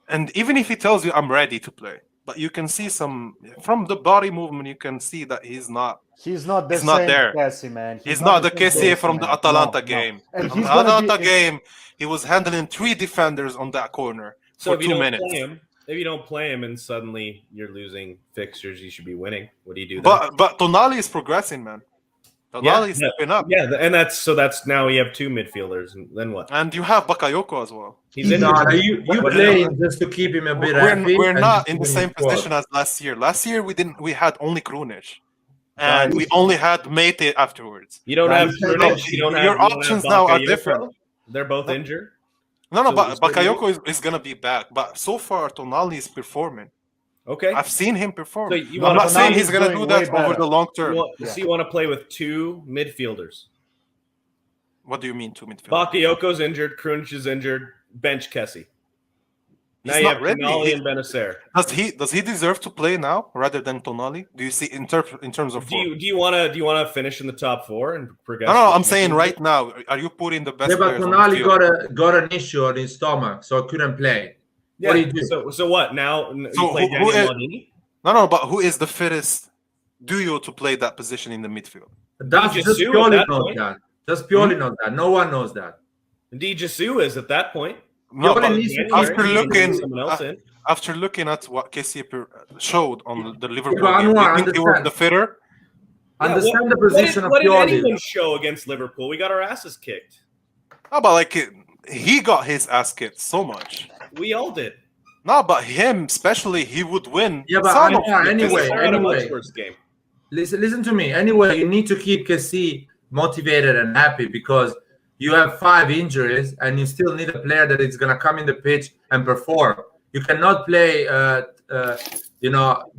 J: and even if he tells you I'm ready to play, but you can see some from the body movement, you can see that he's not.
L: He's not the
J: He's not
L: same
J: there.
L: Kessie, man.
J: He's not the
L: same
J: Kessie from the
L: man.
J: Atalanta
L: No.
J: game.
L: And
J: On
L: he's
J: the
L: gonna
J: Atalanta
L: be
J: game, he was handling 3 defenders on that corner
K: So
J: for
K: if you
J: 2
K: don't
J: minutes.
K: play him, and suddenly you're losing fixtures, you should be winning. What do you do then?
J: But Tonali is progressing, man. Tonali is stepping up.
K: Yeah, and that's now you have 2 midfielders, and then what?
J: And you have Bakayoko as well.
K: He's injured.
M: You play him just to keep him a bit happy.
J: We're
M: and
J: not
M: just
J: in the
M: keep him
J: same
M: squad.
J: position as last year. Last year we had only Krunic. And we only had Mate afterwards.
K: You don't have Krunic,
J: your options now are different.
K: They're both injured.
J: No, but Bakayoko is gonna be back. But so far Tonali is performing.
K: Okay.
J: I've seen him perform.
K: So
J: I'm not saying he's gonna do that over the long term.
K: So you want to play with 2 midfielders?
J: What do you mean 2 midfielders?
K: Bakayoko's injured, Krunic is injured, bench Kessie. Now
J: He's
K: you
J: not
K: have
J: ready.
K: Tonali and Benacer.
J: Does he deserve to play now rather than Tonali? Do you see in terms of form?
K: Do you want to finish in the top 4 and progress?
J: No, I'm saying right now. Are you putting the best
M: Yeah, but
J: players on the
M: Tonali
J: field?
M: got an issue on his stomach, so couldn't play.
K: Yeah.
M: What do you do?
K: So what now? You
J: So
K: play Daniel Maldini?
J: No, but who is the fittest duo to play that position in the midfield?
M: That's just purely knows that. Just purely knows that. No one knows that.
K: Dijasu is at that point.
J: No, but
K: after
J: after looking at what Kessie showed on the Liverpool
M: but
J: game,
M: Anwar,
J: you think he was the fitter?
M: Understand the position
K: what
M: of
K: did
M: Pioli.
K: anyone show against Liverpool? We got our asses kicked.
J: No, but like he got his ass kicked so much.
K: We all did.
J: No, but him especially, he would win.
M: Yeah, but anyway.
K: Game.
M: Listen to me. Anyway, you need to keep Kessie motivated and happy because you have 5 injuries and you still need a player that is going to come in the pitch and perform. You cannot play,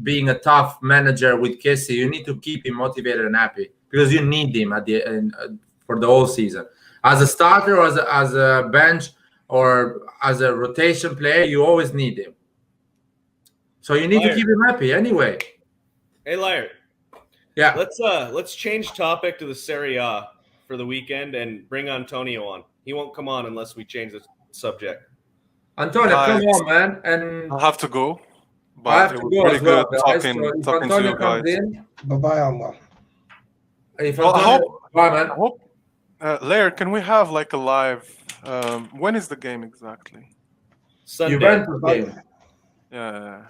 M: being a tough manager with Kessie. You need to keep him motivated and happy because you need him at the end for the whole season. As a starter or as a bench or as a rotation player, you always need him. So you need to keep him happy anyway.
K: Hey, Liar.
M: Yeah.
K: Let's change topic to the Serie A for the weekend and bring Antonio on. He won't come on unless we change the subject.
M: Antonio, come on, man. And
J: I'll have to go. But
M: I have to go as well, guys.
J: talking
M: So if
J: to
M: Antonio
J: you
M: comes
J: guys.
M: in,
C: Bye-bye, Anwar.
M: if
J: Well,
M: Antonio, bye, man.
J: I hope Lair, can we have like a live? When is the game exactly?
K: Sunday.
M: Juventus game.
J: Yeah.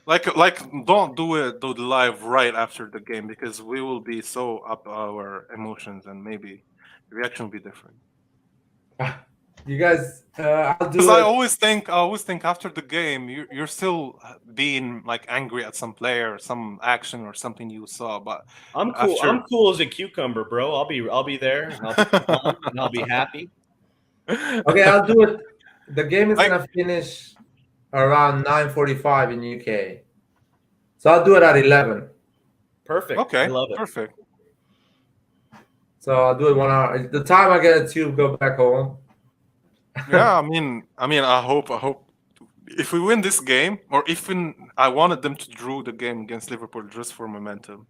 J: Like don't do the live right after the game because we will be so up our emotions and maybe the reaction will be different.
M: You guys, I'll do
J: Because
M: it.
J: I always think after the game you're still being like angry at some player, or some action or something you saw. But
K: I'm cool. I'm cool as a cucumber, bro. I'll be there and I'll be calm and I'll be happy.
M: Okay, I'll do it. The game is gonna finish around 9:45 in UK, so I'll do it at 11.
K: Perfect.
J: Okay,
K: I love it.
J: Perfect.
M: So I'll do it 1 hour. The time I get to go back home.
J: Yeah, I mean, I hope if we win this game, or I wanted them to draw the game against Liverpool just for momentum,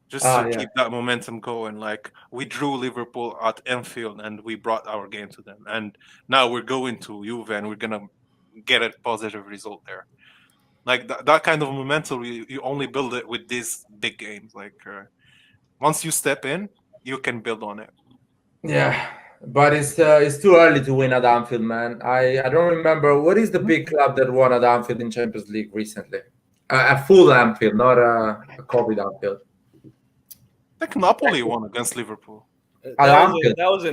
J: just to keep that momentum going. Like we drew Liverpool at Anfield and we brought our game to them, and now we're going to Juve and we're gonna get a positive result there. Like that kind of momentum, you only build it with these big games. Like once you step in, you can build on it.
M: Yeah. But it's too early to win at Anfield, man. I don't remember what is the big club that won at Anfield in Champions League recently. A full Anfield, not a COVID Anfield.
J: I think Napoli won against Liverpool.
K: That was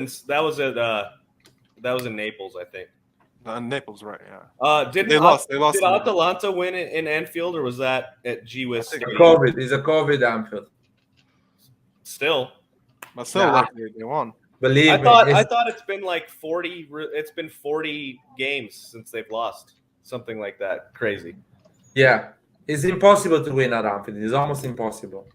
K: in Naples, I think.
J: Naples, right? Yeah.
K: Did Atalanta win in Anfield, or was that at GWIS Stadium?
M: COVID. It's a COVID Anfield.
K: Still,
J: but still, they won.
M: Believe
K: I
M: me,
K: thought it's been like 40. It's been 40 games since they've lost. something like that. Crazy.
M: Yeah, it's impossible to win at Anfield. It's almost impossible.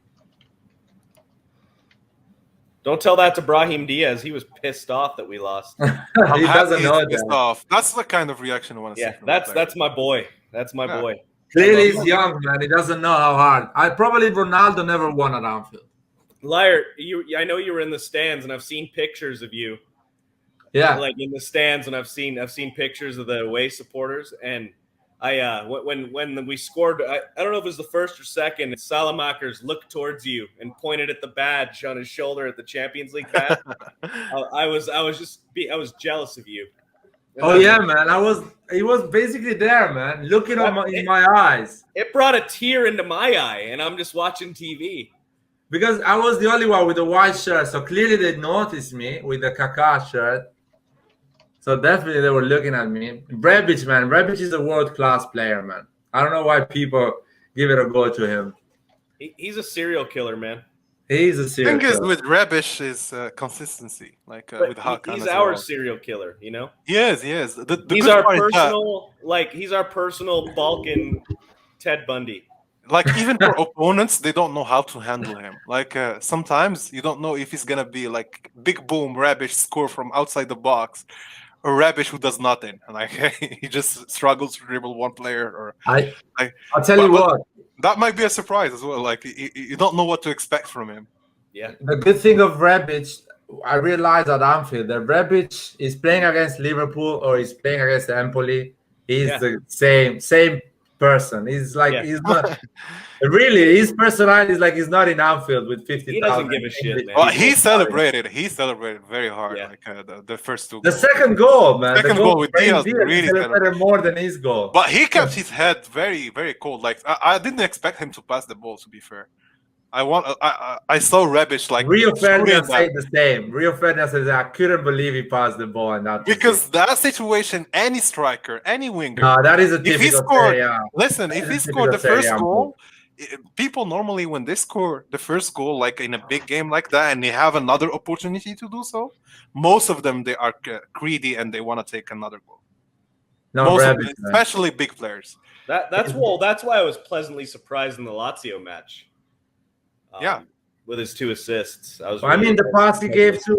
K: Don't tell that to Brahim Diaz. He was pissed off that we lost.
J: I'm
M: He
J: happy
M: doesn't
J: he's
M: know
J: pissed
M: that.
J: off. That's the kind of reaction I want to see
K: Yeah,
J: from
K: that's my boy. That's my
J: Yeah.
K: boy.
M: Clearly, he's young, man. He doesn't know how hard. Probably Ronaldo never won at Anfield.
K: Liar, I know you were in the stands, and I've seen pictures of you.
M: Yeah,
K: like in the stands, and I've seen pictures of the away supporters. And I when we scored, I don't know if it was the first or second. Salamakers looked towards you and pointed at the badge on his shoulder at the Champions League badge. I was jealous of you.
M: Oh yeah, man. He was basically there, man, looking in my eyes.
K: It brought a tear into my eye, and I'm just watching TV.
M: Because I was the only one with the white shirt, so clearly they noticed me with the Kaká shirt. So definitely they were looking at me. Rebic, man. Rebic is a world-class player, man. I don't know why people give it a go to him.
K: He's a serial killer, man.
M: He's a serial
J: killer. The
M: killer.
J: thing is with Rebic is consistency, like with Hakan.
K: He's our serial killer, you know?
J: He is.
K: He's our personal, he's our personal Balkan Ted Bundy.
J: Like even for opponents, they don't know how to handle him. Like sometimes you don't know if he's gonna be like big boom Rebic score from outside the box, or Rebic who does nothing. Like he just struggles to dribble one player. Or
M: I'll tell you what,
J: that might be a surprise as well. Like you don't know what to expect from him.
K: Yeah.
M: The good thing of Rebic, I realized at Anfield that Rebic is playing against Liverpool or he's playing against Empoli. He's the same person. He's like he's not really. His personality is like he's not in Anfield with 50,000.
K: He doesn't give a shit, man.
J: Well, he celebrated. He celebrated very hard. Like the first two.
M: The second goal, man.
J: Second goal with Diaz really
M: celebrated more than his goal.
J: But he kept his head very, very cold. Like I didn't expect him to pass the ball. To be fair, I saw Rebic like
M: Rio Ferdinand said the same. Rio Ferdinand said I couldn't believe he passed the ball and that.
J: Because that situation, any striker, any winger.
M: No, that is a typical.
J: If he scored,
M: listen,
J: if he scored the first goal, people normally when they score the first goal, like in a big game like that, and they have another opportunity to do so, most of them they are greedy and they want to take another goal.
M: No,
J: them, especially big players.
K: That's why I was pleasantly surprised in the Lazio match. With his 2 assists,
M: I mean, the pass he gave to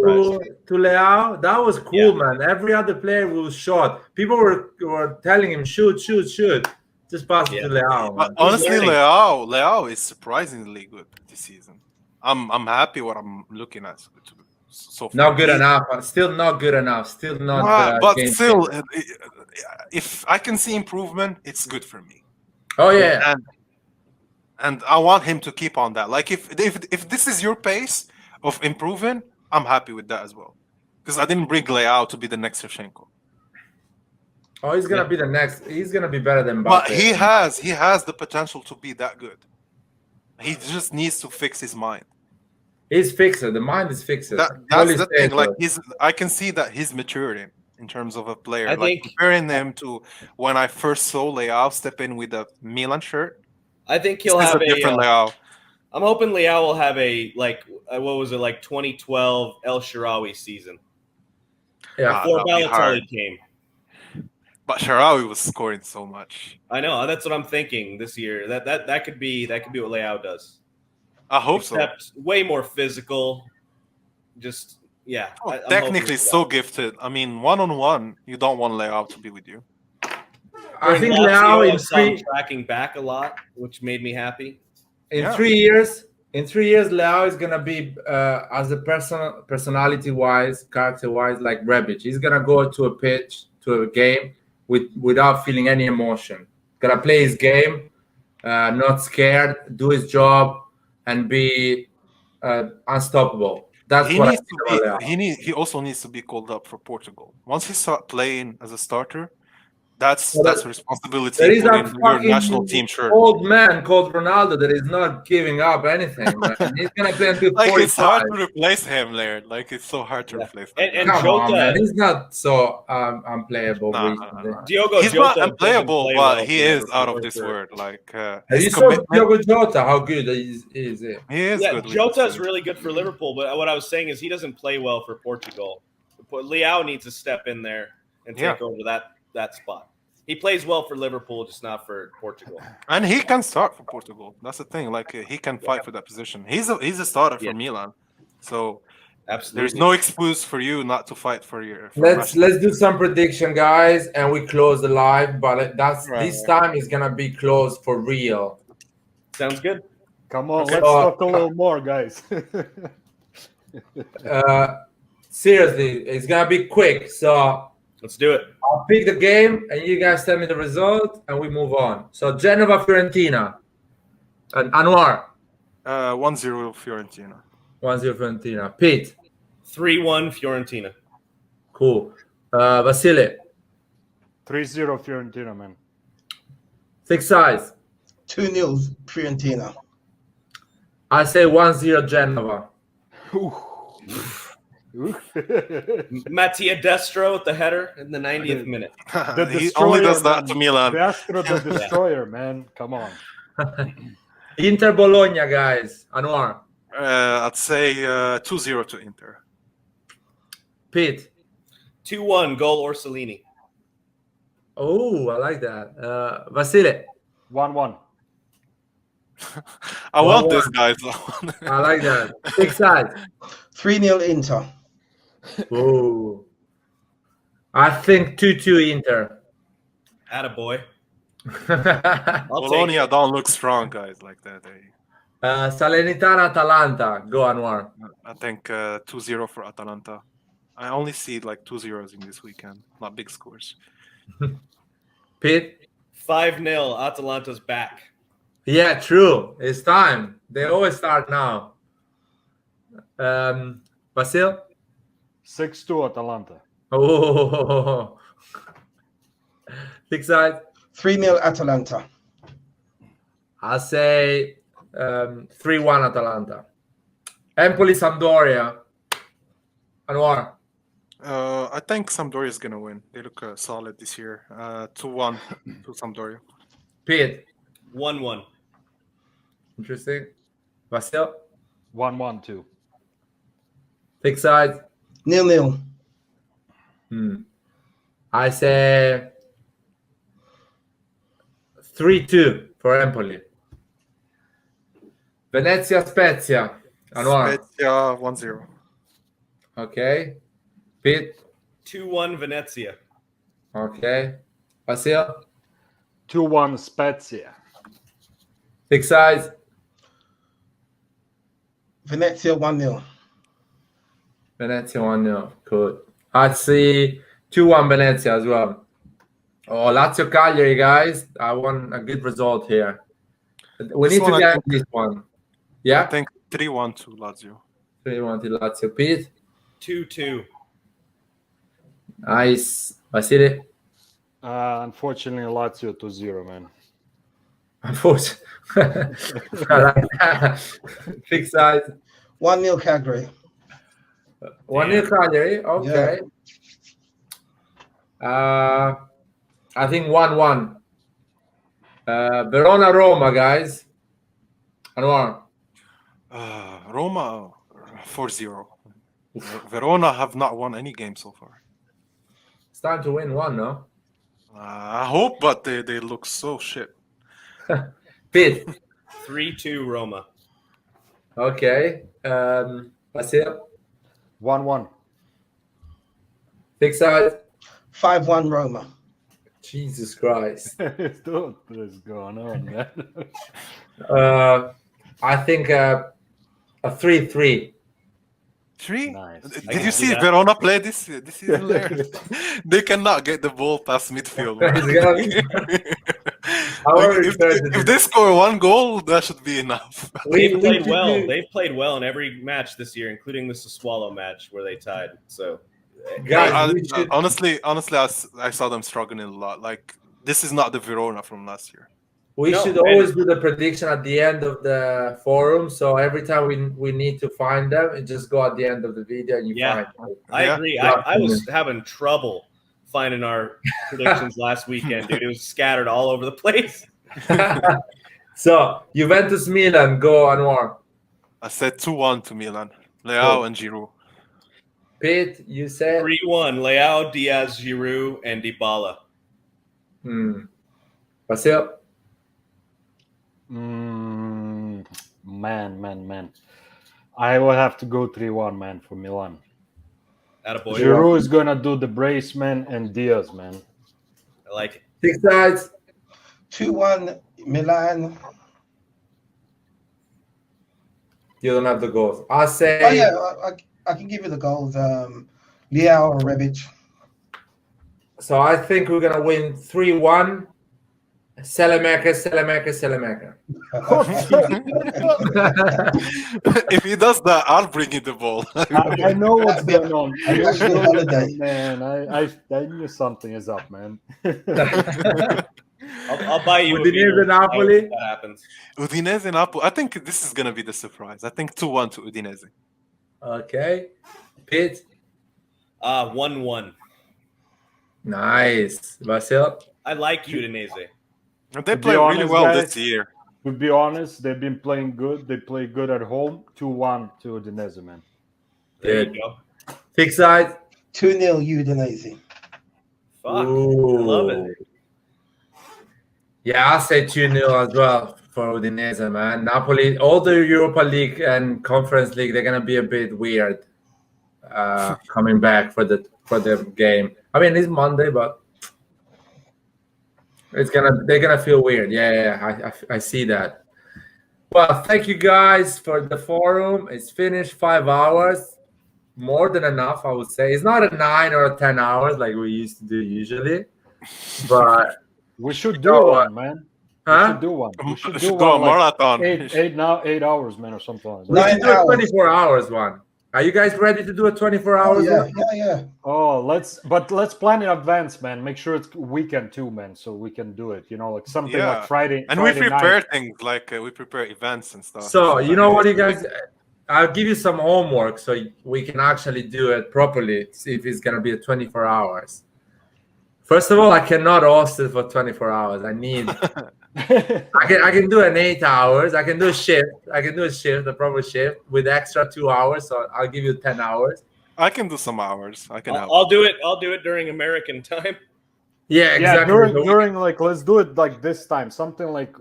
M: Leao, that was cool, man. Every other player was shot. People were telling him shoot. Just pass it to Leao.
J: But honestly, Leao is surprisingly good this season. I'm happy what I'm looking at so far.
M: Not good enough. Still not good enough. Still not.
J: But still, if I can see improvement, it's good for me.
M: Oh yeah.
J: And I want him to keep on that. Like if this is your pace of improving, I'm happy with that as well. Because I didn't bring Leao to be the next Shevchenko.
M: Oh, he's gonna be the next. He's gonna be better than Mbappe.
J: But he has the potential to be that good. He just needs to fix his mind.
M: He's fixed. The mind is fixed.
J: That's the thing. Like I can see that he's maturing in terms of a player.
K: I think
J: comparing him to when I first saw Leao step in with a Milan shirt.
K: I think he'll have
J: a different Leao.
K: I'm hoping Leao will have a what was it, like 2012 El Shaarawy season.
M: Yeah,
K: before Balotelli came.
J: But Shaarawy was scoring so much.
K: I know. That's what I'm thinking this year. That could be what Leao does.
J: I hope
K: Except way more physical. Just
J: technically so gifted. I mean, 1-on-1, you don't want Leao to be with you.
M: I think Leao
K: is tracking back a lot, which made me happy.
M: In 3 years, Leao is gonna be as a personality-wise, character-wise, like Rebic. He's gonna go to a pitch, to a game without feeling any emotion. Gonna play his game, not scared, do his job, and be unstoppable. That's
J: he
M: what
J: needs to be. He also needs to be called up for Portugal. Once he starts playing as a starter. That's a responsibility.
M: There is a
J: your national team shirt.
M: Old man called Ronaldo that is not giving up anything. Man. He's gonna play until 45.
J: It's hard to replace him, Laird. Like it's so hard to replace him.
K: And
M: Come
K: Jota,
M: on, man. He's not so unplayable.
K: He's
J: not unplayable, but he is out of this world. Like
M: you saw Diogo Jota, how good he is.
J: He is good.
K: Jota is really good for Liverpool, but what I was saying is he doesn't play well for Portugal. But Leao needs to step in there and take over that spot. He plays well for Liverpool, just not for Portugal.
J: And he can start for Portugal. That's the thing. Like he can fight for that position. He's a starter for Milan, so
K: absolutely
J: there's no excuse for you not to fight for your.
M: Let's do some prediction, guys, and we close the live. But this time is gonna be closed for real.
K: Sounds good.
L: Come on, let's talk a little more, guys.
M: Seriously, it's gonna be quick. So
K: let's do it.
M: I'll pick the game, and you guys tell me the result, and we move on. So Genova, Fiorentina, and Anwar.
J: 1-0 Fiorentina.
M: 1-0 Fiorentina. Pete.
K: 3-1 Fiorentina.
M: Cool. Vasile.
L: 3-0 Fiorentina, man.
M: Six sides.
C: 2-0 Fiorentina.
M: I say 1-0 Genova.
K: Mattia Destro with the header in the 90th minute.
J: He only does that to Milan.
L: Destro the destroyer, man. Come on.
M: Inter Bologna, guys. Anwar.
J: I'd say 2-0 to Inter.
M: Pete.
K: 2-1 goal Orsolini.
M: Oh, I like that. Vasile.
L: 1-1.
J: I want this, guys.
M: I like that. Six sides.
C: 3-0 Inter.
M: Oh. I think 2-2 Inter.
K: Attaboy.
J: Bologna don't look strong, guys, like that.
M: Salernitana Atalanta. Go, Anwar.
J: I think 2-0 for Atalanta. I only see like 2-0s in this weekend, not big scores.
M: Pete?
K: 5-0. Atalanta's back.
M: Yeah, true. It's time. They always start now. Basil?
L: 6-2 Atalanta.
M: Oh. Six side?
C: 3-0 Atalanta.
M: I'll say 3-1 Atalanta. Empoli Sampdoria. Anwar?
J: I think Sampdoria is going to win. They look solid this year. 2-1 to Sampdoria.
M: Pete?
K: 1-1.
M: Interesting. Vasil?
L: 1-1 too.
M: Six sides?
C: 0-0.
M: I say 3-2 for Empoli. Venezia Spezia. Anwar?
J: Spezia 1-0.
M: Okay. Pete?
K: 2-1 Venezia.
M: Okay. Vasil?
L: 2-1 Spezia.
M: Six sides?
C: Venezia 1-0.
M: Venezia 1-0. Good. I'd see 2-1 Venezia as well. Oh, Lazio Cagliari, guys. I want a good result here. We need to get this one. Yeah?
J: I think 3-1 to Lazio.
M: 3-1 to Lazio. Pete?
K: 2-2.
M: Nice. Vasily?
L: Unfortunately, Lazio 2-0, man.
M: Unfortunately. I like that. Fixed size.
C: 1-0 Cagliari.
M: 1-0 Cagliari. Okay. I think 1-1. Verona Roma, guys. Anwar.
J: Roma 4-0. Verona have not won any game so far.
M: It's time to win one, no?
J: I hope, but they look so shit.
M: Pete.
K: 3-2 Roma.
M: Okay. Basil.
L: 1-1.
M: Fixed size.
C: 5-1 Roma.
M: Jesus Christ.
L: What is going on, man?
M: I think a 3-3.
J: 3?
L: Nice.
J: Did you see Verona play this? This is hilarious. They cannot get the ball past midfield. If they score one goal, that should be enough.
K: They've played well. They've played well in every match this year, including the Sassuolo match where they tied. So,
M: guys,
J: honestly, I saw them struggling a lot. Like, this is not the Verona from last year.
M: We should always do the prediction at the end of the forum. So every time we need to find them, and just go at the end of the video and you find them.
K: I agree. I was having trouble finding our predictions last weekend, dude. It was scattered all over the place.
M: So Juventus Milan, go Anwar.
J: I said 2-1 to Milan. Leao and Giroud.
M: Pete, you said
K: 3-1. Leao, Diaz, Giroud, and Dybala.
M: Basil?
L: Man. I will have to go 3-1, man, for Milan.
K: Attaboy.
L: Giroud is gonna do the brace, man, and Diaz, man.
K: I like it.
M: Six sides.
C: 2-1 Milan.
M: You don't have the goals. I'll say.
C: Oh yeah, I can give you the goals. Leao or Rebic.
M: So I think we're gonna win 3-1. Selemaker.
J: If he does that, I'll bring you the ball.
L: I know what's going on.
C: A national holiday.
L: Man, I knew something is up, man.
K: I'll buy you
M: Udinese Napoli.
K: if that happens.
J: Udinese Napoli. I think this is gonna be the surprise. I think 2-1 to Udinese.
M: Okay. Pete.
K: 1-1.
M: Nice. Basil.
K: I like Udinese.
J: They play really well this year.
L: To be honest, they've been playing good. They play good at home. 2-1 to Udinese, man.
K: There
M: Good.
K: you go.
M: Six sides.
C: 2-0 Udinese.
K: Fuck.
M: Ooh.
K: I love it.
M: Yeah, I'll say 2-0 as well for Udinese, man. Napoli, all the Europa League and Conference League, they're gonna be a bit weird coming back for the game. I mean, it's Monday, but they're gonna feel weird. Yeah, I see that. Well, thank you guys for the forum. It's finished 5 hours, more than enough, I would say. It's not a 9 or a 10 hours like we used to do usually, but
L: we should do one, man.
M: Huh?
L: We should do one. We should do
J: go
L: one,
J: a marathon.
L: 8 hours, man, or something like that.
M: We should do a 24 hours one. Are you guys ready to do a 24 hours one?
C: Yeah.
L: Oh, let's plan in advance, man. Make sure it's weekend too, man, so we can do it. You know, like something like Friday.
J: And
L: Friday
J: we prepare
L: night.
J: things like we prepare events and stuff.
M: So you know what, you guys? I'll give you some homework so we can actually do it properly. See if it's gonna be a 24 hours. First of all, I cannot host it for 24 hours. I need. I can do an 8 hours. I can do a shift. A proper shift with extra 2 hours. So I'll give you 10 hours.
J: I can do some hours. I can help.
K: I'll do it during American time.
M: Yeah, exactly.
L: During like, let's do it like this time. Something like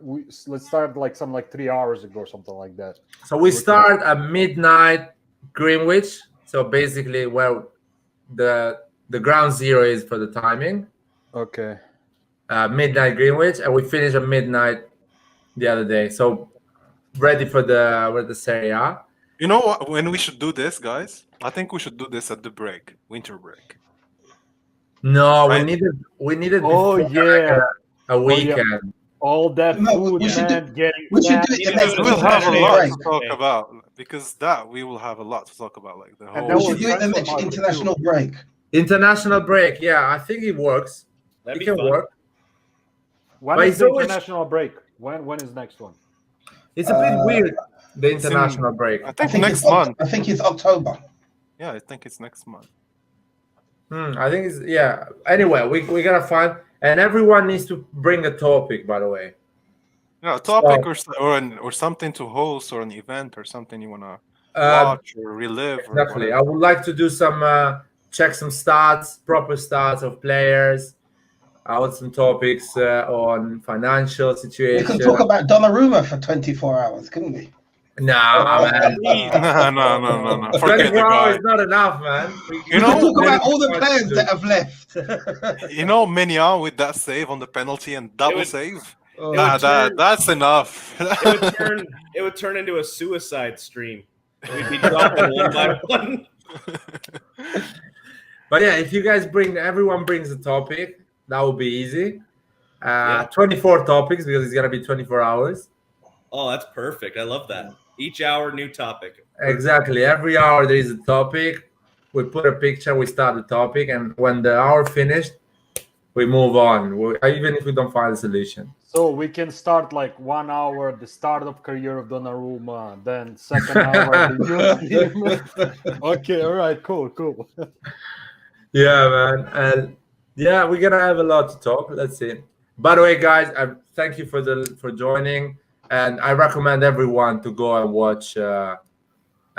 L: let's start like 3 hours ago, or something like that.
M: So we start at midnight Greenwich. So basically where the ground zero is for the timing.
L: Okay.
M: Midnight Greenwich, and we finish at midnight the other day. So ready for the Serie A.
J: You know what? When we should do this, guys? I think we should do this at the break, winter break.
M: No,
J: Right?
M: we needed.
L: Oh yeah,
M: a weekend.
L: All that food,
C: we should
L: man.
C: we should do it
J: Because we'll have a
C: international
J: lot
C: break.
J: to talk about. Because we will have a lot to talk about, like the whole.
C: We should do it the international break.
M: International break. Yeah, I think it works.
K: That'd
M: It
K: be
M: can
K: fun.
M: work.
L: When
M: But
L: is
M: it's
L: the
M: always-
L: international break? When is next one?
M: It's a bit weird. The international break.
J: I think next month.
C: I think it's October.
J: Yeah, I think it's next month.
M: I think it's Anyway, we gotta find, and everyone needs to bring a topic. By the way.
J: Yeah, a topic or something to host or an event or something you wanna watch or relive.
M: Exactly.
J: Or
M: I would like to do some check some stats, proper stats of players. I want some topics on financial
C: We
M: situation.
C: could talk about Donnarumma for 24 hours, couldn't we?
M: Nah, man.
J: No. Forget
M: 24
J: the
M: hours
J: guy.
M: is not enough, man.
J: You
C: We
J: know,
C: could talk about all the
M: many
C: players
M: to
C: that have left.
J: You know, Mignon with that save on the penalty and double
K: would-
J: save.
K: would turn-
J: That's enough.
K: It would turn into a suicide stream. We'd be dropping one by one.
M: But yeah, if you guys everyone brings a topic, that will be easy. 24 topics because it's gonna be 24 hours.
K: Oh, that's perfect. I love that. Each hour, new topic.
M: Exactly. Every hour there is a topic. We put a picture, we start the topic, and when the hour finished, we move on. Even if we don't find a solution.
L: So we can start like 1 hour, the start of career of Donnarumma, then second hour, the youth team. Okay, all right, cool.
M: Yeah, man. And yeah, we're gonna have a lot to talk. Let's see. By the way, guys, I thank you for joining, and I recommend everyone to go and watch a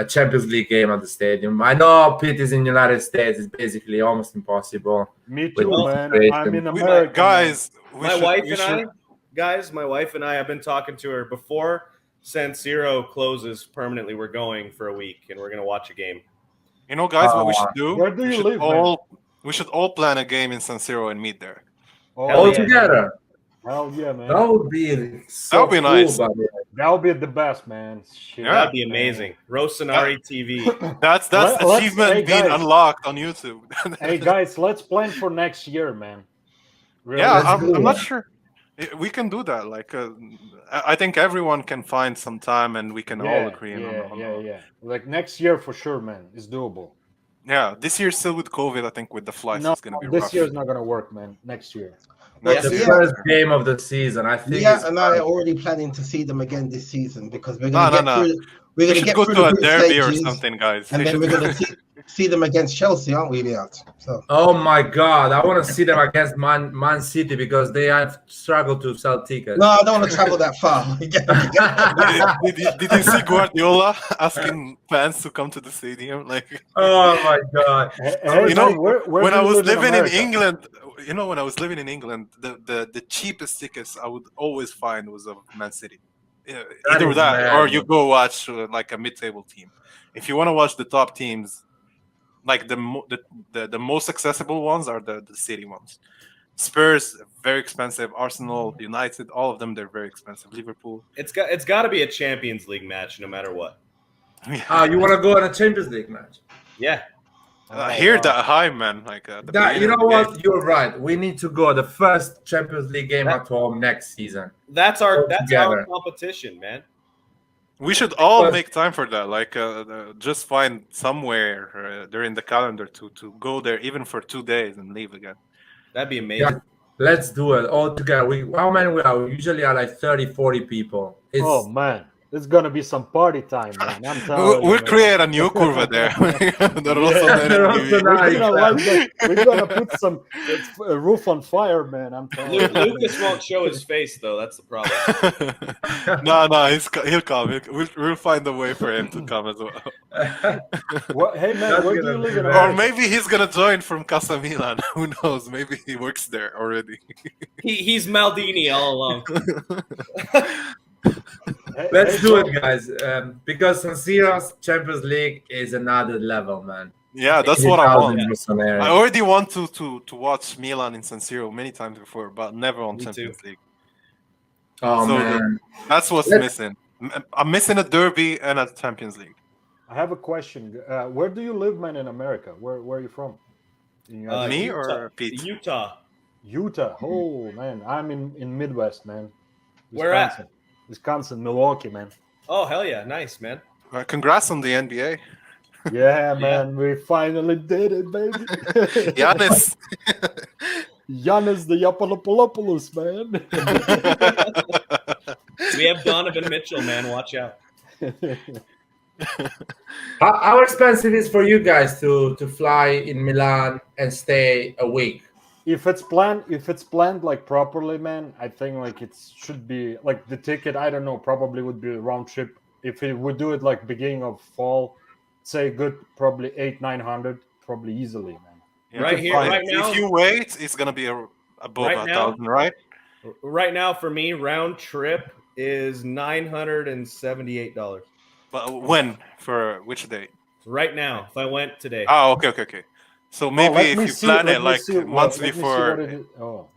M: Champions League game at the stadium. I know Pete is in the United States; it's basically almost impossible.
L: Me
M: with
L: too,
M: the
L: man.
M: situation.
L: I'm in America.
J: Guys,
K: My wife and I have been talking to her before San Siro closes permanently. We're going for a week and we're going to watch a game.
J: You know, guys, what we should do?
L: Where do you live, man?
J: We should all plan a game in San Siro and meet there.
M: All together.
L: Hell yeah, man.
M: That would be so
J: That would be
M: cool,
J: nice.
M: buddy.
L: That would be the best, man. Shit.
J: Yeah.
K: That'd be amazing. Rosanari TV.
J: That's achievement being unlocked on YouTube.
L: Hey guys, let's plan for next year, man. Really?
J: Yeah, I'm not sure. We can do that. Like, I think everyone can find some time, and we can all agree
L: on. Like next year for sure, man. It's doable.
J: Yeah, this year still with COVID. I think with the flights, it's gonna be
L: this
J: rough.
L: year's not gonna work, man. Next year.
M: That's the first game of the season. I think.
C: Yeah, and I'm already planning to see them again this season because we're gonna
J: we should go to a derby or something, guys.
C: And then we're gonna see them against Chelsea, aren't we, Liat? So.
M: Oh my God, I want to see them against Man City because they have struggled to sell tickets.
C: No, I don't want to travel that far.
J: Did you see Guardiola asking fans to come to the stadium? Like,
M: oh my God!
J: You know, when I was living in England, the cheapest tickets I would always find was of Man City. Either that or you go watch like a mid-table team. If you want to watch the top teams, like the most accessible ones are the city ones. Spurs, very expensive. Arsenal, United, all of them, they're very expensive. Liverpool.
K: It's got to be a Champions League match no matter what.
M: You want to go on a Champions League match?
K: Yeah.
J: Hear that high, man. Like
M: you know what? You're right. We need to go the first Champions League game at home next season.
K: That's our competition, man.
J: We should all make time for that. Like, just find somewhere during the calendar to go there, even for 2 days, and leave again.
K: That'd be amazing.
M: Yeah, let's do it all together. How many we are? We usually are like 30, 40 people.
L: Oh man. It's gonna be some party time, man. I'm telling you.
J: We'll create a new curve there.
L: We're gonna put some roof on fire, man. I'm telling you.
K: Lucas won't show his face though. That's the problem.
J: No, he'll come. We'll find a way for him to come as well.
L: Hey man, where do you live in
J: Or maybe he's gonna join from Casa Milan. Who knows? Maybe he works there already.
K: He's Maldini all along.
M: Let's do it, guys. Because San Siro's Champions League is another level, man.
J: Yeah, that's what I want. I already want to watch Milan in San Siro many times before, but never on Champions League.
M: Oh man,
J: that's what's missing. I'm missing a derby and a Champions League.
L: I have a question. Where do you live, man, in America? Where are you from?
J: Me or Pete?
K: Utah.
L: Oh man, I'm in Midwest, man.
K: Where at?
L: Wisconsin, Milwaukee, man.
K: Oh, hell yeah. Nice, man.
J: Congrats on the NBA.
L: Yeah, man. We finally did it, baby.
J: Giannis.
L: Giannis the Yapalopoulos, man.
K: We have Donovan Mitchell, man. Watch out.
M: How expensive is for you guys to fly in Milan and stay a week?
L: If it's planned like properly, man, I think like it should be like the ticket. I don't know, probably would be a round trip. If it would do it like beginning of fall, say good, probably 800-900, probably easily, man.
J: Yeah, right now. If you wait, it's gonna be above 1,000, right?
K: Right now, for me, round trip is $978.
J: But when? For which date?
K: Right now, if I went today.
J: Oh, okay. So maybe if you plan it like months before.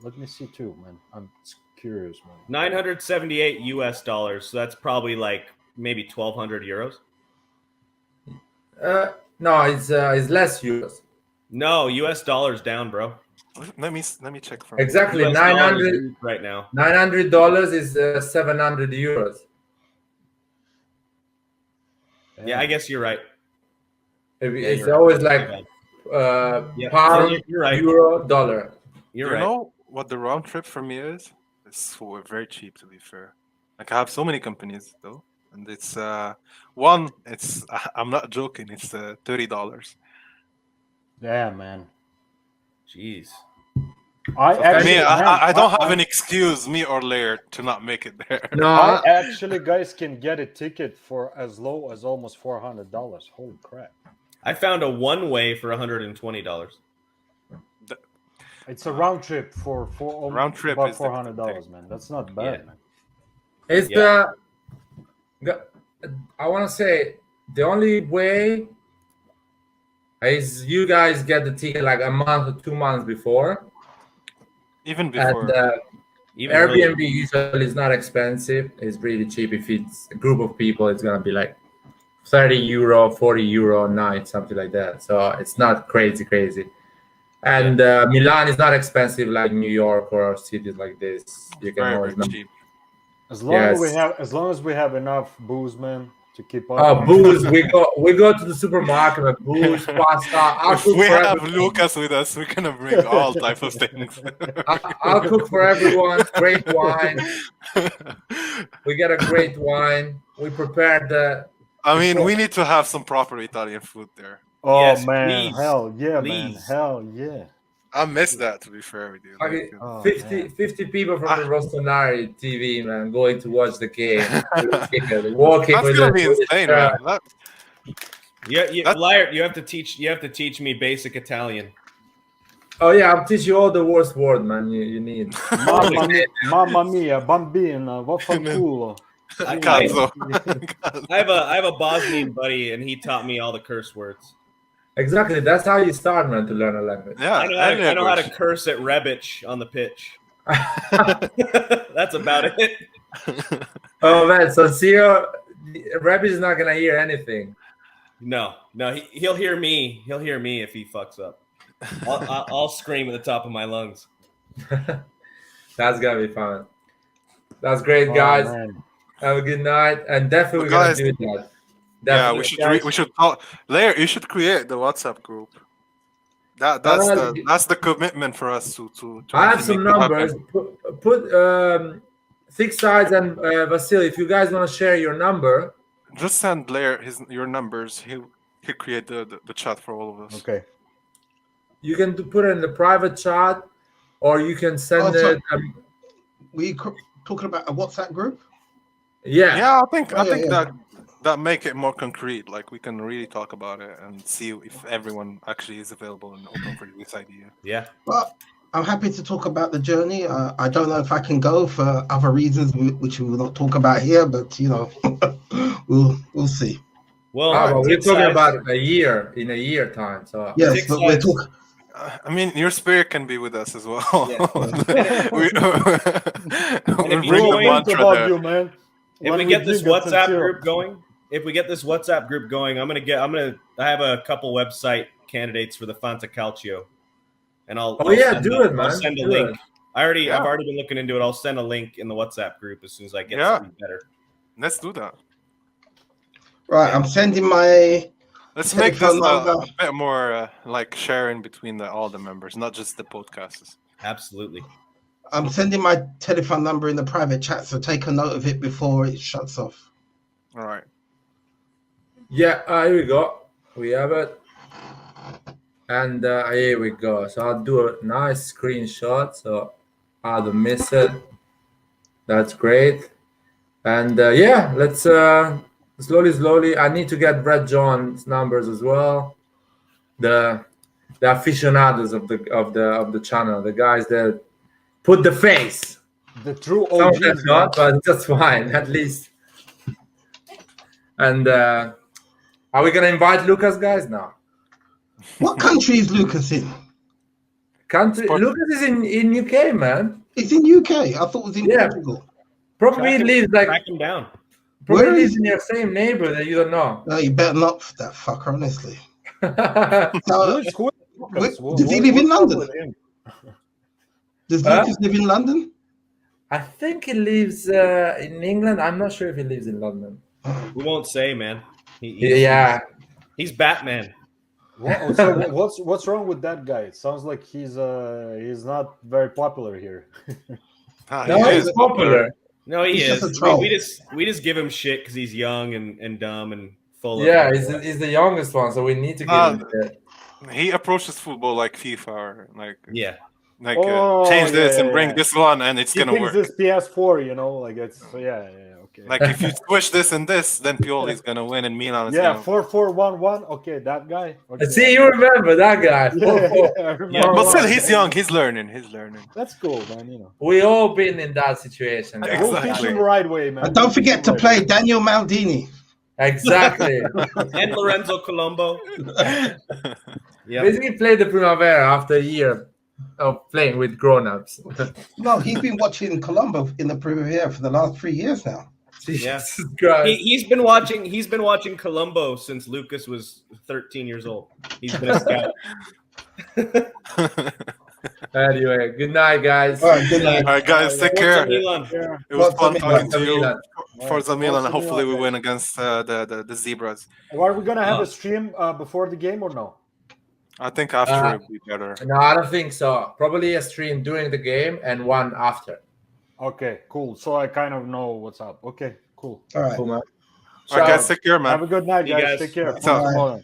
L: Let me see too, man. I'm curious, man.
K: $978 US. So that's probably like maybe 1,200 euros.
M: No, it's less euros.
K: No, US dollars down, bro.
J: Let me check for
M: exactly
K: US
M: 900
K: right now.
M: $900 is 700 euros.
K: Yeah, I guess you're right.
M: It's always like pound,
K: you're right.
M: euro, dollar.
K: You're right.
J: You know what the round trip for me is? It's very cheap, to be fair. Like I have so many companies though, and it's I'm not joking. It's $30.
L: Yeah, man.
K: Jeez.
J: I don't have an excuse, me or Laird, to not make it there.
L: No, I actually, guys, can get a ticket for as low as almost $400. Holy crap!
K: I found a one-way for $120.
L: It's a round trip for
J: Round trip
L: about
J: is the
L: $400, man. That's not bad, man.
M: It's I want to say the only way is you guys get the ticket like a month or 2 months before.
J: Even before.
M: And
K: Even
M: Airbnb
K: earlier.
M: usually is not expensive. It's really cheap. If it's a group of people, it's gonna be like 30 euro, 40 euro a night, something like that. So it's not crazy. And Milan is not expensive like New York or cities like this. You can always
J: very cheap.
L: As long as we have enough booze, man, to keep up.
M: Oh, booze! We go to the supermarket with booze, pasta.
J: If we have Lucas with us, we're gonna bring all type of things.
M: I'll cook for everyone. Great wine. We get a great wine. We prepared the.
J: I mean, we need to have some proper Italian food there.
L: Oh
K: Yes,
L: man,
K: please.
L: hell yeah,
K: Please.
L: man, hell yeah.
J: I miss that, to be fair with you.
M: Okay,
L: Oh,
M: 50 people from the Rossoneri TV, man, going to watch the game. Walking
J: That's
M: with
J: gonna
M: the,
J: be insane, man.
K: Liar, you have to teach me basic Italian.
M: Oh yeah, I'll teach you all the worst word, man. You need.
L: Mamma mia, bambina, vaffanculo.
K: I have a Bosnian buddy, and he taught me all the curse words.
M: Exactly, that's how you start, man, to learn a language.
J: Yeah,
K: I know how to curse at Rebic on the pitch. That's about it.
M: Oh man, so Sio, Rebic is not gonna hear anything.
K: No, he'll hear me. He'll hear me if he fucks up. I'll scream at the top of my lungs.
M: That's gonna be fun. That's great, guys.
L: Man.
M: Have a good night, and definitely we're gonna do that.
J: Yeah,
M: Definitely.
J: we should talk. Lair, you should create the WhatsApp group. That's the commitment for us to
M: I have some numbers. Put 6 sides and Vasily, if you guys want to share your number,
J: just send Blair your numbers. He'll create the chat for all of us.
L: Okay.
M: You can put it in the private chat, or you can send it.
C: We talking about a WhatsApp group?
M: Yeah.
J: I think that make it more concrete. Like we can really talk about it and see if everyone actually is available and open for this idea.
K: Yeah.
C: Well, I'm happy to talk about the journey. I don't know if I can go for other reasons, which we will not talk about here, but we'll see.
K: Well,
M: we're talking about a year in a year time. So
C: yes, but we're talking.
J: I mean, your spirit can be with us as well.
K: Yeah.
J: we
K: if
J: bring the mantra there.
L: You, man.
K: If we get this WhatsApp group going, I have a couple website candidates for the Fanta Calcio, and I'll
M: do it, man.
K: I'll send a link. I've already been looking into it. I'll send a link in the WhatsApp group as soon as I get something better.
J: Let's do that.
C: Right, I'm sending my.
J: Let's make this a bit more like sharing between all the members, not just the podcasters.
K: Absolutely.
C: I'm sending my telephone number in the private chat, so take a note of it before it shuts off.
J: All right.
M: Yeah, here we go. We have it. And here we go. So I'll do a nice screenshot so I don't miss it. That's great. And let's slowly. I need to get Brett John's numbers as well. The aficionados of the channel, the guys that put the face.
L: The true OGs.
M: Some not, but that's fine at least. And are we gonna invite Lucas, guys? Now.
C: What country is Lucas in?
M: Lucas is in UK, man.
C: It's in UK. I thought it was in Portugal.
M: Probably lives
K: track him down.
M: Probably lives in your same neighborhood that you don't know.
C: No, you better not, that fucker, honestly.
L: Does
C: he live in London? Does Lucas live in London?
M: I think he lives in England. I'm not sure if he lives in London.
K: We won't say, man.
M: He's
K: Batman.
L: So what's wrong with that guy? It sounds like he's not very popular here.
M: No, he's popular.
K: No, he
C: He's
K: is.
C: just a troll.
K: We just give him shit because he's young and dumb and full of.
M: Yeah, he's the youngest one, so we need to give him shit.
J: He approaches football like FIFA, change
L: this
J: and bring this one, and it's gonna work.
L: This PS4, like it's
J: Like if you switch this and this, then Pioli is gonna win and Milan is
L: Yeah,
J: gonna.
L: 4-4-1-1. Okay, that guy. Okay.
M: See, you remember that guy.
L: I remember.
J: But still, he's young. He's learning.
L: That's cool, man.
M: We all been in that situation. Guys.
L: We'll teach him the right way, man.
C: And don't forget to play Daniel Maldini.
M: Exactly.
K: And Lorenzo Colombo.
M: Basically, play the Primavera after a year of playing with grown-ups.
C: No, he's been watching Colombo in the Primavera for the last 3 years now.
M: Jesus Christ.
K: He's been watching Colombo since Lucas was 13 years old. He's been a scout.
M: Anyway, good night, guys.
C: All right, good night.
J: All right, guys, take care.
K: Milan.
J: It was fun
C: Forza
J: talking to you.
M: Milan.
J: Forza Milan.
L: Forza
J: Hopefully, we
L: Milan,
J: win against the Zebras.
L: Are we gonna have a stream before the game or no?
J: I think after it would be better.
M: No, I don't think so. Probably a stream during the game and one after.
L: Okay, cool. So I kind of know what's up. Okay, cool.
C: All right.
M: Cool, man.
J: All right, guys, take care, man.
L: Have a good night,
K: You
L: guys.
K: guys.
L: Take care.
J: What's up?
L: Bye.